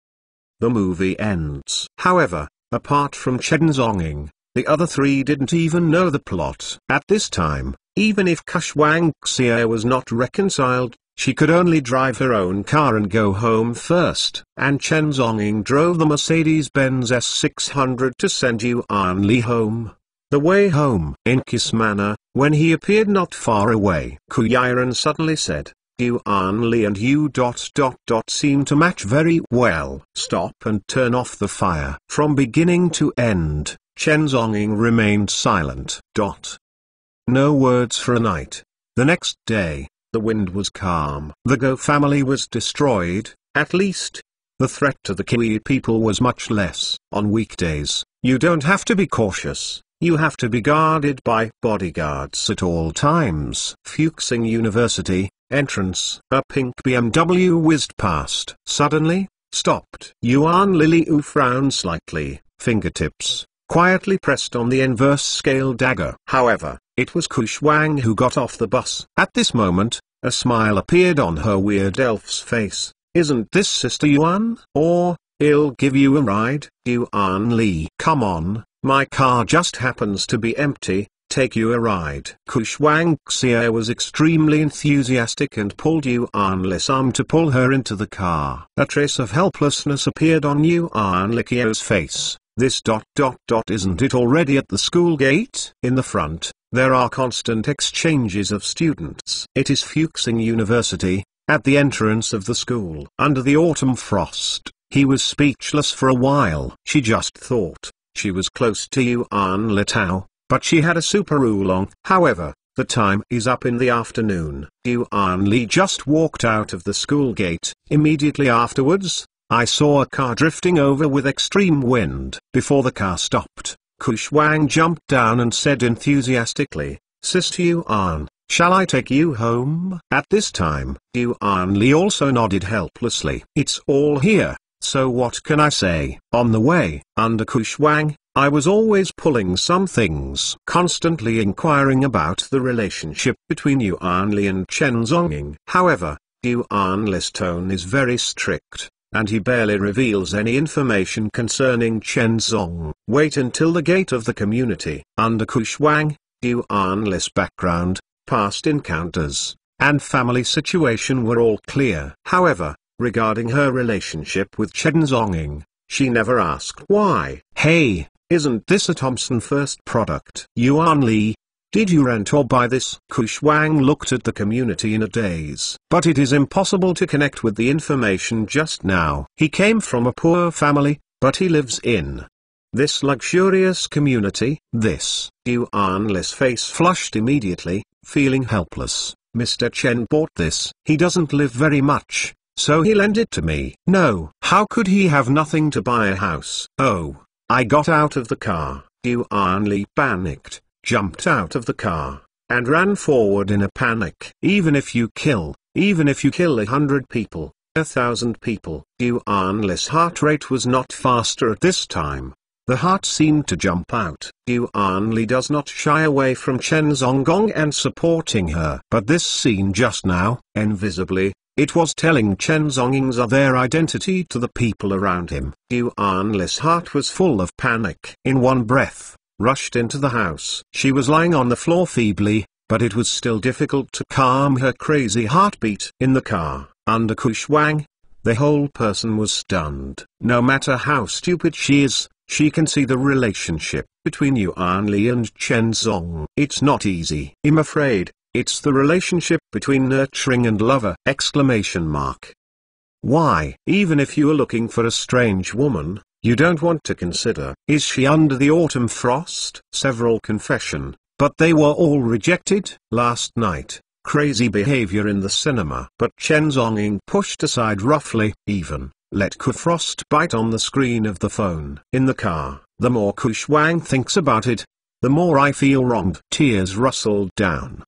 movie ends. However, apart from Chen Zonging, the other 3 didn't even know the plot. At this time, even if Kushwang Xia was not reconciled, she could only drive her own car and go home first. And Chen Zonging drove the Mercedes-Benz S600 to send Yuan Li home. The way home, in Kiss Manor, when he appeared not far away, Kuyiren suddenly said, Yuan Li and you seem to match very well. Stop and turn off the fire. From beginning to end, Chen Zonging remained silent. No words for a night. The next day, the wind was calm. The Go family was destroyed, at least. The threat to the Kiwi people was much less. On weekdays, you don't have to be cautious. You have to be guarded by bodyguards at all times. Fuxing University, entrance. A pink BMW whizzed past. Suddenly, stopped. Yuan Liu frowned slightly, fingertips quietly pressed on the inverse scale dagger. However, it was Kushwang who got off the bus. At this moment, a smile appeared on her weird elf's face. Isn't this Sister Yuan? Or, I'll give you a ride. Yuan Li. Come on, my car just happens to be empty, take you a ride. Kushwang Xia was extremely enthusiastic and pulled Yuan Li's arm to pull her into the car. A trace of helplessness appeared on Yuan Li's face. This isn't it already at the school gate? In the front, there are constant exchanges of students. It is Fuxing University, at the entrance of the school. Under the autumn frost, he was speechless for a while. She just thought, she was close to Yuan Litao, but she had a super oolong. However, The time is up in the afternoon. Yuan Li just walked out of the school gate. Immediately afterwards, I saw a car drifting over with extreme wind. Before the car stopped, Ku Shuang jumped down and said enthusiastically, "Sister Yuan, shall I take you home?" At this time, Yuan Li also nodded helplessly. "It's all here, so what can I say?" On the way, under Ku Shuang, I was always pulling some things, constantly inquiring about the relationship between Yuan Li and Chen Zhongying. However, Yuan Li's tone is very strict, and he barely reveals any information concerning Chen Zong. Wait until the gate of the community. Under Ku Shuang, Yuan Li's background, past encounters, and family situation were all clear. However, regarding her relationship with Chen Zhongying, she never asked why. "Hey, isn't this a Thompson first product?" "Yuan Li, did you rent or buy this?" Ku Shuang looked at the community in a daze. But it is impossible to connect with the information just now. He came from a poor family, but he lives in this luxurious community. Yuan Li's face flushed immediately, feeling helpless. "Mr. Chen bought this. He doesn't live very much, so he lent it to me." "No, how could he have nothing to buy a house?" "Oh." I got out of the car. Yuan Li panicked, jumped out of the car, and ran forward in a panic. Even if you kill 100 people, 1,000 people. Yuan Li's heart rate was not faster at this time. The heart seemed to jump out. Yuan Li does not shy away from Chen Zhonggong and supporting her. But this scene just now, invisibly, it was telling Chen Zhongying's other identity to the people around him. Yuan Li's heart was full of panic. In one breath, rushed into the house. She was lying on the floor feebly, but it was still difficult to calm her crazy heartbeat. In the car, under Ku Shuang, the whole person was stunned. No matter how stupid she is, she can see the relationship between Yuan Li and Chen Zong. It's not easy. I'm afraid, it's the relationship between nurturing and lover! Why? Even if you are looking for a strange woman, you don't want to consider, is she under the autumn frost? Several confession, but they were all rejected. Last night, crazy behavior in the cinema. But Chen Zhongying pushed aside roughly, even let Ku Frost bite on the screen of the phone. In the car, the more Ku Shuang thinks about it, the more I feel wronged. Tears rustled down.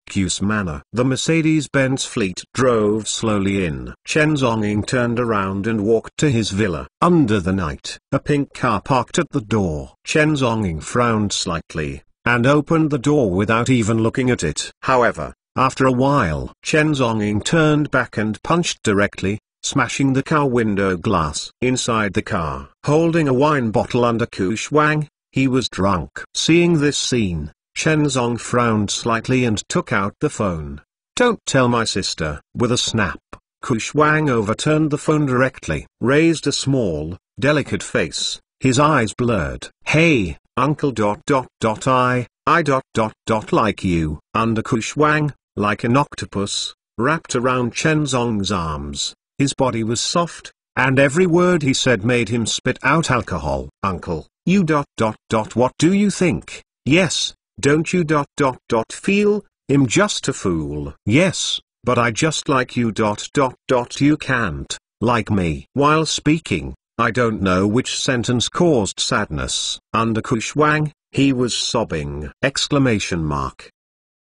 Q's manor. The Mercedes-Benz fleet drove slowly in. Chen Zhongying turned around and walked to his villa. Under the night, a pink car parked at the door. Chen Zhongying frowned slightly, and opened the door without even looking at it. However, after a while, Chen Zhongying turned back and punched directly, smashing the car window glass. Inside the car, holding a wine bottle under Ku Shuang, he was drunk. Seeing this scene, Chen Zong frowned slightly and took out the phone. "Don't tell my sister." With a snap, Ku Shuang overturned the phone directly, raised a small, delicate face, his eyes blurred. "Hey, uncle ... I ... like you." Under Ku Shuang, like an octopus, wrapped around Chen Zong's arms, his body was soft, and every word he said made him spit out alcohol. "Uncle, you ... what do you think? Yes, don't you ... feel, I'm just a fool." "Yes, but I just like you ... You can't like me." While speaking, I don't know which sentence caused sadness. Under Ku Shuang, he was sobbing!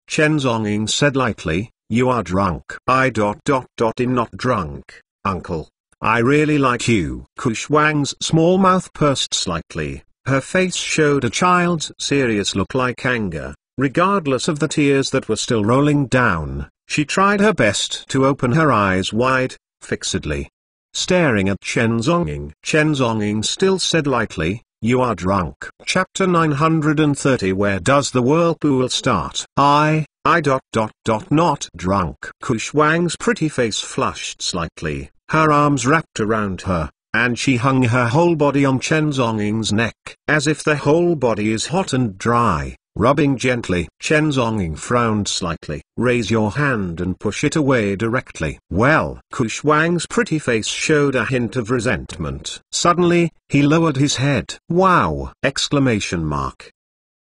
Chen Zhongying said lightly, "You are drunk." "I ... I'm not drunk, uncle. I really like you." Ku Shuang's small mouth pursed slightly. Her face showed a child's serious look like anger. Regardless of the tears that were still rolling down, she tried her best to open her eyes wide, fixedly staring at Chen Zhongying. Chen Zhongying still said lightly, "You are drunk." Chapter 930. Where does the whirlpool start? I ... not drunk. Ku Shuang's pretty face flushed slightly, her arms wrapped around her, and she hung her whole body on Chen Zhongying's neck, as if the whole body is hot and dry, rubbing gently. Chen Zhongying frowned slightly. "Raise your hand and push it away directly." "Well." Ku Shuang's pretty face showed a hint of resentment. Suddenly, he lowered his head. "Wow!"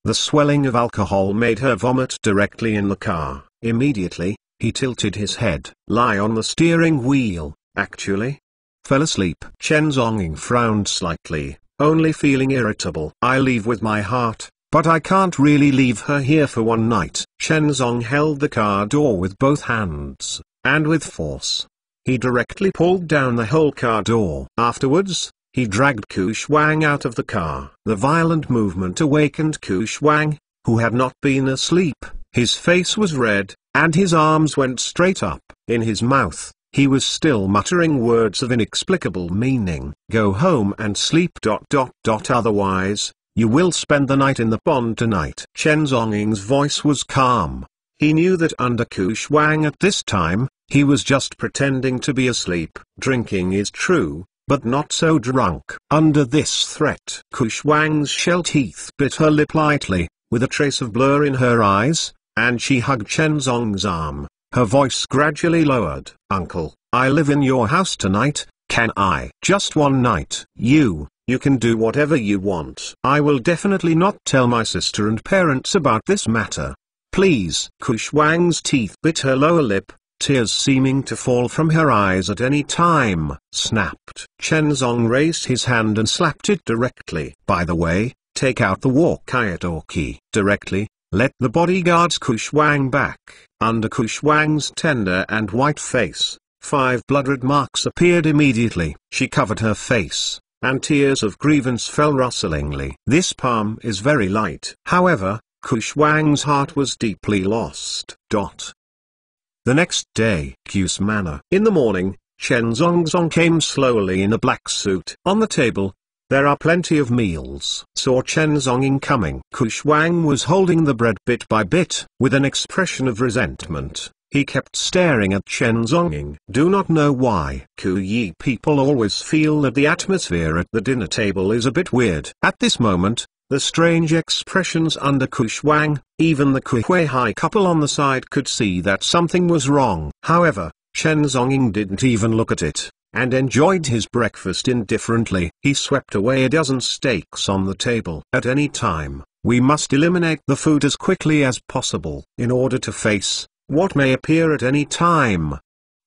The swelling of alcohol made her vomit directly in the car. Immediately, he tilted his head. Lie on the steering wheel, actually. Fell asleep. Chen Zhongying frowned slightly, only feeling irritable. I leave with my heart, but I can't really leave her here for one night. Chen Zong held the car door with both hands, and with force. He directly pulled down the whole car door. Afterwards, he dragged Ku Shuang out of the car. The violent movement awakened Ku Shuang, who had not been asleep. His face was red, and his arms went straight up. In his mouth, he was still muttering words of inexplicable meaning. Go home and sleep. Otherwise, you will spend the night in the pond tonight. Chen Zhongying's voice was calm. He knew that under Ku Shuang at this time, he was just pretending to be asleep. Drinking is true, but not so drunk. Under this threat, Ku Shuang's shell teeth bit her lip lightly, with a trace of blur in her eyes, and she hugged Chen Zong's arm. Her voice gradually lowered. Uncle, I live in your house tonight, can I? Just one night. You can do whatever you want. I will definitely not tell my sister and parents about this matter. Please. Ku Shuang's teeth bit her lower lip, tears seeming to fall from her eyes at any time. Snapped. Chen Zong raised his hand and slapped it directly. By the way, take out the walkie-talkie. Directly, let the bodyguards Ku Shuang back. Under Ku Shuang's tender and white face, 5 blood-red marks appeared immediately. She covered her face, and tears of grievance fell rustlingly. This palm is very light. However, Ku Shuang's heart was deeply lost. The next day, Q's Manor. In the morning, Chen Zongzong came slowly in a black suit. On the table, there are plenty of meals. Saw Chen Zhongying coming. Ku Shuang was holding the bread bit by bit. With an expression of resentment, he kept staring at Chen Zhongying. Do not know why. Ku Yi people always feel that the atmosphere at the dinner table is a bit weird. At this moment, the strange expressions under Ku Shuang, even the Ku Huihai couple on the side could see that something was wrong. However, Chen Zhongying didn't even look at it, and enjoyed his breakfast indifferently. He swept away a dozen steaks on the table. At any time, we must eliminate the food as quickly as possible, in order to face what may appear at any time.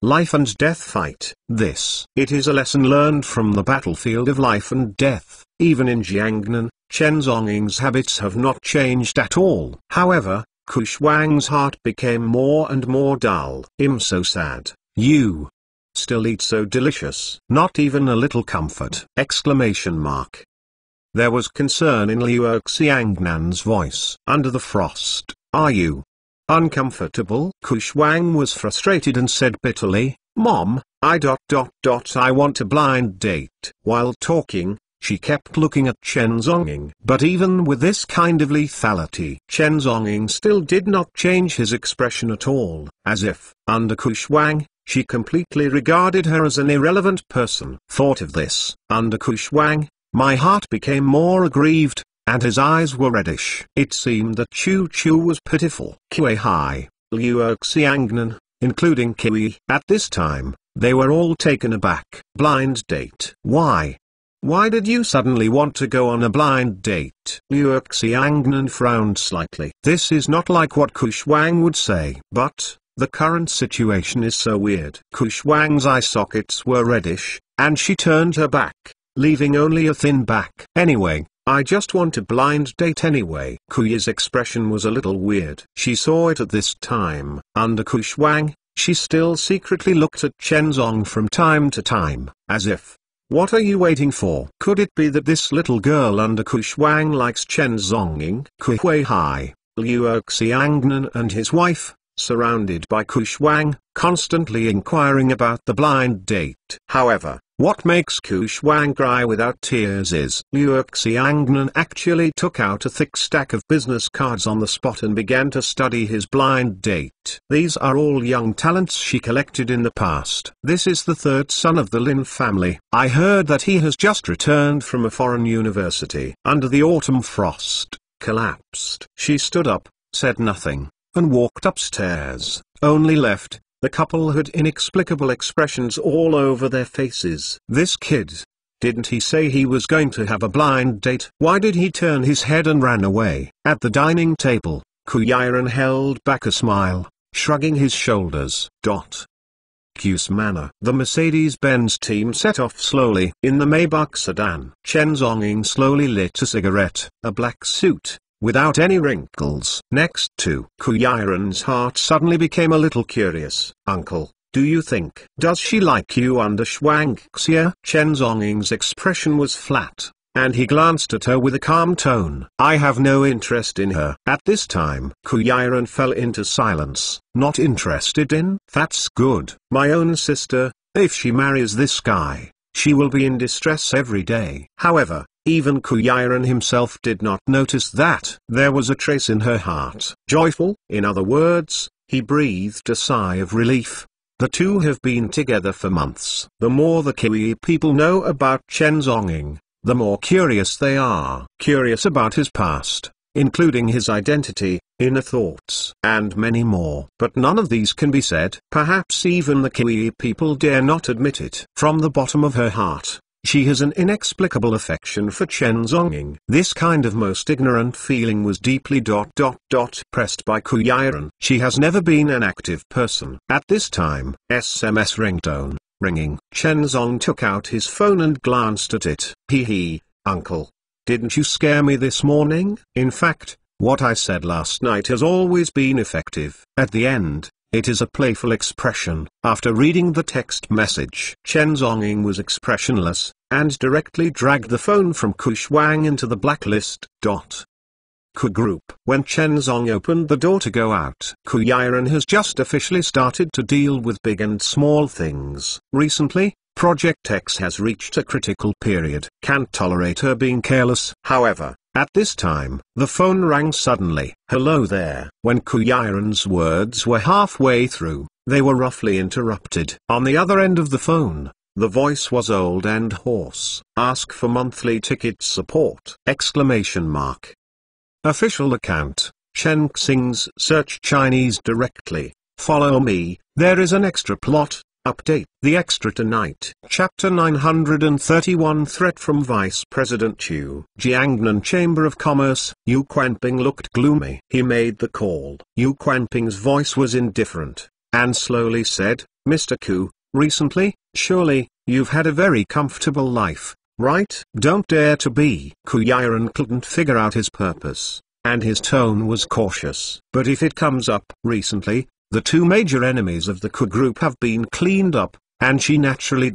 Life and death fight. It is a lesson learned from the battlefield of life and death. Even in Jiangnan, Chen Zhongying's habits have not changed at all. However, Ku Shuang's heart became more and more dull. I'm so sad. You still eat so delicious. Not even a little comfort! Exclamation mark. There was concern in Liu Xiangnan's voice. Under the frost, are you uncomfortable? Ku Shuang was frustrated and said bitterly, Mom, I want a blind date. While talking, she kept looking at Chen Zhongying. But even with this kind of lethality, Chen Zhongying still did not change his expression at all. As if, under Ku Shuang, she completely regarded her as an irrelevant person. Thought of this, under Ku Shuang, my heart became more aggrieved, and his eyes were reddish. It seemed that Chu Chu was pitiful. Huihai, Liu Xiangnan, including Kiwi. At this time, they were all taken aback. Blind date. Why? Why did you suddenly want to go on a blind date? Liu Xiangnan frowned slightly. This is not like what Ku Shuang would say. But the current situation is so weird. Ku Shuang's eye sockets were reddish, and she turned her back, leaving only a thin back. Anyway, I just want a blind date anyway. Ku Yi's expression was a little weird. She saw it at this time. Under Ku Shuang, she still secretly looked at Chen Zong from time to time, as if, what are you waiting for? Could it be that this little girl under Ku Shuang likes Chen Zhongying? Ku Huihai, Liu Xiangnan and his wife, surrounded by Ku Shuang, constantly inquiring about the blind date. However, what makes Ku Shuang cry without tears is Liu Xiangnan actually took out a thick stack of business cards on the spot and began to study his blind date. These are all young talents she collected in the past. This is the third son of the Lin family. I heard that he has just returned from a foreign university. Under the autumn frost, collapsed. She stood up, said nothing, and walked upstairs. Only left, the couple had inexplicable expressions all over their faces. This kid. Didn't he say he was going to have a blind date? Why did he turn his head and ran away? At the dining table, Kuyiran held back a smile, shrugging his shoulders. Q's manner. The Mercedes-Benz team set off slowly in the Maybach sedan. Chen Zhongying slowly lit a cigarette, a black suit, without any wrinkles. Next to Kuyiran's heart suddenly became a little curious. Uncle, do you think? Does she like you under Shuangxia? Chen Zhongying's expression was flat, and he glanced at her with a calm tone. I have no interest in her. At this time, Kuyiran fell into silence. Not interested in? That's good. My own sister, if she marries this guy, she will be in distress every day. However, even Kuyiran himself did not notice that. There was a trace in her heart. Joyful? In other words, he breathed a sigh of relief. The two have been together for months. The more the Kiwi people know about Chen Zhongying, the more curious they are. Curious about his past, including his identity, inner thoughts, and many more. But none of these can be said. Perhaps even the Kiwi people dare not admit it. From the bottom of her heart, she has an inexplicable affection for Chen Zhongying. This kind of most ignorant feeling was deeply pressed by Kuyiran. She has never been an active person. At this time, SMS ringtone. Ringing. Chen Zhong took out his phone and glanced at it. Uncle. Didn't you scare me this morning? In fact, what I said last night has always been effective. At the end, it is a playful expression. After reading the text message, Chen Zhongying was expressionless, and directly dragged the phone from Ku Shuang into the blacklist. Ku Group. When Chen Zhong opened the door to go out, Kuyiran has just officially started to deal with big and small things. Recently, Project X has reached a critical period. Can't tolerate her being careless. However, at this time, the phone rang suddenly. Hello there. When Kuyiran's words were halfway through, they were roughly interrupted. On the other end of the phone, the voice was old and hoarse. Ask for monthly ticket support! Official account, Shen Xing's search Chinese directly. Follow me, there is an extra plot. Update. The extra tonight. Chapter 931. Threat from Vice President Chu. Jiangnan Chamber of Commerce. Yu Quanping looked gloomy. He made the call. Yu Quanping's voice was indifferent, and slowly said, Mr. Ku, recently, surely, you've had a very comfortable life, right? Don't dare to be. Kuyiran couldn't figure out his purpose, and his tone was cautious. But if it comes up recently, the two major enemies of the Ku group have been cleaned up, and she naturally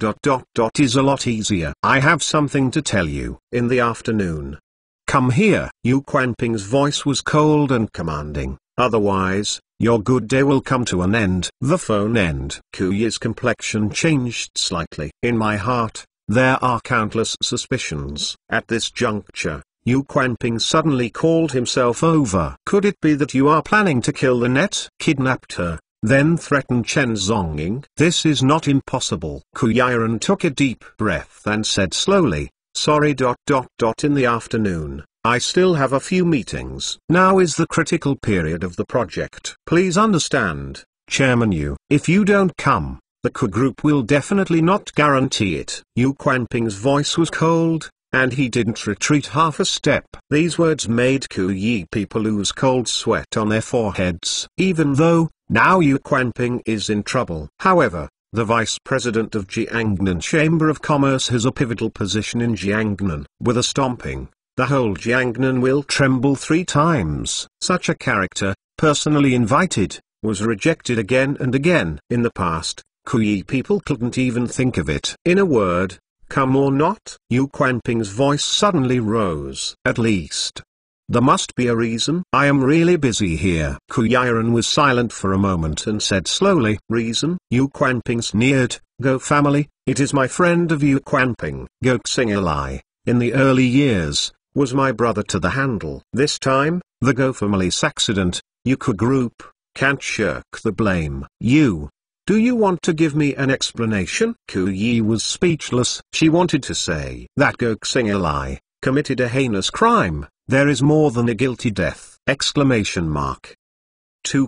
is a lot easier. I have something to tell you. In the afternoon. Come here. Yu Quanping's voice was cold and commanding. Otherwise, your good day will come to an end. The phone end. Kuyi's complexion changed slightly. In my heart, there are countless suspicions. At this juncture, Yu Quanping suddenly called himself over. Could it be that you are planning to kill the net? Kidnapped her, then threatened Chen Zhongying? This is not impossible. Kuyiran took a deep breath and said slowly, sorry. In the afternoon, I still have a few meetings. Now is the critical period of the project. Please understand, Chairman Yu. If you don't come, the Ku group will definitely not guarantee it. Yu Quanping's voice was cold, and he didn't retreat half a step. These words made Kuyi people lose cold sweat on their foreheads. Even though, now Yu Quanping is in trouble. However, the vice president of Jiangnan Chamber of Commerce has a pivotal position in Jiangnan. With a stomping, the whole Jiangnan will tremble 3 times. Such a character, personally invited, was rejected again and again. In the past, Kuyi people couldn't even think of it. In a word, come or not? Yu Quanping's voice suddenly rose. At least, there must be a reason. I am really busy here. Kuyiran was silent for a moment and said slowly, reason? Yu Quanping sneered, Go family. It is my friend of Yu Quanping. Go Xing'Lai, in the early years, was my brother to the handle. This time, the Go family's accident, Yu Ku group, can't shirk the blame. Do you want to give me an explanation? Kuyi was speechless. She wanted to say that Go Xing'Lai committed a heinous crime. There is more than a guilty death! 2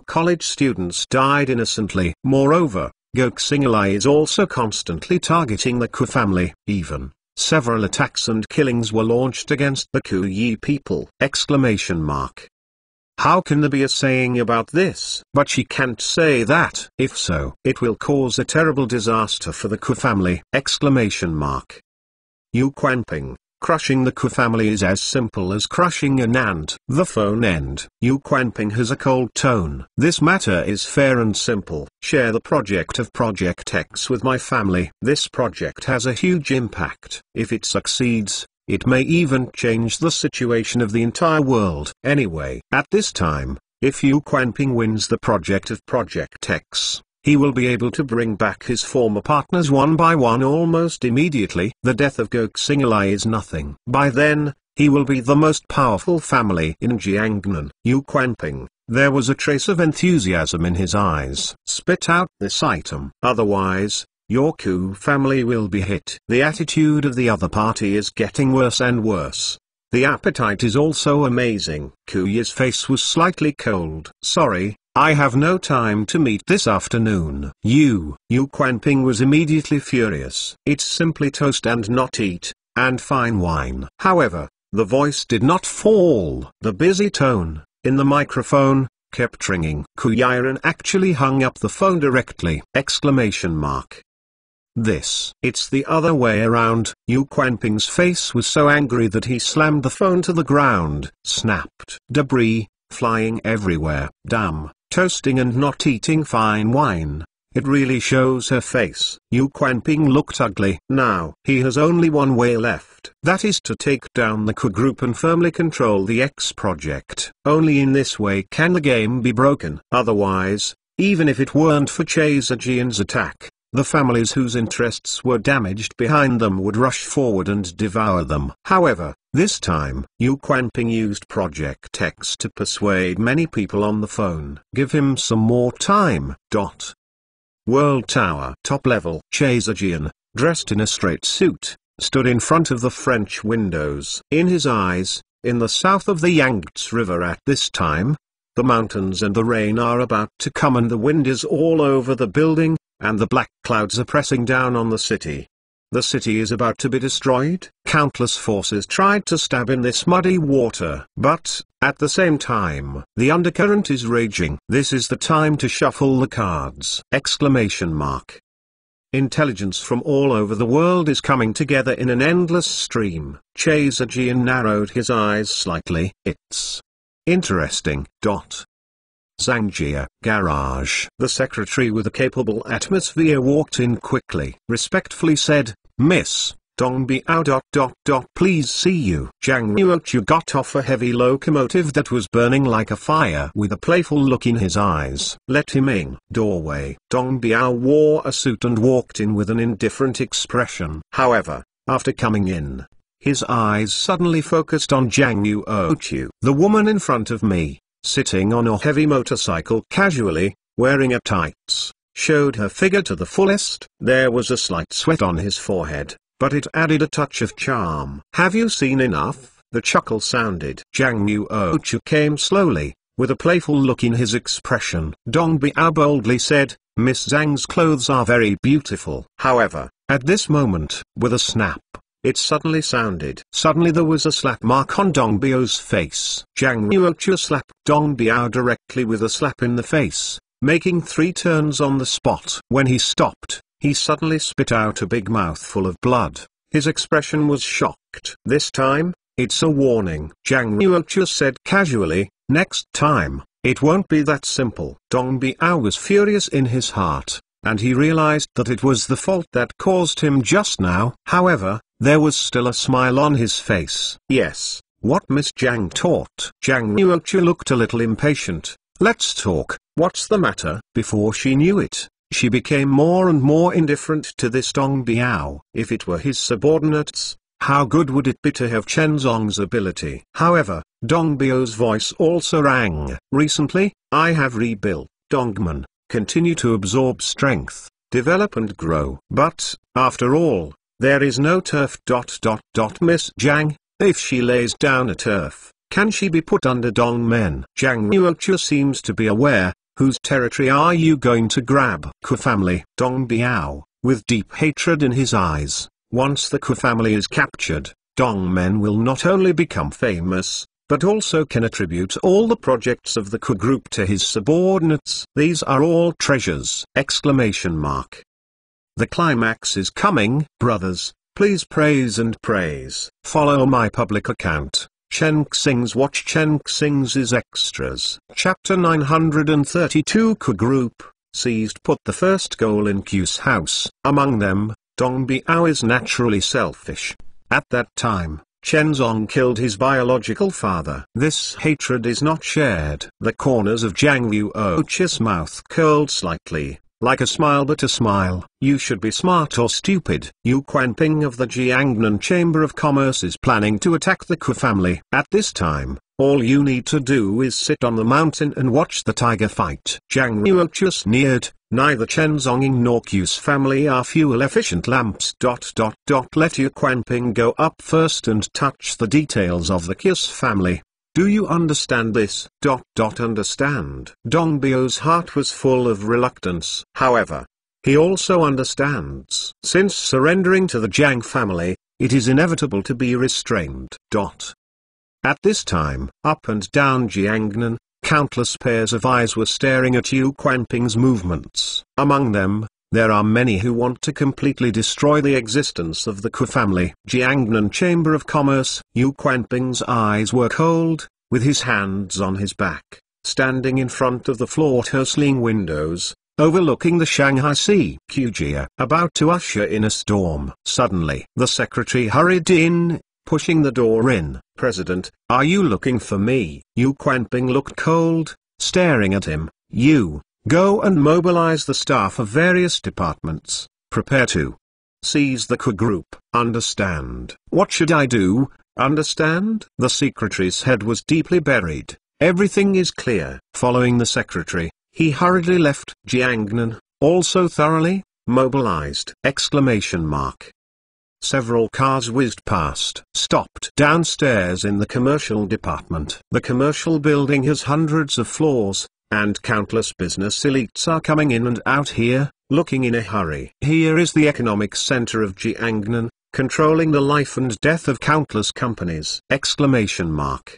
college students died innocently. Moreover, Go Xing'Lai is also constantly targeting the Ku family. Even several attacks and killings were launched against the Kuyi people! How can there be a saying about this? But she can't say that. If so, it will cause a terrible disaster for the Ku family! Yu Quanping, crushing the Ku family is as simple as crushing an ant. The phone end. Yu Quanping has a cold tone. This matter is fair and simple. Share the project of Project X with my family. This project has a huge impact. If it succeeds, it may even change the situation of the entire world. Anyway, at this time, if Yu Quanping wins the project of Project X, he will be able to bring back his former partners one by one almost immediately. The death of Goksingalai is nothing. By then, he will be the most powerful family in Jiangnan. Yu Quanping, there was a trace of enthusiasm in his eyes. Spit out this item. Otherwise, your Ku family will be hit. The attitude of the other party is getting worse and worse. The appetite is also amazing. Kuyi's face was slightly cold. Sorry, I have no time to meet this afternoon. Yu Quanping was immediately furious. It's simply toast and not eat, and fine wine. However, the voice did not fall. The busy tone, in the microphone, kept ringing. Kuyiran actually hung up the phone directly! It's the other way around. Yu Quanping's face was so angry that he slammed the phone to the ground. Snapped. Debris, flying everywhere. Damn, toasting and not eating fine wine. It really shows her face. Yu Quanping looked ugly. Now, he has only one way left. That is to take down the Ku group and firmly control the X project. Only in this way can the game be broken. Otherwise, even if it weren't for Chasejian's attack, the families whose interests were damaged behind them would rush forward and devour them. However, this time, Yu Quanping used Project X to persuade many people on the phone. Give him some more time. World Tower. Top level. Chasejian, dressed in a straight suit, stood in front of the French windows. In his eyes, in the south of the Yangtze River at this time, the mountains and the rain are about to come and the wind is all over the building, and the black clouds are pressing down on the city. The city is about to be destroyed. Countless forces tried to stab in this muddy water. But, at the same time, the undercurrent is raging. This is the time to shuffle the cards! Intelligence from all over the world is coming together in an endless stream. Chasejian narrowed his eyes slightly. It's interesting. Zangjia, garage. The secretary with a capable atmosphere walked in quickly. Respectfully said, Miss Dongbiao ... Please see you. Zhang Ruochu got off a heavy locomotive that was burning like a fire with a playful look in his eyes. Let him in. Doorway. Dongbiao wore a suit and walked in with an indifferent expression. However, after coming in, his eyes suddenly focused on Zhang Ruochu. The woman in front of me, sitting on a heavy motorcycle casually, wearing a tights, showed her figure to the fullest. There was a slight sweat on his forehead, but it added a touch of charm. Have you seen enough? The chuckle sounded. Zhang Ruochu came slowly, with a playful look in his expression. Dong Biao boldly said, Miss Zhang's clothes are very beautiful. However, at this moment, with a snap, it suddenly sounded. Suddenly there was a slap mark on Dong Biao's face. Zhang Ruochu slapped Dong Biao directly with a slap in the face, making 3 turns on the spot. When he stopped, he suddenly spit out a big mouthful of blood. His expression was shocked. This time, it's a warning. Zhang Ruochu said casually, next time, it won't be that simple. Dong Biao was furious in his heart, and he realized that it was the fault that caused him just now. However, there was still a smile on his face. Yes, what Miss Zhang taught. Zhang Ruochu looked a little impatient. Let's talk. What's the matter? Before she knew it, she became more and more indifferent to this Dong Biao. If it were his subordinates, how good would it be to have Chen Zong's ability? However, Dong Biao's voice also rang. Recently, I have rebuilt Dongman, continue to absorb strength, develop and grow. But, after all, there is no turf. Miss Zhang, if she lays down a turf, can she be put under Dongmen? Zhang Ruochu seems to be aware. Whose territory are you going to grab? Ku family. Dong Biao, with deep hatred in his eyes, Once the Ku family is captured, Dongmen will not only become famous, but also can attribute all the projects of the Ku group to his subordinates. These are all treasures! Exclamation mark. The climax is coming, brothers, please praise and praise. Follow my public account, Chen Xing's Watch Chen Xing's Extras. Chapter 932 Ku Group, seized put the first goal in Q's house. Among them, Dong Biao is naturally selfish. At that time, Chen Zong killed his biological father. This hatred is not shared. The corners of Zhang Yuoqi's mouth curled slightly, like a smile, but a smile. You should be smart or stupid. Yu Quanping of the Jiangnan Chamber of Commerce is planning to attack the Ku family. At this time, all you need to do is sit on the mountain and watch the tiger fight. Zhang Yuoqi sneered, neither Chen Zonging nor Q's family are fuel-efficient lamps. Let Yu Quanping go up first and touch the details of the Q's family. Do you understand this? Understand. Dong Biao's heart was full of reluctance. However, he also understands. Since surrendering to the Zhang family, it is inevitable to be restrained. At this time, up and down Jiangnan, countless pairs of eyes were staring at Yu Quanping's movements. Among them, there are many who want to completely destroy the existence of the Ku family. Jiangnan Chamber of Commerce. Yu Quanping's eyes were cold, with his hands on his back, standing in front of the floor-to-ceiling windows, overlooking the Shanghai Sea. Qjia, about to usher in a storm. Suddenly, the secretary hurried in, pushing the door in. President, are you looking for me? Yu Quanping looked cold, staring at him. You. Go and mobilize the staff of various departments. Prepare to seize the Ku group. Understand? What should I do? Understand? The secretary's head was deeply buried. Everything is clear. Following the secretary, he hurriedly left Jiangnan, also thoroughly mobilized. Exclamation mark. Several cars whizzed past. Stopped downstairs in the commercial department. The commercial building has hundreds of floors, and countless business elites are coming in and out here, looking in a hurry. Here is the economic center of Jiangnan, controlling the life and death of countless companies. Exclamation mark.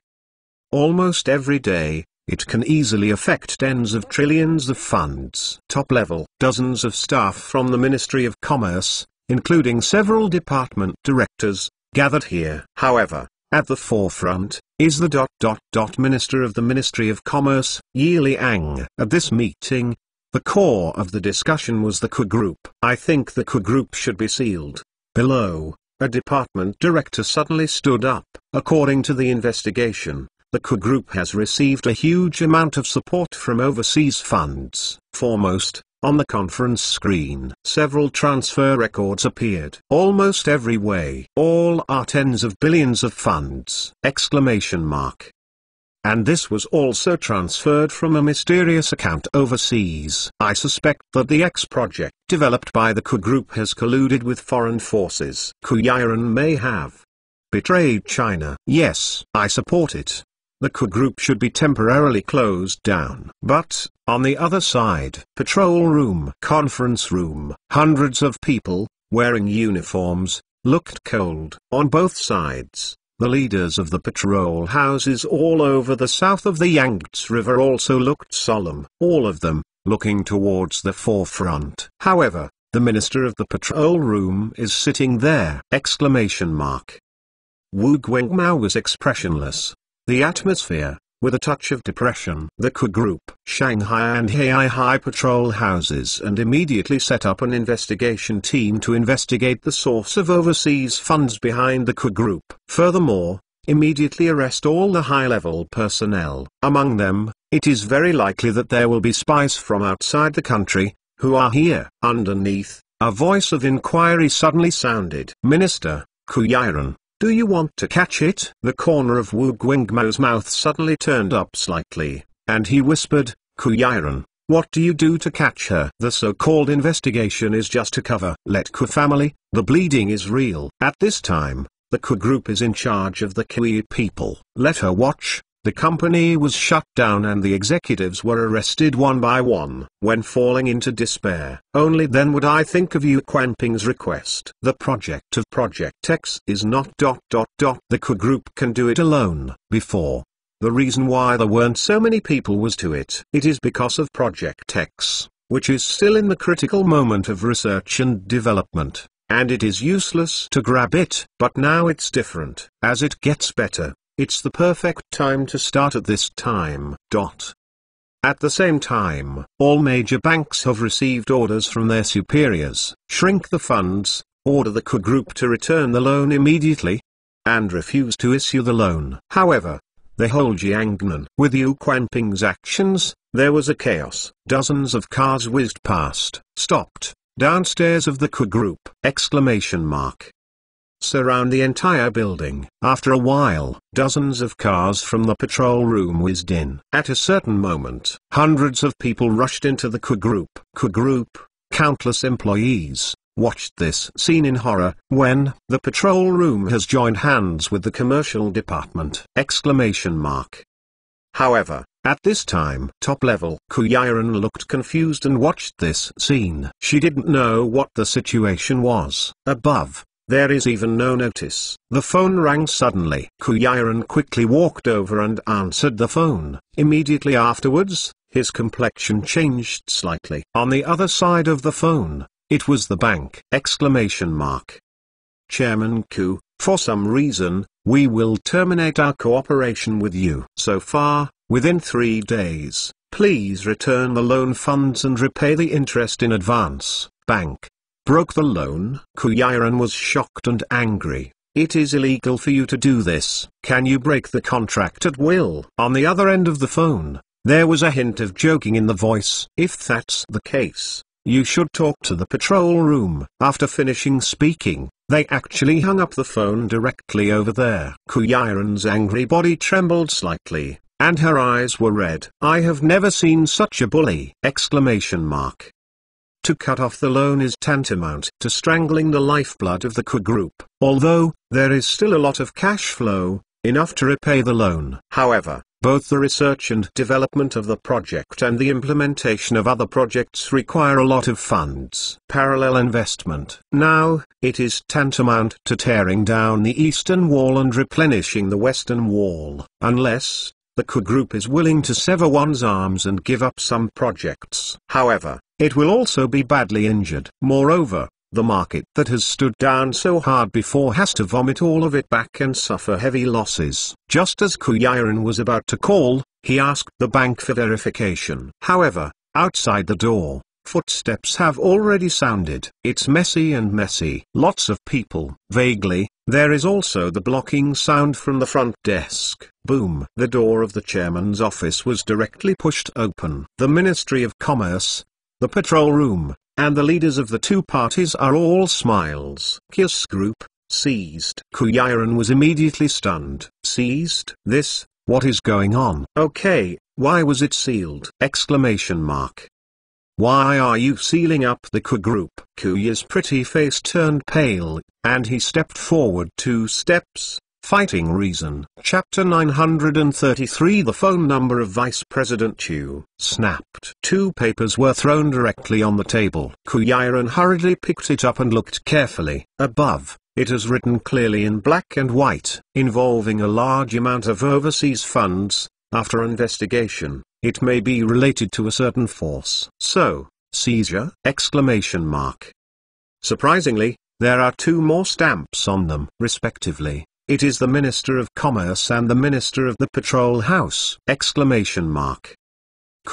Almost every day, it can easily affect tens of trillions of funds. Top level. Dozens of staff from the Ministry of Commerce, including several department directors, gathered here. However, at the forefront, is the Minister of the Ministry of Commerce, Yi Liang. At this meeting, the core of the discussion was the Ku group. I think the Ku group should be sealed. Below, a department director suddenly stood up. According to the investigation, the Ku group has received a huge amount of support from overseas funds. Foremost, on the conference screen, several transfer records appeared. Almost every way. All are tens of billions of funds. Exclamation mark. And this was also transferred from a mysterious account overseas. I suspect that the X project developed by the Ku group has colluded with foreign forces. Ku Yiren may have betrayed China. Yes, I support it. The Ku group should be temporarily closed down. But, on the other side, patrol room, conference room, hundreds of people, wearing uniforms, looked cold. On both sides, the leaders of the patrol houses all over the south of the Yangtze River also looked solemn. All of them, looking towards the forefront. However, the minister of the patrol room is sitting there. Exclamation mark. Wu Guangmao was expressionless. The atmosphere, with a touch of depression. The Ku group, Shanghai and Heihai patrol houses and immediately set up an investigation team to investigate the source of overseas funds behind the Ku group. Furthermore, immediately arrest all the high-level personnel. Among them, it is very likely that there will be spies from outside the country, who are here. Underneath, a voice of inquiry suddenly sounded. Minister, Ku Yiren. Do you want to catch it? The corner of Wu Guangmao's mouth suddenly turned up slightly, and he whispered, Ku Yiren, what do you do to catch her? The so-called investigation is just a cover. Let Ku family, the bleeding is real. At this time, the Ku group is in charge of the Kui people. Let her watch, the company was shut down and the executives were arrested one by one. When falling into despair, only then would I think of Yu Quanping's request. The project of Project X is not ... The Ku Group can do it alone. Before, the reason why there weren't so many people was to it. It is because of Project X, which is still in the critical moment of research and development, and it is useless to grab it. But now it's different. As it gets better, it's the perfect time to start at this time. At the same time, all major banks have received orders from their superiors, shrink the funds, order the Ku Group to return the loan immediately, and refuse to issue the loan. However, the whole Jiangnan, with Yu Quanping's actions, there was a chaos. Dozens of cars whizzed past, stopped, downstairs of the Ku Group! Surround the entire building. After a while, dozens of cars from the patrol room whizzed in. At a certain moment, hundreds of people rushed into the Ku Group. Countless employees watched this scene in horror. When the patrol room has joined hands with the commercial department! However, at this time, top level Ku Yiren looked confused and watched this scene. She didn't know what the situation was. Above, there is even no notice. The phone rang suddenly. Ku Yiren quickly walked over and answered the phone. Immediately afterwards, his complexion changed slightly. On the other side of the phone, it was the bank! Chairman Ku, for some reason, we will terminate our cooperation with you. So far, within 3 days, please return the loan funds and repay the interest in advance. Bank broke the loan? Ku Yiren was shocked and angry. It is illegal for you to do this. Can you break the contract at will? On the other end of the phone, there was a hint of joking in the voice. If that's the case, you should talk to the patrol room. After finishing speaking, they actually hung up the phone directly over there. Ku Yiren's angry body trembled slightly, and her eyes were red. I have never seen such a bully! To cut off the loan is tantamount to strangling the lifeblood of the Ku Group. Although, there is still a lot of cash flow, enough to repay the loan. However, both the research and development of the project and the implementation of other projects require a lot of funds. Parallel investment. Now, it is tantamount to tearing down the eastern wall and replenishing the western wall. Unless the Ku Group is willing to sever one's arms and give up some projects. However, it will also be badly injured. Moreover, the market that has stood down so hard before has to vomit all of it back and suffer heavy losses. Just as Ku Yiren was about to call, he asked the bank for verification. However, outside the door, footsteps have already sounded. It's messy. Lots of people. Vaguely, there is also the blocking sound from the front desk. Boom. The door of the chairman's office was directly pushed open. The Ministry of Commerce, the patrol room, and the leaders of the two parties are all smiles. Kiss Group, seized. Ku Yiren was immediately stunned. Seized? This, what is going on? Okay, why was it sealed? Why are you sealing up the Ku Group? Kuya's pretty face turned pale, and he stepped forward 2 steps. Fighting reason. Chapter 933. The phone number of Vice President Chu snapped. 2 papers were thrown directly on the table. Ku Yiren hurriedly picked it up and looked carefully. Above, it is written clearly in black and white, involving a large amount of overseas funds. After investigation, it may be related to a certain force. So, seizure? Surprisingly, there are 2 more stamps on them, respectively. It is the Minister of Commerce and the Minister of the Patrol House! Ku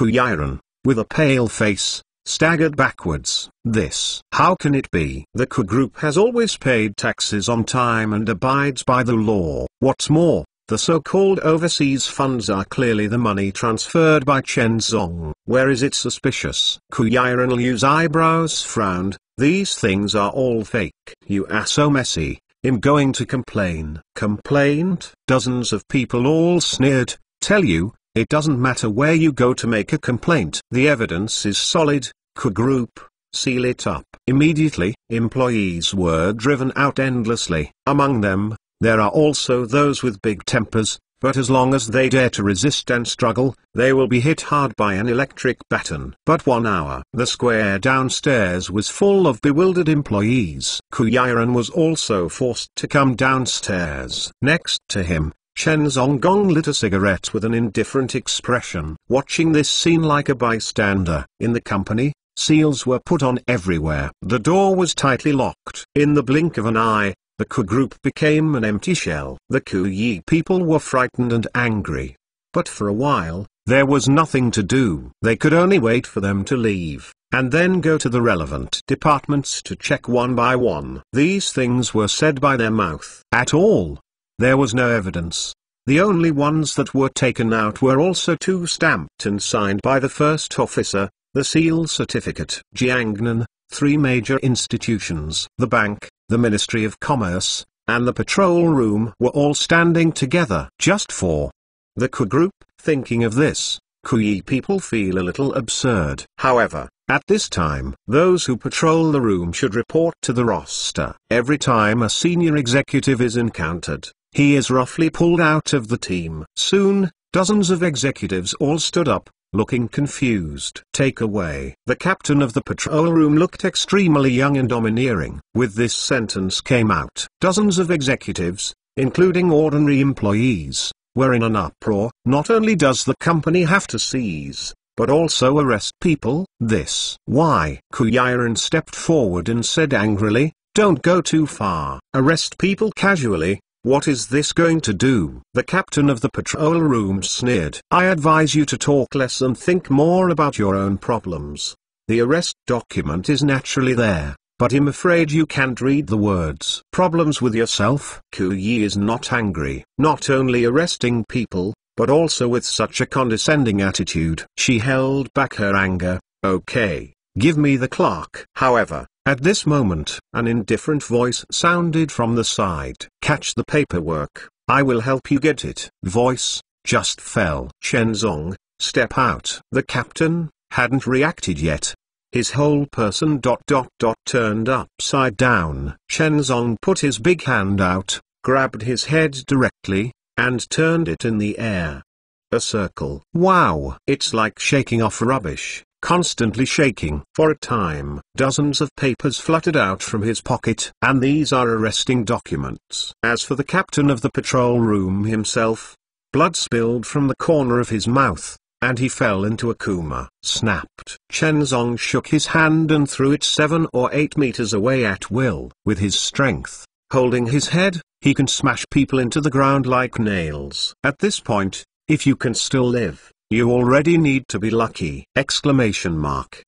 Yiren, with a pale face, staggered backwards. This. How can it be? The Ku Group has always paid taxes on time and abides by the law. What's more, the so-called overseas funds are clearly the money transferred by Chen Zong. Where is it suspicious? Ku Yiren Liu's eyebrows frowned. These things are all fake. You are so messy. I'm going to complain. Complained? Dozens of people all sneered. Tell you, it doesn't matter where you go to make a complaint. The evidence is solid. Ku Group, seal it up. Immediately, employees were driven out endlessly. Among them, there are also those with big tempers. but as long as they dare to resist and struggle, they will be hit hard by an electric baton. But 1 hour. The square downstairs was full of bewildered employees. Kuyiran was also forced to come downstairs. Next to him, Chen Zhonggong lit a cigarette with an indifferent expression. Watching this scene like a bystander. In the company, seals were put on everywhere. The door was tightly locked. In the blink of an eye, the Ku group became an empty shell. The Kuyi people were frightened and angry. But for a while, there was nothing to do. They could only wait for them to leave, and then go to the relevant departments to check one by one. These things were said by their mouth. At all. There was no evidence. The only ones that were taken out were also 2 stamped and signed by the first officer, the seal certificate. Jiangnan, 3 major institutions, the bank, the Ministry of Commerce, and the patrol room were all standing together. Just for the Ku group. Thinking of this, Kuyi people feel a little absurd. However, at this time, those who patrol the room should report to the roster. Every time a senior executive is encountered, he is roughly pulled out of the team. Soon, dozens of executives all stood up, looking confused. Take away. The captain of the patrol room looked extremely young and domineering. With this sentence came out, dozens of executives, including ordinary employees, were in an uproar. Not only does the company have to seize, but also arrest people. This. Why? Kuyiran stepped forward and said angrily, don't go too far. Arrest people casually. What is this going to do? The captain of the patrol room sneered. I advise you to talk less and think more about your own problems. The arrest document is naturally there, but I'm afraid you can't read the words. Problems with yourself? Kuyi is not angry. Not only arresting people, but also with such a condescending attitude. She held back her anger. Okay, give me the clock. However, at this moment, an indifferent voice sounded from the side. Catch the paperwork, I will help you get it. Voice just fell. Shenzong, step out. The captain hadn't reacted yet. His whole person turned upside down. Shenzong put his big hand out, grabbed his head directly, and turned it in the air. A circle. Wow! It's like shaking off rubbish. Constantly shaking. For a time, dozens of papers fluttered out from his pocket, and these are arresting documents. As for the captain of the patrol room himself, blood spilled from the corner of his mouth, and he fell into a coma. Snapped. Shenzong shook his hand and threw it 7 or 8 meters away at will. With his strength, holding his head, he can smash people into the ground like nails. At this point, if you can still live, you already need to be lucky! Exclamation mark.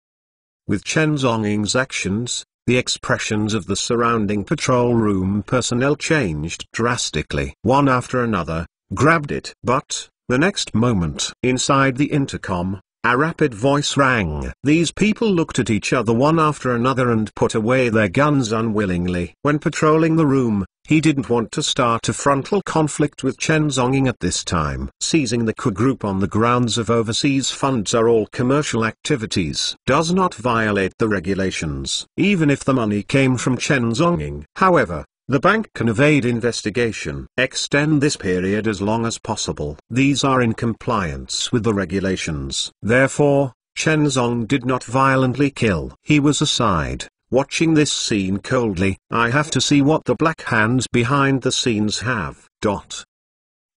With Chen Zhongying's actions, the expressions of the surrounding patrol room personnel changed drastically. One after another, grabbed it. But, the next moment, inside the intercom, a rapid voice rang. These people looked at each other one after another and put away their guns unwillingly. When patrolling the room, he didn't want to start a frontal conflict with Chen Zhongying at this time. Seizing the Ku group on the grounds of overseas funds are all commercial activities. Does not violate the regulations, even if the money came from Chen Zhongying. However, the bank can evade investigation. Extend this period as long as possible. These are in compliance with the regulations. Therefore, Chen Zhong did not violently kill. He was aside, watching this scene coldly. I have to see what the black hands behind the scenes have.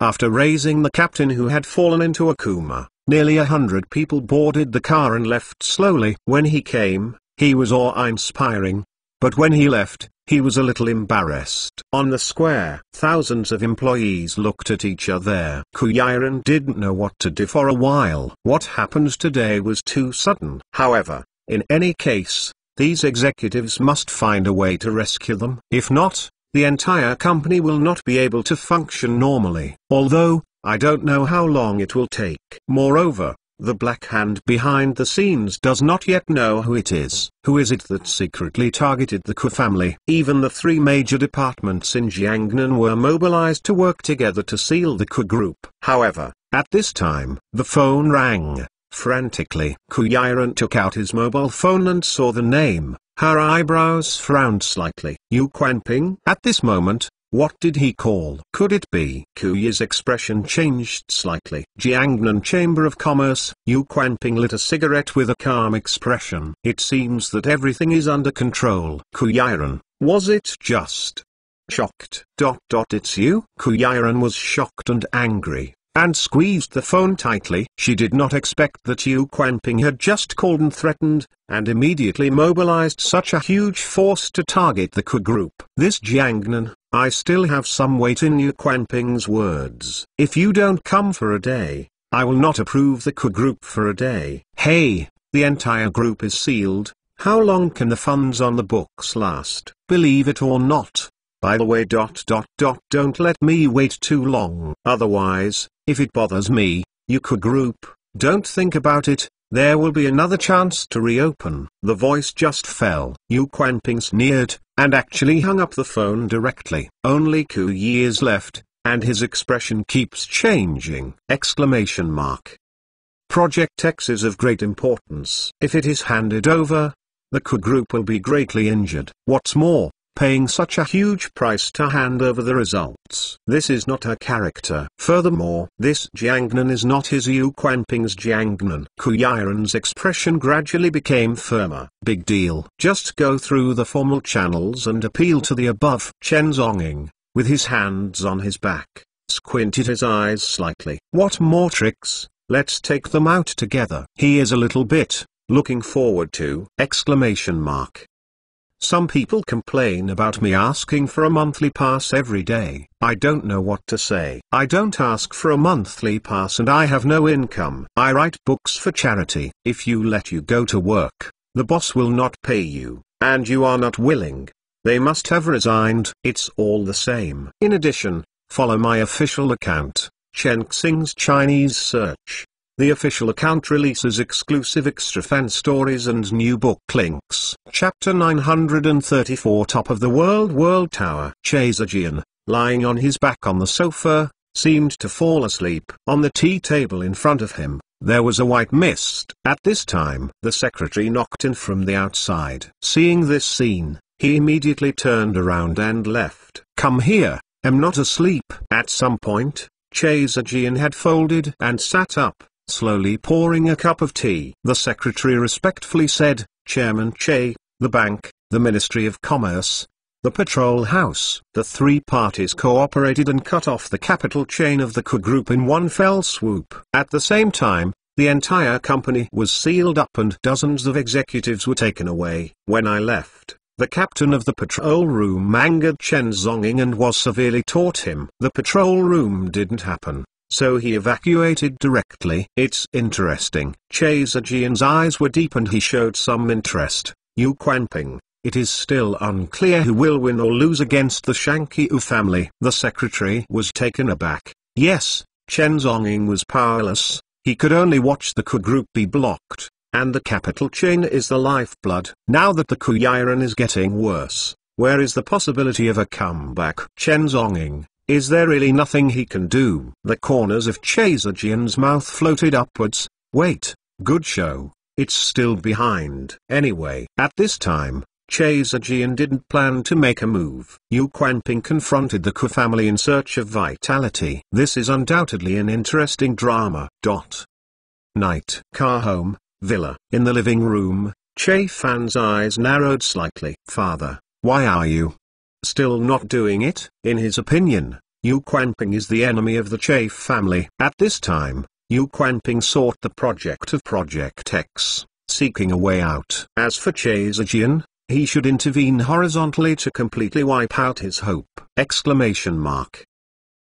After raising the captain who had fallen into a coma, nearly 100 people boarded the car and left slowly. When he came, he was awe-inspiring. But when he left, he was a little embarrassed. On the square, thousands of employees looked at each other. Kuyiran didn't know what to do for a while. What happened today was too sudden. However, in any case, these executives must find a way to rescue them. If not, the entire company will not be able to function normally. Although, I don't know how long it will take. Moreover, the black hand behind the scenes does not yet know who it is. Who is it that secretly targeted the Ku family? Even the 3 major departments in Jiangnan were mobilized to work together to seal the Ku group. However, at this time, the phone rang. Frantically, Kuyiran took out his mobile phone and saw the name. Her eyebrows frowned slightly. Yu Quanping? At this moment, What did he call? Could it be? Kuyi's expression changed slightly. Jiangnan Chamber of Commerce. Yu Quanping lit a cigarette with a calm expression. It seems that everything is under control. Kuyiren, was it just shocked? It's you? Kuyiren was shocked and angry, and squeezed the phone tightly. She did not expect that Yu Quanping had just called and threatened, and immediately mobilized such a huge force to target the Ku group. This Jiangnan, I still have some weight in Yu Quanping's words. If you don't come for a day, I will not approve the Ku group for a day. Hey, the entire group is sealed. How long can the funds on the books last? Believe it or not. By the way, don't let me wait too long. Otherwise, if it bothers me, Yu Ku group, don't think about it. There will be another chance to reopen. The voice just fell. Yu Quanping sneered, and actually hung up the phone directly. Only Kuyi is left, and his expression keeps changing. Exclamation mark. Project X is of great importance. If it is handed over, the Ku group will be greatly injured. What's more, paying such a huge price to hand over the results. This is not her character. Furthermore, this Jiangnan is not his Yu Quanping's Jiangnan. Kuyiren's expression gradually became firmer. Big deal. Just go through the formal channels and appeal to the above. Chen Zonging, with his hands on his back, squinted his eyes slightly. What more tricks? Let's take them out together. He is a little bit looking forward to! Exclamation mark. Some people complain about me asking for a monthly pass every day. I don't know what to say. I don't ask for a monthly pass and I have no income. I write books for charity. If you let you go to work, the boss will not pay you, and you are not willing. They must have resigned. It's all the same. In addition, follow my official account, Chen Xing's Chinese Search. The official account releases exclusive extra fan stories and new book links. Chapter 934. Top of the World Tower. Chasejian, lying on his back on the sofa, seemed to fall asleep. On the tea table in front of him, there was a white mist. At this time, the secretary knocked in from the outside. Seeing this scene, he immediately turned around and left. Come here, I'm not asleep. At some point, Chasejian had folded and sat up, slowly pouring a cup of tea. The secretary respectfully said, Chairman Che, the bank, the Ministry of Commerce, the patrol house. The three parties cooperated and cut off the capital chain of the Ku group in one fell swoop. At the same time, the entire company was sealed up and dozens of executives were taken away. When I left, the captain of the patrol room angered Chen Zonging and was severely taught him. The patrol room didn't happen, so he evacuated directly. It's interesting. Chasejian's eyes were deep and he showed some interest. Yu Quanping, it is still unclear who will win or lose against the Shangqiu family. The secretary was taken aback. Yes, Chen Zonging was powerless. He could only watch the Ku group be blocked, and the capital chain is the lifeblood. Now that the Kuyiren is getting worse, where is the possibility of a comeback? Chen Zonging, is there really nothing he can do? The corners of Chasejian's mouth floated upwards. Wait, good show. It's still behind. Anyway, at this time, Chasejian didn't plan to make a move. Yu Quanping confronted the Ku family in search of vitality. This is undoubtedly an interesting drama. Night. Car home, villa. In the living room, Che Fan's eyes narrowed slightly. Father, why are you still not doing it? In his opinion, Yu Quanping is the enemy of the Che family. At this time, Yu Quanping sought the project of Project X, seeking a way out. As for Chasejian, he should intervene horizontally to completely wipe out his hope. Exclamation mark.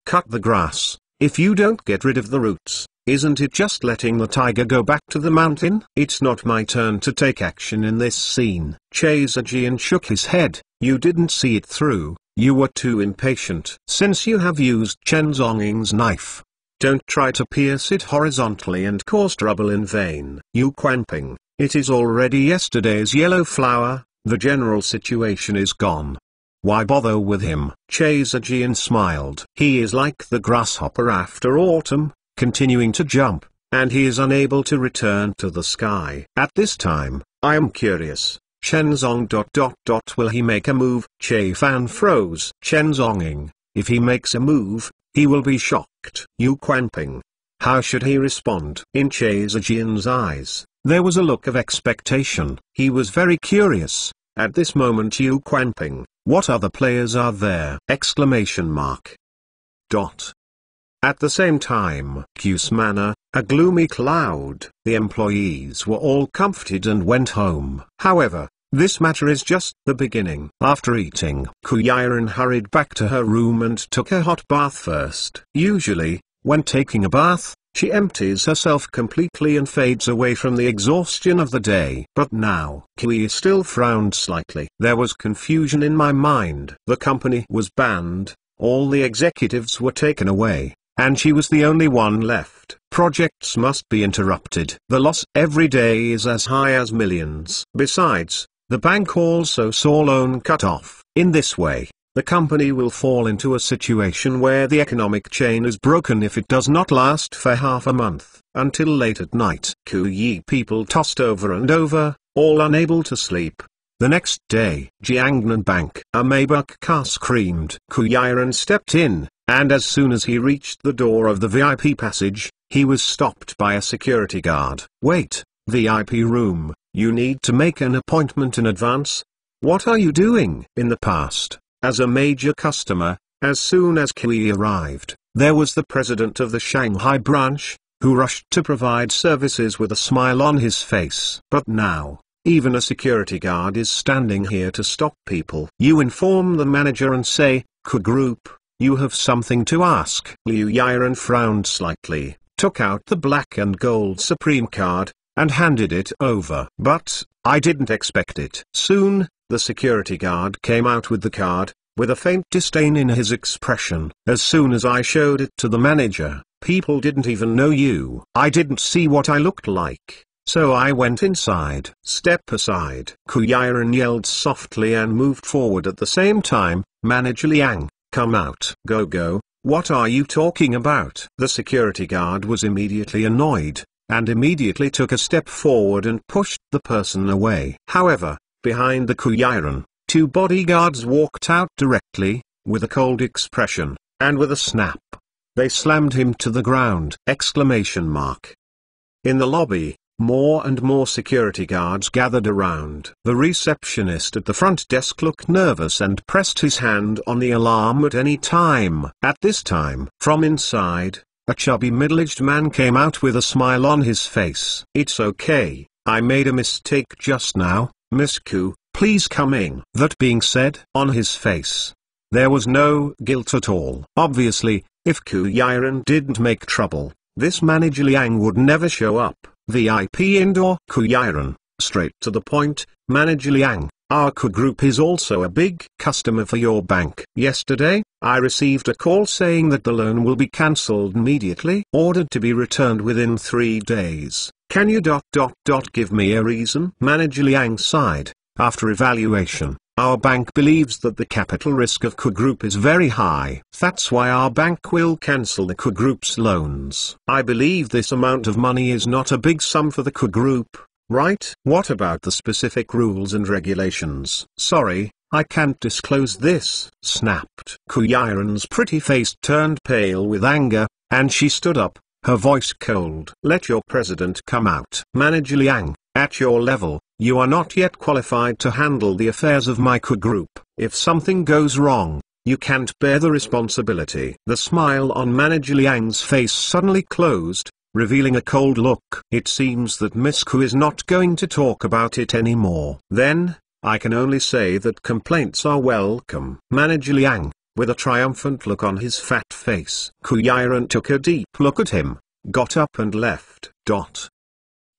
Cut the grass. If you don't get rid of the roots, isn't it just letting the tiger go back to the mountain? It's not my turn to take action in this scene. Chasejian shook his head. You didn't see it through. You were too impatient. Since you have used Chen Zonging's knife, don't try to pierce it horizontally and cause trouble in vain. Yu Quanping, it is already yesterday's yellow flower. The general situation is gone. Why bother with him? Chasejian smiled. He is like the grasshopper after autumn, continuing to jump, and he is unable to return to the sky. At this time, I am curious. Chen Zong ... Will he make a move? Che Fan froze. Chen Zonging, if he makes a move, he will be shocked. Yu Quanping. How should he respond? In Che Zijian's eyes, there was a look of expectation. He was very curious. At this moment, Yu Quanping, what other players are there? Exclamation mark. At the same time, Q's manner, a gloomy cloud. The employees were all comforted and went home. However, this matter is just the beginning. After eating, Ku Yiren hurried back to her room and took a hot bath first. Usually, when taking a bath, she empties herself completely and fades away from the exhaustion of the day. But now, Kui still frowned slightly. There was confusion in my mind. The company was banned, all the executives were taken away, and she was the only one left. Projects must be interrupted. The loss every day is as high as millions. Besides, the bank also saw loan cut off. In this way, the company will fall into a situation where the economic chain is broken if it does not last for half a month. Until late at night, Ku Yi people tossed over and over, all unable to sleep. The next day, Jiangnan Bank, a Maybach car screamed. Ku Yiren stepped in, and as soon as he reached the door of the VIP passage, he was stopped by a security guard. Wait, VIP room, you need to make an appointment in advance? What are you doing? In the past, as a major customer, as soon as Kui arrived, there was the president of the Shanghai branch, who rushed to provide services with a smile on his face. But now, even a security guard is standing here to stop people. You inform the manager and say, Ku Group, you have something to ask. Liu Yiren frowned slightly, took out the black and gold Supreme card, and handed it over. But, I didn't expect it. Soon, the security guard came out with the card, with a faint disdain in his expression. As soon as I showed it to the manager, people didn't even know you. I didn't see what I looked like, so I went inside. Step aside. Ku Yiren yelled softly and moved forward at the same time. Manager Liang, come out. Go, what are you talking about? The security guard was immediately annoyed, and immediately took a step forward and pushed the person away. However, behind the Ku Yiren, two bodyguards walked out directly, with a cold expression, and with a snap, they slammed him to the ground. Exclamation mark. In the lobby, more and more security guards gathered around. The receptionist at the front desk looked nervous and pressed his hand on the alarm at any time. At this time, from inside, a chubby middle-aged man came out with a smile on his face. It's okay, I made a mistake just now, Miss Ku, please come in. That being said, on his face, there was no guilt at all. Obviously, if Ku Yiren didn't make trouble, this manager Liang would never show up. VIP indoor. Ku Yiren, straight to the point. Manager Liang, our Ku Group is also a big customer for your bank. Yesterday, I received a call saying that the loan will be cancelled immediately, ordered to be returned within 3 days. Can you ... give me a reason? Manager Liang sighed. After evaluation, our bank believes that the capital risk of Ku Group is very high. That's why our bank will cancel the Ku Group's loans. I believe this amount of money is not a big sum for the Ku Group, right? What about the specific rules and regulations? Sorry, I can't disclose this, snapped. Ku Yiren's pretty face turned pale with anger, and she stood up, her voice cold. Let your president come out. Manager Liang, at your level, you are not yet qualified to handle the affairs of my Ku Group. If something goes wrong, you can't bear the responsibility. The smile on Manager Liang's face suddenly closed, revealing a cold look. It seems that Miss Ku is not going to talk about it anymore. Then, I can only say that complaints are welcome. Manager Liang, with a triumphant look on his fat face. Ku Yiren took a deep look at him, got up and left.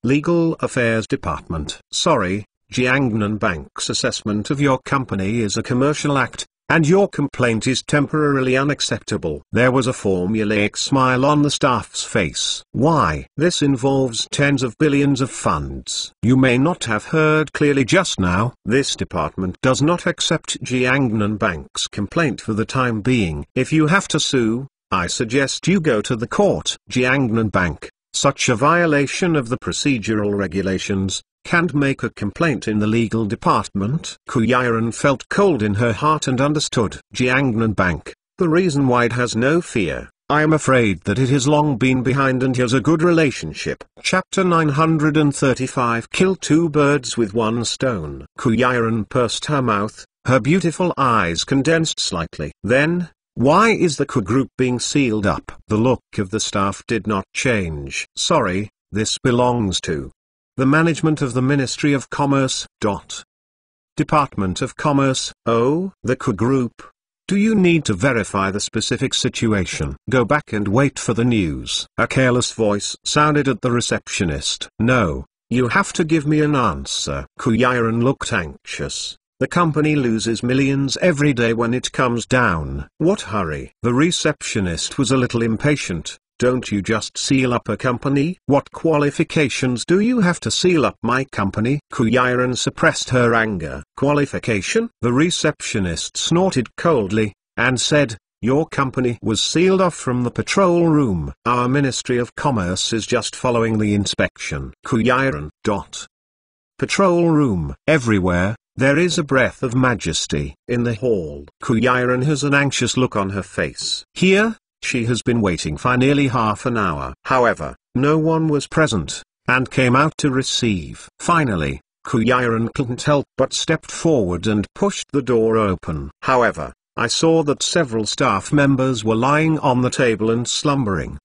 Legal Affairs Department. Sorry, Jiangnan Bank's assessment of your company is a commercial act, and your complaint is temporarily unacceptable. There was a formulaic smile on the staff's face. Why? This involves tens of billions of funds. You may not have heard clearly just now. This department does not accept Jiangnan Bank's complaint for the time being. If you have to sue, I suggest you go to the court. Jiangnan Bank. Such a violation of the procedural regulations can't make a complaint in the legal department. Kuyaran felt cold in her heart and understood Jiangnan Bank, the reason why it has no fear. I am afraid that it has long been behind and has a good relationship. Chapter 935 Kill two birds with one stone. Kuyaran pursed her mouth, her beautiful eyes condensed slightly. Then, why is the Ku Group being sealed up? The look of the staff did not change. Sorry, this belongs to the management of the Ministry of Commerce. Department of Commerce. Oh, the Ku Group. Do you need to verify the specific situation? Go back and wait for the news. A careless voice sounded at the receptionist. No, you have to give me an answer. Kuyaran looked anxious. The company loses millions every day when it comes down. What hurry? The receptionist was a little impatient. Don't you just seal up a company? What qualifications do you have to seal up my company? Kuyaran suppressed her anger. Qualification? The receptionist snorted coldly, and said, your company was sealed off from the patrol room. Our Ministry of Commerce is just following the inspection. Kuyaran. Patrol room. Everywhere, there is a breath of majesty. In the hall. Kuyaran has an anxious look on her face. Here? She has been waiting for nearly half an hour. However, no one was present, and came out to receive. Finally, Kuyaran couldn't help but stepped forward and pushed the door open. However, I saw that several staff members were lying on the table and slumbering!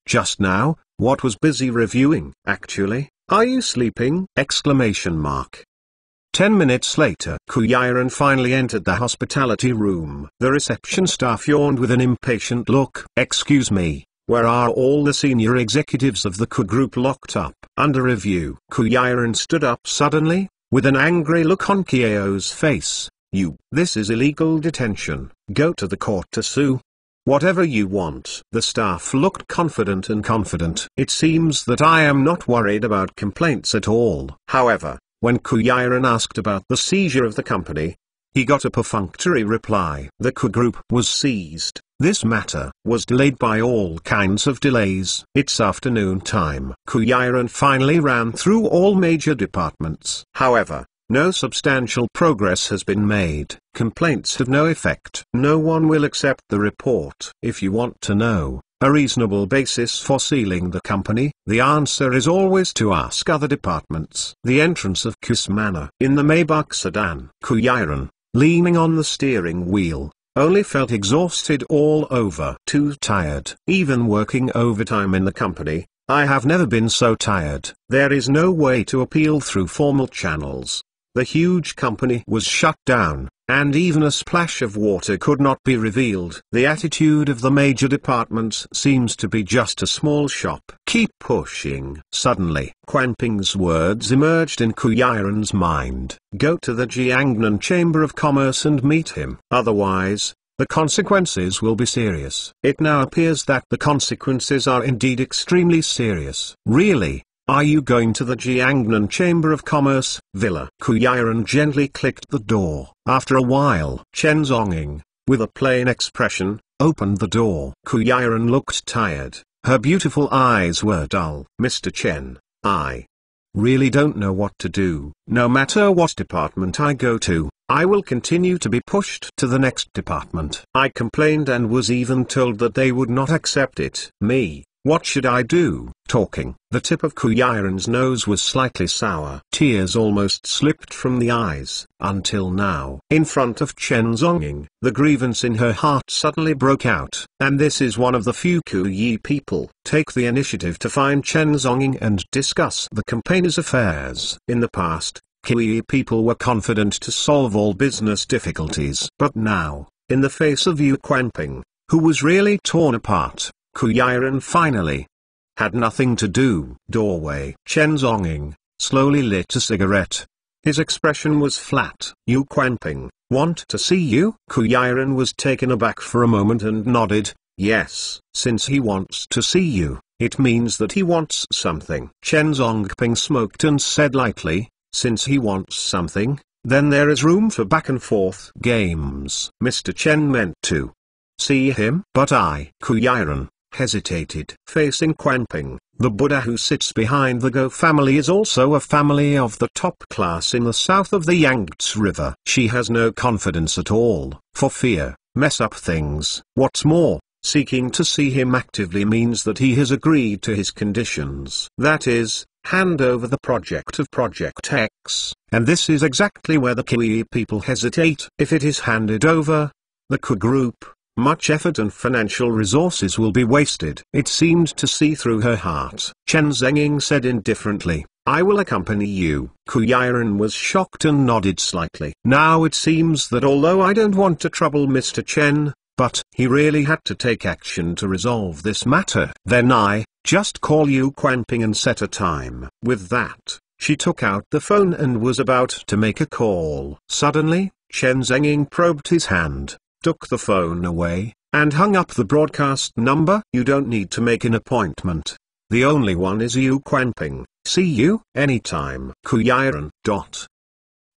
Just now, what was busy reviewing? Actually, are you sleeping? 10 minutes later, Kuyaran finally entered the hospitality room. The reception staff yawned with an impatient look. Excuse me, where are all the senior executives of the Ku Group locked up? Under review. Kuyaran stood up suddenly, with an angry look on Kyao's face. This is illegal detention. Go to the court to sue. Whatever you want. The staff looked confident. It seems that I am not worried about complaints at all. However, when Kuyaran asked about the seizure of the company, he got a perfunctory reply. The Ku Group was seized. This matter was delayed by all kinds of delays. It's afternoon time. Kuyaran finally ran through all major departments. However, no substantial progress has been made. Complaints have no effect. No one will accept the report. If you want to know a reasonable basis for sealing the company, the answer is always to ask other departments. The entrance of Kusmana in the Maybach sedan. Kuyaran, leaning on the steering wheel, only felt exhausted all over. Too tired. Even working overtime in the company, I have never been so tired. There is no way to appeal through formal channels. The huge company was shut down, and even a splash of water could not be revealed. The attitude of the major departments seems to be just a small shop. Keep pushing. Suddenly, Quan Ping's words emerged in Kuyaran's mind. Go to the Jiangnan Chamber of Commerce and meet him. Otherwise, the consequences will be serious. It now appears that the consequences are indeed extremely serious. Really? Are you going to the Jiangnan Chamber of Commerce, Villa? Kuyaran gently clicked the door. After a while, Chen Zonging, with a plain expression, opened the door. Kuyaran looked tired. Her beautiful eyes were dull. Mr. Chen, I really don't know what to do. No matter what department I go to, I will continue to be pushed to the next department. I complained and was even told that they would not accept it. Me. What should I do? Talking. The tip of Kuyaran's nose was slightly sour. Tears almost slipped from the eyes. Until now. In front of Chen Zonging, the grievance in her heart suddenly broke out. And this is one of the few Kuyi people. Take the initiative to find Chen Zonging and discuss the company's affairs. In the past, Kuyi people were confident to solve all business difficulties. But now, in the face of Yu Quanping, who was really torn apart, Kuyaran finally had nothing to do. Doorway. Chen Zonging slowly lit a cigarette. His expression was flat. Yu Quanping, want to see you? Kuyaran was taken aback for a moment and nodded, yes. Since he wants to see you, it means that he wants something. Chen Zongping smoked and said lightly, since he wants something, then there is room for back and forth games. Mr. Chen meant to see him. But Kuyaran, hesitated. Facing Quan Ping, the Buddha who sits behind the Go family is also a family of the top class in the south of the Yangtze River. She has no confidence at all, for fear, mess up things. What's more, seeking to see him actively means that he has agreed to his conditions. That is, hand over the project of Project X, and this is exactly where the Kiwi people hesitate. If it is handed over, the Ku group, much effort and financial resources will be wasted. It seemed to see through her heart. Chen Zhenging said indifferently, I will accompany you. Ku Yiren was shocked and nodded slightly. Now it seems that although I don't want to trouble Mr. Chen, but he really had to take action to resolve this matter. Then I just call you Quan Ping and set a time. With that, she took out the phone and was about to make a call. Suddenly, Chen Zhenging probed his hand, took the phone away, and hung up the broadcast number. You don't need to make an appointment. The only one is you Quan Ping. See you anytime. Ku Yiren.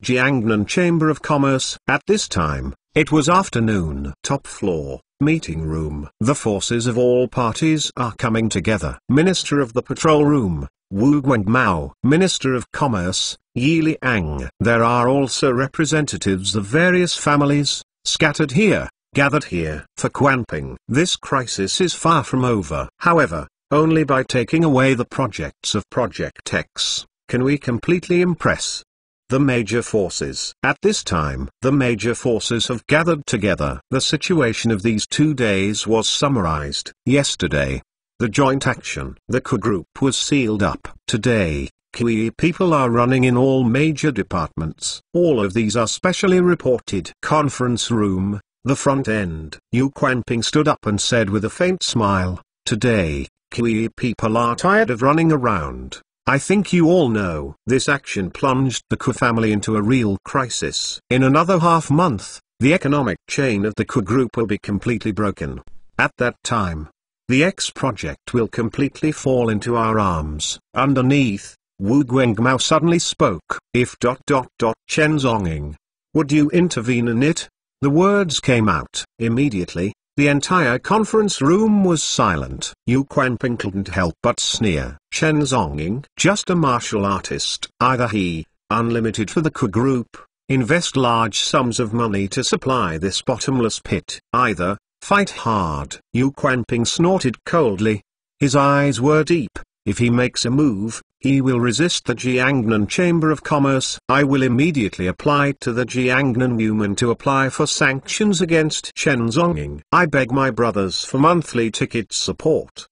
Jiangnan Chamber of Commerce. At this time, it was afternoon. Top floor, meeting room. The forces of all parties are coming together. Minister of the Patrol Room, Wu Guangmao. Minister of Commerce, Yi Liang. There are also representatives of various families, scattered here, gathered here. For Quan Ping, this crisis is far from over. However, only by taking away the projects of Project X, can we completely impress the major forces. At this time, the major forces have gathered together. The situation of these 2 days was summarized yesterday. The joint action. The Ku group was sealed up. Today, Kiwi people are running in all major departments. All of these are specially reported. Conference room, the front end. Yu Quan Ping stood up and said with a faint smile, today, Kiwi people are tired of running around. I think you all know. This action plunged the Ku family into a real crisis. In another half-month, the economic chain of the Ku group will be completely broken. At that time, the X project will completely fall into our arms. Underneath, Wu Guangmao suddenly spoke. If Chen Zhonging, would you intervene in it? The words came out. Immediately, the entire conference room was silent. Yu Quan Ping couldn't help but sneer. Chen Zhonging, just a martial artist. Either he, unlimited for the Ku group, invest large sums of money to supply this bottomless pit. Either, fight hard. Yu Quan Ping snorted coldly. His eyes were deep. If he makes a move, he will resist the Jiangnan Chamber of Commerce. I will immediately apply to the Jiangnan Yuan to apply for sanctions against Chen Zhonging. I beg my brothers for monthly ticket support!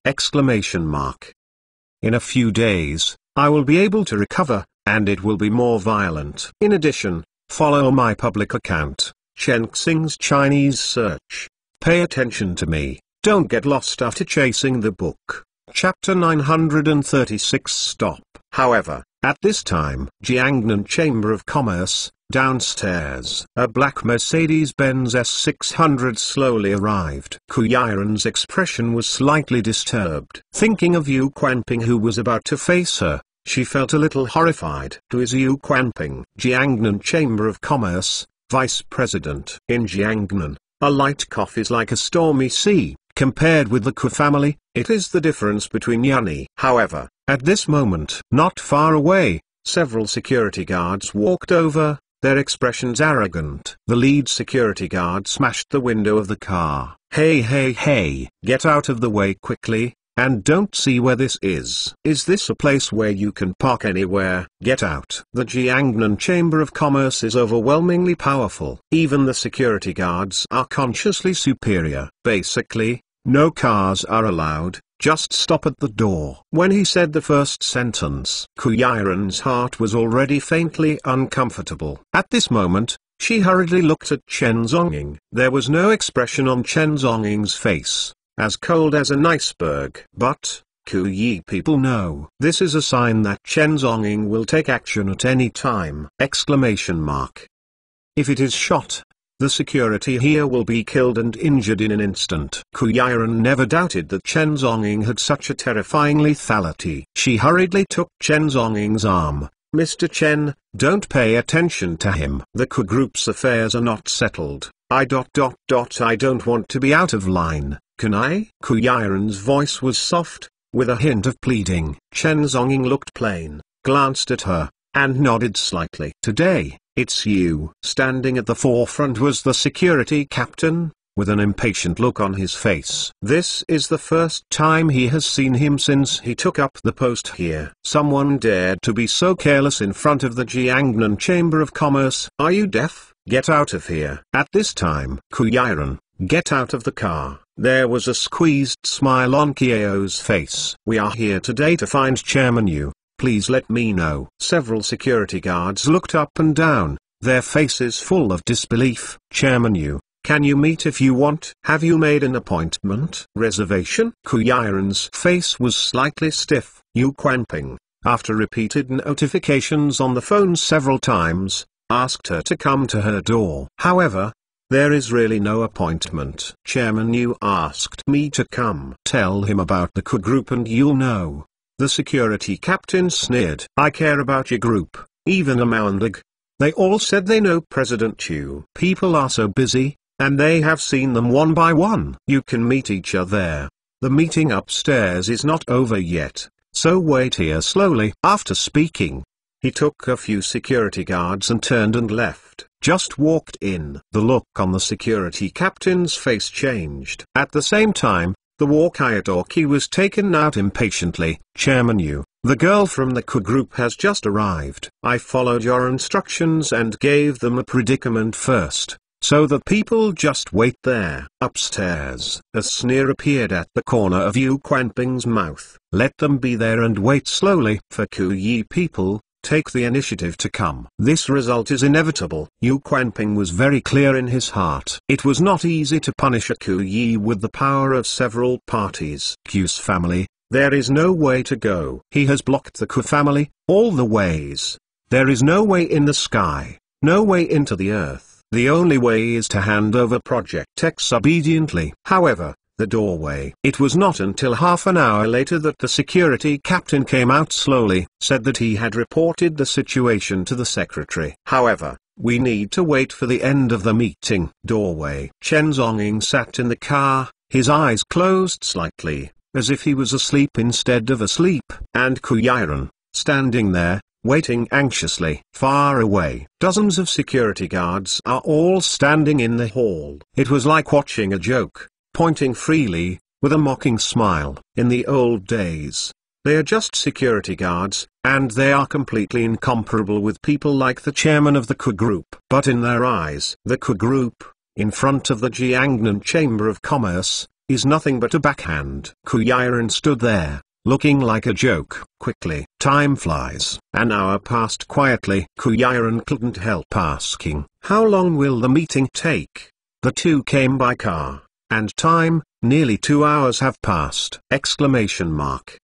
In a few days, I will be able to recover, and it will be more violent. In addition, follow my public account, Chen Xing's Chinese Search. Pay attention to me, don't get lost after chasing the book. Chapter 936. Stop. However, at this time, Jiangnan Chamber of Commerce, downstairs, a black Mercedes-Benz S600 slowly arrived. Ku Yiren's expression was slightly disturbed. Thinking of Yu Quan Ping who was about to face her, she felt a little horrified. Who is Yu Quan Ping? Jiangnan Chamber of Commerce, Vice President. In Jiangnan, a light cough is like a stormy sea. Compared with the Ku family, it is the difference between Yanni. However, at this moment, not far away, several security guards walked over, their expressions arrogant. The lead security guard smashed the window of the car. Hey, get out of the way quickly, and don't see where this is. Is this a place where you can park anywhere? Get out. The Jiangnan Chamber of Commerce is overwhelmingly powerful. Even the security guards are consciously superior. Basically, no cars are allowed, just stop at the door. When he said the first sentence, Ku Yiren's heart was already faintly uncomfortable. At this moment, she hurriedly looked at Chen Zhonging. There was no expression on Chen Zhonging's face, as cold as an iceberg. But, Ku Yi people know. This is a sign that Chen Zhonging will take action at any time! If it is shot, the security here will be killed and injured in an instant. Ku Yiren never doubted that Chen Zhonging had such a terrifying lethality. She hurriedly took Chen Zhonging's arm. Mr. Chen, don't pay attention to him. The Ku group's affairs are not settled. I don't want to be out of line. can I? Ku Yiren's voice was soft, with a hint of pleading. Chen Zonging looked plain, glanced at her, and nodded slightly. Today, it's you. Standing at the forefront was the security captain, with an impatient look on his face. This is the first time he has seen him since he took up the post here. Someone dared to be so careless in front of the Jiangnan Chamber of Commerce. Are you deaf? Get out of here. At this time, Ku Yiren, get out of the car. There was a squeezed smile on Qiao's face. We are here today to find Chairman Yu. Please let me know. Several security guards looked up and down, their faces full of disbelief. Chairman Yu, can you meet if you want? Have you made an appointment? Reservation? Ku Yiren's face was slightly stiff. Yu Quanping, after repeated notifications on the phone several times, asked her to come to her door. However, there is really no appointment. Chairman Yu asked me to come. Tell him about the Ku group and you'll know. The security captain sneered. I care about your group, even Amaondag. They all said they know President Yu. People are so busy, and they have seen them one by one. You can meet each other there. The meeting upstairs is not over yet, so wait here slowly. After speaking, he took a few security guards and turned and left. Just walked in. The look on the security captain's face changed. At the same time, the walkie-talkie was taken out impatiently. Chairman Yu, the girl from the Ku group has just arrived. I followed your instructions and gave them a predicament first, so the people just wait there. Upstairs. A sneer appeared at the corner of Yu Quanping's mouth. Let them be there and wait slowly. For Ku Yi people, take the initiative to come. This result is inevitable. Yu Quanping was very clear in his heart. It was not easy to punish a Ku Yi with the power of several parties. Ku's family, there is no way to go. He has blocked the Ku family, all the ways. There is no way in the sky, no way into the earth. The only way is to hand over Project X obediently. However, the doorway. It was not until half an hour later that the security captain came out slowly, said that he had reported the situation to the secretary. However, we need to wait for the end of the meeting. Doorway. Chen Zonging sat in the car, his eyes closed slightly, as if he was asleep instead of asleep. And Ku Yiren, standing there, waiting anxiously. Far away, dozens of security guards are all standing in the hall. It was like watching a joke. Pointing freely, with a mocking smile. In the old days, they are just security guards, and they are completely incomparable with people like the chairman of the Ku group. But in their eyes, the Ku group, in front of the Jiangnan Chamber of Commerce, is nothing but a backhand. Ku Yiren stood there, looking like a joke. Quickly, time flies. An hour passed quietly. Ku Yiren couldn't help asking, how long will the meeting take? The two came by car. And time, nearly 2 hours have passed! Exclamation mark.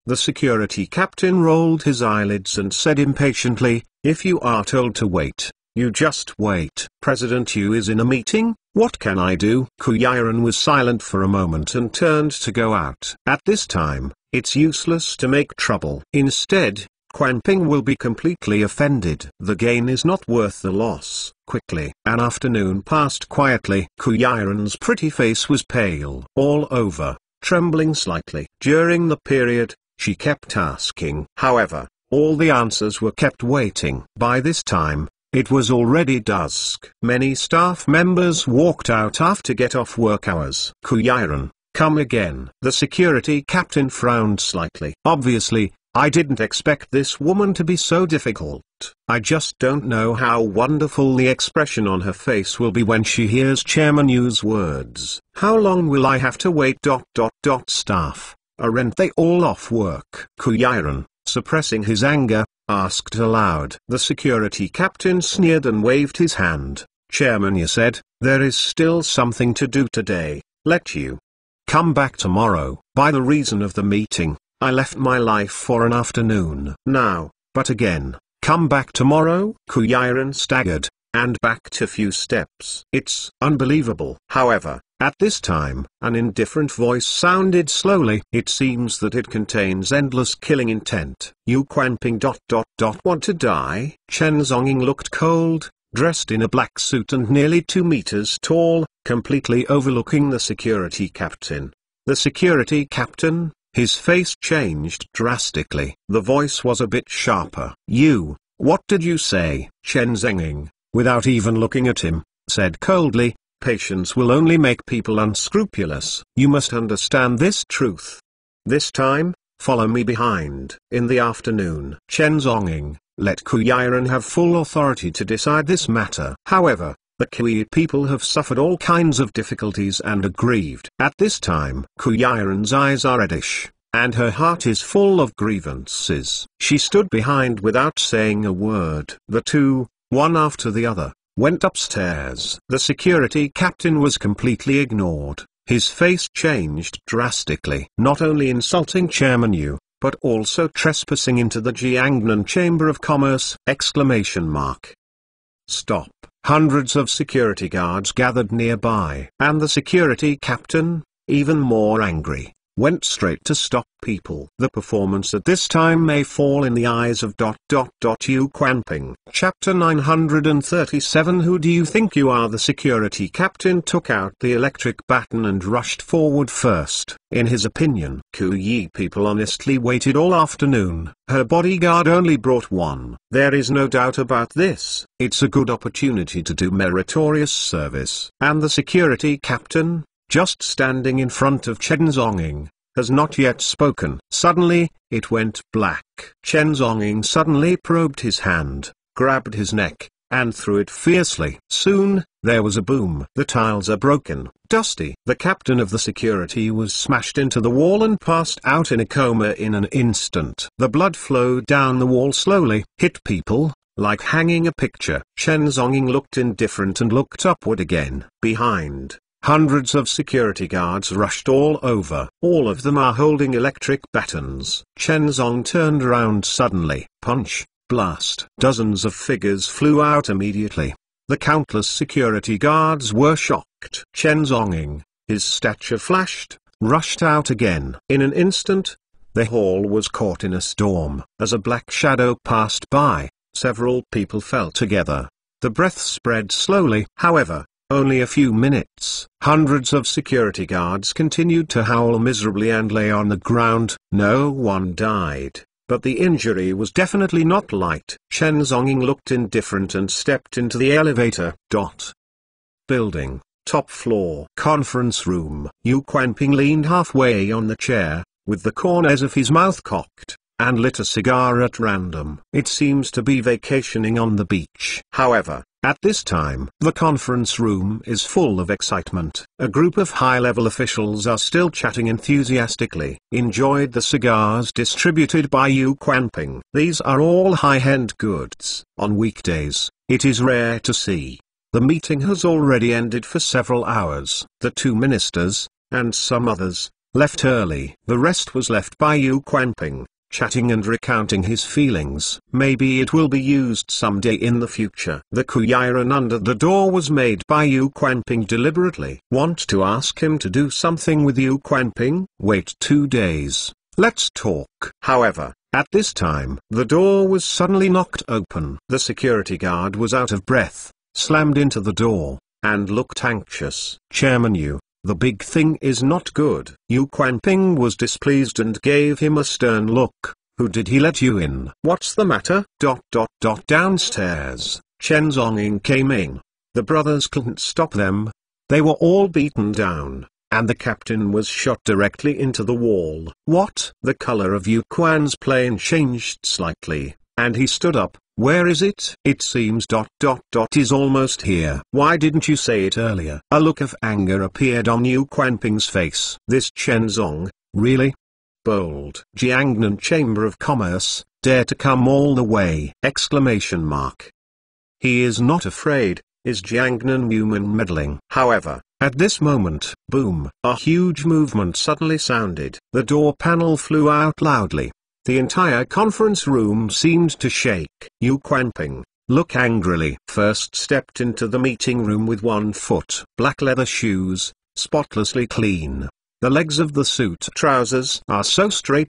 The security captain rolled his eyelids and said impatiently, if you are told to wait, you just wait. President Yu is in a meeting, what can I do? Ku Yiren was silent for a moment and turned to go out. At this time, it's useless to make trouble. Instead, Quanping will be completely offended. The gain is not worth the loss. Quickly, an afternoon passed quietly. Ku Yiren's pretty face was pale all over, trembling slightly. During the period, she kept asking. However, all the answers were kept waiting. By this time, it was already dusk. Many staff members walked out after get-off work hours. Ku Yiren, come again. The security captain frowned slightly. Obviously, I didn't expect this woman to be so difficult. I just don't know how wonderful the expression on her face will be when she hears Chairman Yu's words. How long will I have to wait? Staff, aren't they all off work? Ku Yiren, suppressing his anger, asked aloud. The security captain sneered and waved his hand. Chairman Yu said, there is still something to do today. Let you come back tomorrow. By the reason of the meeting, I left my life for an afternoon. Now, but again, come back tomorrow? Ku Yiren staggered, and backed a few steps. It's unbelievable. However, at this time, an indifferent voice sounded slowly. It seems that it contains endless killing intent. Yu Quanping ... want to die? Chen Zonging looked cold, dressed in a black suit and nearly 2 meters tall, completely overlooking the security captain. The security captain, his face changed drastically. The voice was a bit sharper. What did you say?" Chen Zhenging, without even looking at him, said coldly, "Patience will only make people unscrupulous. You must understand this truth. This time, follow me behind." In the afternoon, Chen Zhonging let Ku Yiren have full authority to decide this matter. However, the Kui people have suffered all kinds of difficulties and are grieved. At this time, Ku Yiren's eyes are reddish, and her heart is full of grievances. She stood behind without saying a word. The two, one after the other, went upstairs. The security captain was completely ignored. His face changed drastically. Not only insulting Chairman Yu, but also trespassing into the Jiangnan Chamber of Commerce! Stop. Hundreds of security guards gathered nearby. And the security captain, even more angry, went straight to stop people. The performance at this time may fall in the eyes of Yu Quanping. Chapter 937. Who do you think you are? The security captain took out the electric baton and rushed forward first. In his opinion, Ku Yi people honestly waited all afternoon. Her bodyguard only brought one. There is no doubt about this. It's a good opportunity to do meritorious service. And the security captain, just standing in front of Chen Zhonging, has not yet spoken. Suddenly, it went black. Chen Zhonging suddenly probed his hand, grabbed his neck, and threw it fiercely. Soon, there was a boom. The tiles are broken. Dusty. The captain of the security was smashed into the wall and passed out in a coma in an instant. The blood flowed down the wall slowly, hit people, like hanging a picture. Chen Zhonging looked indifferent and looked upward again. Behind, hundreds of security guards rushed all over. All of them are holding electric batons. Chen Zhong turned around suddenly. Punch, blast. Dozens of figures flew out immediately. The countless security guards were shocked. Chen Zhonging, his stature flashed, rushed out again. In an instant, the hall was caught in a storm. As a black shadow passed by, several people fell together. The breath spread slowly. However, only a few minutes. Hundreds of security guards continued to howl miserably and lay on the ground. No one died, but the injury was definitely not light. Chen Zhonging looked indifferent and stepped into the elevator. Building, top floor. Conference room. Yu Quanping leaned halfway on the chair, with the corners of his mouth cocked, and lit a cigar at random. It seems to be vacationing on the beach. However, at this time, the conference room is full of excitement. A group of high-level officials are still chatting enthusiastically. Enjoyed the cigars distributed by Yu Quanping. These are all high-end goods. On weekdays, it is rare to see. The meeting has already ended for several hours. The two ministers, and some others, left early. The rest was left by Yu Quanping, chatting and recounting his feelings. Maybe it will be used someday in the future. The Ku Yiren under the door was made by Yu Quanping deliberately. Want to ask him to do something with Yu Quanping? Wait 2 days. Let's talk. However, at this time, the door was suddenly knocked open. The security guard was out of breath, slammed into the door, and looked anxious. Chairman Yu, the big thing is not good. Yu Quanping was displeased and gave him a stern look. Who did he let you in? What's the matter? Downstairs, Chen Zhonging came in. The brothers couldn't stop them. They were all beaten down, and the captain was shot directly into the wall. What? The color of Yu Quan's plane changed slightly, and he stood up. Where is it? It seems is almost here. Why didn't you say it earlier? A look of anger appeared on Yu Quanping's face. This Chen Zhong, really? Bold. Jiangnan Chamber of Commerce, dare to come all the way! He is not afraid, is Jiangnan human meddling? However, at this moment, boom, a huge movement suddenly sounded. The door panel flew out loudly. The entire conference room seemed to shake. Yu Quanping, look angrily, first stepped into the meeting room with 1 foot. Black leather shoes, spotlessly clean. The legs of the suit trousers are so straight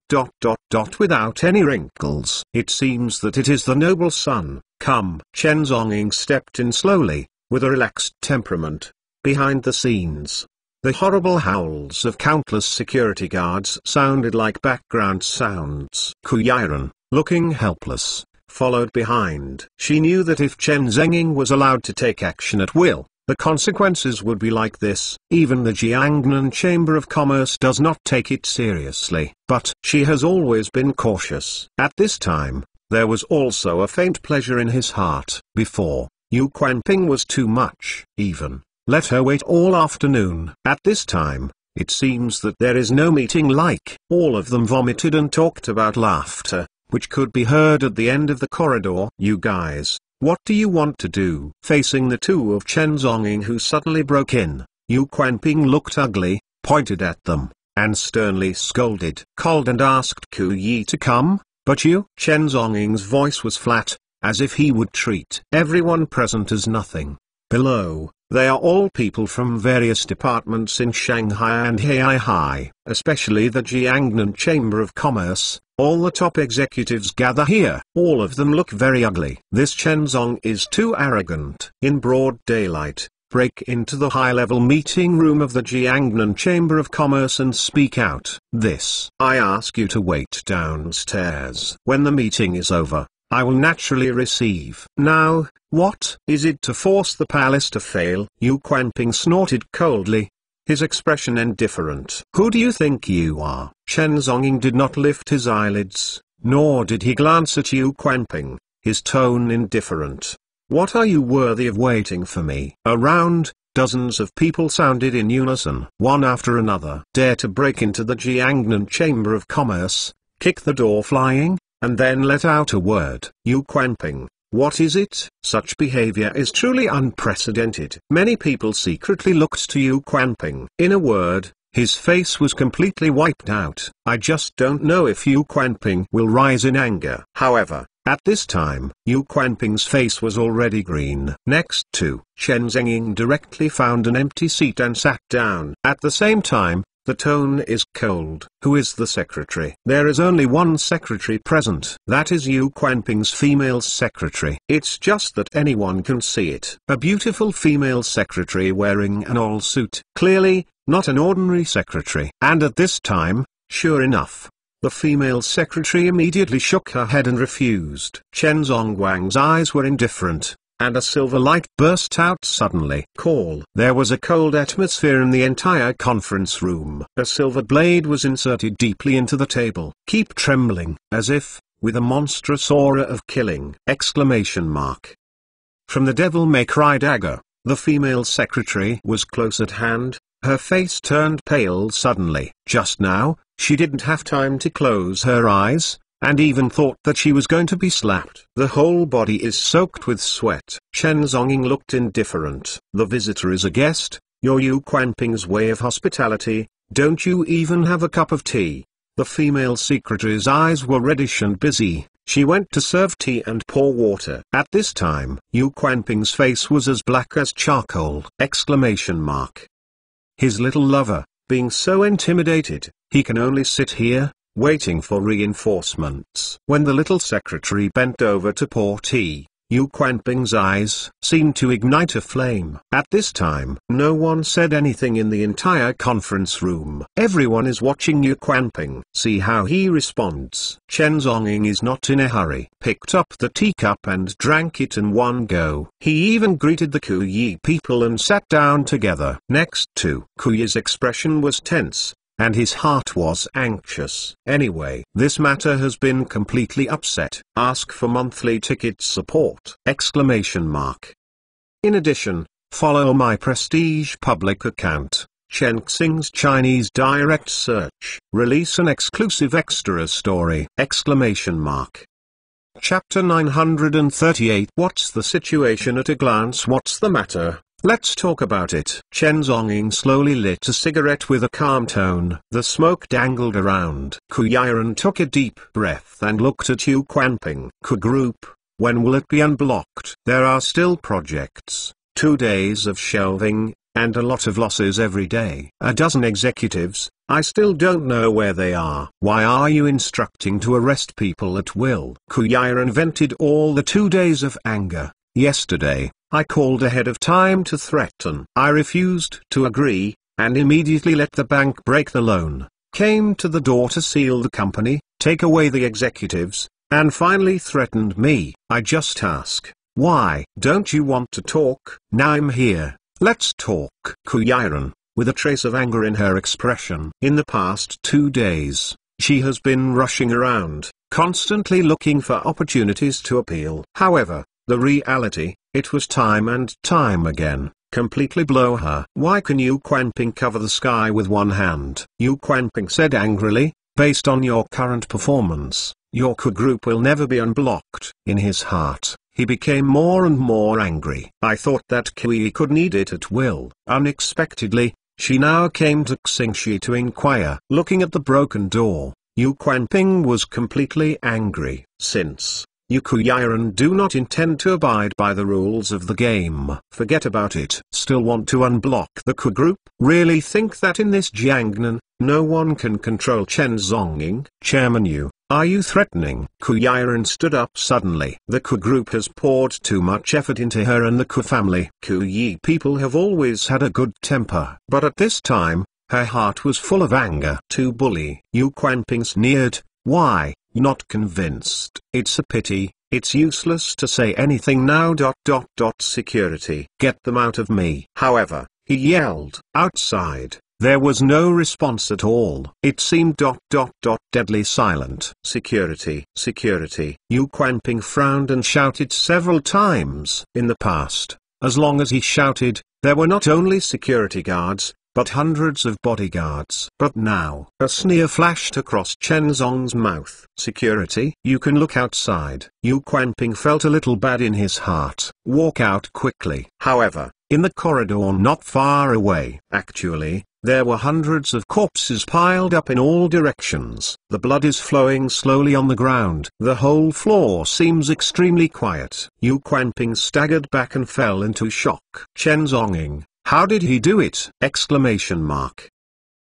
without any wrinkles. It seems that it is the noble son, come. Chen Zhongying stepped in slowly, with a relaxed temperament. Behind the scenes, the horrible howls of countless security guards sounded like background sounds. Ku Yiren, looking helpless, followed behind. She knew that if Chen Zhongying was allowed to take action at will, the consequences would be like this. Even the Jiangnan Chamber of Commerce does not take it seriously. But she has always been cautious. At this time, there was also a faint pleasure in his heart. Before, Yu Quanping was too much. Even let her wait all afternoon. At this time, it seems that there is no meeting like. All of them vomited and talked about laughter, which could be heard at the end of the corridor. You guys, what do you want to do? Facing the two of Chen Zhongying who suddenly broke in, Yu Quanping looked ugly, pointed at them, and sternly scolded. Called and asked Ku Yi to come, but you? Chen Zhongying's voice was flat, as if he would treat everyone present as nothing. Below, they are all people from various departments in Shanghai and Heihai, especially the Jiangnan Chamber of Commerce. All the top executives gather here. All of them look very ugly. This Chen Zhong is too arrogant. In broad daylight, break into the high-level meeting room of the Jiangnan Chamber of Commerce and speak out. This. I ask you to wait downstairs. When the meeting is over, I will naturally receive. Now, what? Is it to force the palace to fail? Yu Quanping snorted coldly, his expression indifferent. Who do you think you are? Chen Zhongying did not lift his eyelids, nor did he glance at Yu Quanping, his tone indifferent. What are you worthy of waiting for me? Around, dozens of people sounded in unison. One after another. Dare to break into the Jiangnan Chamber of Commerce, kick the door flying, and then let out a word. Yu Quanping, what is it? Such behavior is truly unprecedented. Many people secretly looked to Yu Quanping. In a word, his face was completely wiped out. I just don't know if Yu Quanping will rise in anger. However, at this time, Yu Quanping's face was already green. Next to Chen Zhongying directly found an empty seat and sat down. At the same time, the tone is cold. Who is the secretary? There is only one secretary present. That is Yu Quanping's female secretary. It's just that anyone can see it. A beautiful female secretary wearing an all suit. Clearly, not an ordinary secretary. And at this time, sure enough, the female secretary immediately shook her head and refused. Chen Zhongguang's eyes were indifferent, and a silver light burst out suddenly. Call. There was a cold atmosphere in the entire conference room. A silver blade was inserted deeply into the table. Keep trembling, as if, with a monstrous aura of killing! Exclamation mark. From the Devil May Cry dagger, the female secretary was close at hand. Her face turned pale suddenly. Just now, she didn't have time to close her eyes, and even thought that she was going to be slapped. The whole body is soaked with sweat. Chen Zhongying looked indifferent. The visitor is a guest. Your Yu Quanping's way of hospitality. Don't you even have a cup of tea? The female secretary's eyes were reddish and busy. She went to serve tea and pour water. At this time, Yu Quanping's face was as black as charcoal! Exclamation mark. His little lover, being so intimidated, he can only sit here, waiting for reinforcements. When the little secretary bent over to pour tea, Yu Quanping's eyes seemed to ignite a flame. At this time, no one said anything in the entire conference room. Everyone is watching Yu Quanping. See how he responds. Chen Zhongying is not in a hurry. Picked up the teacup and drank it in one go. He even greeted the Ku Yi people and sat down together. Next to Ku Yi's expression was tense, and his heart was anxious. Anyway, this matter has been completely upset. Ask for monthly ticket support! Exclamation mark. In addition, follow my Prestige public account, Chen Xing's Chinese direct search. Release an exclusive extra story! Exclamation mark. Chapter 938. What's the situation at a glance? What's the matter? Let's talk about it. Chen Zhongying slowly lit a cigarette with a calm tone. The smoke dangled around. Ku Yiren took a deep breath and looked at Yu Quanping. Ku Group, when will it be unblocked? There are still projects, 2 days of shelving, and a lot of losses every day. A dozen executives, I still don't know where they are. Why are you instructing to arrest people at will? Kuyaran vented all the 2 days of anger. Yesterday, I called ahead of time to threaten. I refused to agree, and immediately let the bank break the loan. Came to the door to seal the company, take away the executives, and finally threatened me. I just ask, why don't you want to talk? Now I'm here, let's talk. Kuyaran, with a trace of anger in her expression. In the past 2 days, she has been rushing around, constantly looking for opportunities to appeal. However, the reality, it was time and time again, completely blow her. Why can Yu Quanping cover the sky with one hand? Yu Quanping said angrily, based on your current performance, your Ku group will never be unblocked. In his heart, he became more and more angry. I thought that Kui could need it at will. Unexpectedly, she now came to Xingshi to inquire. Looking at the broken door, Yu Quanping was completely angry. Since you Kuyaran do not intend to abide by the rules of the game, forget about it. Still want to unblock the Ku group? Really think that in this Jiangnan, no one can control Chen Zhongying? Chairman Yu, are you threatening? Kuyaran stood up suddenly. The Ku group has poured too much effort into her and the Ku family. Ku Yi people have always had a good temper. But at this time, her heart was full of anger. To bully. Yu Quanping sneered, why? Not convinced. It's a pity, it's useless to say anything now. Security. Get them out of me. However, he yelled. Outside, there was no response at all. It seemed deadly silent. Security. Security. Yu Quanping frowned and shouted several times. In the past, as long as he shouted, there were not only security guards, but hundreds of bodyguards. But now, a sneer flashed across Chen Zong's mouth. Security? You can look outside. Yu Quanping felt a little bad in his heart. Walk out quickly. However, in the corridor not far away, actually, there were hundreds of corpses piled up in all directions. The blood is flowing slowly on the ground. The whole floor seems extremely quiet. Yu Quanping staggered back and fell into shock. Chen Zhongying, how did he do it? Exclamation mark.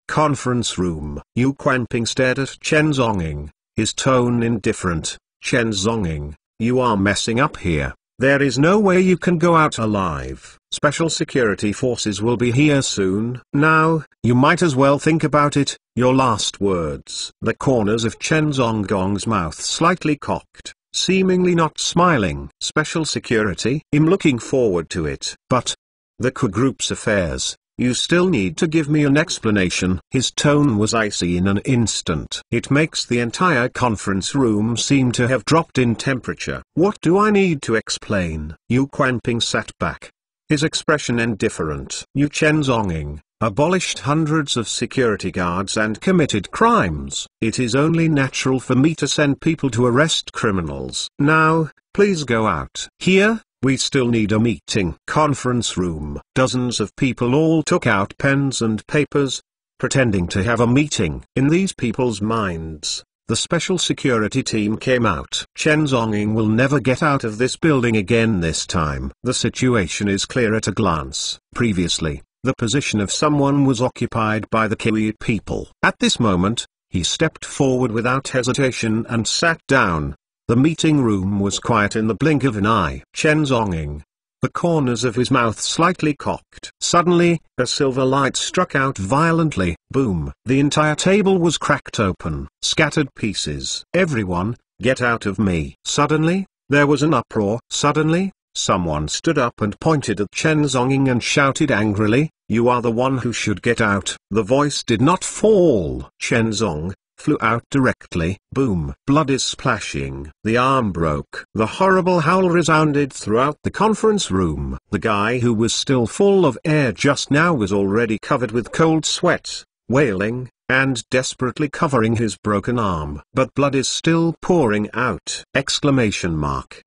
Conference room. Yu Quanping stared at Chen Zhongying, his tone indifferent. Chen Zhongying, you are messing up here. There is no way you can go out alive. Special security forces will be here soon. Now, you might as well think about it. Your last words. The corners of Chen Zhonggong's mouth slightly cocked, seemingly not smiling. Special security? I'm looking forward to it. But the Ku group's affairs, you still need to give me an explanation. His tone was icy in an instant. It makes the entire conference room seem to have dropped in temperature. What do I need to explain? Yu Quanping sat back, his expression indifferent. You Chen Zhongying, abolished hundreds of security guards and committed crimes. It is only natural for me to send people to arrest criminals. Now, please go out. Here, we still need a meeting. Conference room. Dozens of people all took out pens and papers, pretending to have a meeting. In these people's minds, the special security team came out. Chen Zhongying will never get out of this building again this time. The situation is clear at a glance. Previously, the position of someone was occupied by the Kui people. At this moment, he stepped forward without hesitation and sat down. The meeting room was quiet in the blink of an eye. Chen Zhongying, the corners of his mouth slightly cocked. Suddenly, a silver light struck out violently. Boom! The entire table was cracked open. Scattered pieces. Everyone, get out of me. Suddenly, there was an uproar. Suddenly, someone stood up and pointed at Chen Zhongying and shouted angrily, you are the one who should get out. The voice did not fall. Chen Zhong flew out directly. Boom! Blood is splashing. The arm broke. The horrible howl resounded throughout the conference room. The guy who was still full of air just now was already covered with cold sweat, wailing, and desperately covering his broken arm. But blood is still pouring out! Exclamation mark.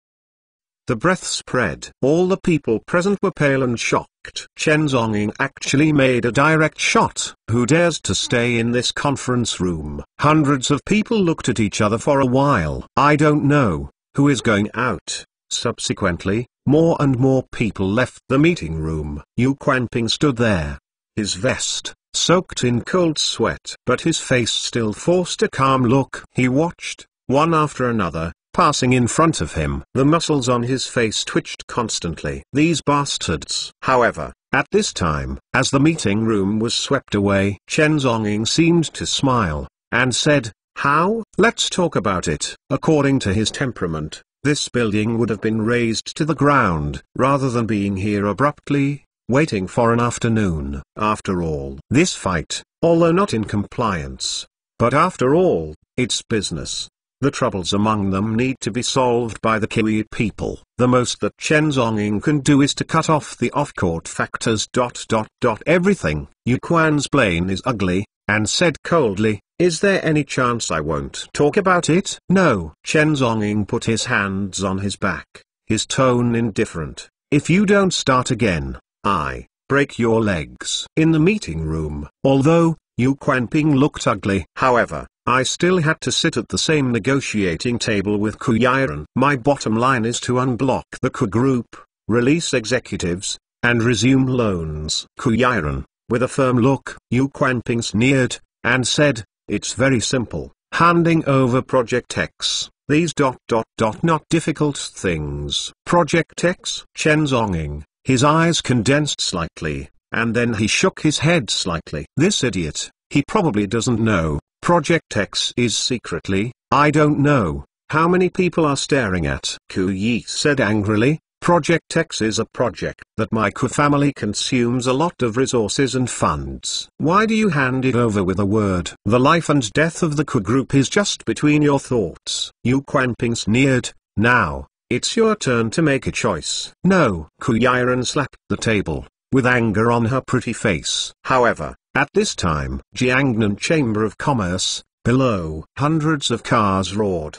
The breath spread. All the people present were pale and shocked. Chen Zhongying actually made a direct shot. Who dares to stay in this conference room? Hundreds of people looked at each other for a while. I don't know who is going out. Subsequently, more and more people left the meeting room. Yu Quanping stood there. His vest, soaked in cold sweat. But his face still forced a calm look. He watched, one after another, passing in front of him. The muscles on his face twitched constantly. These bastards. However, at this time, as the meeting room was swept away, Chen Zhongying seemed to smile, and said, "How? Let's talk about it." According to his temperament, this building would have been razed to the ground, rather than being here abruptly, waiting for an afternoon. After all, this fight, although not in compliance, but after all, it's business. The troubles among them need to be solved by the Kiwi people. The most that Chen Zhongying can do is to cut off the off-court factors. Everything. Yu Quan's plane is ugly, and said coldly, "Is there any chance I won't talk about it?" "No." Chen Zhongying put his hands on his back, his tone indifferent. "If you don't start again, I break your legs." In the meeting room, although Yu Quanping looked ugly, however, I still had to sit at the same negotiating table with Ku Yiren. My bottom line is to unblock the Ku Group, release executives, and resume loans. Ku Yiren, with a firm look, Yu Quanping sneered, and said, "It's very simple, handing over Project X. These not difficult things." Project X? Chen Zhongying, his eyes condensed slightly, and then he shook his head slightly. This idiot, he probably doesn't know. Project X is secretly, I don't know, how many people are staring at. Ku Yi said angrily, Project X is a project that my Ku family consumes a lot of resources and funds. Why do you hand it over with a word? The life and death of the Ku group is just between your thoughts. Yu Quanping sneered, "Now, it's your turn to make a choice." "No." Ku Yiren slapped the table, with anger on her pretty face. However, at this time, Jiangnan Chamber of Commerce, below, hundreds of cars roared!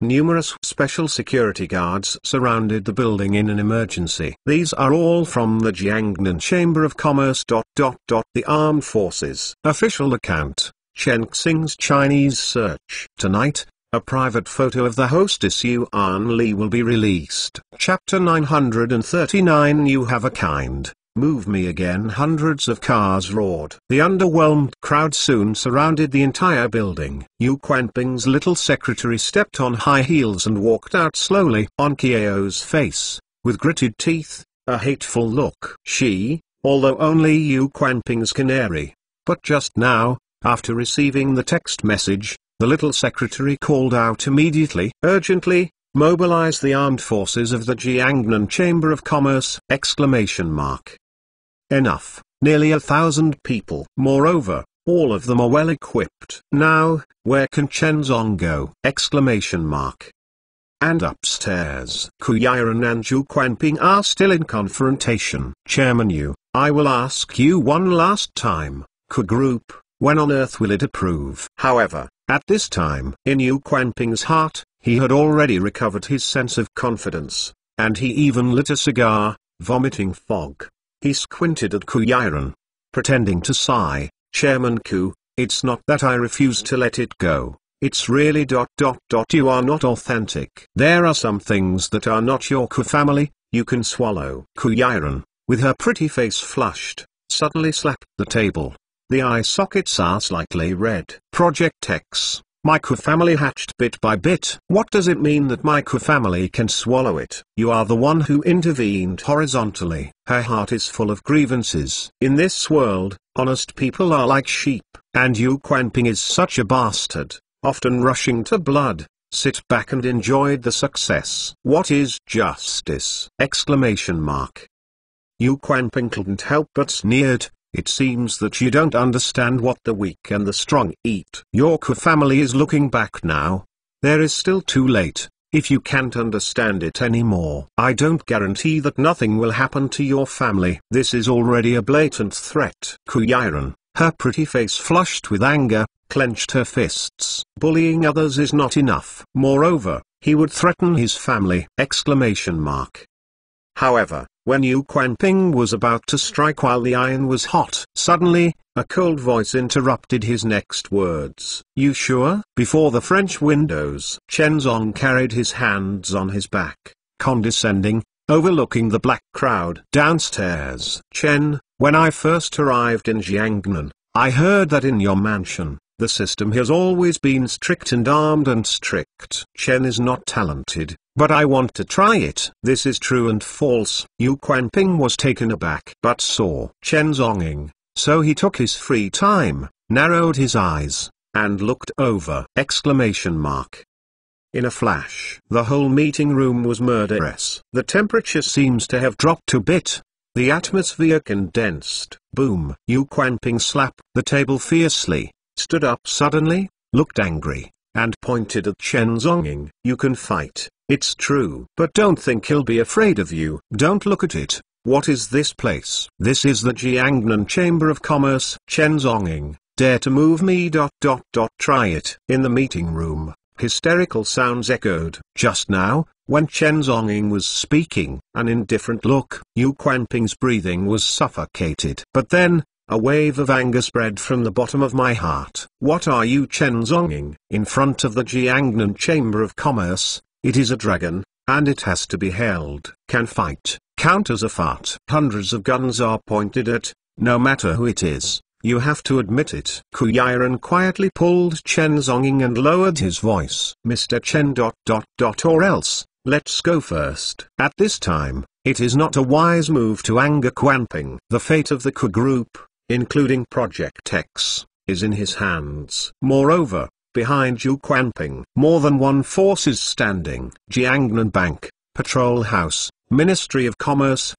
Numerous special security guards surrounded the building in an emergency. These are all from the Jiangnan Chamber of Commerce. The Armed Forces. Official account, Chen Xing's Chinese search. Tonight, a private photo of the hostess Yuan Li will be released. Chapter 939. You have a kind. Move me again. Hundreds of cars roared. The underwhelmed crowd soon surrounded the entire building. Yu Quanping's little secretary stepped on high heels and walked out slowly. On Kiao's face, with gritted teeth, a hateful look. She, although only Yu Quanping's canary, but just now, after receiving the text message, the little secretary called out immediately, urgently, "Mobilize the armed forces of the Jiangnan Chamber of Commerce!" Enough, nearly 1,000 people. Moreover, all of them are well equipped. Now, where can Chen Zong go? And upstairs. Ku Yiren and Yu Quanping are still in confrontation. Chairman Yu, I will ask you one last time, Ku Group, when on earth will it approve? However, at this time, in Yu Quanping's heart, he had already recovered his sense of confidence, and he even lit a cigar, vomiting fog. He squinted at Ku Yiren, pretending to sigh. Chairman Ku, it's not that I refuse to let it go, it's really ... You are not authentic. There are some things that are not your Ku family, you can swallow. Ku Yiren, with her pretty face flushed, suddenly slapped the table. The eye sockets are slightly red. Project X, my Ku family hatched bit by bit. What does it mean that my Ku family can swallow it? You are the one who intervened horizontally. Her heart is full of grievances. In this world, honest people are like sheep, and Yu Quanping is such a bastard, often rushing to blood. Sit back and enjoy the success. What is justice? Yu Quanping couldn't help but sneered. It seems that you don't understand what the weak and the strong eat. Your Ku family is looking back now. There is still too late, if you can't understand it anymore. I don't guarantee that nothing will happen to your family. This is already a blatant threat. Ku Yiren, her pretty face flushed with anger, clenched her fists. Bullying others is not enough. Moreover, he would threaten his family! However, when Yu Quanping was about to strike while the iron was hot, suddenly, a cold voice interrupted his next words. You sure? Before the French windows, Chen Zong carried his hands on his back, condescending, overlooking the black crowd downstairs. Chen, when I first arrived in Jiangnan, I heard that in your mansion, the system has always been strict and armed and strict. Chen is not talented, but I want to try it. This is true and false. Yu Quanping was taken aback but saw Chen Zhonging, so he took his free time, narrowed his eyes, and looked over! In a flash, the whole meeting room was murderous. The temperature seems to have dropped a bit. The atmosphere condensed. Boom! Yu Quanping slapped the table fiercely, stood up suddenly, looked angry, and pointed at Chen Zhonging. You can fight, it's true. But don't think he'll be afraid of you. Don't look at it. What is this place? This is the Jiangnan Chamber of Commerce. Chen Zhonging, dare to move me? Try it. In the meeting room, hysterical sounds echoed. Just now, when Chen Zhonging was speaking, an indifferent look. Yu Quanping's breathing was suffocated. But then, a wave of anger spread from the bottom of my heart. What are you, Chen Zhonging? In front of the Jiangnan Chamber of Commerce, it is a dragon, and it has to be held. Can fight, counters a fart. Hundreds of guns are pointed at, no matter who it is. You have to admit it. Ku Yiren quietly pulled Chen Zhonging and lowered his voice. Mr. Chen ... or else, let's go first. At this time, it is not a wise move to anger Quanping. The fate of the Ku group, including Project X, is in his hands. Moreover, behind Yu Quanping, more than one force is standing. Jiangnan Bank, Patrol House, Ministry of Commerce!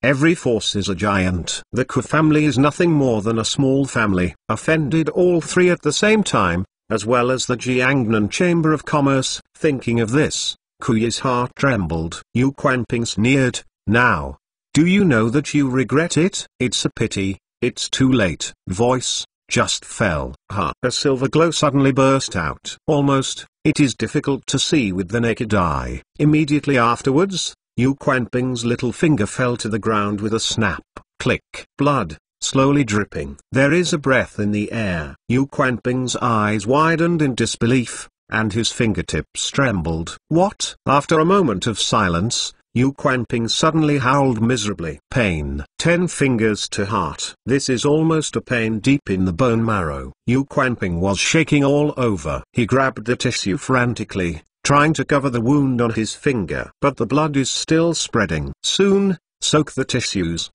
Every force is a giant. The Ku family is nothing more than a small family. Offended all three at the same time, as well as the Jiangnan Chamber of Commerce. Thinking of this, Ku's heart trembled. Yu Quanping sneered, now, do you know that you regret it? It's a pity, it's too late. Voice just fell. A silver glow suddenly burst out. Almost, it is difficult to see with the naked eye. Immediately afterwards, Yu Quanping's little finger fell to the ground with a snap. Click. Blood, slowly dripping. There is a breath in the air. Yu Quanping's eyes widened in disbelief, and his fingertips trembled. What? After a moment of silence, Yu Quanping suddenly howled miserably. Pain. 10 fingers to heart. This is almost a pain deep in the bone marrow. Yu Quanping was shaking all over. He grabbed the tissue frantically, trying to cover the wound on his finger. But the blood is still spreading. Soon, soak the tissues!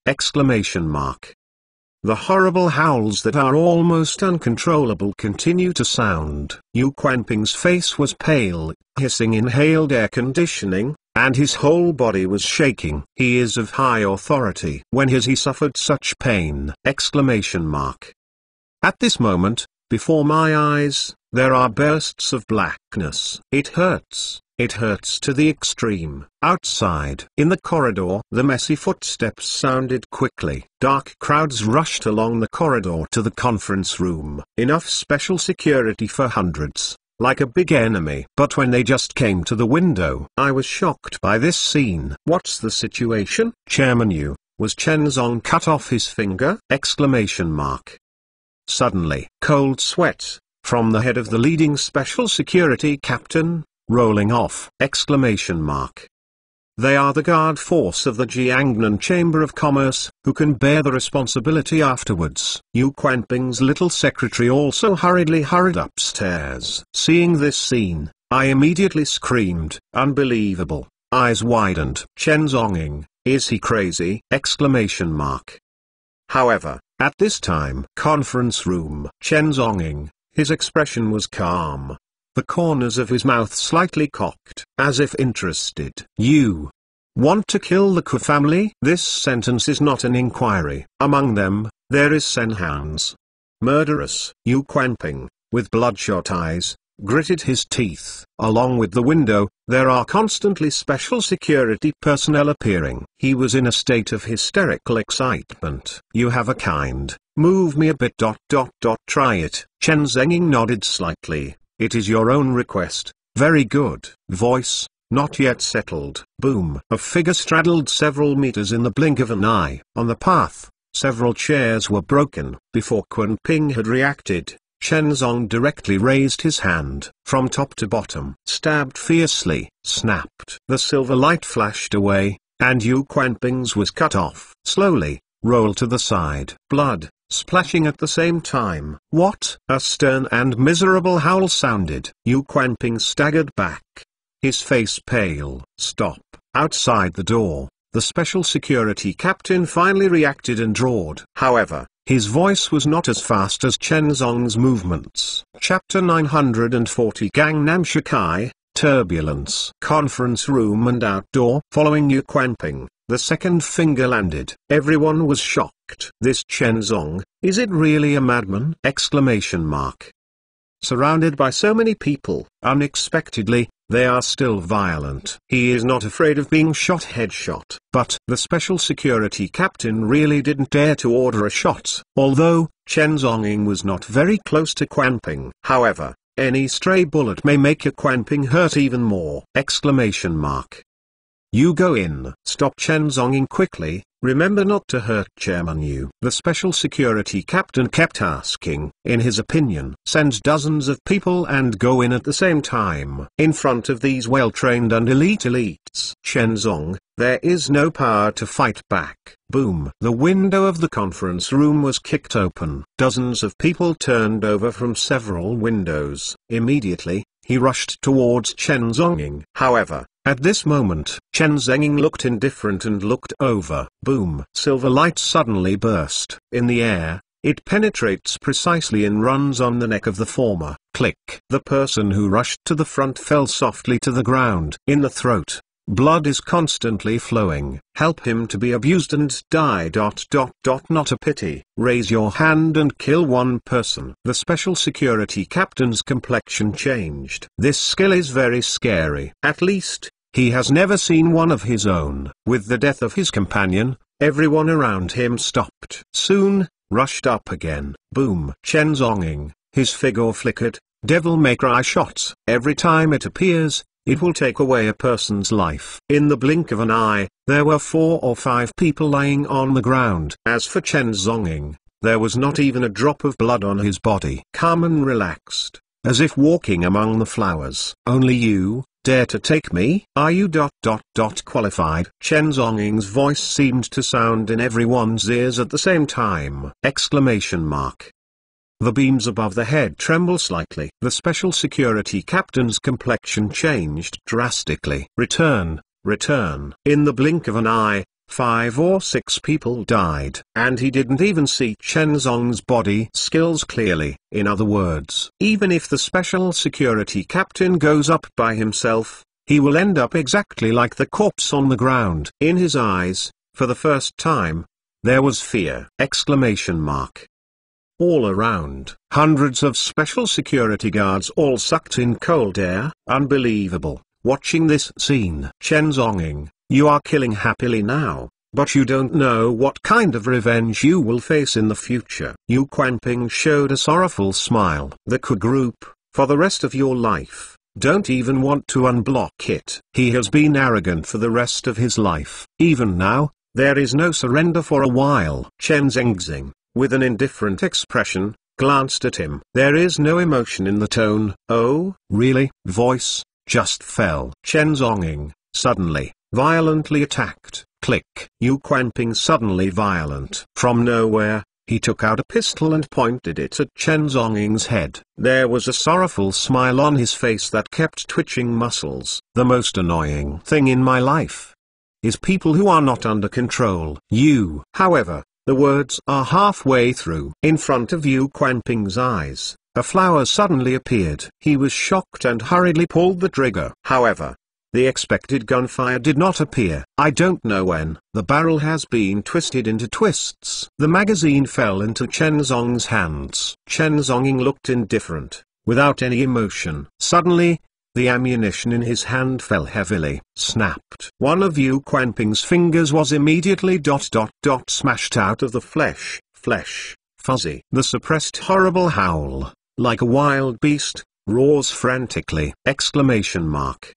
The horrible howls that are almost uncontrollable continue to sound. Yu Quanping's face was pale, hissing inhaled air conditioning, and his whole body was shaking. He is of high authority. When has he suffered such pain? At this moment, before my eyes, there are bursts of blackness. It hurts to the extreme. Outside, in the corridor, the messy footsteps sounded quickly. Dark crowds rushed along the corridor to the conference room. Enough special security for hundreds, like a big enemy. But when they just came to the window, I was shocked by this scene. What's the situation? Chairman Yu, was Chen Zhong cut off his finger? Suddenly, cold sweat, from the head of the leading special security captain, rolling off! They are the guard force of the Jiangnan Chamber of Commerce, who can bear the responsibility afterwards. Yu Quanping's little secretary also hurriedly hurried upstairs. Seeing this scene, I immediately screamed, unbelievable! Eyes widened. Chen Zhonging, is he crazy? However, at this time, conference room, Chen Zhonging, his expression was calm. The corners of his mouth slightly cocked, as if interested. You want to kill the Ku family? This sentence is not an inquiry. Among them, there is Sen Han's. Murderous. Yu Quanping, with bloodshot eyes, gritted his teeth. Along with the window, there are constantly special security personnel appearing. He was in a state of hysterical excitement. You have a kind. Move me a bit. Try it. Chen Zhonging nodded slightly. It is your own request. Very good. Voice, not yet settled. Boom. A figure straddled several meters in the blink of an eye. On the path, several chairs were broken. Before Quanping had reacted, Chen Zong directly raised his hand, from top to bottom. Stabbed fiercely, snapped. The silver light flashed away, and Yu Quanping's was cut off. Slowly, rolled to the side. Blood, splashing at the same time. What? A stern and miserable howl sounded. Yu Quanping staggered back, his face pale. Stop. Outside the door, the special security captain finally reacted and drawed. However, his voice was not as fast as Chen Zong's movements. Chapter 940 Gangnam Shikai, Turbulence. Conference room and outdoor. Following Yu Quanping, the second finger landed. Everyone was shocked. This Chen Zong, is it really a madman? Exclamation mark. Surrounded by so many people, unexpectedly, they are still violent. He is not afraid of being shot headshot. But the special security captain really didn't dare to order a shot. Although, Chen Zonging was not very close to Quanping. However, any stray bullet may make a Quanping hurt even more. Exclamation mark. You go in. Stop Chen Zonging quickly. Remember not to hurt Chairman Yu. The special security captain kept asking. In his opinion, send dozens of people and go in at the same time. In front of these well-trained and elites. Chen Zong, there is no power to fight back. Boom. The window of the conference room was kicked open. Dozens of people turned over from several windows. Immediately, he rushed towards Chen Zonging. However, at this moment, Chen Zonging looked indifferent and looked over. Boom. Silver light suddenly burst. In the air, it penetrates precisely and runs on the neck of the former. Click. The person who rushed to the front fell softly to the ground. In the throat, blood is constantly flowing. Help him to be abused and die. Not a pity. Raise your hand and kill one person. The special security captain's complexion changed. This skill is very scary. At least, he has never seen one of his own. With the death of his companion, everyone around him stopped. Soon, rushed up again. Boom. Chen Zonging, his figure flickered. Devil May Cry shots. Every time it appears, it will take away a person's life. In the blink of an eye, there were 4 or 5 people lying on the ground. As for Chen Zonging, there was not even a drop of blood on his body. Calm and relaxed, as if walking among the flowers. Only you dare to take me? Are you qualified? Chen Zonging's voice seemed to sound in everyone's ears at the same time. Exclamation mark. The beams above the head tremble slightly. The special security captain's complexion changed drastically. Return, return. In the blink of an eye, 5 or 6 people died. And he didn't even see Chen Zong's body skills clearly. In other words, even if the special security captain goes up by himself, he will end up exactly like the corpse on the ground. In his eyes, for the first time, there was fear. Exclamation mark. All around, hundreds of special security guards all sucked in cold air. Unbelievable. Watching this scene. Chen Zonging, you are killing happily now, but you don't know what kind of revenge you will face in the future. Yu Quanping showed a sorrowful smile. The Ku group, for the rest of your life, don't even want to unblock it. He has been arrogant for the rest of his life. Even now, there is no surrender for a while. Chen Zonging, with an indifferent expression, glanced at him. There is no emotion in the tone. Oh, really? Voice just fell. Chen Zonging, suddenly, violently attacked. Click. Yu Quanping suddenly violent. From nowhere, he took out a pistol and pointed it at Chen Zonging's head. There was a sorrowful smile on his face that kept twitching muscles. The most annoying thing in my life is people who are not under control. You, however, the words are halfway through. In front of Yu Quanping's eyes, a flower suddenly appeared. He was shocked and hurriedly pulled the trigger. However, the expected gunfire did not appear. I don't know when. The barrel has been twisted into twists. The magazine fell into Chen Zong's hands. Chen Zonging looked indifferent, without any emotion. Suddenly, the ammunition in his hand fell heavily. Snapped. One of Yu Quanping's fingers was immediately smashed out of the flesh. Fuzzy. The suppressed horrible howl, like a wild beast, roars frantically. Exclamation mark.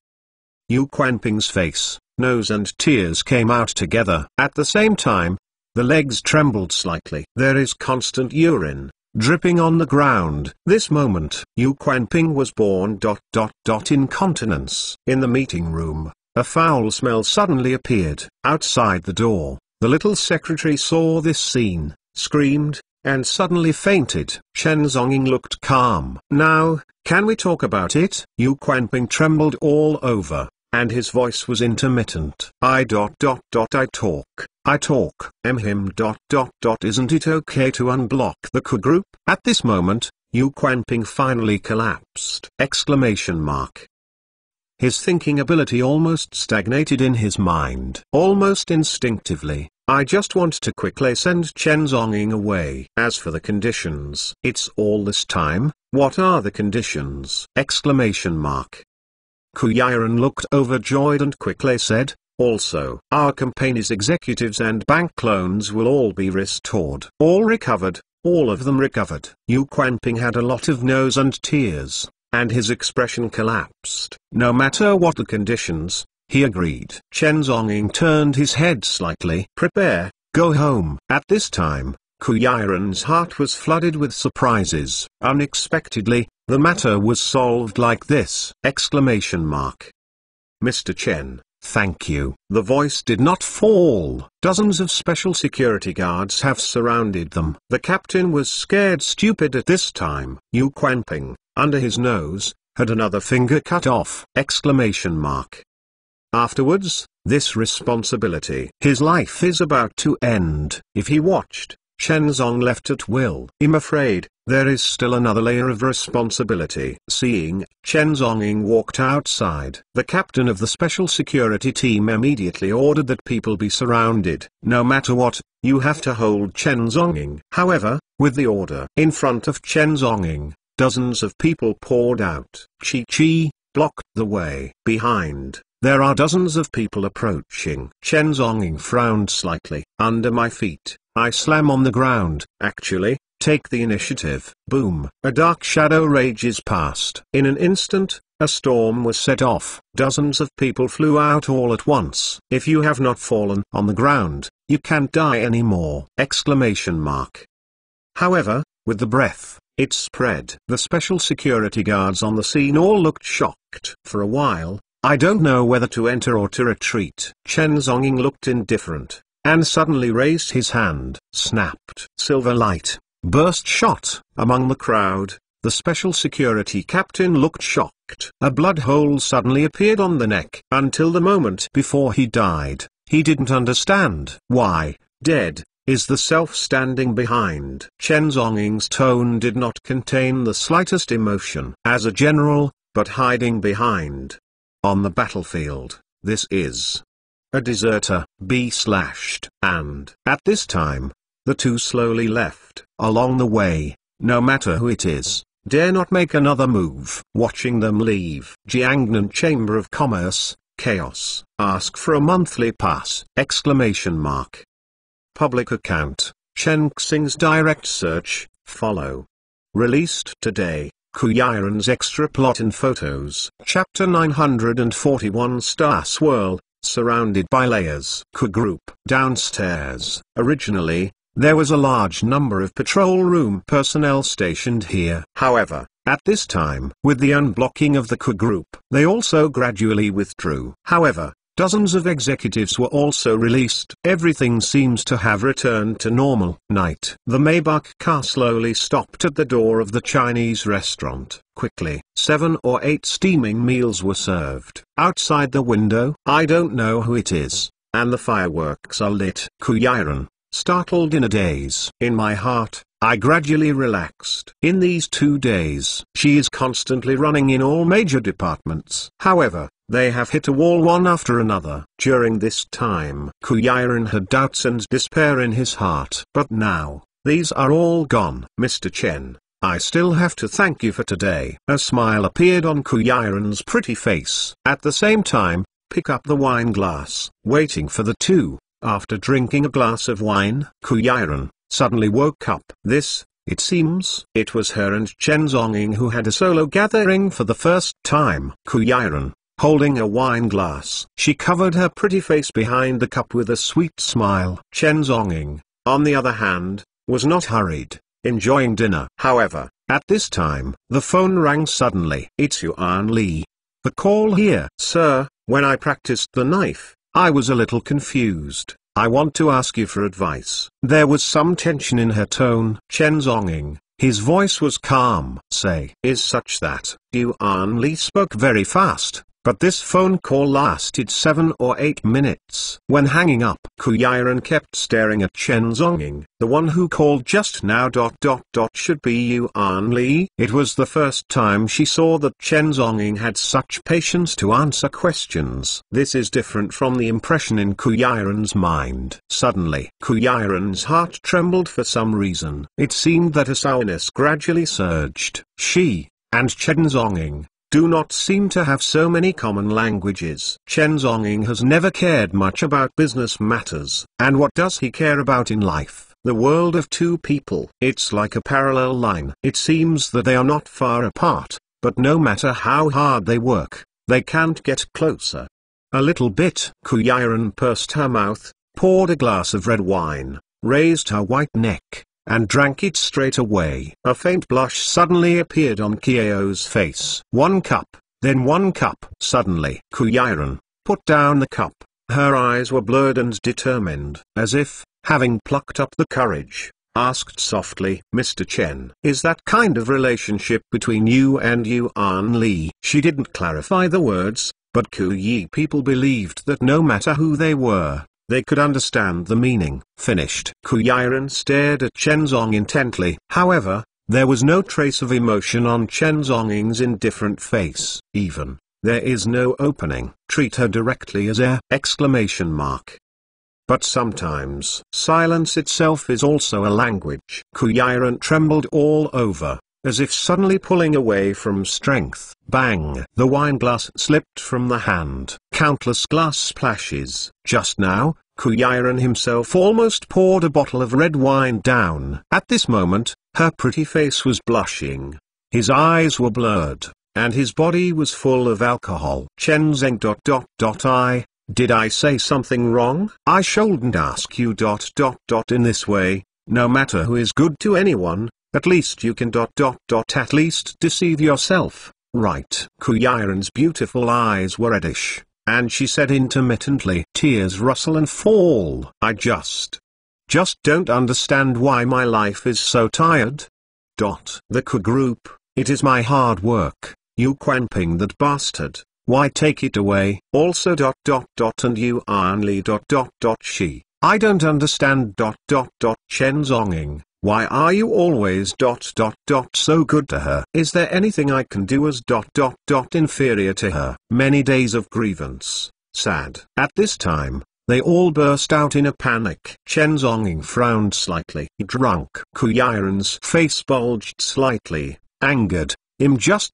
Yu Quanping's face, nose and tears came out together. At the same time, the legs trembled slightly. There is constant urine, dripping on the ground. This moment, Yu Quanping was born. Incontinence. In the meeting room, a foul smell suddenly appeared. Outside the door, the little secretary saw this scene, screamed, and suddenly fainted. Chen Zhongying looked calm. Now, can we talk about it? Yu Quanping trembled all over, and his voice was intermittent. I talk. Him. Isn't it okay to unblock the Ku group? At this moment, Yu Quanping finally collapsed. Exclamation mark. His thinking ability almost stagnated in his mind. Almost instinctively, I just want to quickly send Chen Zhongying away. As for the conditions, it's all this time. What are the conditions? Exclamation mark. Ku Yiren looked overjoyed and quickly said, also, our company's executives and bank loans will all be restored. All recovered, all of them recovered. Yu Quanping had a lot of nose and tears, and his expression collapsed. No matter what the conditions, he agreed. Chen Zhongying turned his head slightly. Prepare, go home. At this time, Ku Yiren's heart was flooded with surprises. Unexpectedly, the matter was solved like this! Exclamation mark. Mr. Chen, thank you. The voice did not fall. Dozens of special security guards have surrounded them. The captain was scared stupid at this time. Yu Quanping, under his nose, had another finger cut off! Exclamation mark. Afterwards, this responsibility. His life is about to end. If he watched Chen Zhong left at will. I'm afraid, there is still another layer of responsibility. Seeing Chen Zhongying walked outside, the captain of the special security team immediately ordered that people be surrounded. No matter what, you have to hold Chen Zhongying. However, with the order in front of Chen Zhongying, dozens of people poured out. Chi blocked the way. Behind, there are dozens of people approaching. Chen Zhongying frowned slightly. Under my feet, I slam on the ground. Actually, take the initiative. Boom. A dark shadow rages past. In an instant, a storm was set off. Dozens of people flew out all at once. If you have not fallen on the ground, you can't die anymore! Exclamation mark. However, with the breath, it spread. The special security guards on the scene all looked shocked. For a while, I don't know whether to enter or to retreat. Chen Zhongying looked indifferent, and suddenly raised his hand. Snapped. Silver light burst shot among the crowd. The special security captain looked shocked. A blood hole suddenly appeared on the neck. Until the moment before he died, he didn't understand why, dead, is the self standing behind. Chen Zhongying's tone did not contain the slightest emotion. As a general, but hiding behind. On the battlefield, this is a deserter. Be slashed. And at this time, the two slowly left. Along the way, no matter who it is, dare not make another move. Watching them leave. Jiangnan Chamber of Commerce, chaos. Ask for a monthly pass! Exclamation mark. Public account, Chen Xing's direct search, follow. Released today. Ku Yiren's extra plot and photos. Chapter 941 Star Swirl, surrounded by layers. Ku Group. Downstairs. Originally, there was a large number of patrol room personnel stationed here. However, at this time, with the unblocking of the Ku Group, they also gradually withdrew. However, dozens of executives were also released. Everything seems to have returned to normal. Night. The Maybach car slowly stopped at the door of the Chinese restaurant. Quickly, 7 or 8 steaming meals were served. Outside the window, I don't know who it is, and the fireworks are lit. Ku Yiren, startled in a daze. In my heart, I gradually relaxed. In these 2 days, she is constantly running in all major departments. However, they have hit a wall one after another. During this time, Ku Yiren had doubts and despair in his heart. But now, these are all gone. Mr. Chen, I still have to thank you for today. A smile appeared on Ku Yiren's pretty face. At the same time, pick up the wine glass. Waiting for the two, after drinking a glass of wine, Ku Yiren suddenly woke up. It seems, it was her and Chen Zhongying who had a solo gathering for the first time. Ku Yiren, holding a wine glass. She covered her pretty face behind the cup with a sweet smile. Chen Zhongying, on the other hand, was not hurried. enjoying dinner. However, at this time, the phone rang suddenly. It's Yuan Li. The call here. Sir, when I practiced the knife, I was a little confused. I want to ask you for advice. There was some tension in her tone. Chen Zhongying, his voice was calm. Say is such that Yuan Li spoke very fast, but this phone call lasted 7 or 8 minutes. When hanging up, Ku Yiren kept staring at Chen Zhongying. The one who called just now ... should be Yuan Li. It was the first time she saw that Chen Zhongying had such patience to answer questions. This is different from the impression in Ku Yiren's mind. Suddenly, Ku Yiren's heart trembled for some reason. It seemed that a sourness gradually surged. She and Chen Zhongying do not seem to have so many common languages. Chen Zhongying has never cared much about business matters. And what does he care about in life? The world of two people. It's like a parallel line. It seems that they are not far apart, but no matter how hard they work, they can't get closer. A little bit. Ku Yiren pursed her mouth, poured a glass of red wine, raised her white neck, and drank it straight away. A faint blush suddenly appeared on Kiao's face. 1 cup, then 1 cup. Suddenly, Ku Yiren put down the cup. Her eyes were blurred and determined, as if, having plucked up the courage, asked softly, Mr. Chen, is that kind of relationship between you and Yuan Li? She didn't clarify the words, but Ku Yi people believed that no matter who they were, they could understand the meaning. Finished. Ku Yiren stared at Chen Zhong intently. However, there was no trace of emotion on Chen Zhongying's indifferent face. Even, there is no opening. Treat her directly as a ! But sometimes, silence itself is also a language. Ku Yiren trembled all over, as if suddenly pulling away from strength. Bang! The wine glass slipped from the hand. Countless glass splashes. Just now, Ku Yiren himself almost poured a bottle of red wine down. At this moment, her pretty face was blushing. His eyes were blurred, and his body was full of alcohol. Chen Zheng ... Did I say something wrong? I shouldn't ask you ... in this way. No matter who is good to anyone, at least you can ... at least deceive yourself, right? Ku Yiren's beautiful eyes were reddish, and she said intermittently, tears rustle and fall. I just don't understand why my life is so tired. The Ku group, it is my hard work. You Quanping that bastard, why take it away? Also ... and Yuan Li ... she. I don't understand ... Chen Zhongying, why are you always ... so good to her? Is there anything I can do as ... inferior to her? Many days of grievance, sad. At this time, they all burst out in a panic. Chen Zhongying frowned slightly. Drunk. Ku Yiren's face bulged slightly, angered. I'm just ...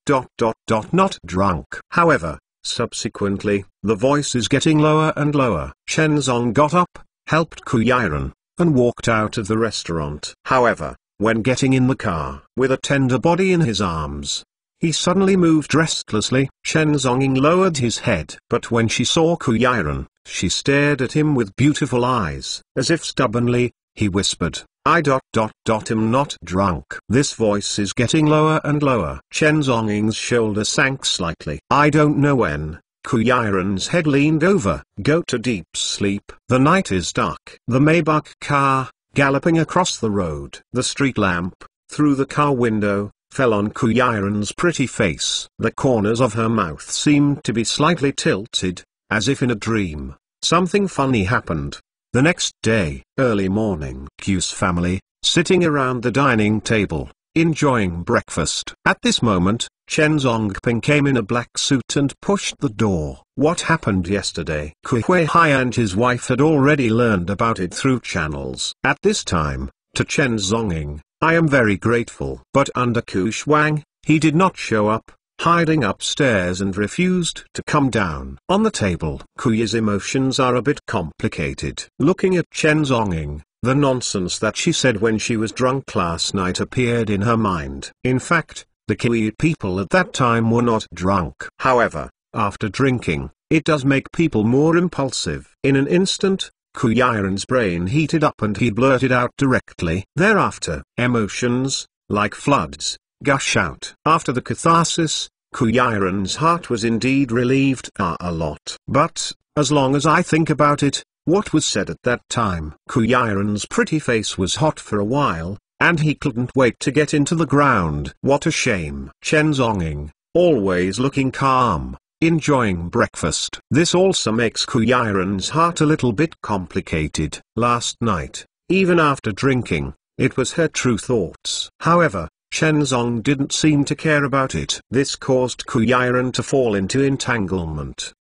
not drunk. However, subsequently, the voice is getting lower and lower. Chen Zhong got up, helped Ku Yiren, and walked out of the restaurant. However, when getting in the car, with a tender body in his arms, he suddenly moved restlessly. Chen Zhongying lowered his head. But when she saw Ku Yiren, she stared at him with beautiful eyes. As if stubbornly, he whispered, I ... am not drunk. This voice is getting lower and lower. Chen Zhongying's shoulder sank slightly. I don't know when. Ku Yiren's head leaned over. Go to deep sleep. The night is dark. The Maybach car, galloping across the road. The street lamp, through the car window, fell on Ku Yiren's pretty face. The corners of her mouth seemed to be slightly tilted, as if in a dream. Something funny happened. The next day, early morning, Q's family, sitting around the dining table, enjoying breakfast. At this moment, Chen Zhongping came in a black suit and pushed the door. What happened yesterday? Ku Huihai and his wife had already learned about it through channels. At this time, to Chen Zhongying, I am very grateful. But under Ku Shuang, he did not show up, hiding upstairs and refused to come down. On the table, Ku Yi's emotions are a bit complicated. Looking at Chen Zhongying, the nonsense that she said when she was drunk last night appeared in her mind. In fact, the Ku Yi people at that time were not drunk. However, after drinking, it does make people more impulsive. In an instant, Kuyiren's brain heated up and he blurted out directly. Thereafter, emotions, like floods, gush out. After the catharsis, Kuyiren's heart was indeed relieved a lot. But, as long as I think about it, what was said at that time? Kuyiren's pretty face was hot for a while, and he couldn't wait to get into the ground. What a shame. Chen Zhonging, always looking calm, enjoying breakfast. This also makes Kuyiren's heart a little bit complicated. Last night, even after drinking, it was her true thoughts. However, Chen Zong didn't seem to care about it. This caused Kuyiren to fall into entanglement.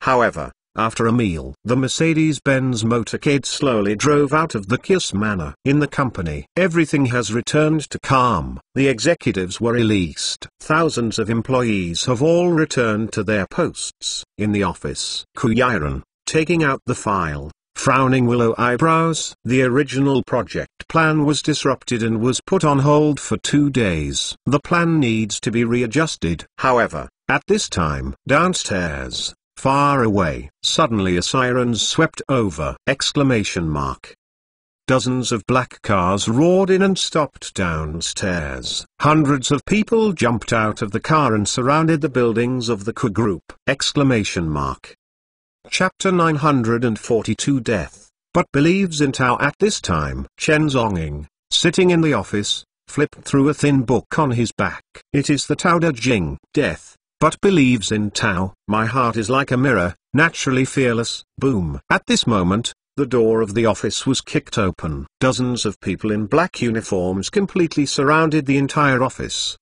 However, after a meal, the Mercedes-Benz motorcade slowly drove out of the Kiss Manor. In the company, everything has returned to calm. The executives were released. Thousands of employees have all returned to their posts. In the office, Kuyiren, taking out the file, frowning willow eyebrows. The original project plan was disrupted and was put on hold for 2 days. The plan needs to be readjusted. However, at this time, downstairs, far away, suddenly a siren swept over! Dozens of black cars roared in and stopped downstairs. Hundreds of people jumped out of the car and surrounded the buildings of the Ku Group! Chapter 942 Death, but believes in Tao. At this time, Chen Zhonging, sitting in the office, flipped through a thin book on his back. It is the Tao Te Ching. Death, but believes in Tao. My heart is like a mirror, naturally fearless. Boom. At this moment, the door of the office was kicked open. Dozens of people in black uniforms completely surrounded the entire office!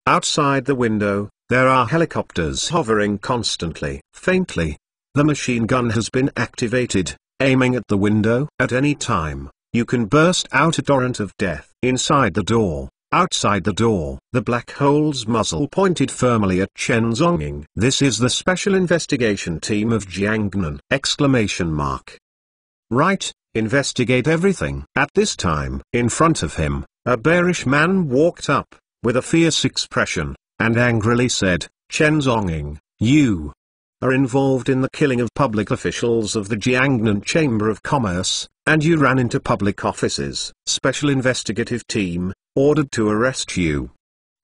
Outside the window, there are helicopters hovering constantly. Faintly, the machine gun has been activated, aiming at the window. At any time, you can burst out a torrent of death. Inside the door, outside the door, the black hole's muzzle pointed firmly at Chen Zhonging. This is the Special Investigation Team of Jiangnan! Right, investigate everything. At this time, in front of him, a bearish man walked up, with a fierce expression, and angrily said, Chen Zhonging, you are involved in the killing of public officials of the Jiangnan Chamber of Commerce, and you ran into public offices. Special Investigative Team, ordered to arrest you.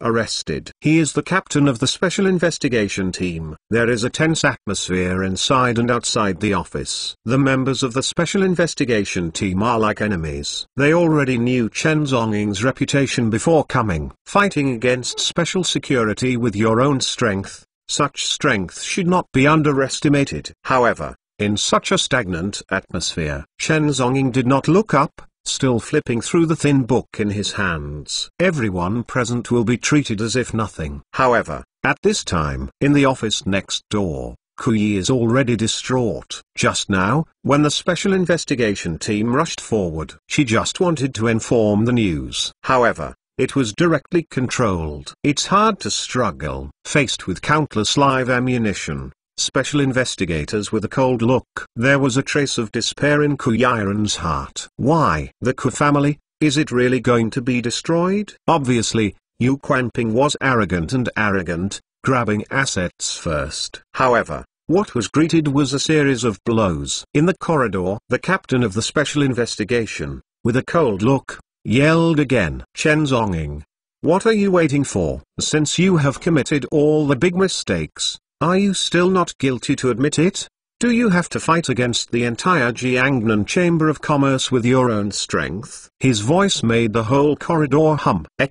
Arrested. He is the captain of the Special Investigation Team. There is a tense atmosphere inside and outside the office. The members of the Special Investigation Team are like enemies. They already knew Chen Zhonging's reputation before coming. Fighting against special security with your own strength, such strength should not be underestimated. However, in such a stagnant atmosphere, Chen Zhonging did not look up, still flipping through the thin book in his hands. Everyone present will be treated as if nothing. However, at this time, in the office next door, Kuyi is already distraught. Just now, when the Special Investigation Team rushed forward, she just wanted to inform the news. However, it was directly controlled. It's hard to struggle. Faced with countless live ammunition, special investigators with a cold look. There was a trace of despair in Kuyiren's heart. Why? The Ku family, is it really going to be destroyed? Obviously, Yu Quanping was arrogant, grabbing assets first. However, what was greeted was a series of blows. In the corridor, the captain of the Special Investigation, with a cold look, yelled again. Chen Zhonging, what are you waiting for? Since you have committed all the big mistakes, are you still not guilty to admit it? Do you have to fight against the entire Jiangnan Chamber of Commerce with your own strength? His voice made the whole corridor hum! The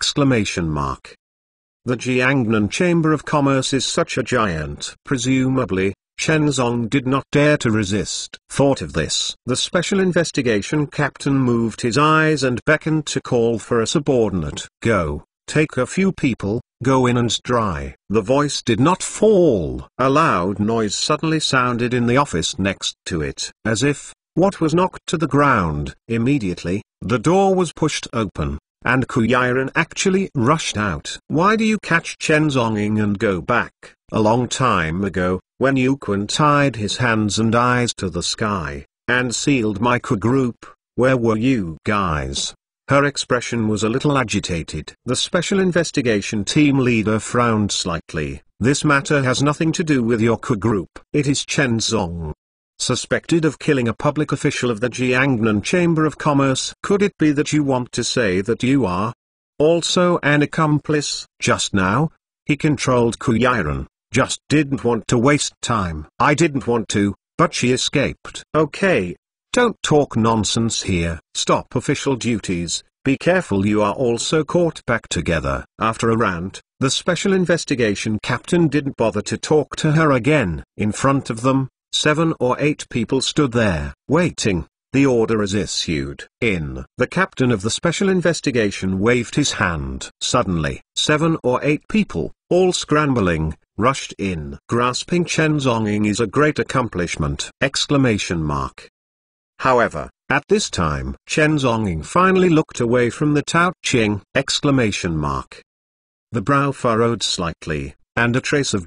Jiangnan Chamber of Commerce is such a giant. Presumably, Chen Zong did not dare to resist. Thought of this, the Special Investigation Captain moved his eyes and beckoned to call for a subordinate. Go, take a few people, go in and dry. The voice did not fall. A loud noise suddenly sounded in the office next to it, as if what was knocked to the ground. Immediately, the door was pushed open, and Kuyiren actually rushed out. Why do you catch Chen Zhonging and go back? A long time ago, when Yu Quan tied his hands and eyes to the sky, and sealed my Ku group, where were you guys? Her expression was a little agitated. The Special Investigation Team leader frowned slightly. This matter has nothing to do with your Ku group. It is Chen Zong. suspected of killing a public official of the Jiangnan Chamber of Commerce. Could it be that you want to say that you are also an accomplice? Just now, he controlled Ku Yiren, just didn't want to waste time. I didn't want to, but she escaped. Okay, don't talk nonsense here. Stop official duties. Be careful, you are also caught back together. After a rant, the special investigation captain didn't bother to talk to her again. In front of them, 7 or 8 people stood there, waiting. The order is issued. In. The captain of the special investigation waved his hand. Suddenly, 7 or 8 people, all scrambling, rushed in. Grasping Chen Zhongying is a great accomplishment! Exclamation mark. However, at this time, Chen Zhongying finally looked away from the Tao Ching! Exclamation mark. The brow furrowed slightly, and a trace of ...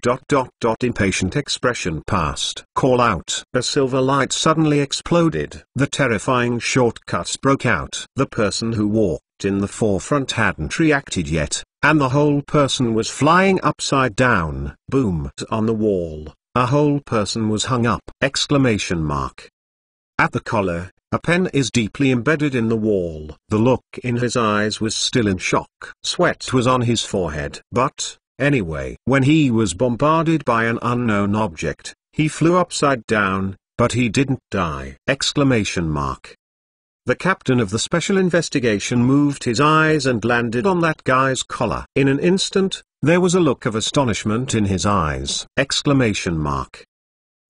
impatient expression passed. Call out. A silver light suddenly exploded. The terrifying shortcuts broke out. The person who walked in the forefront hadn't reacted yet, and the whole person was flying upside down. Boom! On the wall, a whole person was hung up! Exclamation mark. At the collar, a pen is deeply embedded in the wall. The look in his eyes was still in shock. Sweat was on his forehead. But, anyway, when he was bombarded by an unknown object, he flew upside down, but he didn't die! Exclamation mark. The captain of the special investigation moved his eyes and landed on that guy's collar. In an instant, there was a look of astonishment in his eyes! Exclamation mark.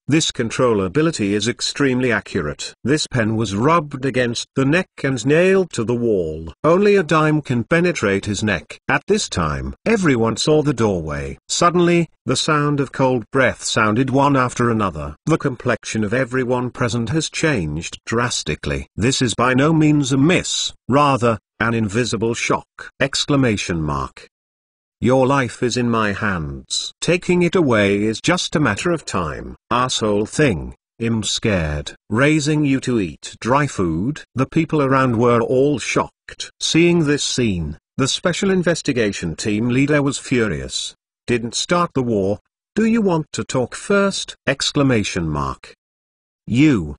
This control ability is extremely accurate. This pen was rubbed against the neck and nailed to the wall. Only a dime can penetrate his neck. At this time, everyone saw the doorway. Suddenly, the sound of cold breath sounded one after another. The complexion of everyone present has changed drastically. This is by no means a miss, rather, an invisible shock! Exclamation mark. Your life is in my hands. Taking it away is just a matter of time. Asshole thing, I'm scared. Raising you to eat dry food? The people around were all shocked. Seeing this scene, the special investigation team leader was furious. Didn't start the war. Do you want to talk first? Exclamation mark. You,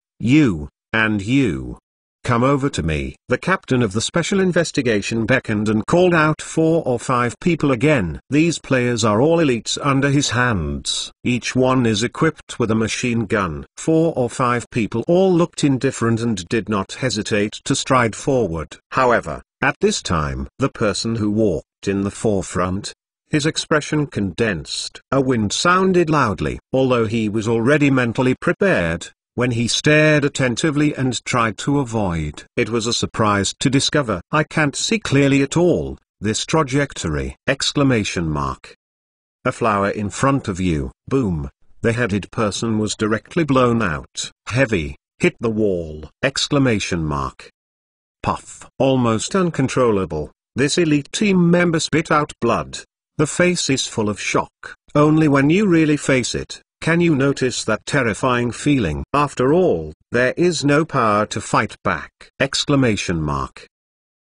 and you. Come over to me. The captain of the special investigation beckoned and called out 4 or 5 people again. These players are all elites under his hands. Each one is equipped with a machine gun. 4 or 5 people all looked indifferent and did not hesitate to stride forward. However, at this time, the person who walked in the forefront, his expression condensed. A wind sounded loudly. Although he was already mentally prepared, when he stared attentively and tried to avoid, it was a surprise to discover, I can't see clearly at all, this trajectory! Exclamation mark. A flower in front of you. Boom! The headed person was directly blown out. Heavy, hit the wall! Exclamation mark. Puff! Almost uncontrollable, this elite team member spit out blood. The face is full of shock. Only when you really face it, can you notice that terrifying feeling? After all, there is no power to fight back! Exclamation mark.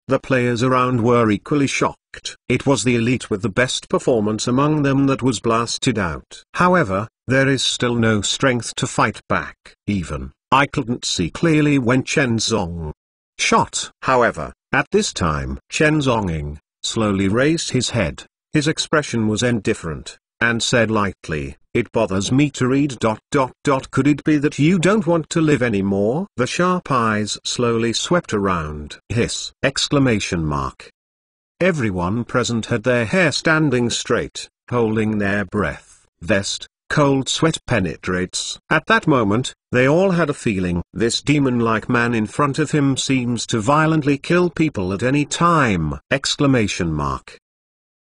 The players around were equally shocked. It was the elite with the best performance among them that was blasted out. However, there is still no strength to fight back. Even I couldn't see clearly when Chen Zhong shot. However, at this time, Chen Zhongying slowly raised his head. His expression was indifferent, and said lightly, "It bothers me to read ... Could it be that you don't want to live anymore?" The sharp eyes slowly swept around. Hiss! Exclamation mark. Everyone present had their hair standing straight, holding their breath. Vest, cold sweat penetrates. At that moment, they all had a feeling. This demon-like man in front of him seems to violently kill people at any time! Exclamation mark.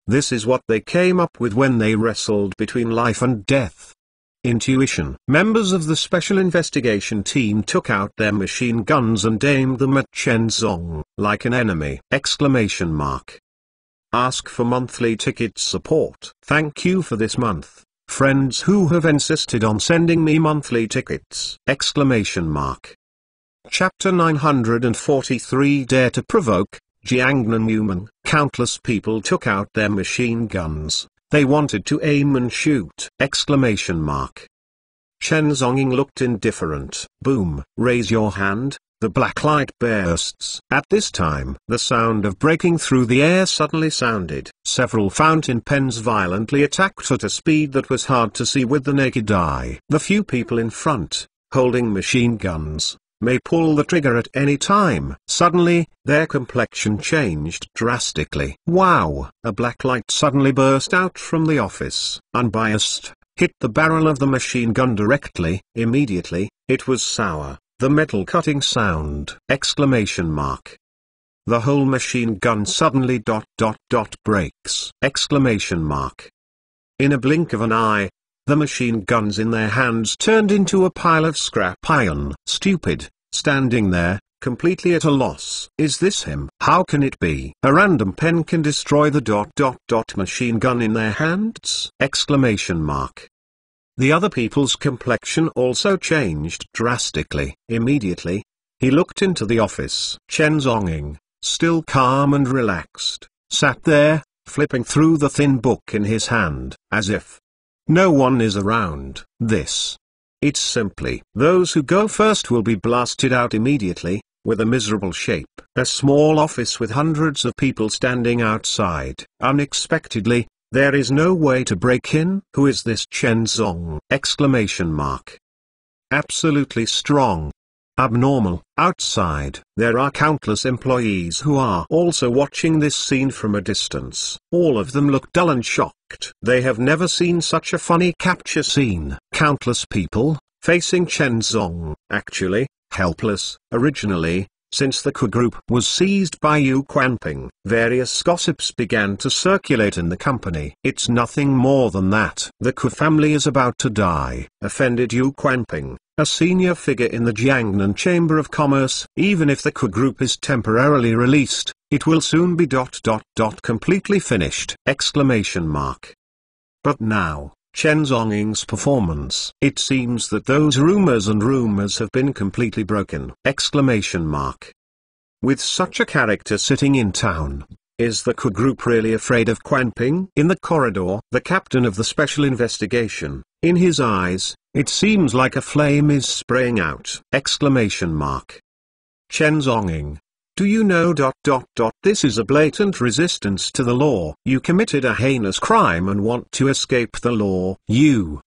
This is what they came up with when they wrestled between life and death. Intuition. Members of the special investigation team took out their machine guns and aimed them at Chen Zhong like an enemy! Exclamation mark. Ask for monthly ticket support. Thank you for this month, friends who have insisted on sending me monthly tickets! Exclamation mark. Chapter 943 Dare to Provoke, Jiangnan Human. Countless people took out their machine guns. They wanted to aim and shoot! Exclamation mark. Chen Zhongying looked indifferent. Boom! Raise your hand. The black light bursts. At this time, the sound of breaking through the air suddenly sounded. Several fountain pens violently attacked at a speed that was hard to see with the naked eye. The few people in front, holding machine guns, may pull the trigger at any time. Suddenly, their complexion changed drastically. Wow! A black light suddenly burst out from the office. Unbiased, hit the barrel of the machine gun directly. Immediately, it was sour. The metal cutting sound! Exclamation mark. The whole machine gun suddenly breaks! Exclamation mark. In a blink of an eye, the machine guns in their hands turned into a pile of scrap iron. Stupid, standing there, completely at a loss. Is this him? How can it be? A random pen can destroy the machine gun in their hands? Exclamation mark. The other people's complexion also changed drastically. Immediately, he looked into the office. Chen Zhongying, still calm and relaxed, sat there, flipping through the thin book in his hand, as if no one is around. It's simply those who go first will be blasted out immediately, with a miserable shape. A small office with hundreds of people standing outside. Unexpectedly, there is no way to break in. Who is this Chen Zhong? Exclamation mark. Absolutely strong. Abnormal. Outside, there are countless employees who are also watching this scene from a distance. All of them look dull and shocked. They have never seen such a funny capture scene. Countless people, facing Chen Zhong. Actually, helpless. Originally, since the Ku Group was seized by Yu Quanping, various gossips began to circulate in the company. It's nothing more than that. The Ku family is about to die, offended Yu Quanping, a senior figure in the Jiangnan Chamber of Commerce. Even if the Ku Group is temporarily released, it will soon be completely finished. Exclamation mark. But now, Chen Zhongying's performance. It seems that those rumors have been completely broken. Exclamation mark. With such a character sitting in town, is the Ku Group really afraid of Quanping? In the corridor, the captain of the special investigation, in his eyes, it seems like a flame is spraying out. Exclamation mark. Chen Zhongying. Do you know this is a blatant resistance to the law. You committed a heinous crime and want to escape the law. You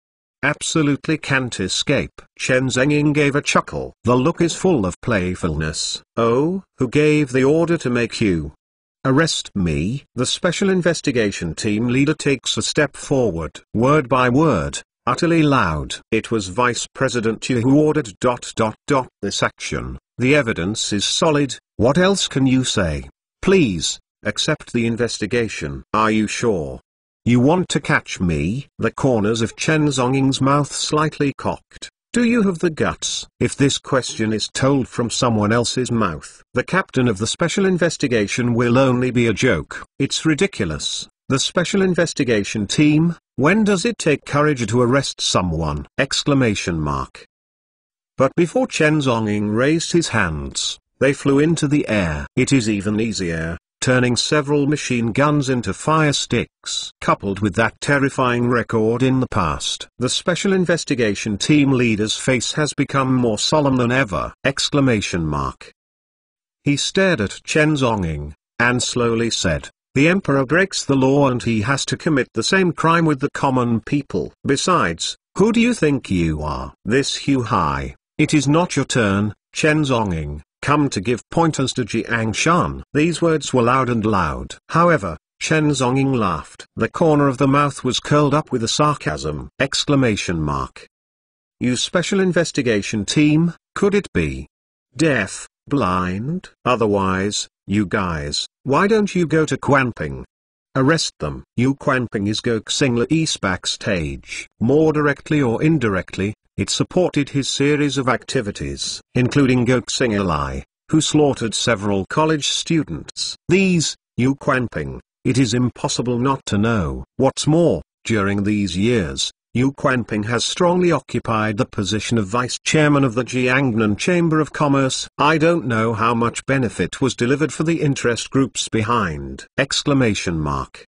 absolutely can't escape. Chen Zhongying gave a chuckle. The look is full of playfulness. Oh, who gave the order to make you arrest me? The special investigation team leader takes a step forward. Word by word, utterly loud. It was Vice President Yu who ordered this action. The evidence is solid. What else can you say? Please, accept the investigation. Are you sure? You want to catch me? The corners of Chen Zhongying's mouth slightly cocked. Do you have the guts? If this question is told from someone else's mouth, the captain of the special investigation will only be a joke. It's ridiculous. The special investigation team, when does it take courage to arrest someone? Exclamation mark. But before Chen Zhongying raised his hands, they flew into the air. It is even easier, turning several machine guns into fire sticks. Coupled with that terrifying record in the past, the special investigation team leader's face has become more solemn than ever. Exclamation mark. He stared at Chen Zhongying, and slowly said, the emperor breaks the law and he has to commit the same crime with the common people. Besides, who do you think you are? This Hu Hai. It is not your turn, Chen Zhongying, come to give pointers to Jiang Shan. These words were loud and loud. However, Chen Zhongying laughed. The corner of the mouth was curled up with a sarcasm. Exclamation mark. You special investigation team, could it be deaf, blind? Otherwise, you guys, why don't you go to Quanping? Arrest them. Yu Quanping is Goxingla East backstage. More directly or indirectly, it supported his series of activities, including Goxingla Lai, who slaughtered several college students. These, Yu Quanping, it is impossible not to know. What's more, during these years, Yu Quanping has strongly occupied the position of vice chairman of the Jiangnan Chamber of Commerce. I don't know how much benefit was delivered for the interest groups behind. Exclamation mark.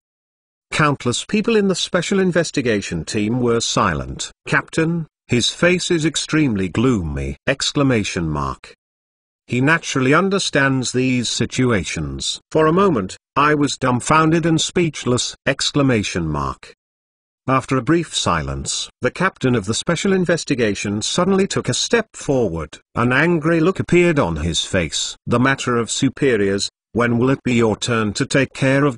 Countless people in the special investigation team were silent. Captain, His face is extremely gloomy! Exclamation mark. He naturally understands these situations. For a moment, I was dumbfounded and speechless! Exclamation mark. After a brief silence, the captain of the special investigation suddenly took a step forward. An angry look appeared on his face. The matter of superiors, when will it be your turn to take care of ...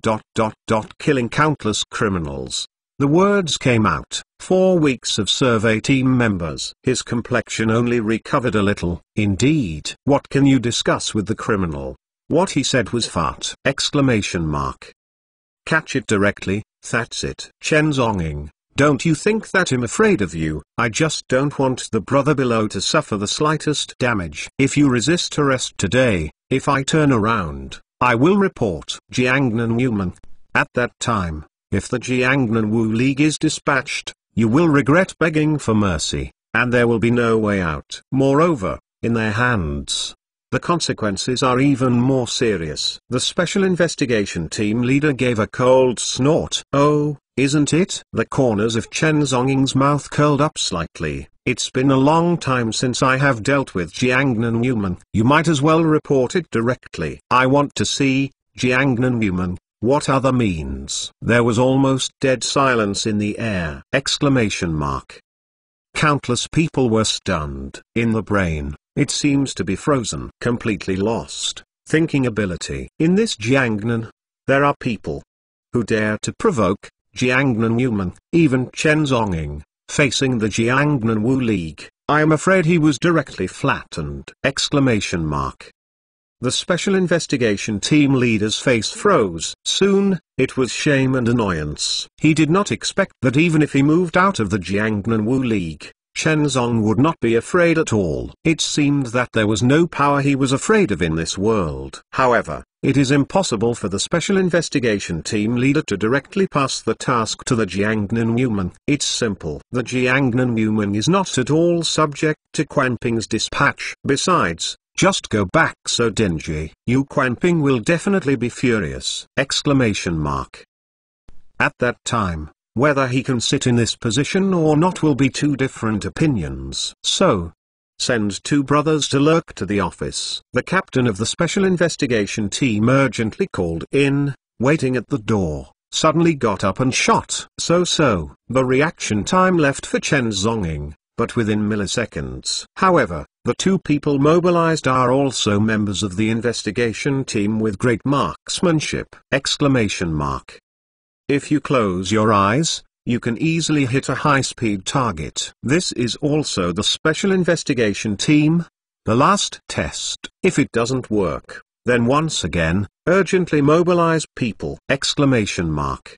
killing countless criminals? The words came out. 4 weeks of survey team members. His complexion only recovered a little. Indeed. What can you discuss with the criminal? What he said was fart! Exclamation mark. Catch it directly, that's it. Chen Zhongying, don't you think that I'm afraid of you? I just don't want the brother below to suffer the slightest damage. If you resist arrest today, if I turn around, I will report Jiangnan Newman. At that time, if the Jiangnan Wu League is dispatched, you will regret begging for mercy, and there will be no way out. Moreover, in their hands, the consequences are even more serious. The special investigation team leader gave a cold snort. Oh, isn't it? The corners of Chen Zhongying's mouth curled up slightly. It's been a long time since I have dealt with Jiangnan Newman. You might as well report it directly. I want to see Jiangnan Newman. What other means? There was almost dead silence in the air. Exclamation mark. Countless people were stunned. In the brain, it seems to be frozen. Completely lost thinking ability. In this Jiangnan, there are people who dare to provoke Jiangnan Newman. Even Chen Zhongying, facing the Jiangnan Wu League, I am afraid he was directly flattened. Exclamation mark. The special investigation team leader's face froze. Soon, it was shame and annoyance. He did not expect that even if he moved out of the Jiangnan Wu League, Chen Zhong would not be afraid at all. It seemed that there was no power he was afraid of in this world. However, it is impossible for the special investigation team leader to directly pass the task to the Jiangnan Newman. It's simple. The Jiangnan Newman is not at all subject to Quanping's dispatch. Besides, just go back so dingy. Yu Quanping will definitely be furious. Exclamation mark. At that time, whether he can sit in this position or not will be 2 different opinions. So, send 2 brothers to lurk to the office. The captain of the special investigation team urgently called in, waiting at the door, suddenly got up and shot. The reaction time left for Chen Zhongying, but within milliseconds. However, the 2 people mobilized are also members of the investigation team with great marksmanship. Exclamation mark. If you close your eyes, you can easily hit a high-speed target. This is also the special investigation team. The last test. If it doesn't work, then once again, urgently mobilize people. Exclamation mark.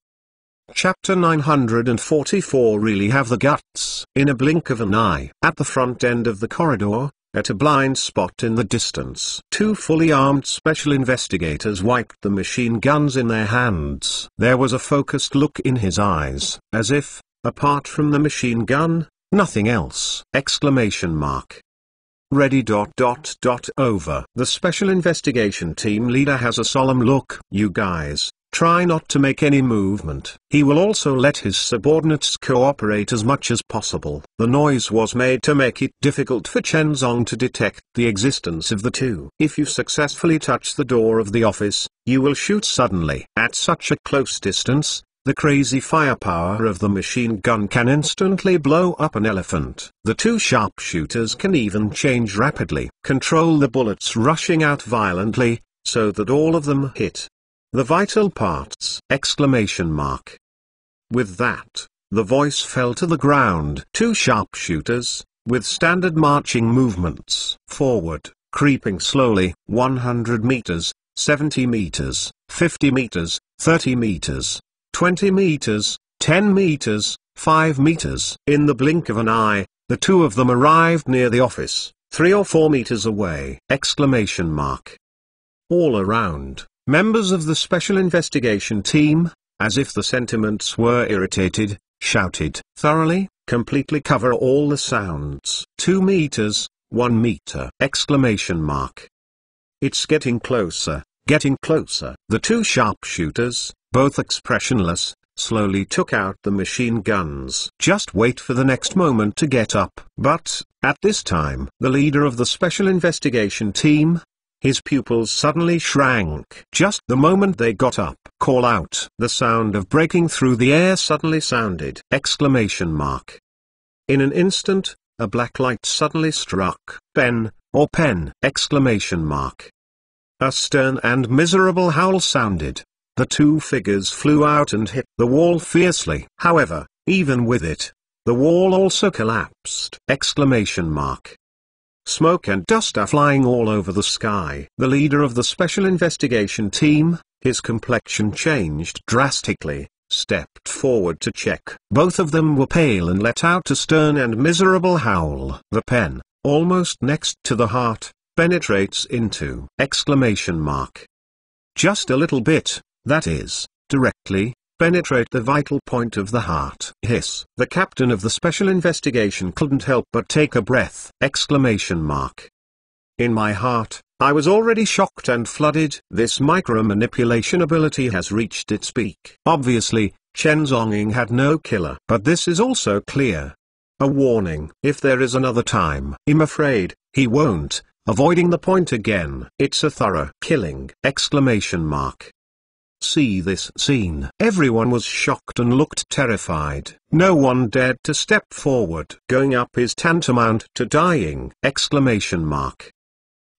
Chapter 944 Really have the guts. In a blink of an eye, at the front end of the corridor, at a blind spot in the distance, 2 fully armed special investigators wiped the machine guns in their hands. There was a focused look in his eyes, as if, apart from the machine gun, nothing else. Exclamation mark. Ready. Over. The special investigation team leader has a solemn look. You guys, try not to make any movement. He will also let his subordinates cooperate as much as possible. The noise was made to make it difficult for Chen Zhong to detect the existence of the 2. If you successfully touch the door of the office, you will shoot suddenly. At such a close distance, the crazy firepower of the machine gun can instantly blow up an elephant. The 2 sharpshooters can even change rapidly. Control the bullets rushing out violently, so that all of them hit the vital parts. Exclamation mark. With that, the voice fell to the ground. 2 sharpshooters, with standard marching movements. Forward, creeping slowly, 100 meters, 70 meters, 50 meters, 30 meters, 20 meters, 10 meters, 5 meters. In the blink of an eye, the 2 of them arrived near the office, 3 or 4 meters away. Exclamation mark. All around, members of the special investigation team, as if the sentiments were irritated, shouted. Thoroughly, completely cover all the sounds. 2 meters, 1 meter. Exclamation mark. It's getting closer, getting closer. The 2 sharpshooters, both expressionless, slowly took out the machine guns. Just wait for the next moment to get up. But, at this time, the leader of the special investigation team, his pupils suddenly shrank. Just the moment they got up. Call out. The sound of breaking through the air suddenly sounded! Exclamation mark. In an instant, a black light suddenly struck. Pen, or pen! Exclamation mark. A stern and miserable howl sounded. The two figures flew out and hit the wall fiercely. However, even with it, the wall also collapsed! Exclamation mark. Smoke and dust are flying all over the sky. The leader of the special investigation team, his complexion changed drastically, stepped forward to check. Both of them were pale and let out a stern and miserable howl. The pen, almost next to the heart, penetrates into! Exclamation mark. Just a little bit, that is, directly, penetrate the vital point of the heart. Hiss. The captain of the special investigation couldn't help but take a breath! Exclamation mark. In my heart, I was already shocked and flooded. This micro-manipulation ability has reached its peak. Obviously, Chen Zhongying had no killer. But this is also clear. A warning. If there is another time, I'm afraid, he won't. Avoiding the point again. It's a thorough killing! Exclamation mark. See this scene. Everyone was shocked and looked terrified. No one dared to step forward. Going up is tantamount to dying! Exclamation mark.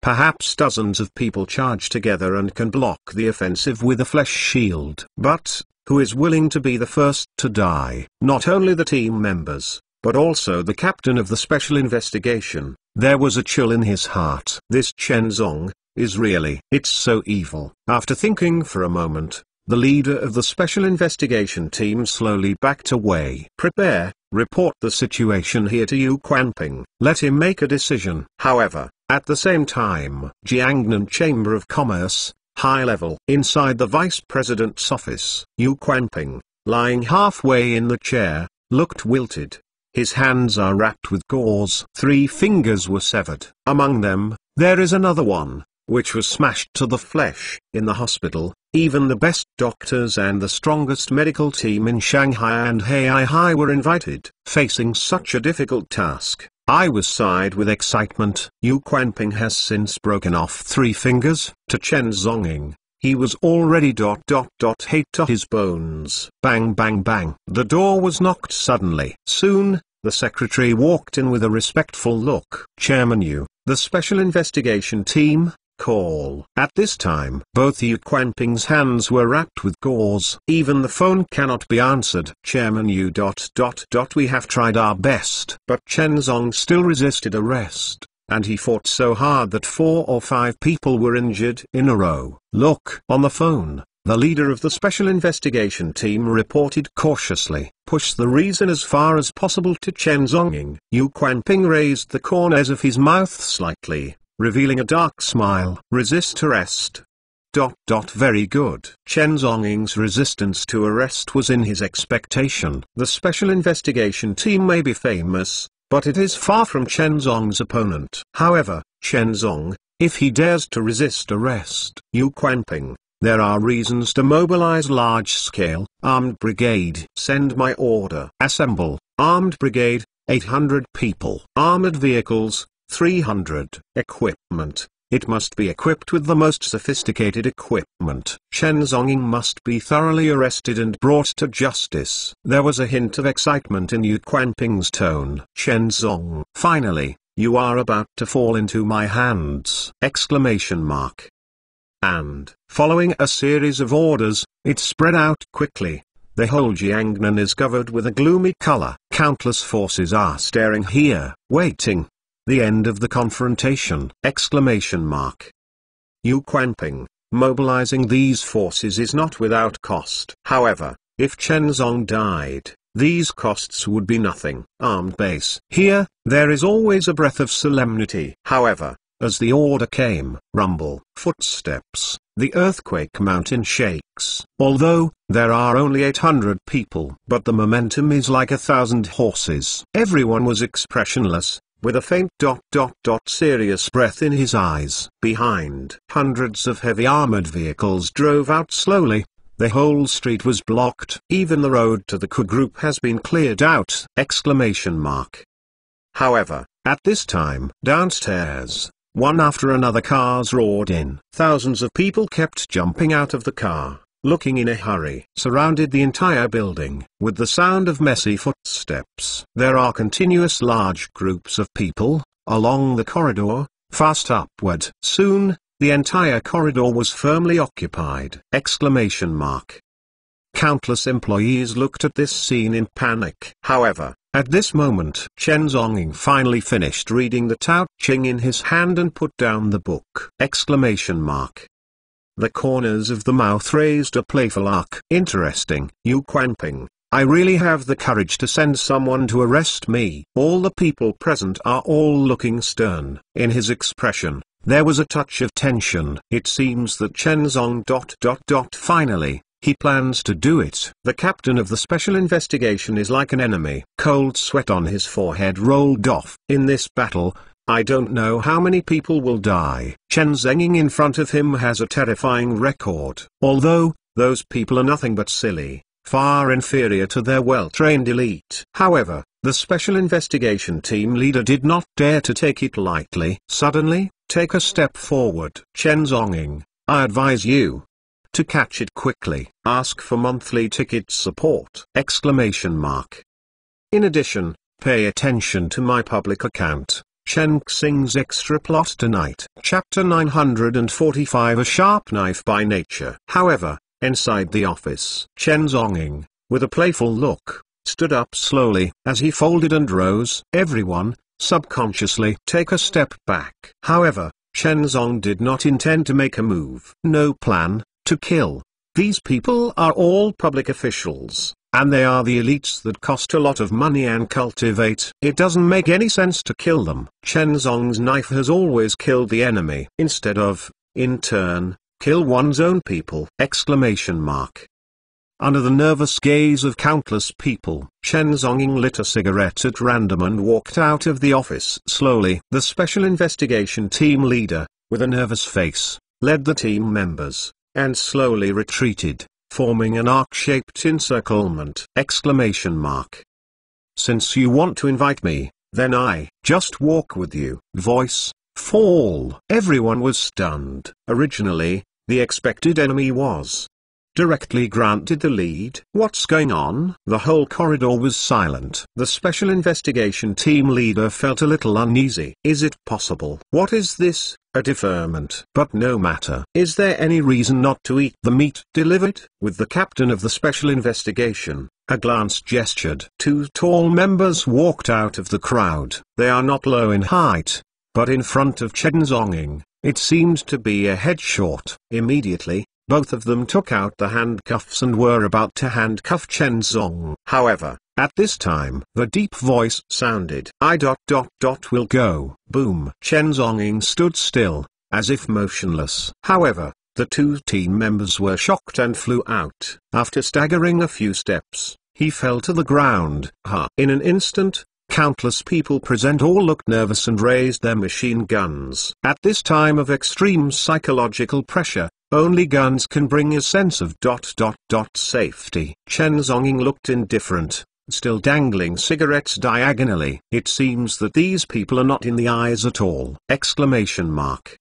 Perhaps dozens of people charge together and can block the offensive with a flesh shield. But, who is willing to be the first to die? Not only the team members, but also the captain of the special investigation. There was a chill in his heart. This Chen Zong is really, it's so evil. After thinking for a moment, the leader of the special investigation team slowly backed away. Prepare, report the situation here to Yu Quanping. Let him make a decision. However, at the same time, Jiangnan Chamber of Commerce, high level. Inside the vice president's office, Yu Quanping, lying halfway in the chair, looked wilted. His hands are wrapped with gauze. 3 fingers were severed. Among them, there is another one, which was smashed to the flesh. In the hospital, even the best doctors and the strongest medical team in Shanghai and Heihai were invited. Facing such a difficult task, I was sighed with excitement. Yu Quanping has since broken off 3 fingers. To Chen Zhongying, he was already hate to his bones. Bang bang bang. The door was knocked suddenly. Soon, the secretary walked in with a respectful look. Chairman Yu, the special investigation team, call. At this time, both Yu Quanping's hands were wrapped with gauze. Even the phone cannot be answered. Chairman Yu. We have tried our best. But Chen Zong still resisted arrest, and he fought so hard that 4 or 5 people were injured in a row. Look. On the phone, the leader of the special investigation team reported cautiously. Push the reason as far as possible to Chen Zhongying. Yu Quanping raised the corners of his mouth slightly, revealing a dark smile. Resist arrest. Very good. Chen Zhongying's resistance to arrest was in his expectation. The special investigation team may be famous, but it is far from Chen Zong's opponent. However, Chen Zong, if he dares to resist arrest, Yu Quanping, there are reasons to mobilize large-scale, armed brigade. Send my order. Assemble, armed brigade, 800 people. Armored vehicles, 300. Equipment, it must be equipped with the most sophisticated equipment. Chen Zhongying must be thoroughly arrested and brought to justice. There was a hint of excitement in Yu Quanping's tone. Chen Zong, finally, you are about to fall into my hands! Exclamation mark. And, following a series of orders, it spread out quickly. The whole Jiangnan is covered with a gloomy color. Countless forces are staring here, waiting. The end of the confrontation! Exclamation mark. Yu Quanping, mobilizing these forces is not without cost. However, if Chen Zong died, these costs would be nothing. Armed base. Here, there is always a breath of solemnity. However, as the order came, rumble, footsteps, the earthquake mountain shakes. Although, there are only 800 people, but the momentum is like 1,000 horses. Everyone was expressionless, with a faint serious breath in his eyes. Behind, hundreds of heavy armored vehicles drove out slowly. The whole street was blocked. Even the road to the Ku group has been cleared out! However, at this time, downstairs, one after another cars roared in. Thousands of people kept jumping out of the car, looking in a hurry, surrounded the entire building, with the sound of messy footsteps. There are continuous large groups of people, along the corridor, fast upward. Soon, the entire corridor was firmly occupied! Countless employees looked at this scene in panic. However, at this moment, Chen Zhongying finally finished reading the Tao Te Ching in his hand and put down the book! The corners of the mouth raised a playful arc. Interesting. Yu Quanping, I really have the courage to send someone to arrest me. All the people present are all looking stern. In his expression, there was a touch of tension. It seems that Chen Zong... Finally, he plans to do it. The captain of the special investigation is like an enemy. Cold sweat on his forehead rolled off. In this battle, I don't know how many people will die. Chen Zhongying in front of him has a terrifying record. Although, those people are nothing but silly, far inferior to their well-trained elite. However, the special investigation team leader did not dare to take it lightly. Suddenly, take a step forward. Chen Zhongying, I advise you to catch it quickly. Ask for monthly ticket support! In addition, pay attention to my public account, Chen Xing's extra plot tonight. Chapter 945 A sharp knife by nature. However, inside the office, Chen Zhongying, with a playful look, stood up slowly. As he folded and rose, everyone, subconsciously, take a step back. However, Chen Zhong did not intend to make a move. No plan to kill. These people are all public officials, and they are the elites that cost a lot of money and cultivate. It doesn't make any sense to kill them. Chen Zong's knife has always killed the enemy, instead of, in turn, kill one's own people! Under the nervous gaze of countless people, Chen Zhongying lit a cigarette at random and walked out of the office slowly. The special investigation team leader, with a nervous face, led the team members, and slowly retreated, forming an arc-shaped encirclement! Since you want to invite me, then I just walk with you. Voice, fall! Everyone was stunned. Originally, the expected enemy was directly granted the lead. What's going on? The whole corridor was silent. The special investigation team leader felt a little uneasy. Is it possible? What is this? A deferment? But no matter. Is there any reason not to eat the meat delivered? With the captain of the special investigation, a glance gestured. Two tall members walked out of the crowd. They are not low in height, but in front of Chen Zhongying, it seemed to be a head short. Immediately, both of them took out the handcuffs and were about to handcuff Chen Zong. However, at this time, the deep voice sounded. Will go. Boom. Chen Zhongying stood still, as if motionless. However, the two team members were shocked and flew out. After staggering a few steps, he fell to the ground. In an instant, countless people present all looked nervous and raised their machine guns. At this time of extreme psychological pressure, only guns can bring a sense of safety. Chen Zhongying looked indifferent, still dangling cigarettes diagonally. It seems that these people are not in the eyes at all! The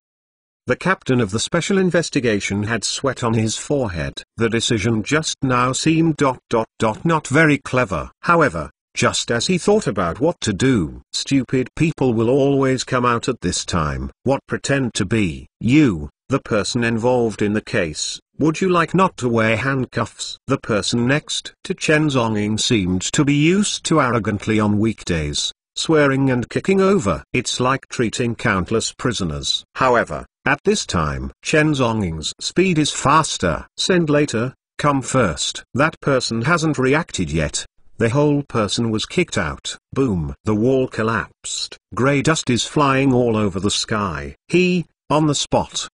captain of the special investigation had sweat on his forehead. The decision just now seemed not very clever. However, just as he thought about what to do, stupid people will always come out at this time. What pretend to be you, the person involved in the case? Would you like not to wear handcuffs? The person next to Chen Zhongying seemed to be used to arrogantly on weekdays, swearing and kicking over. It's like treating countless prisoners. However, at this time, Chen Zhongying's speed is faster. Send later, come first. That person hasn't reacted yet. The whole person was kicked out. Boom. The wall collapsed. Grey dust is flying all over the sky. He, on the spot,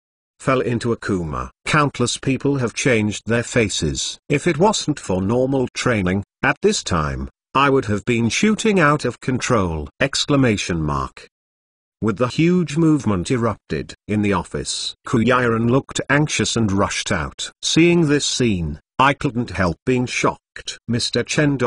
fell into a coma. Countless people have changed their faces. If it wasn't for normal training, at this time, I would have been shooting out of control! With the huge movement erupted in the office, Ku Yiren looked anxious and rushed out. Seeing this scene, I couldn't help being shocked. Mr. Chen.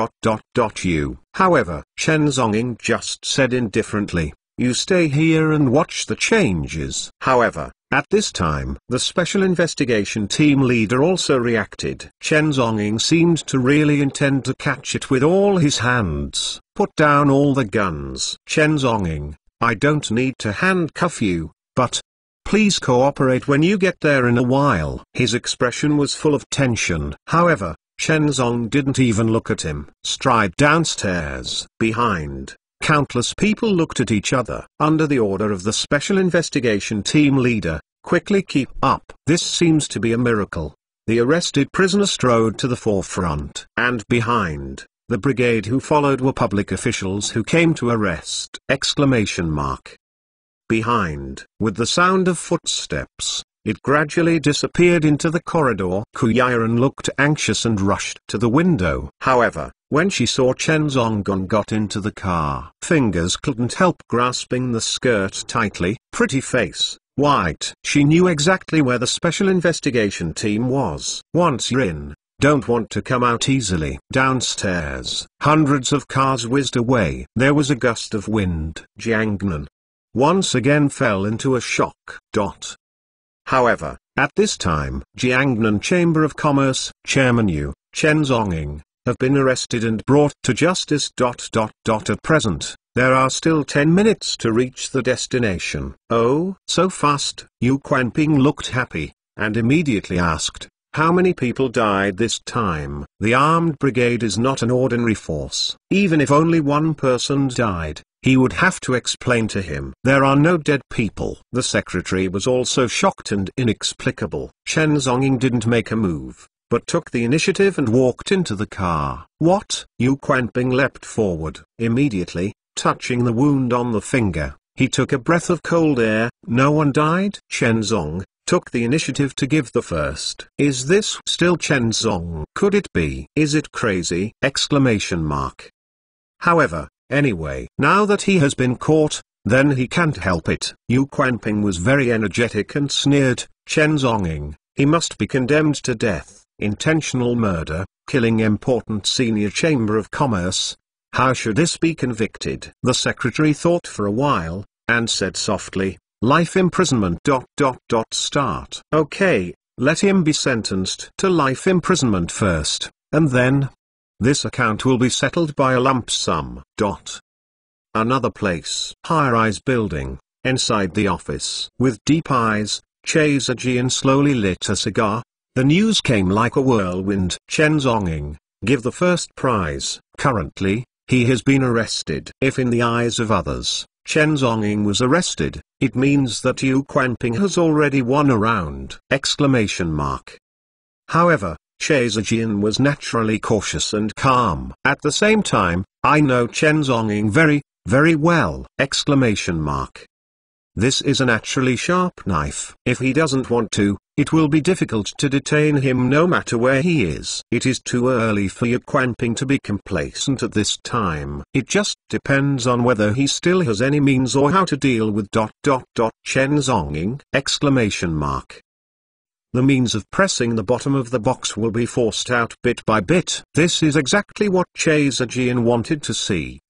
You. However, Chen Zhongying just said indifferently, you stay here and watch the changes. However, at this time, the Special Investigation Team leader also reacted. Chen Zhongying seemed to really intend to catch it with all his hands. Put down all the guns. Chen Zhongying, I don't need to handcuff you, but please cooperate when you get there in a while. His expression was full of tension. However, Chen Zhong didn't even look at him. Stride downstairs. Behind, countless people looked at each other. Under the order of the Special Investigation Team leader, quickly keep up. This seems to be a miracle. The arrested prisoner strode to the forefront. And behind, the brigade who followed were public officials who came to arrest! Behind, with the sound of footsteps, it gradually disappeared into the corridor. Ku Yiren looked anxious and rushed to the window. However, when she saw Chen Zhongying got into the car, fingers couldn't help grasping the skirt tightly. Pretty face, white. She knew exactly where the Special Investigation Team was. Once you're in, don't want to come out easily. Downstairs, hundreds of cars whizzed away. There was a gust of wind. Jiangnan once again fell into a shock. However, at this time, Jiangnan Chamber of Commerce, Chairman Yu, Chen Zhongying, have been arrested and brought to justice. At present, there are still 10 minutes to reach the destination. Oh, so fast? Yu Quanping looked happy, and immediately asked, how many people died this time? The armed brigade is not an ordinary force. Even if only one person died, he would have to explain to him. There are no dead people. The secretary was also shocked and inexplicable. Chen Zhongying didn't make a move, but took the initiative and walked into the car. What? Yu Quanping leapt forward. Immediately, touching the wound on the finger, he took a breath of cold air. No one died? Chen Zhong took the initiative to give the first. Is this still Chen Zhong? Could it be? Is it crazy? However, anyway, now that he has been caught, then he can't help it. Yu Quanping was very energetic and sneered, Chen Zhongying, he must be condemned to death. Intentional murder, killing important senior Chamber of Commerce. How should this be convicted? The secretary thought for a while, and said softly, life imprisonment. Start. Okay, let him be sentenced to life imprisonment first, and then this account will be settled by a lump sum. Another place. High-rise building. Inside the office. With deep eyes, Che Zijian slowly lit a cigar. The news came like a whirlwind. Chen Zhongying, give the first prize. Currently, he has been arrested. If in the eyes of others, Chen Zhongying was arrested, it means that Yu Quanping has already won a round! However, Che Zijian was naturally cautious and calm. At the same time, I know Chen Zhongying very, very well! This is a naturally sharp knife. If he doesn't want to, it will be difficult to detain him no matter where he is. It is too early for Yu Quanping to be complacent at this time. It just depends on whether he still has any means or how to deal with Chen Zhongying! The means of pressing the bottom of the box will be forced out bit by bit. This is exactly what Che Zijian wanted to see.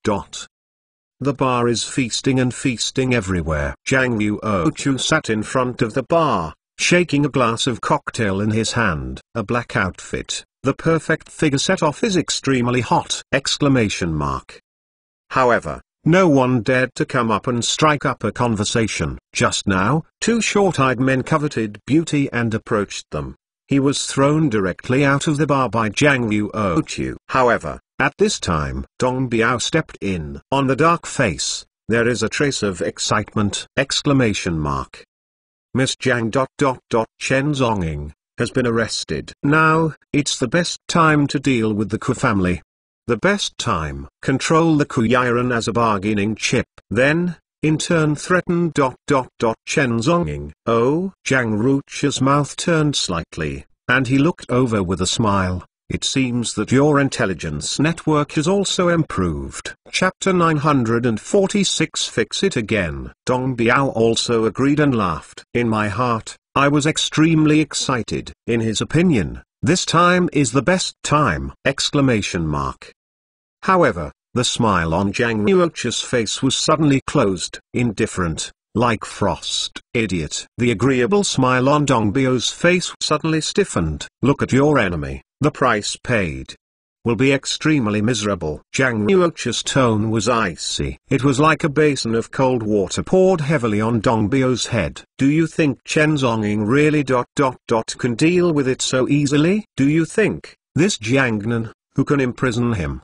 The bar is feasting and feasting everywhere. Zhang Yuochu sat in front of the bar, shaking a glass of cocktail in his hand. A black outfit, the perfect figure set off is extremely hot! However, no one dared to come up and strike up a conversation. Just now, two short-eyed men coveted beauty and approached them. He was thrown directly out of the bar by Zhang Yuochu. However, at this time, Dong Biao stepped in. On the dark face, there is a trace of excitement! Miss Zhang. Chen Zhongying has been arrested. Now, it's the best time to deal with the Ku family. The best time. Control the Ku Yiren as a bargaining chip. Then, in turn threaten. Chen Zhongying. Oh, Zhang Ruchi's mouth turned slightly, and he looked over with a smile. It seems that your intelligence network has also improved. Chapter 946. Fix it again. Dong Biao also agreed and laughed. In my heart, I was extremely excited. In his opinion, This time is the best time! Exclamation mark. However, the smile on Zhang Yuoqi's face was suddenly closed, indifferent, like frost. Idiot. The agreeable smile on Dong Bio's face suddenly stiffened. Look at your enemy, the price paid will be extremely miserable. Zhang Yuoqi's tone was icy. It was like a basin of cold water poured heavily on Dong Bio's head. Do you think Chen Zhongying really can deal with it so easily? Do you think this Jiangnan, who can imprison him?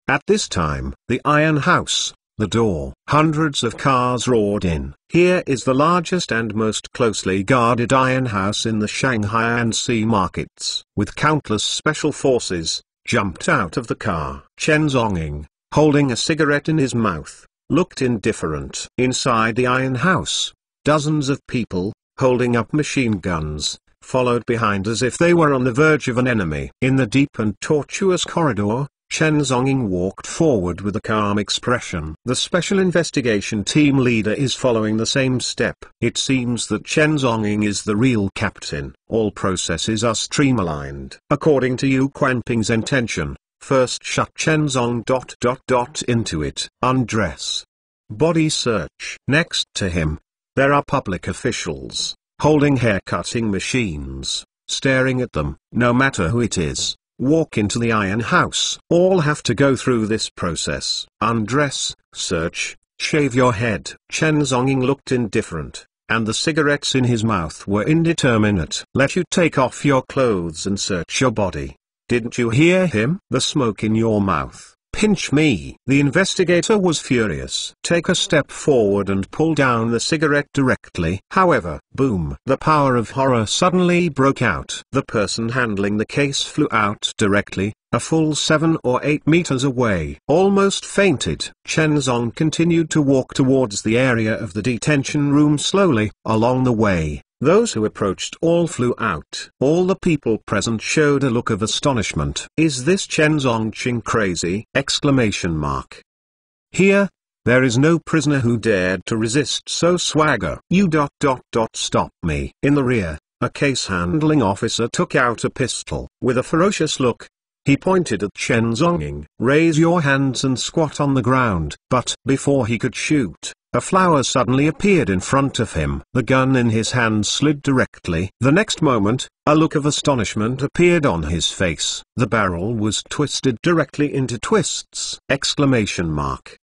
At this time, the Iron House, the door. Hundreds of cars roared in. Here is the largest and most closely guarded iron house in the Shanghai and Sea markets. With countless special forces, jumped out of the car. Chen Zhongying, holding a cigarette in his mouth, looked indifferent. Inside the iron house, dozens of people, holding up machine guns, followed behind as if they were on the verge of an enemy. In the deep and tortuous corridor, Chen Zhongying walked forward with a calm expression. The special investigation team leader is following the same step. It seems that Chen Zhongying is the real captain. All processes are streamlined. According to Yu Quanping's intention, first shut Chen Zhong into it. Undress. Body search. Next to him, there are public officials, holding hair-cutting machines, staring at them. No matter who it is, walk into the iron house. All have to go through this process. Undress, search, shave your head. Chen Zhongying looked indifferent, and the cigarettes in his mouth were indeterminate. Let you take off your clothes and search your body. Didn't you hear him? The smoke in your mouth. Pinch me. The investigator was furious. Take a step forward and pull down the cigarette directly. However, boom. The power of horror suddenly broke out. The person handling the case flew out directly, a full 7 or 8 meters away. Almost fainted. Chen Zhong continued to walk towards the area of the detention room slowly. Along the way, those who approached all flew out. All the people present showed a look of astonishment. Is this Chen Zhongqing crazy? Exclamation mark. Here, there is no prisoner who dared to resist so swagger. You stop me. In the rear, a case handling officer took out a pistol. With a ferocious look, he pointed at Chen Zhongying. Raise your hands and squat on the ground. But before he could shoot, a flower suddenly appeared in front of him. The gun in his hand slid directly. The next moment, a look of astonishment appeared on his face. The barrel was twisted directly into twists. Exclamation mark.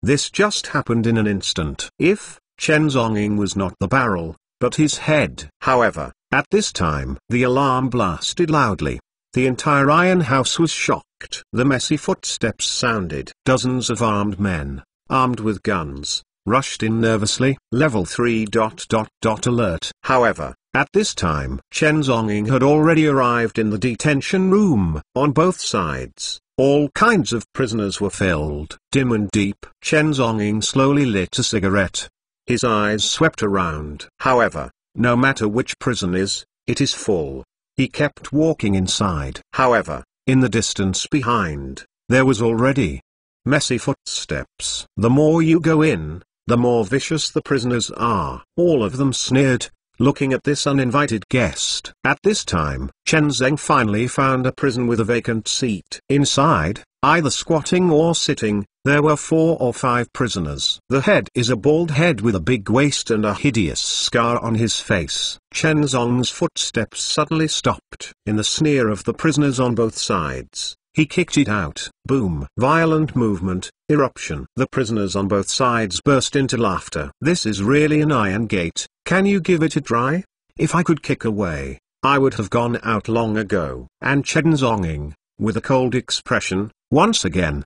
This just happened in an instant. If Chen Zhongying was not the barrel, but his head. However, at this time, the alarm blasted loudly. The entire iron house was shocked. The messy footsteps sounded. Dozens of armed men, armed with guns, rushed in nervously. Level 3 alert. However, at this time, Chen Zhongying had already arrived in the detention room. On both sides, all kinds of prisoners were filled. Dim and deep. Chen Zhongying slowly lit a cigarette. His eyes swept around. However, no matter which prison it is full. He kept walking inside. However, in the distance behind, there was already messy footsteps. The more you go in, the more vicious the prisoners are. All of them sneered, looking at this uninvited guest. At this time, Chen Zheng finally found a prison with a vacant seat. Inside, either squatting or sitting, there were 4 or 5 prisoners. The head is a bald head with a big waist and a hideous scar on his face. Chen Zhong's footsteps suddenly stopped. In the sneer of the prisoners on both sides, he kicked it out. Boom. Violent movement, eruption. The prisoners on both sides burst into laughter. This is really an iron gate. Can you give it a try? If I could kick away, I would have gone out long ago. And Chen Zhongying, with a cold expression, once again,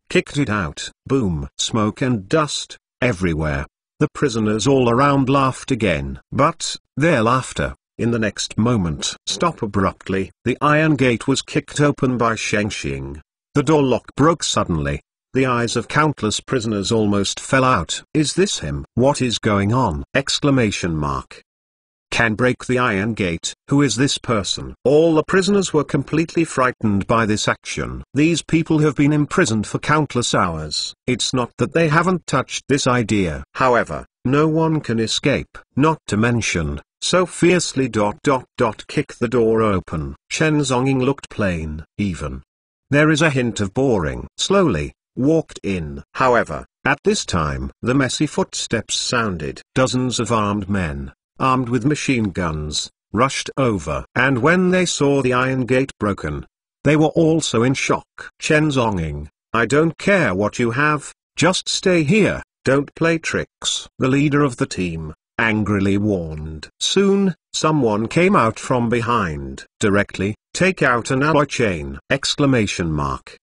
kicked it out. Boom. Smoke and dust, everywhere. The prisoners all around laughed again. But, their laughter, in the next moment, stopped abruptly. The iron gate was kicked open by Sheng Xing. The door lock broke suddenly. The eyes of countless prisoners almost fell out. Is this him? What is going on? Exclamation mark. Can break the iron gate. Who is this person? All the prisoners were completely frightened by this action. These people have been imprisoned for countless hours. It's not that they haven't touched this idea. However, no one can escape. Not to mention, so fiercely. Kick the door open. Chen Zonging looked plain, even. There is a hint of boring. Slowly, walked in. However, at this time, the messy footsteps sounded. Dozens of armed men, armed with machine guns, rushed over. And when they saw the iron gate broken, they were also in shock. Chen Zonging, I don't care what you have, just stay here, don't play tricks. The leader of the team angrily warned. Soon, someone came out from behind. Directly, take out an alloy chain! Exclamation mark.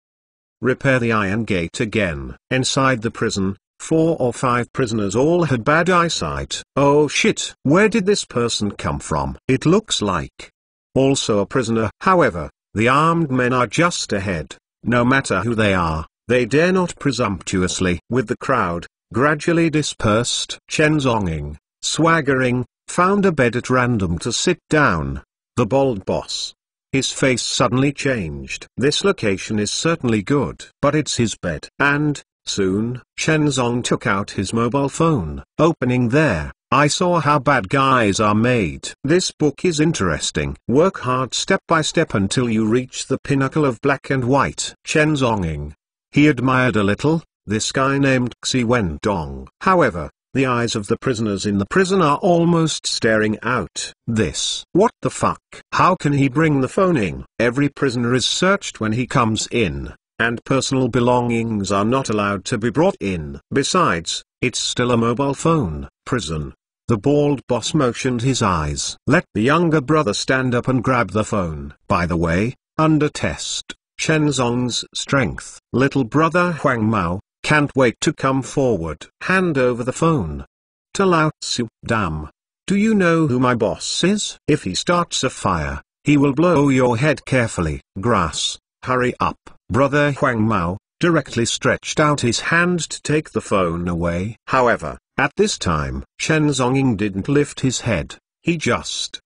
Repair the iron gate again. Inside the prison, 4 or 5 prisoners all had bad eyesight. Oh shit, where did this person come from? It looks like also a prisoner. However, the armed men are just ahead. No matter who they are, they dare not presumptuously. With the crowd gradually dispersed, Chen Zonging, swaggering, found a bed at random to sit down. The bald boss. His face suddenly changed. This location is certainly good, but it's his bed. And, soon, Chen Zong took out his mobile phone. Opening there, I saw how bad guys are made. This book is interesting. Work hard step by step until you reach the pinnacle of black and white. Chen Zonging. He admired a little this guy named Xi Wendong. However, the eyes of the prisoners in the prison are almost staring out. This. What the fuck? How can he bring the phone in? Every prisoner is searched when he comes in, and personal belongings are not allowed to be brought in. Besides, it's still a mobile phone. Prison. The bald boss motioned his eyes. Let the younger brother stand up and grab the phone. By the way, under test, Chen Zong's strength. Little brother Huang Mao, can't wait to come forward. Hand over the phone. To Lao Tzu. Damn. Do you know who my boss is? If he starts a fire, he will blow your head carefully. Grass. Hurry up. Brother Huang Mao directly stretched out his hand to take the phone away. However, at this time, Chen Zonging didn't lift his head. He just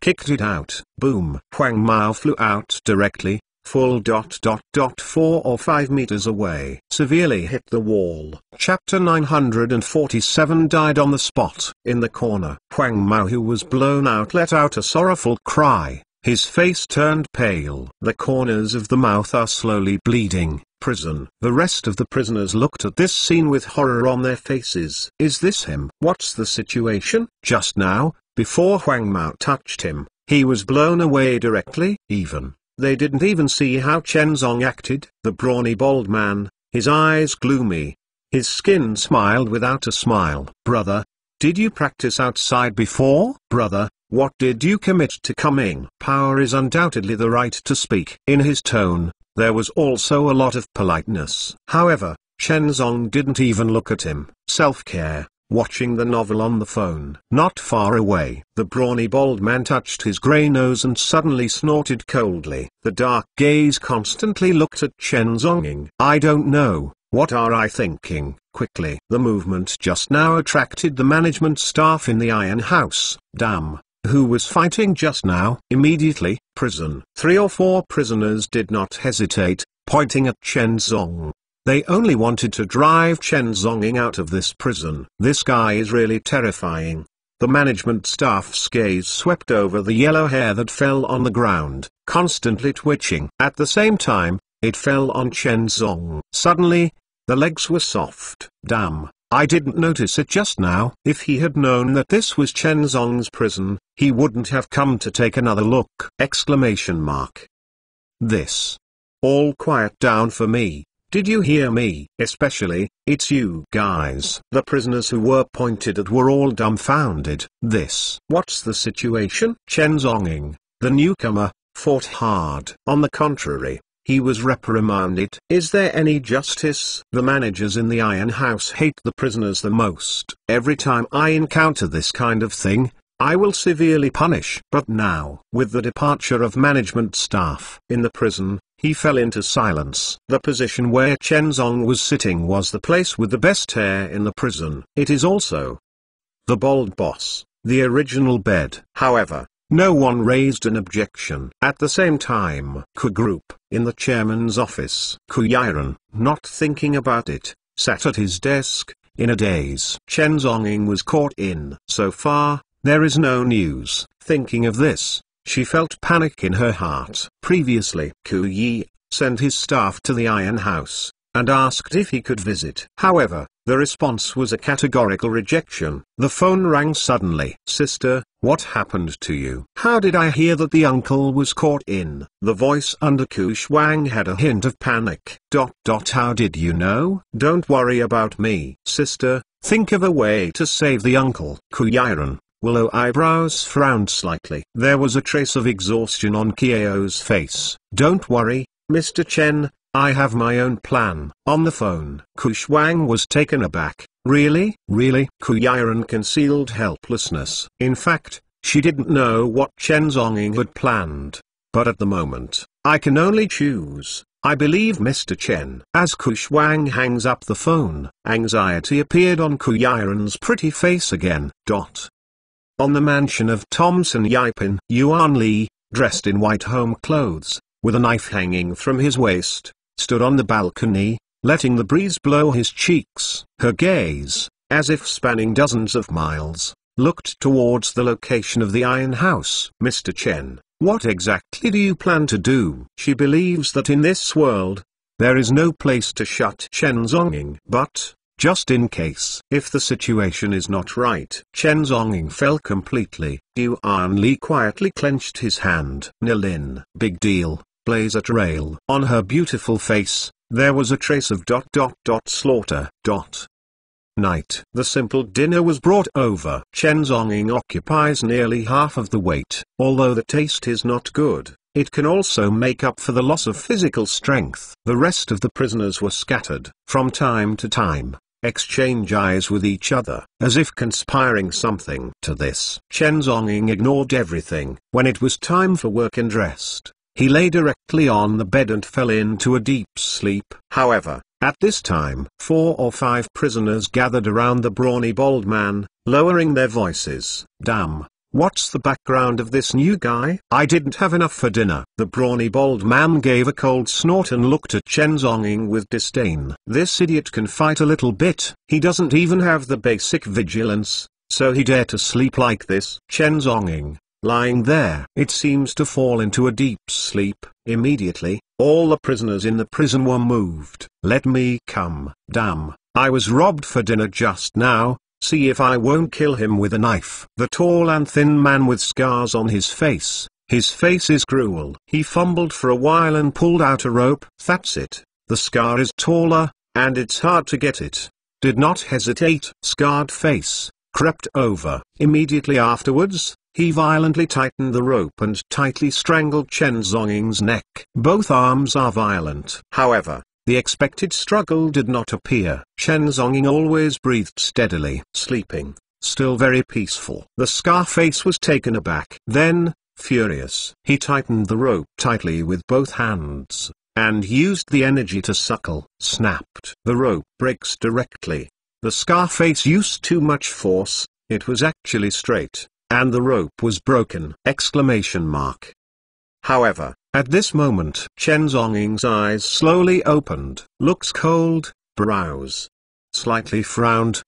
kicked it out. Boom. Huang Mao flew out directly. 4 or 5 meters away. Severely hit the wall. Chapter 947 died on the spot. In the corner, Huang Mao, who was blown out, let out a sorrowful cry. His face turned pale. The corners of the mouth are slowly bleeding. Prison. The rest of the prisoners looked at this scene with horror on their faces. Is this him? What's the situation? Just now, before Huang Mao touched him, he was blown away directly. They didn't even see how Chen Zong acted. The brawny bald man, his eyes gloomy. His skin smiled without a smile. Brother, did you practice outside before? Brother, what did you commit to coming? Power is undoubtedly the right to speak. In his tone, there was also a lot of politeness. However, Chen Zong didn't even look at him. Self-care. Watching the novel on the phone. Not far away, the brawny bald man touched his grey nose and suddenly snorted coldly. The dark gaze constantly looked at Chen Zonging. I don't know, what are I thinking? Quickly. The movement just now attracted the management staff in the Iron House. Damn, who was fighting just now? Immediately, prison. 3 or 4 prisoners did not hesitate, pointing at Chen Zong. They only wanted to drive Chen Zonging out of this prison. This guy is really terrifying. The management staff's gaze swept over the yellow hair that fell on the ground, constantly twitching. At the same time, it fell on Chen Zong. Suddenly, the legs were soft. Damn, I didn't notice it just now. If he had known that this was Chen Zong's prison, he wouldn't have come to take another look. Exclamation mark. This. All quiet down for me. Did you hear me? Especially, it's you guys. The prisoners who were pointed at were all dumbfounded. This. What's the situation? Chen Zonging, the newcomer, fought hard. On the contrary, he was reprimanded. Is there any justice? The managers in the Iron House hate the prisoners the most. Every time I encounter this kind of thing, I will severely punish. But now, with the departure of management staff in the prison, he fell into silence. The position where Chen Zong was sitting was the place with the best hair in the prison. It is also the bald boss, the original bed. However, no one raised an objection. At the same time, Ku Group, in the chairman's office. Ku Yiren, not thinking about it, sat at his desk, in a daze. Chen Zonging was caught in. So far, There is no news. Thinking of this, she felt panic in her heart. Previously, Ku Yi sent his staff to the Iron House, and asked if he could visit. However, the response was a categorical rejection. The phone rang suddenly. "Sister, what happened to you?" "How did I hear that the uncle was caught in?" The voice under Ku Shuang had a hint of panic. How did you know?" "Don't worry about me. Sister, think of a way to save the uncle." Ku Yiren, Willow eyebrows frowned slightly. There was a trace of exhaustion on Kiao's face. "Don't worry, Mr. Chen. I have my own plan." On the phone, Ku Shuang was taken aback. Really? Ku Yiren concealed helplessness. In fact, she didn't know what Chen Zonging had planned. But at the moment, "I can only choose. I believe Mr. Chen." As Ku Shuang hangs up the phone, anxiety appeared on Ku Yiren's pretty face again. On the mansion of Thomson Yipin, Yuan Li, dressed in white home clothes, with a knife hanging from his waist, stood on the balcony, letting the breeze blow his cheeks. Her gaze, as if spanning dozens of miles, looked towards the location of the Iron House. "Mr. Chen, what exactly do you plan to do?" She believes that in this world, there is no place to shut Chen Zonging. But, just in case, if the situation is not right. Chen Zonging fell completely. Yuan Li quietly clenched his hand. "Nilin, big deal. Blaze a trail." On her beautiful face, there was a trace of slaughter. Night. The simple dinner was brought over. Chen Zonging occupies nearly half of the weight. Although the taste is not good, it can also make up for the loss of physical strength. The rest of the prisoners were scattered. From time to time, exchange eyes with each other, as if conspiring something. To this, Chen Zonging ignored everything. When it was time for work and rest, he lay directly on the bed and fell into a deep sleep. However, at this time, 4 or 5 prisoners gathered around the brawny bald man, lowering their voices. "Damn, what's the background of this new guy? I didn't have enough for dinner." The brawny bald man gave a cold snort and looked at Chen Zonging with disdain. "This idiot can fight a little bit. He doesn't even have the basic vigilance, so he dare to sleep like this." Chen Zonging, lying there, it seems to fall into a deep sleep. Immediately, all the prisoners in the prison were moved. "Let me come. Damn, I was robbed for dinner just now. See if I won't kill him with a knife." The tall and thin man with scars on his face is cruel. He fumbled for a while and pulled out a rope. "That's it. The scar is taller, and it's hard to get it." Did not hesitate. Scarred face, crept over. Immediately afterwards, he violently tightened the rope and tightly strangled Chen Zonging's neck. Both arms are violent. However, the expected struggle did not appear. Chen Zonging always breathed steadily. Sleeping, still very peaceful. The Scarface was taken aback. Then, furious, he tightened the rope tightly with both hands, and used the energy to suckle. Snapped. The rope breaks directly. The Scarface used too much force. It was actually straight, and the rope was broken! However, at this moment, Chen Zonging's eyes slowly opened. Looks cold, brows slightly frowned!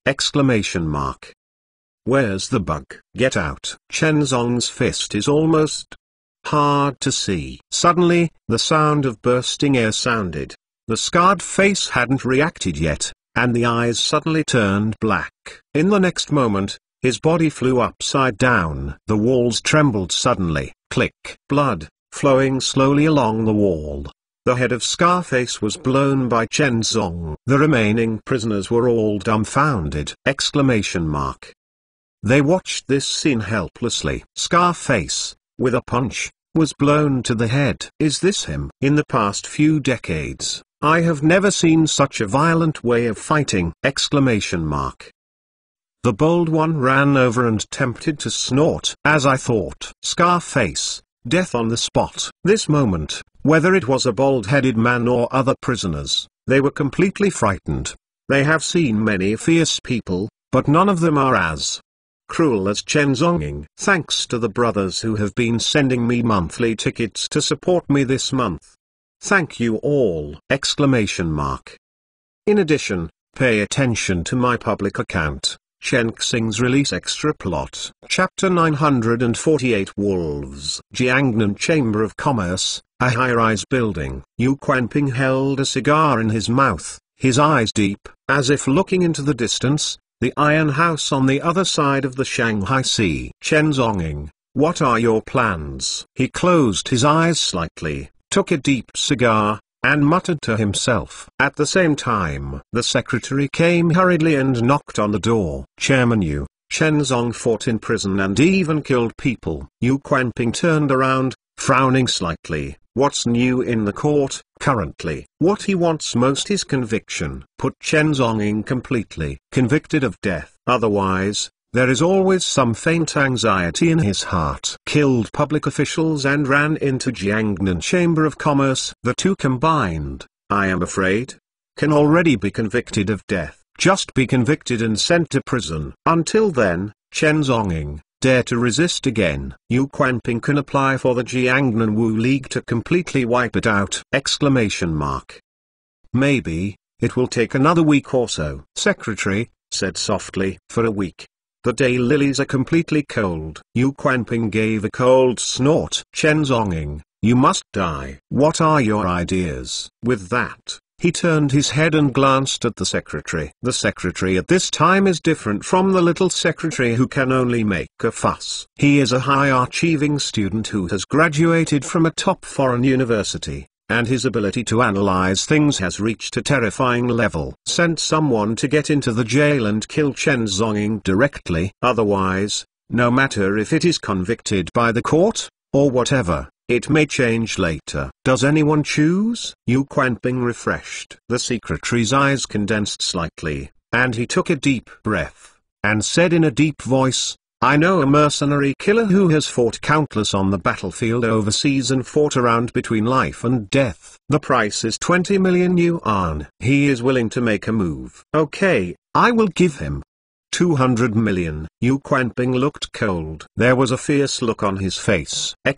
Where's the bug? Get out! Chen Zong's fist is almost hard to see. Suddenly, the sound of bursting air sounded. The scarred face hadn't reacted yet, and the eyes suddenly turned black. In the next moment, his body flew upside down. The walls trembled suddenly. Click. Blood, flowing slowly along the wall. The head of Scarface was blown by Chen Zong. The remaining prisoners were all dumbfounded! They watched this scene helplessly. Scarface, with a punch, was blown to the head. Is this him? In the past few decades, I have never seen such a violent way of fighting! The bold one ran over and attempted to snort. As I thought. Scarface, death on the spot. This moment, whether it was a bald-headed man or other prisoners, they were completely frightened. They have seen many fierce people, but none of them are as cruel as Chen Zonging. Thanks to the brothers who have been sending me monthly tickets to support me this month. Thank you all! In addition, pay attention to my public account, Chen Xing's release extra plot. Chapter 948 Wolves. Jiangnan Chamber of Commerce, a high-rise building. Yu Quanping held a cigar in his mouth, his eyes deep, as if looking into the distance, the iron house on the other side of the Shanghai Sea. Chen Zonging, what are your plans? He closed his eyes slightly, took a deep cigar, and muttered to himself. At the same time, the secretary came hurriedly and knocked on the door. Chairman Yu, Chen Zong fought in prison and even killed people. Yu Quanping turned around, frowning slightly. What's new in the court? Currently, what he wants most is conviction. Put Chen Zonging completely convicted of death. Otherwise, there is always some faint anxiety in his heart. Killed public officials and ran into Jiangnan Chamber of Commerce. The two combined, I am afraid, can already be convicted of death. Just be convicted and sent to prison. Until then, Chen Zonging, dare to resist again. Yu Quanping can apply for the Jiangnan Wu League to completely wipe it out! Maybe, it will take another week or so. Secretary said softly. For a week. The daylilies are completely cold. Yu Quanping gave a cold snort. Chen Zonging, you must die. What are your ideas? With that, he turned his head and glanced at the secretary. The secretary at this time is different from the little secretary who can only make a fuss. He is a high-achieving student who has graduated from a top foreign university, and his ability to analyze things has reached a terrifying level. Send someone to get into the jail and kill Chen Zonging directly. Otherwise, no matter if it is convicted by the court, or whatever, it may change later. Does anyone choose? Yu Quanping refreshed. The secretary's eyes condensed slightly, and he took a deep breath, and said in a deep voice, I know a mercenary killer who has fought countless on the battlefield overseas and fought around between life and death. The price is 20 million yuan. He is willing to make a move. Okay, I will give him 200 million. Yu Quanping looked cold. There was a fierce look on his face. The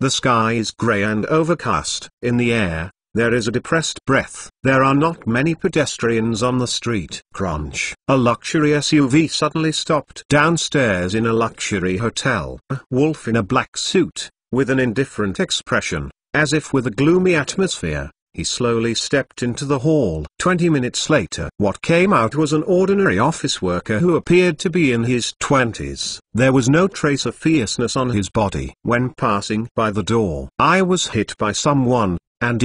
sky is grey and overcast. In the air, there is a depressed breath. There are not many pedestrians on the street. Crunch. A luxury SUV suddenly stopped downstairs in a luxury hotel. A wolf in a black suit, with an indifferent expression, as if with a gloomy atmosphere, he slowly stepped into the hall. 20 minutes later, what came out was an ordinary office worker who appeared to be in his 20s. There was no trace of fierceness on his body. When passing by the door, I was hit by someone, and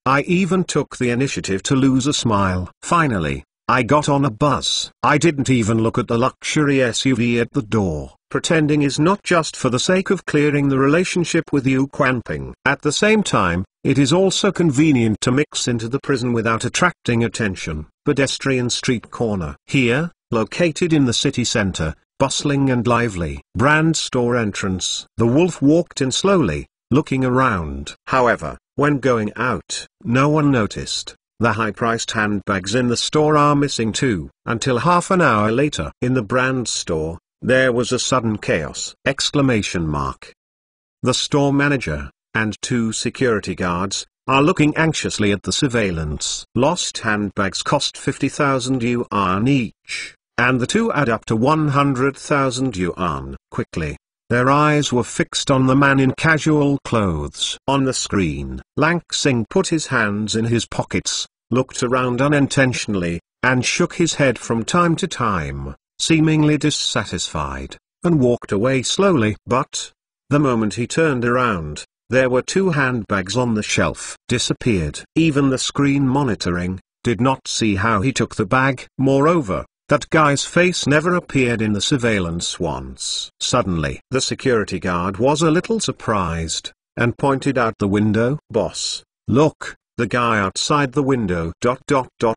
I even took the initiative to lose a smile. Finally, I got on a bus. I didn't even look at the luxury SUV at the door. Pretending is not just for the sake of clearing the relationship with Yu Quanping. At the same time, it is also convenient to mix into the prison without attracting attention. Pedestrian street corner. Here, located in the city center, bustling and lively. Brand store entrance. The wolf walked in slowly, looking around. However, when going out, no one noticed. The high-priced handbags in the store are missing too. Until half an hour later. In the brand store, there was a sudden chaos! The store manager, and two security guards, are looking anxiously at the surveillance. Lost handbags cost 50,000 yuan each, and the two add up to 100,000 yuan. Quickly, their eyes were fixed on the man in casual clothes. On the screen, Lang Xing put his hands in his pockets, looked around unintentionally, and shook his head from time to time, seemingly dissatisfied, and walked away slowly. But, the moment he turned around, there were two handbags on the shelf. Disappeared. Even the screen monitoring did not see how he took the bag. Moreover, that guy's face never appeared in the surveillance once. Suddenly, the security guard was a little surprised, and pointed out the window. Boss, look, the guy outside the window.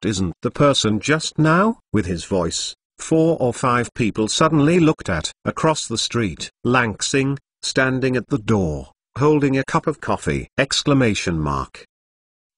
Isn't the person just now? With his voice, 4 or 5 people suddenly looked at. Across the street, Lang Xing, standing at the door, holding a cup of coffee!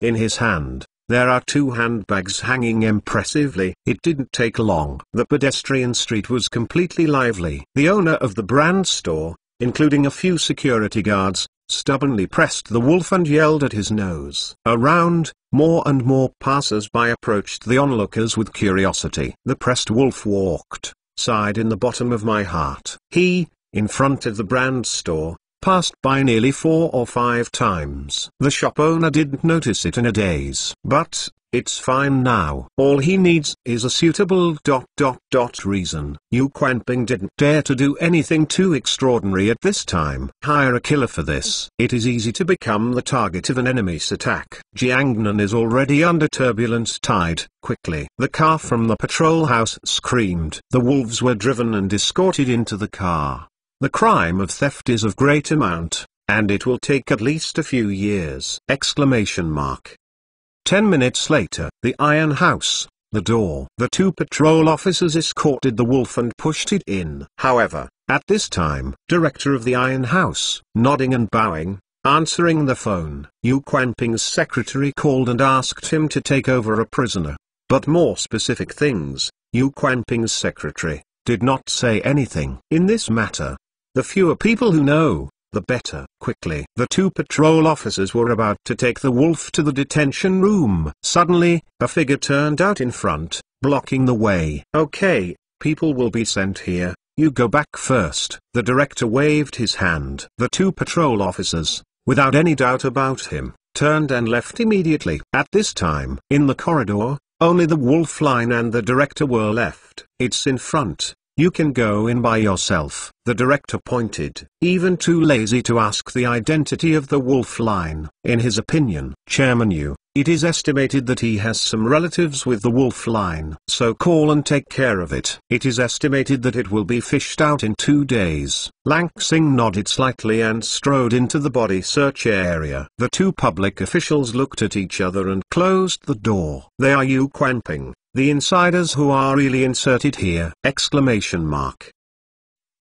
In his hand, there are 2 handbags hanging impressively. It didn't take long. The pedestrian street was completely lively. The owner of the brand store, including a few security guards, stubbornly pressed the wolf and yelled at his nose. Around, more and more passers-by approached the onlookers with curiosity. The pressed wolf walked, sighed in the bottom of my heart. He, in front of the brand store, passed by nearly 4 or 5 times. The shop owner didn't notice it in a daze. But, it's fine now. All he needs is a suitable ... reason. Yu Quanping didn't dare to do anything too extraordinary at this time. Hire a killer for this. It is easy to become the target of an enemy's attack. Jiangnan is already under turbulent tide. Quickly. The car from the patrol house screamed. The wolves were driven and escorted into the car. The crime of theft is of great amount, and it will take at least a few years! 10 minutes later, the Iron House, the door. The 2 patrol officers escorted the wolf and pushed it in. However, at this time, director of the Iron House, nodding and bowing, answering the phone, Yu Quanping's secretary called and asked him to take over a prisoner. But more specific things, Yu Quanping's secretary did not say anything. In this matter, the fewer people who know, the better. Quickly, the 2 patrol officers were about to take the wolf to the detention room. Suddenly, a figure turned out in front, blocking the way. Okay, people will be sent here, you go back first. The director waved his hand. The 2 patrol officers, without any doubt about him, turned and left immediately. At this time, in the corridor, only the wolf line and the director were left. It's in front. You can go in by yourself. The director pointed. Even too lazy to ask the identity of the wolf line. In his opinion, Chairman Yu, it is estimated that he has some relatives with the wolf line. So call and take care of it. It is estimated that it will be fished out in 2 days. Langsing nodded slightly and strode into the body search area. The 2 public officials looked at each other and closed the door. They are Yu Quanping, the insiders who are really inserted here!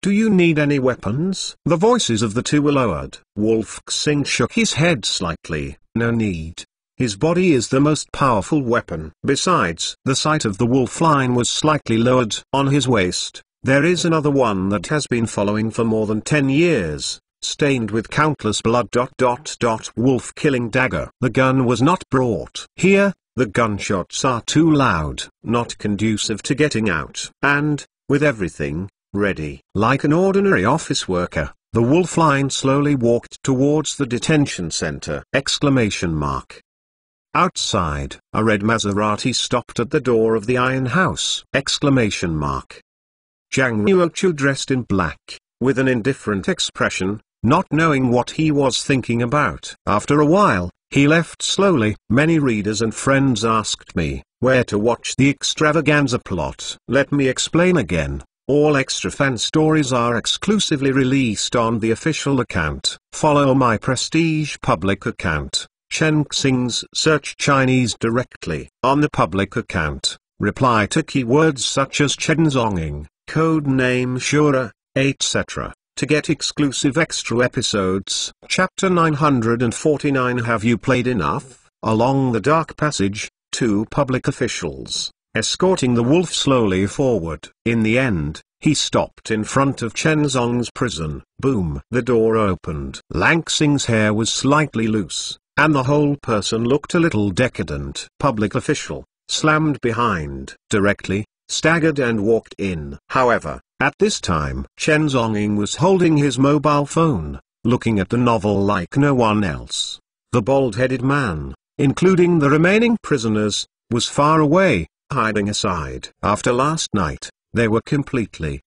Do you need any weapons? The voices of the 2 were lowered. Wolf Xing shook his head slightly. No need. His body is the most powerful weapon. Besides, the sight of the wolf line was slightly lowered. On his waist, there is another one that has been following for more than 10 years. Stained with countless blood. Wolf killing dagger. The gun was not brought here. The gunshots are too loud, not conducive to getting out. And, with everything ready, like an ordinary office worker, the wolf line slowly walked towards the detention center! Outside, a red Maserati stopped at the door of the Iron House! Zhang Ruochu dressed in black, with an indifferent expression, not knowing what he was thinking about. After a while, he left slowly. Many readers and friends asked me, where to watch the extravaganza plot. Let me explain again. All extra fan stories are exclusively released on the official account. Follow my prestige public account, Chen Xing's Search Chinese directly. On the public account, reply to keywords such as Chen Zonging, codename Shura, etc. to get exclusive extra episodes. Chapter 949. Have you played enough? Along the dark passage, 2 public officials, escorting the wolf slowly forward. In the end, he stopped in front of Chen Zong's prison. Boom! The door opened. Langsing's hair was slightly loose, and the whole person looked a little decadent. Public official, slammed behind. Directly, staggered and walked in. However, at this time, Chen Zonging was holding his mobile phone, looking at the novel like no one else. The bald-headed man, including the remaining prisoners, was far away, hiding aside. After last night, they were completely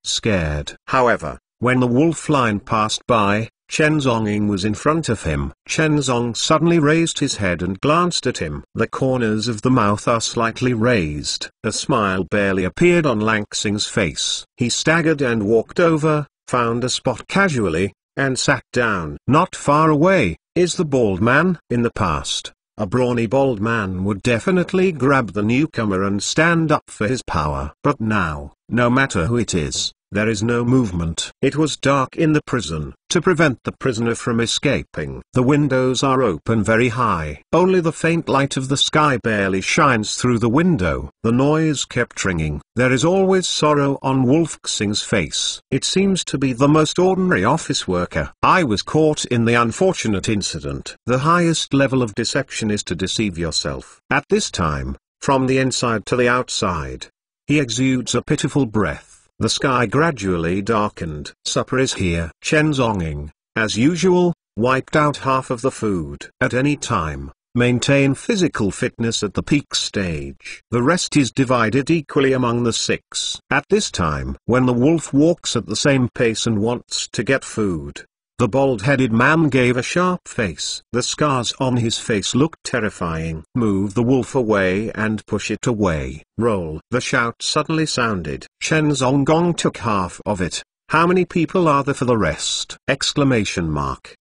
scared. However, when the wolf line passed by, Chen Zonging was in front of him. Chen Zong suddenly raised his head and glanced at him. The corners of the mouth are slightly raised. A smile barely appeared on Langsing's face. He staggered and walked over, found a spot casually, and sat down. Not far away is the bald man. In the past, a brawny bald man would definitely grab the newcomer and stand up for his power. But now, no matter who it is, There is no movement. It was dark in the prison. To prevent the prisoner from escaping, the windows are open very high. Only the faint light of the sky barely shines through the window. The noise kept ringing. There is always sorrow on Wolfgang's face. It seems to be the most ordinary office worker. I was caught in the unfortunate incident. The highest level of deception is to deceive yourself. At this time, from the inside to the outside, he exudes a pitiful breath. The sky gradually darkened. Supper is here. Chen Zhongying, as usual, wiped out half of the food. At any time, maintain physical fitness at the peak stage. The rest is divided equally among the 6. At this time, when the wolf walks at the same pace and wants to get food, the bald-headed man gave a sharp face. The scars on his face looked terrifying. Move the wolf away and push it away. Roll. The shout suddenly sounded. Chen Zhonggong took half of it. How many people are there for the rest? Exclamation mark.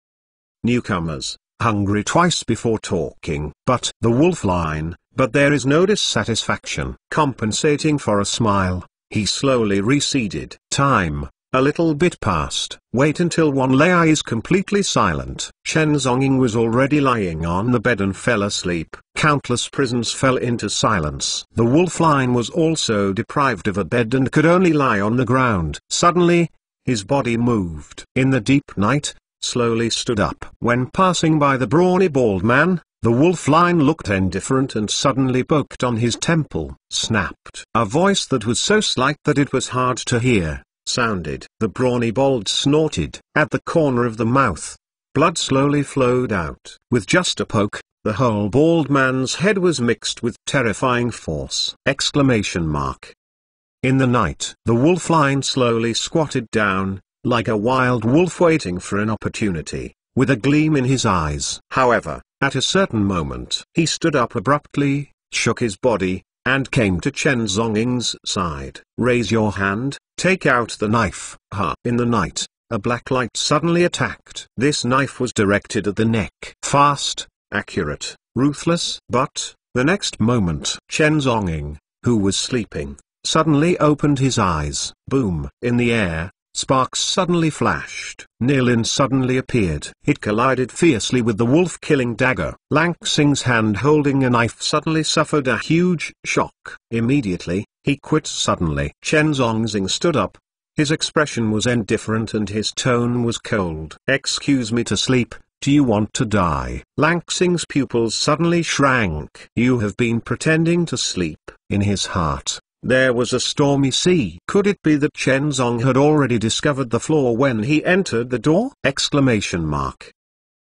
Newcomers, hungry twice before talking. But the wolf line, but there is no dissatisfaction. Compensating for a smile, he slowly receded. Time. A little bit passed. Wait until Wan Lei is completely silent. Chen Zhongying was already lying on the bed and fell asleep. Countless prisons fell into silence. The wolf line was also deprived of a bed and could only lie on the ground. Suddenly, his body moved. In the deep night, slowly stood up. When passing by the brawny bald man, the wolf line looked indifferent and suddenly poked on his temple. Snapped. A voice that was so slight that it was hard to hear sounded. The brawny bald snorted. At the corner of the mouth, blood slowly flowed out. With just a poke, the whole bald man's head was mixed with terrifying force. Exclamation mark. In the night, the wolf line slowly squatted down, like a wild wolf waiting for an opportunity, with a gleam in his eyes. However, at a certain moment, he stood up abruptly, shook his body, and came to Chen Zhongying's side. Raise your hand, take out the knife. In the night, a black light suddenly attacked. This knife was directed at the neck. Fast, accurate, ruthless. But, the next moment, Chen Zhongying, who was sleeping, suddenly opened his eyes. Boom! In the air, sparks suddenly flashed. Nilin suddenly appeared. It collided fiercely with the wolf-killing dagger. Lang Xing's hand holding a knife suddenly suffered a huge shock. Immediately, he quit suddenly. Chen Zhongying stood up. His expression was indifferent and his tone was cold. Excuse me to sleep, do you want to die? Lang Xing's pupils suddenly shrank. You have been pretending to sleep. In his heart, there was a stormy sea. Could it be that Chen Zhong had already discovered the flaw when he entered the door? Exclamation mark.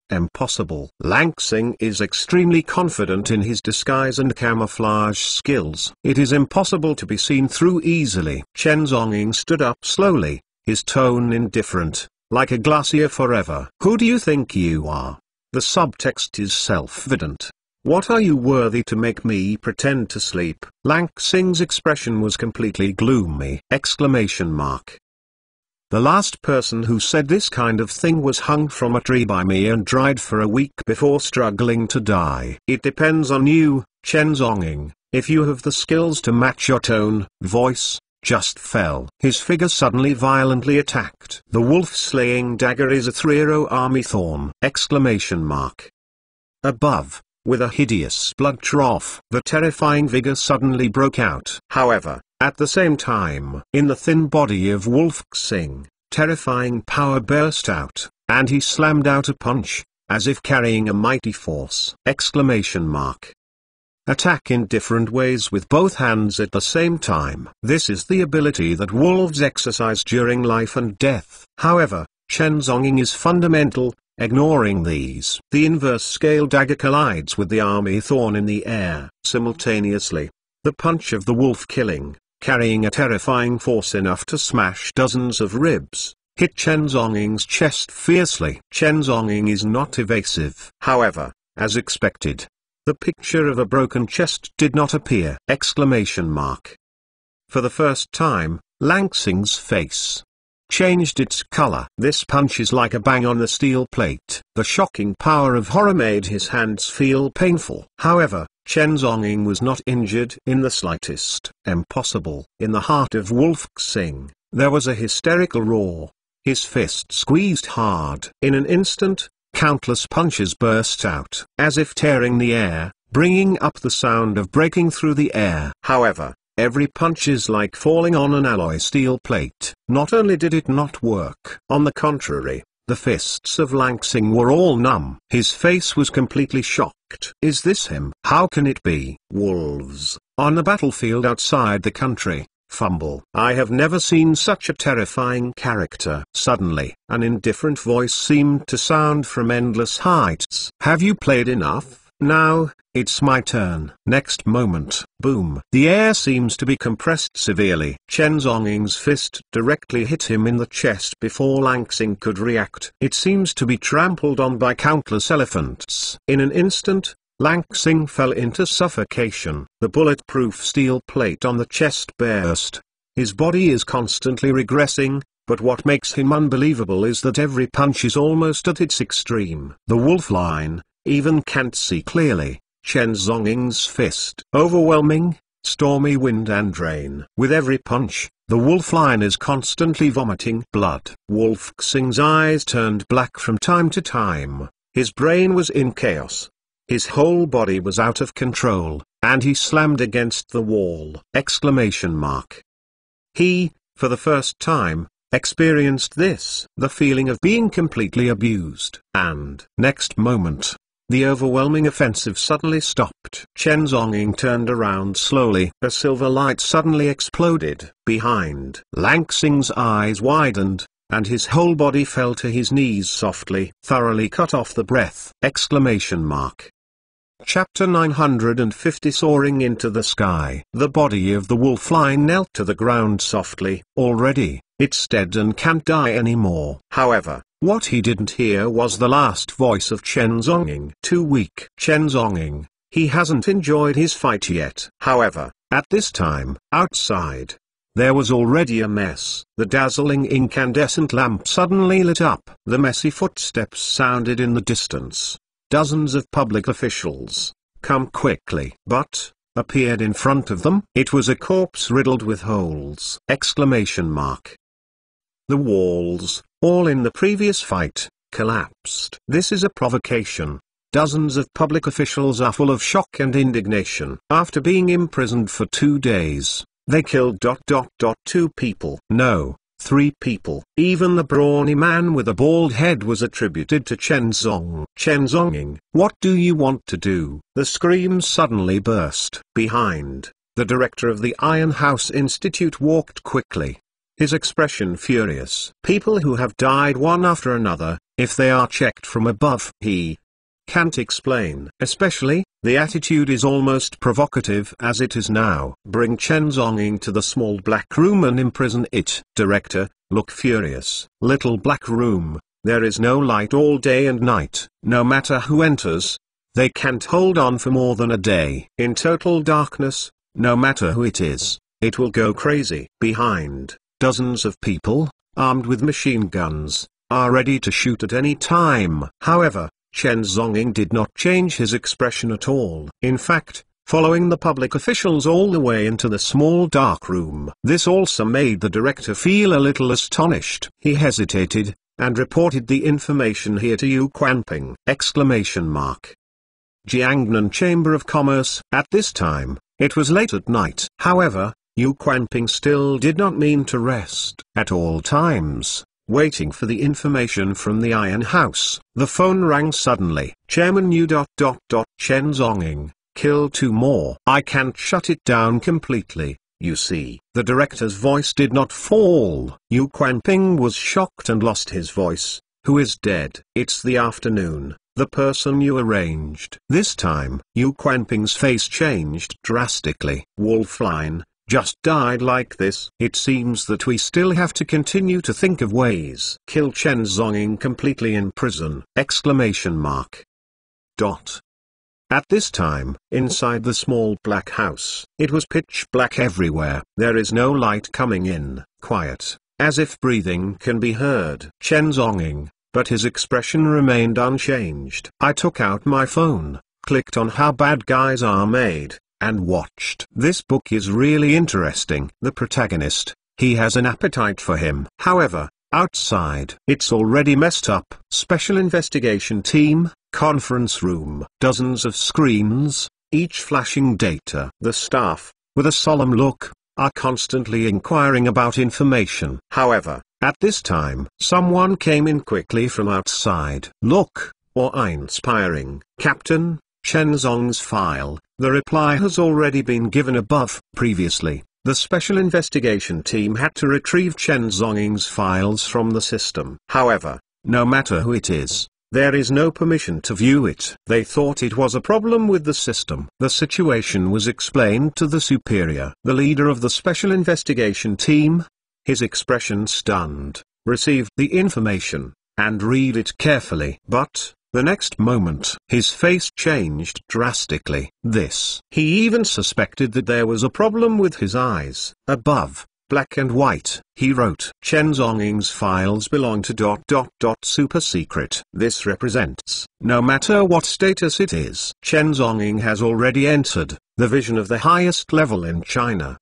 Impossible. Lang Xing is extremely confident in his disguise and camouflage skills. It is impossible to be seen through easily. Chen Zhongying stood up slowly, his tone indifferent, like a glacier forever. Who do you think you are? The subtext is self-evident. What are you worthy to make me pretend to sleep? Lang Xing's expression was completely gloomy. Exclamation mark. The last person who said this kind of thing was hung from a tree by me and dried for a week before struggling to die. It depends on you, Chen Zhongying, if you have the skills to match your tone. Voice just fell. His figure suddenly violently attacked. The wolf-slaying dagger is a 3-arrow army thorn. Exclamation mark. Above, with a hideous blood trough, the terrifying vigor suddenly broke out. However, at the same time, in the thin body of Wolfgang, terrifying power burst out, and he slammed out a punch, as if carrying a mighty force. Exclamation mark. Attack in different ways with both hands at the same time. This is the ability that wolves exercise during life and death. However, Chen Zhongying is fundamental. Ignoring these, the inverse scale dagger collides with the army thorn in the air. Simultaneously, the punch of the wolf carrying a terrifying force enough to smash dozens of ribs, hit Chen Zhongying's chest fiercely. Chen Zhongying is not evasive. However, as expected, the picture of a broken chest did not appear. Exclamation mark. For the first time, Lang Xing's face changed its color. This punch is like a bang on the steel plate. The shocking power of horror made his hands feel painful. However, Chen Zhongying was not injured in the slightest. Impossible. In the heart of Wolfgang, There was a hysterical roar. His fist squeezed hard. In an instant, countless punches burst out, as if tearing the air, bringing up the sound of breaking through the air. However, every punch is like falling on an alloy steel plate. Not only did it not work, on the contrary, the fists of Langsing were all numb. His face was completely shocked. Is this him? How can it be? Wolves, on the battlefield outside the country. Fumble. I have never seen such a terrifying character. Suddenly, an indifferent voice seemed to sound from endless heights. Have you played enough? Now, it's my turn. Next moment, boom. The air seems to be compressed severely. Chen Zhonging's fist directly hit him in the chest before Langsing could react. It seems to be trampled on by countless elephants. In an instant, Langsing fell into suffocation. The bulletproof steel plate on the chest burst. His body is constantly regressing, but what makes him unbelievable is that every punch is almost at its extreme. The wolf line, even can't see clearly. Chen Zhonging's fist. Overwhelming, stormy wind and rain. With every punch, the wolf line is constantly vomiting blood. Wolf Xing's eyes turned black from time to time. His brain was in chaos. His whole body was out of control, and he slammed against the wall! He, for the first time, experienced this, the feeling of being completely abused. And next moment, the overwhelming offensive suddenly stopped. Chen Zhonging turned around slowly. A silver light suddenly exploded. Behind, Langsing's eyes widened, and his whole body fell to his knees softly. Thoroughly cut off the breath! Chapter 950. Soaring into the sky. The body of the wolf line knelt to the ground softly. Already, it's dead and can't die anymore. However, what he didn't hear was the last voice of Chen Zhonging. Too weak. Chen Zhonging, he hasn't enjoyed his fight yet. However, at this time, outside, there was already a mess. The dazzling incandescent lamp suddenly lit up. The messy footsteps sounded in the distance. Dozens of public officials, come quickly, but, appeared in front of them. It was a corpse riddled with holes! The walls, all in the previous fight, collapsed. This is a provocation. Dozens of public officials are full of shock and indignation. After being imprisoned for 2 days, they killed 2 people. No. 3 people. Even the brawny man with a bald head was attributed to Chen Zhong. Chen Zhonging, what do you want to do? The screams suddenly burst. Behind, the director of the Iron House Institute walked quickly. His expression furious. People who have died one after another, if they are checked from above, he can't explain. Especially, the attitude is almost provocative as it is now. Bring Chen Zhonging to the small black room and imprison it. Director, look furious. Little black room, there is no light all day and night. No matter who enters, they can't hold on for more than a day. In total darkness, no matter who it is, it will go crazy. Behind, dozens of people, armed with machine guns, are ready to shoot at any time. However, Chen Zhonging did not change his expression at all. In fact, following the public officials all the way into the small dark room. This also made the director feel a little astonished. He hesitated, and reported the information here to Yu Quanping! Jiangnan Chamber of Commerce. At this time, it was late at night. However, Yu Quanping still did not mean to rest. At all times, waiting for the information from the Iron House. The phone rang suddenly. Chairman Yu. Chen Zhonging, kill 2 more. I can't shut it down completely, you see. The director's voice did not fall. Yu Quanping was shocked and lost his voice. Who is dead? It's the afternoon. The person you arranged. This time, Yu Quanping's face changed drastically. Wolfline just died like this. It seems that we still have to continue to think of ways. Kill Chen Zhonging completely in prison! At this time, inside the small black house, it was pitch black everywhere. There is no light coming in. Quiet, as if breathing can be heard. Chen Zhonging, but his expression remained unchanged. I took out my phone, clicked on how bad guys are made, and watched. This book is really interesting. The protagonist, he has an appetite for him. However, outside, it's already messed up. Special investigation team, conference room. Dozens of screens, each flashing data. The staff, with a solemn look, are constantly inquiring about information. However, at this time, someone came in quickly from outside. Look, awe-inspiring. Captain, Chen Zong's file. The reply has already been given above. Previously, the special investigation team had to retrieve Chen Zong's files from the system. However, no matter who it is, there is no permission to view it. They thought it was a problem with the system. The situation was explained to the superior. The leader of the special investigation team, his expression stunned, received the information, and read it carefully. But, the next moment, his face changed drastically. He even suspected that there was a problem with his eyes. Above, black and white, he wrote, Chen Zong's files belong to ... super secret. This represents, no matter what status it is, Chen Zong has already entered the vision of the highest level in China!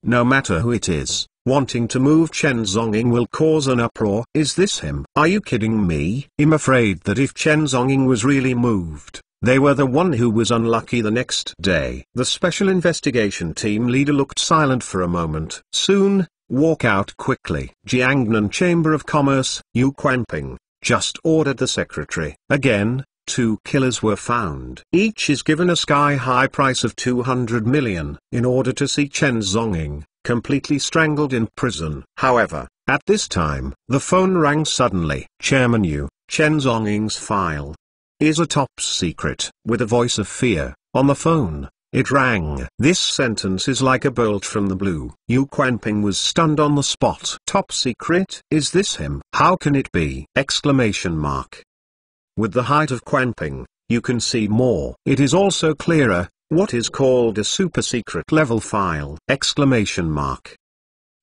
No matter who it is, wanting to move Chen Zong will cause an uproar. Is this him? Are you kidding me? I'm afraid that if Chen Zong was really moved, they were the one who was unlucky the next day. The special investigation team leader looked silent for a moment. Soon, walk out quickly. Jiangnan Chamber of Commerce, Yu Quanping, just ordered the secretary. Again, 2 killers were found. Each is given a sky-high price of 200 million in order to see Chen Zong completely strangled in prison. However, at this time, the phone rang suddenly. Chairman Yu, Chen Zong's file is a top secret. With a voice of fear, on the phone, it rang. This sentence is like a bolt from the blue. Yu Quanping was stunned on the spot. Top secret? Is this him? How can it be? With the height of Quanping, you can see more. It is also clearer, what is called a super secret level file!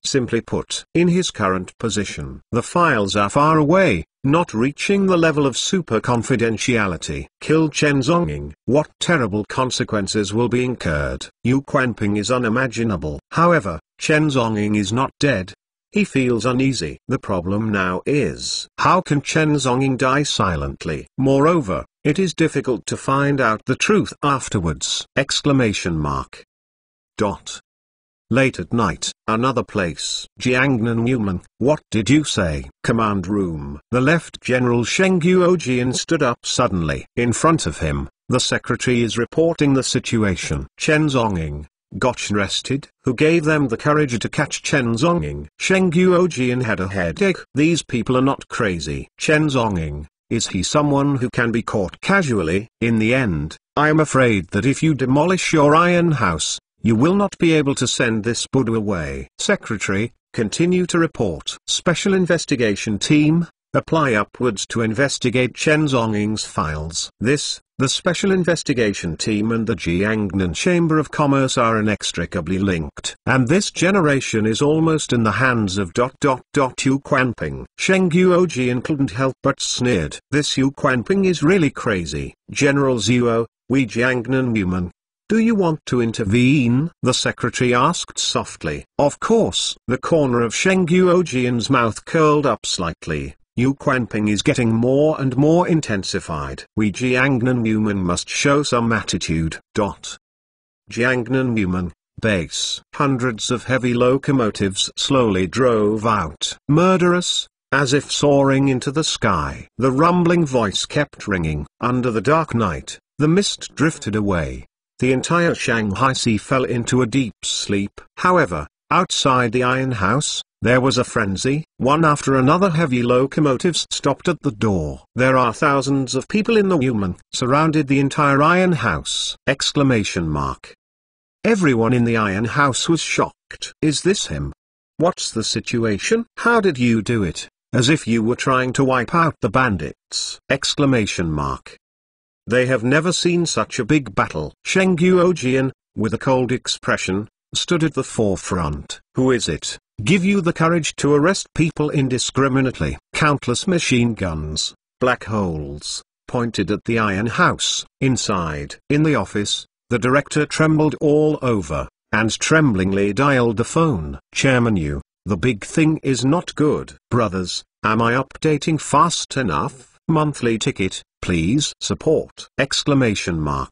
Simply put, in his current position, the files are far away, not reaching the level of super confidentiality. Kill Chen Zong. What terrible consequences will be incurred? Yu Quanping is unimaginable. However, Chen Zong is not dead. He feels uneasy. The problem now is, how can Chen Zong die silently? Moreover, it is difficult to find out the truth afterwards! Late at night, another place. Jiangnan Newman, what did you say? Command room. The Left General Sheng Guojian stood up suddenly. In front of him, the secretary is reporting the situation. Chen Zong got arrested. Who gave them the courage to catch Chen Zong? Sheng Guojian had a headache. These people are not crazy. Chen Zong, is he someone who can be caught casually? In the end, I am afraid that if you demolish your iron house, you will not be able to send this Buddha away. Secretary, continue to report. Special investigation team, apply upwards to investigate Chen Zong's files. The Special Investigation Team and the Jiangnan Chamber of Commerce are inextricably linked. And this generation is almost in the hands of ... Yu Quanping. Sheng Guojian couldn't help but sneered. This Yu Quanping is really crazy. General Zuo, we Jiangnan Newman. Do you want to intervene? The secretary asked softly. Of course. The corner of Sheng Guojian's mouth curled up slightly. Yu Quanping is getting more and more intensified. We Jiangnan Newman must show some attitude. Jiangnan Newman, base. Hundreds of heavy locomotives slowly drove out. Murderous, as if soaring into the sky. The rumbling voice kept ringing. Under the dark night, the mist drifted away. The entire Shanghai Sea fell into a deep sleep. However, outside the iron house, there was a frenzy. One after another heavy locomotives stopped at the door. There are thousands of people in the Newman, surrounded the entire iron house! Everyone in the iron house was shocked. Is this him? What's the situation? How did you do it? As if you were trying to wipe out the bandits! They have never seen such a big battle. Sheng Guojian, with a cold expression, stood at the forefront. Who is it? Give you the courage to arrest people indiscriminately. Countless machine guns, black holes, pointed at the iron house. Inside, in the office, the director trembled all over. and tremblingly dialed the phone. Chairman the big thing is not good. Brothers, am I updating fast enough? Monthly ticket, please support! Exclamation mark.